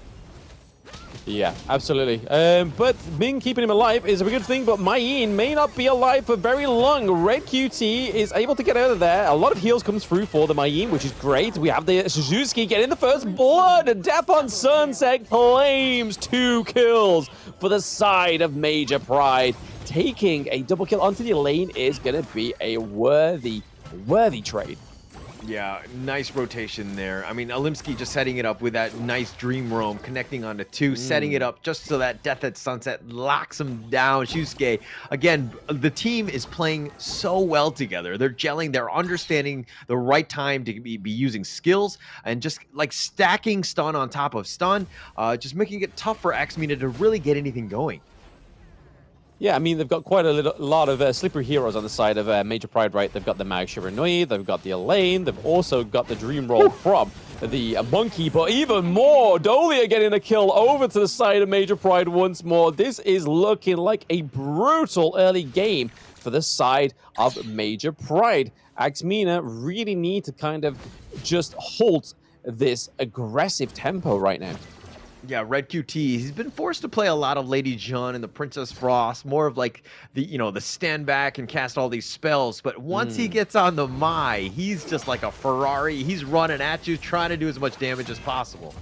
Yeah, absolutely. But Ming keeping him alive is a good thing, but Mayin may not be alive for very long. Red QT is able to get out of there. A lot of heals comes through for the Mayin, which is great. We have the Shizusuke getting the first blood. Death on Sunset claims 2 kills for the side of Major Pride. Taking a double kill onto the lane is going to be a worthy trade. Yeah, nice rotation there. I mean, Olimsky just setting it up with that nice Dream Roam, connecting onto 2, setting it up just so that Death at Sunset locks him down. Shusuke, again, the team is playing so well together. They're gelling, they're understanding the right time to be using skills and just like stacking stun on top of stun, just making it tough for MENA to really get anything going. Yeah, I mean, they've got quite a lot of slippery heroes on the side of Major Pride, right? They've got the Mao Shiranui, they've got the Elaine, they've also got the Dream Roll from the Monkey, but even more, Dolia getting a kill over to the side of Major Pride once more. This is looking like a brutal early game for the side of Major Pride. MENA really need to kind of just halt this aggressive tempo right now. Yeah, Red QT, he's been forced to play a lot of Lady Jun and the Princess Frost, more of like the stand back and cast all these spells. But once he gets on the Mai, he's just like a Ferrari. He's running at you, trying to do as much damage as possible.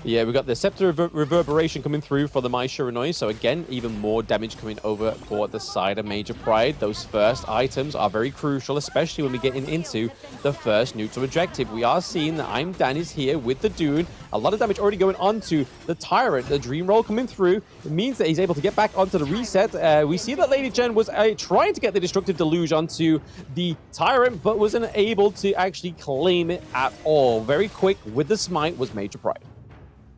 Yeah, we got the Scepter Reverberation coming through for the Mai Shiranui, so again, even more damage coming over for the side of Major Pride. Those first items are very crucial, especially when we get into the first neutral objective. We are seeing that I'm Dan is here with the Dune. A lot of damage already going onto the Tyrant. The Dream Roll coming through. It means that he's able to get back onto the reset. We see that Lady Jen was trying to get the Destructive Deluge onto the Tyrant, but wasn't able to actually claim it at all. Very quick with the Smite was Major Pride.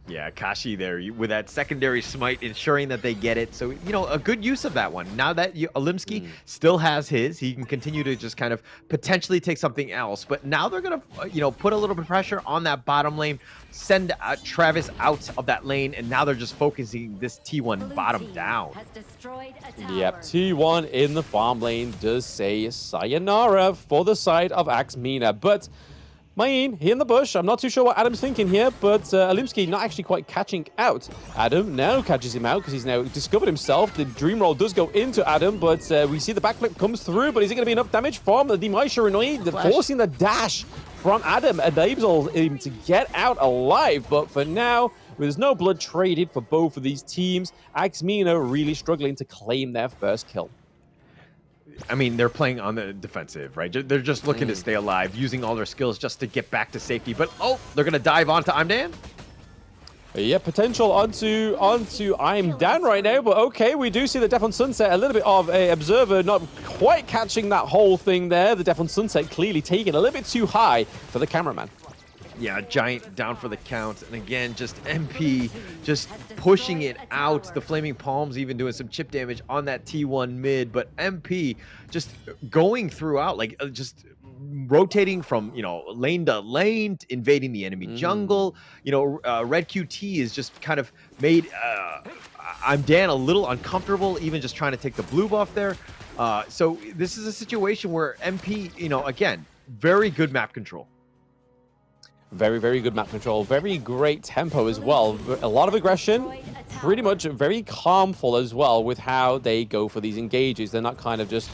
Yeah, Kashi there with that secondary smite, ensuring that they get it. So, you know, a good use of that one. Now that Olimsky still has his, he can continue to just kind of potentially take something else. But now they're going to, you know, put a little bit of pressure on that bottom lane, send Travis out of that lane, and now they're just focusing this T1 bottom down. Yep, T1 in the farm lane does say sayonara for the side of Axe MENA. But Main, here in the bush. I'm not too sure what Adam's thinking here, but Olimsky not actually quite catching out. Adam now catches him out because he's now discovered himself. The Dream Roll does go into Adam, but we see the backflip comes through, but is it going to be enough damage from the Dimaisha forcing the dash from Adam enables him to get out alive. But for now, there's no blood traded for both of these teams. Axe MENA really struggling to claim their first kill. I mean, they're playing on the defensive, right? They're just looking to stay alive, using all their skills just to get back to safety. But, oh, they're going to dive onto I'm Dan. Yeah, potential onto I'm Dan right now, but okay, we do see the Death on Sunset, a little bit of a observer not quite catching that whole thing there. The Death on Sunset clearly taking a little bit too high for the cameraman. Yeah, Giant down for the count. And again, just MP just pushing it out. The Flaming Palms even doing some chip damage on that T1 mid. But MP just going throughout, like just rotating from, you know, lane to lane, invading the enemy jungle. You know, Red QT is just kind of made I'm Dan a little uncomfortable, even just trying to take the blue buff there. So this is a situation where MP, you know, again, very good map control. Very, very good map control. Very great tempo as well. A lot of aggression. Pretty much very calmful as well with how they go for these engages. They're not kind of just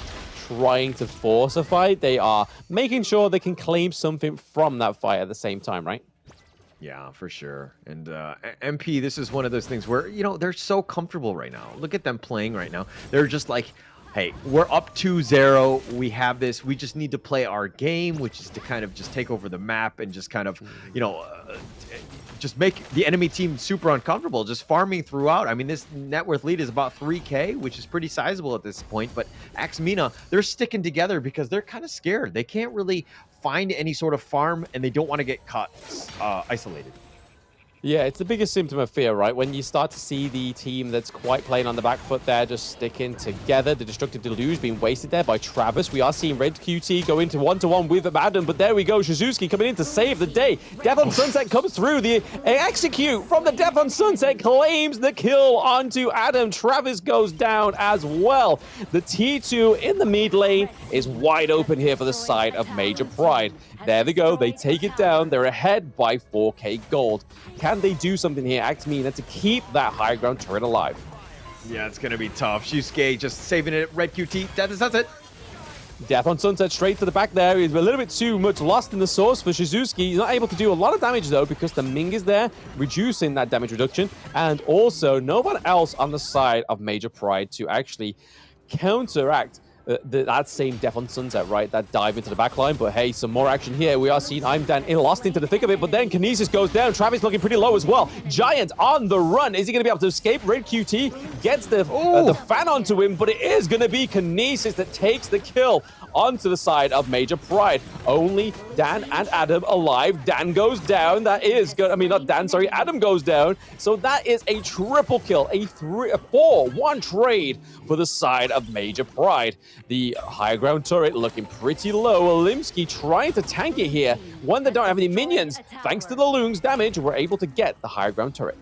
trying to force a fight. They are making sure they can claim something from that fight at the same time, right? Yeah, for sure. And MP, this is one of those things where, you know, they're so comfortable right now. Look at them playing right now. They're just like, hey, we're up 2-0. We have this. We just need to play our game, which is to kind of just take over the map and just kind of, you know, just make the enemy team super uncomfortable, just farming throughout. I mean, this net worth lead is about 3K, which is pretty sizable at this point. But Axe MENA, they're sticking together because they're kind of scared. They can't really find any sort of farm, and they don't want to get caught isolated. Yeah, it's the biggest symptom of fear, right? When you start to see the team that's quite playing on the back foot there, just sticking together. The Destructive Deluge being wasted there by Travis. We are seeing Red QT go into one-to-one with Adam, but there we go. Shizuki coming in to save the day. Death on Sunset comes through. The execute from the Death on Sunset claims the kill onto Adam. Travis goes down as well. The T2 in the mid lane is wide open here for the side of Major Pride. There they go. They take it down. They're ahead by 4K gold. Can they do something here, Axe MENA, to keep that high ground turret alive? Yeah, it's going to be tough. Shusuke just saving it. Red QT. Death on Sunset. Death on Sunset straight to the back there. He's a little bit too much lost in the source for Shizuki. He's not able to do a lot of damage, though, because the Ming is there, reducing that damage reduction. And also, no one else on the side of Major Pride to actually counteract that same Death on Sunset, right? That dive into the back line. But hey, some more action here. We are seeing I'm Dan lost into the thick of it, but then Kinesis goes down. Travis looking pretty low as well. Giant on the run. Is he going to be able to escape? Red QT gets the fan onto him, but it is going to be Kinesis that takes the kill onto the side of Major Pride. Only Dan and Adam alive. Dan goes down. That is good. I mean, not Dan, sorry. Adam goes down. So that is a triple kill, a 4-1 trade for the side of Major Pride. The high ground turret looking pretty low. Olimsky trying to tank it here when they don't have any minions. Thanks to the Loon's damage, we're able to get the high ground turret.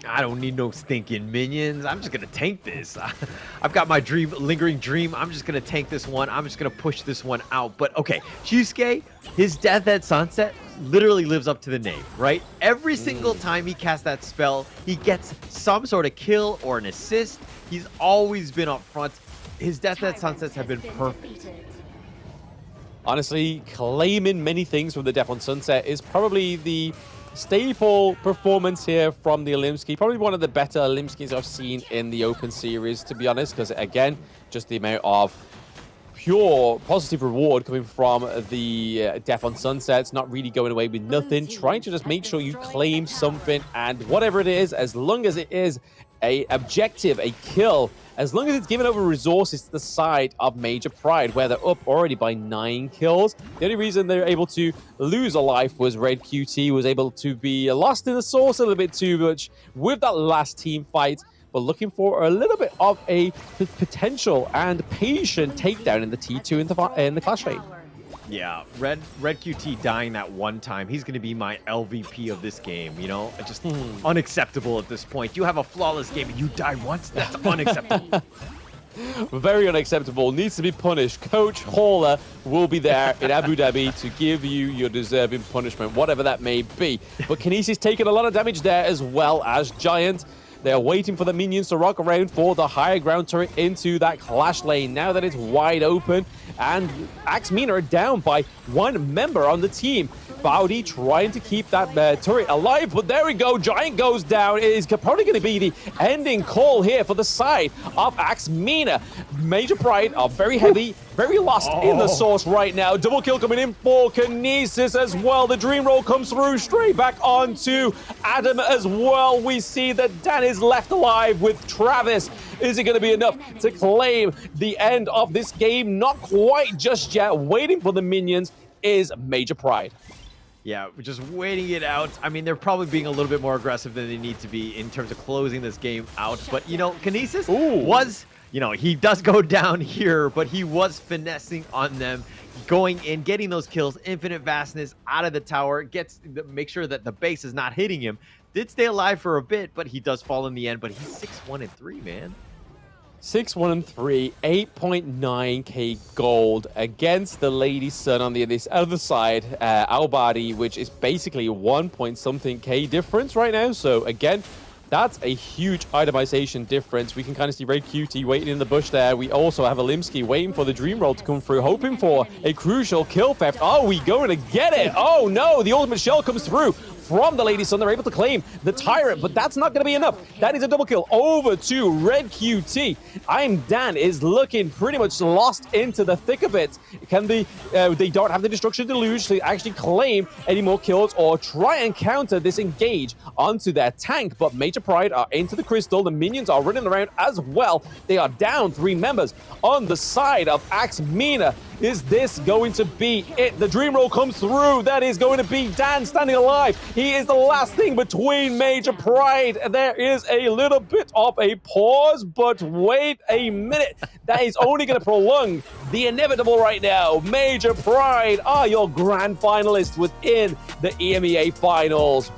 I don't need no stinking minions. I'm just going to tank this. I've got my lingering dream. I'm just going to tank this one. I'm just going to push this one out. But okay, Shusuke, his Death at Sunset literally lives up to the name, right? Every single time he casts that spell, he gets some sort of kill or an assist. He's always been up front. His Death at Sunsets have been perfect. Honestly, claiming many things from the Death on Sunset is probably the staple performance here from the Olimsky. Probably one of the better Olimskys I've seen in the Open Series, to be honest, because again, just the amount of pure positive reward coming from the Death on Sunsets, not really going away with nothing, trying to just make sure you claim something, and whatever it is, as long as it is a objective, a kill, as long as it's given over resources to the side of Major Pride, where they're up already by 9 kills. The only reason they're able to lose a life was Red QT was able to be lost in the sauce a little bit too much with that last team fight, but looking for a little bit of a potential and patient takedown in the T2 in the clash lane. Yeah, Red QT dying that one time. He's going to be my LVP of this game, you know? Just unacceptable at this point. You have a flawless game and you die once? That's unacceptable. Very unacceptable. Needs to be punished. Coach Haller will be there in Abu Dhabi to give you your deserving punishment, whatever that may be. But Kinesis taking a lot of damage there as well as Giant. They're waiting for the minions to rock around for the higher ground turret into that clash lane. Now that it's wide open, and Axe MENA are down by 1 member on the team. Bowdy trying to keep that turret alive, but there we go. Giant goes down. It is probably going to be the ending call here for the side of Axe MENA. Major Pride are very heavy, very lost in the source right now. Double kill coming in for Kinesis as well. The dream roll comes through straight back onto Adam as well. We see that Dan is left alive with Travis. Is it going to be enough to claim the end of this game? Not quite just yet. Waiting for the minions is Major Pride. Yeah, we're just waiting it out. I mean, they're probably being a little bit more aggressive than they need to be in terms of closing this game out. But, you know, Kinesis was, you know, he does go down here, but he was finessing on them, going in, getting those kills, infinite vastness out of the tower, make sure that the base is not hitting him. Did stay alive for a bit, but he does fall in the end. But he's 6-1-3, man. 6-1-3, 8.9k gold against the Lady Sun on this other side, Albadi, which is basically 1 point something k difference right now. So again, that's a huge itemization difference. We can kind of see Red QT waiting in the bush there. We also have Alimsky waiting for the dream roll to come through, hoping for a crucial kill theft. Oh, we going to get it. Oh no, the ultimate shell comes through from the Lady Sun. They're able to claim the Tyrant, but that's not going to be enough. That is a double kill over to Red QT. I'm Dan is looking pretty much lost into the thick of it. Can they don't have the Destruction Deluge to actually claim any more kills or try and counter this engage onto their tank, but Major Pride are into the crystal. The minions are running around as well. They are down 3 members on the side of Axe MENA. Is this going to be it? The dream roll comes through. That is going to be Dan standing alive. He is the last thing between Major Pride. There is a little bit of a pause, but wait a minute. That is only going to prolong the inevitable right now. Major Pride are your grand finalists within the EMEA finals.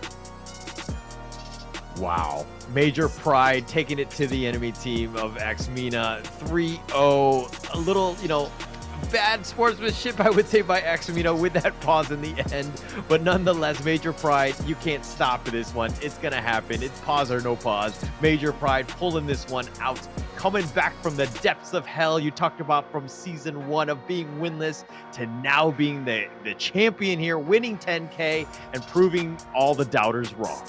Wow. Major Pride taking it to the enemy team of Axe MENA 3-0. A little, you know, bad sportsmanship, I would say, by Axe MENA with that pause in the end. But nonetheless, Major Pride, you can't stop this one. It's going to happen. It's pause or no pause. Major Pride pulling this one out, coming back from the depths of hell you talked about from season 1 of being winless to now being the champion here, winning 10K and proving all the doubters wrong.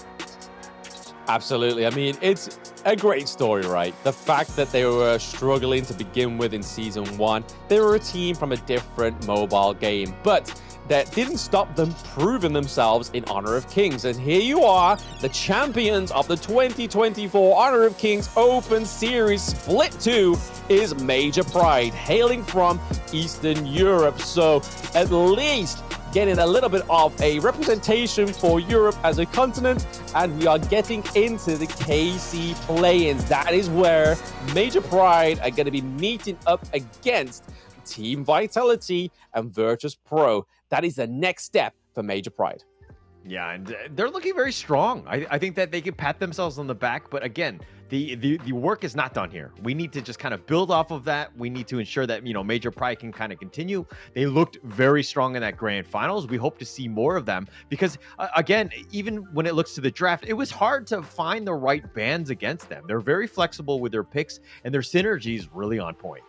Absolutely. I mean, it's a great story, right? The fact that they were struggling to begin with in Season 1. They were a team from a different mobile game, but that didn't stop them proving themselves in Honor of Kings. And here you are, the champions of the 2024 Honor of Kings Open Series Split 2 is Major Pride, hailing from Eastern Europe. So at least getting a little bit of a representation for Europe as a continent, and we are getting into the KC play-ins. That is where Major Pride are going to be meeting up against Team Vitality and Virtus Pro. That is the next step for Major Pride. Yeah, and they're looking very strong. I think that they can pat themselves on the back, but again, the work is not done here. We need to just kind of build off of that. We need to ensure that, you know, Major Pride can kind of continue. They looked very strong in that grand finals. We hope to see more of them because, again, even when it looks to the draft, it was hard to find the right bands against them. They're very flexible with their picks, and their synergy is really on point.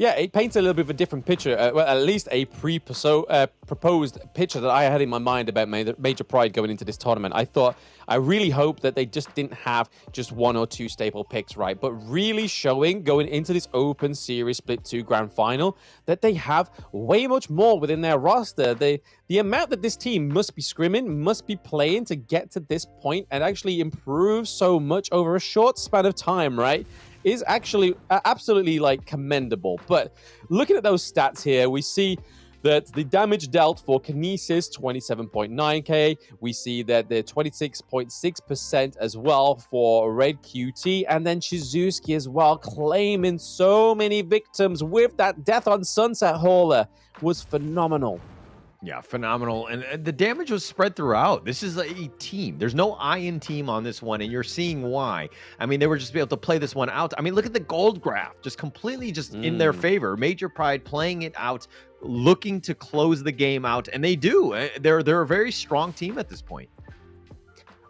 Yeah, it paints a little bit of a different picture, well, at least a proposed picture that I had in my mind about Major Pride going into this tournament. I really hope that they just didn't have just 1 or 2 staple picks, right? But really showing, going into this Open Series Split 2 Grand Final, that they have way much more within their roster. The amount that this team must be scrimming, must be playing to get to this point and actually improve so much over a short span of time, right? Is actually absolutely like commendable. But looking at those stats here, we see that the damage dealt for Kinesis, 27.9k. We see that the 26.6% as well for Red QT. And then Shizuki as well, claiming so many victims with that Death on Sunset hauler. Was phenomenal. Yeah, phenomenal. And the damage was spread throughout. This is a team. There's no Iron team on this one, and you're seeing why. I mean, they were just able to play this one out. I mean, look at the gold graph, just completely just in their favor. Major Pride playing it out, looking to close the game out, and they do. They're a very strong team at this point.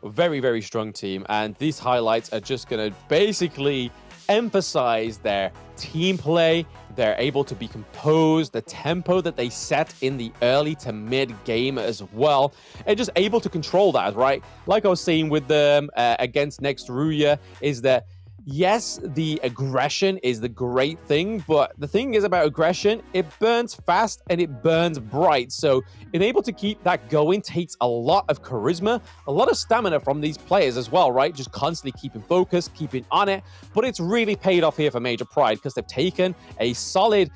Very, very strong team, and these highlights are just going to basically emphasize their team play. They're able to be composed, the tempo that they set in the early to mid game as well, and just able to control that, right? Like I was saying with them against next Ruya, is that yes, the aggression is the great thing, but the thing is about aggression, it burns fast and it burns bright. So being able to keep that going takes a lot of charisma, a lot of stamina from these players as well, right? Just constantly keeping focused, keeping on it. But it's really paid off here for Major Pride because they've taken a solid,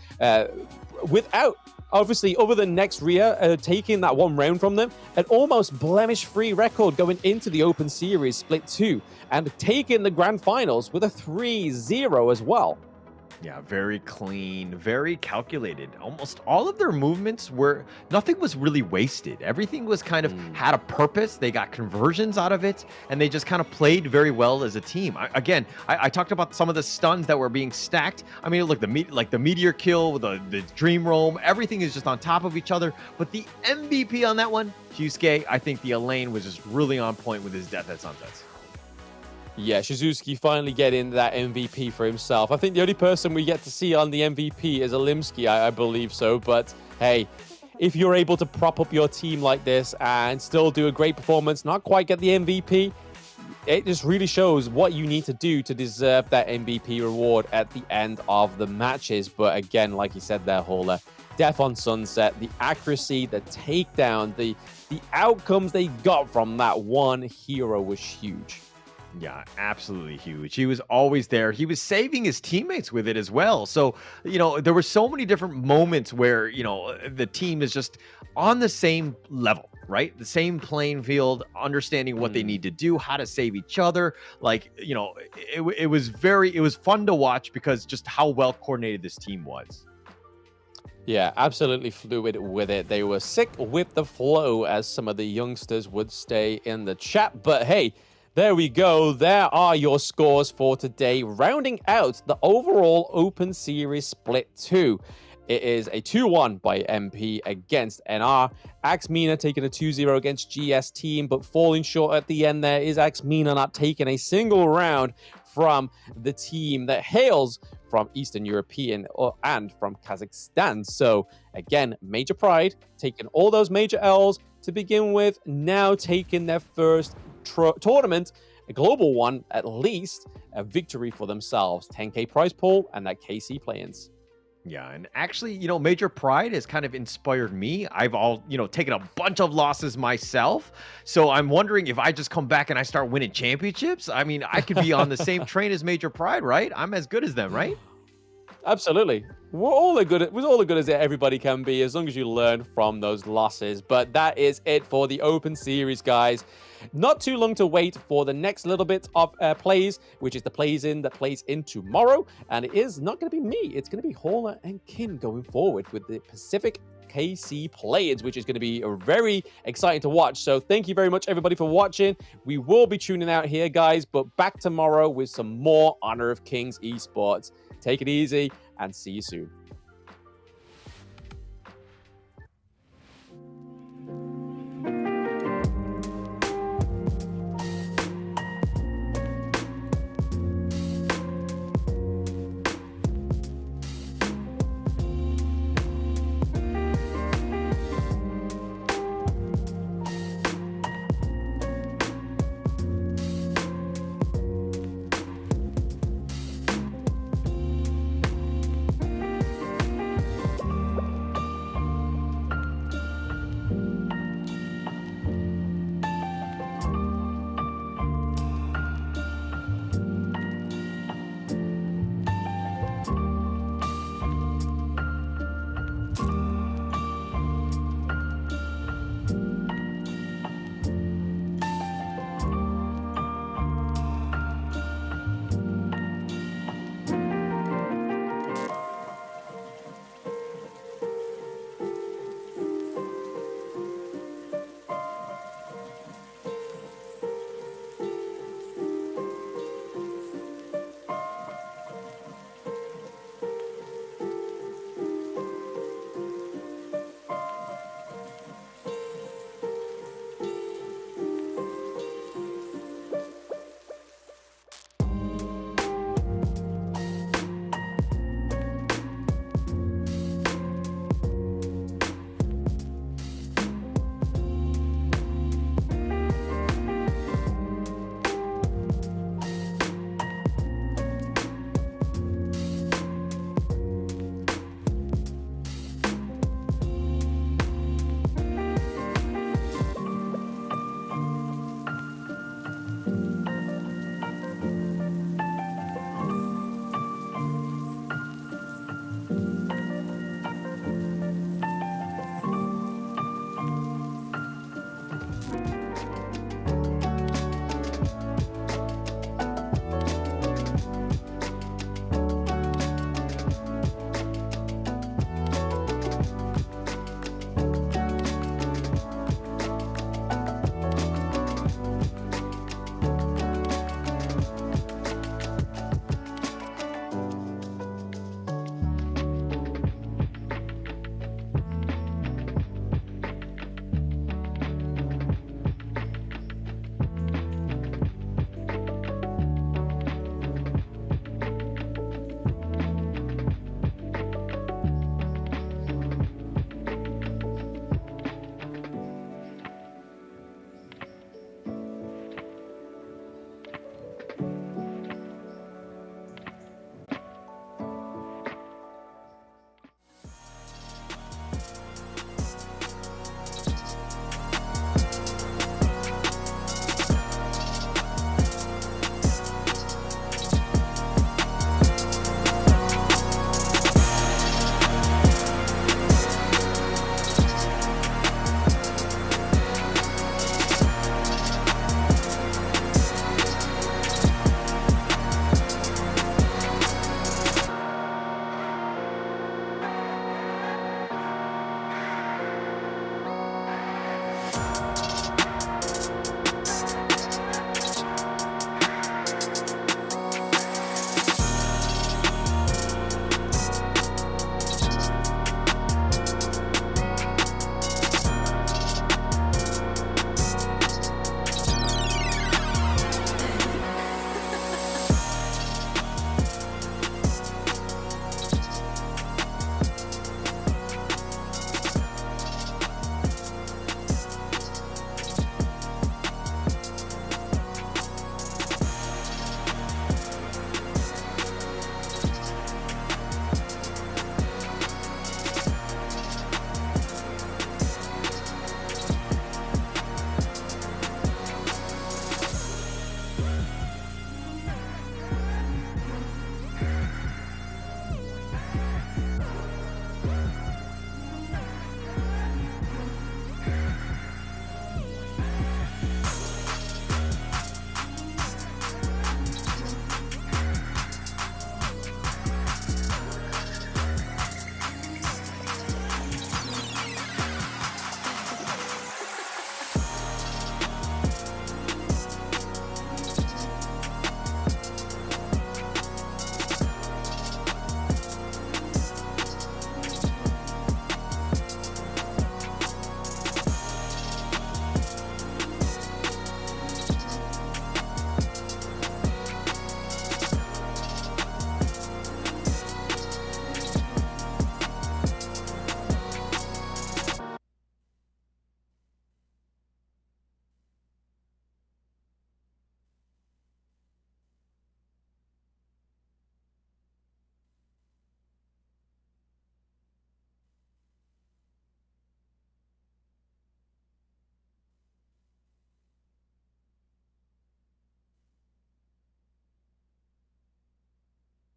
without obviously, over the next Ruya, taking that one round from them, an almost blemish-free record going into the Open Series Split 2, and taking the Grand Finals with a 3-0 as well. Yeah, very clean, very calculated. Almost all of their movements were, nothing was really wasted. Everything was kind of had a purpose. They got conversions out of it, and they just kind of played very well as a team. I talked about some of the stuns that were being stacked. I mean, look, the meteor kill, the dream roam, everything is just on top of each other. But the MVP on that one, Hyusuke, I think the Elaine was just really on point with his Death at Sunsets. Yeah, Shizuki finally getting that MVP for himself. I think the only person we get to see on the MVP is Alimsky, I believe so. But hey, if you're able to prop up your team like this and still do a great performance, not quite get the MVP, it just really shows what you need to do to deserve that MVP reward at the end of the matches. But again, like you said there, Hauler, Death on Sunset, the accuracy, the takedown, the outcomes they got from that one hero was huge. Yeah, absolutely huge. He was always there. He was saving his teammates with it as well. So, you know, there were so many different moments where, you know, the team is just on the same level, right? The same playing field, understanding what they need to do, how to save each other. Like, you know, it was fun to watch because just how well coordinated this team was. Yeah, absolutely fluid with it. They were sick with the flow, as some of the youngsters would stay in the chat. But hey, there we go. There are your scores for today, rounding out the overall Open Series Split 2. It is a 2-1 by MP against NR. Axmina taking a 2-0 against GS Team, but falling short at the end there is Axmina not taking a single round from the team that hails from Eastern European and from Kazakhstan. So again, Major Pride taking all those major L's to begin with, now taking their first tournament, a global one at least, a victory for themselves. 10k prize pool and that KC play-ins. Yeah, and actually, you know, Major Pride has kind of inspired me. I've taken a bunch of losses myself. So I'm wondering if I just come back and I start winning championships. I mean, I could be on the same train as Major Pride, right? I'm as good as them, right? Absolutely. We're all as good as everybody can be, as long as you learn from those losses. But that is it for the Open Series, guys. Not too long to wait for the next little bit of plays, which is the plays in tomorrow. And it is not going to be me. It's going to be Hauler and Kim going forward with the Pacific KC play-ins, which is going to be very exciting to watch. So thank you very much, everybody, for watching. We will be tuning out here, guys, but back tomorrow with some more Honor of Kings esports. Take it easy and see you soon.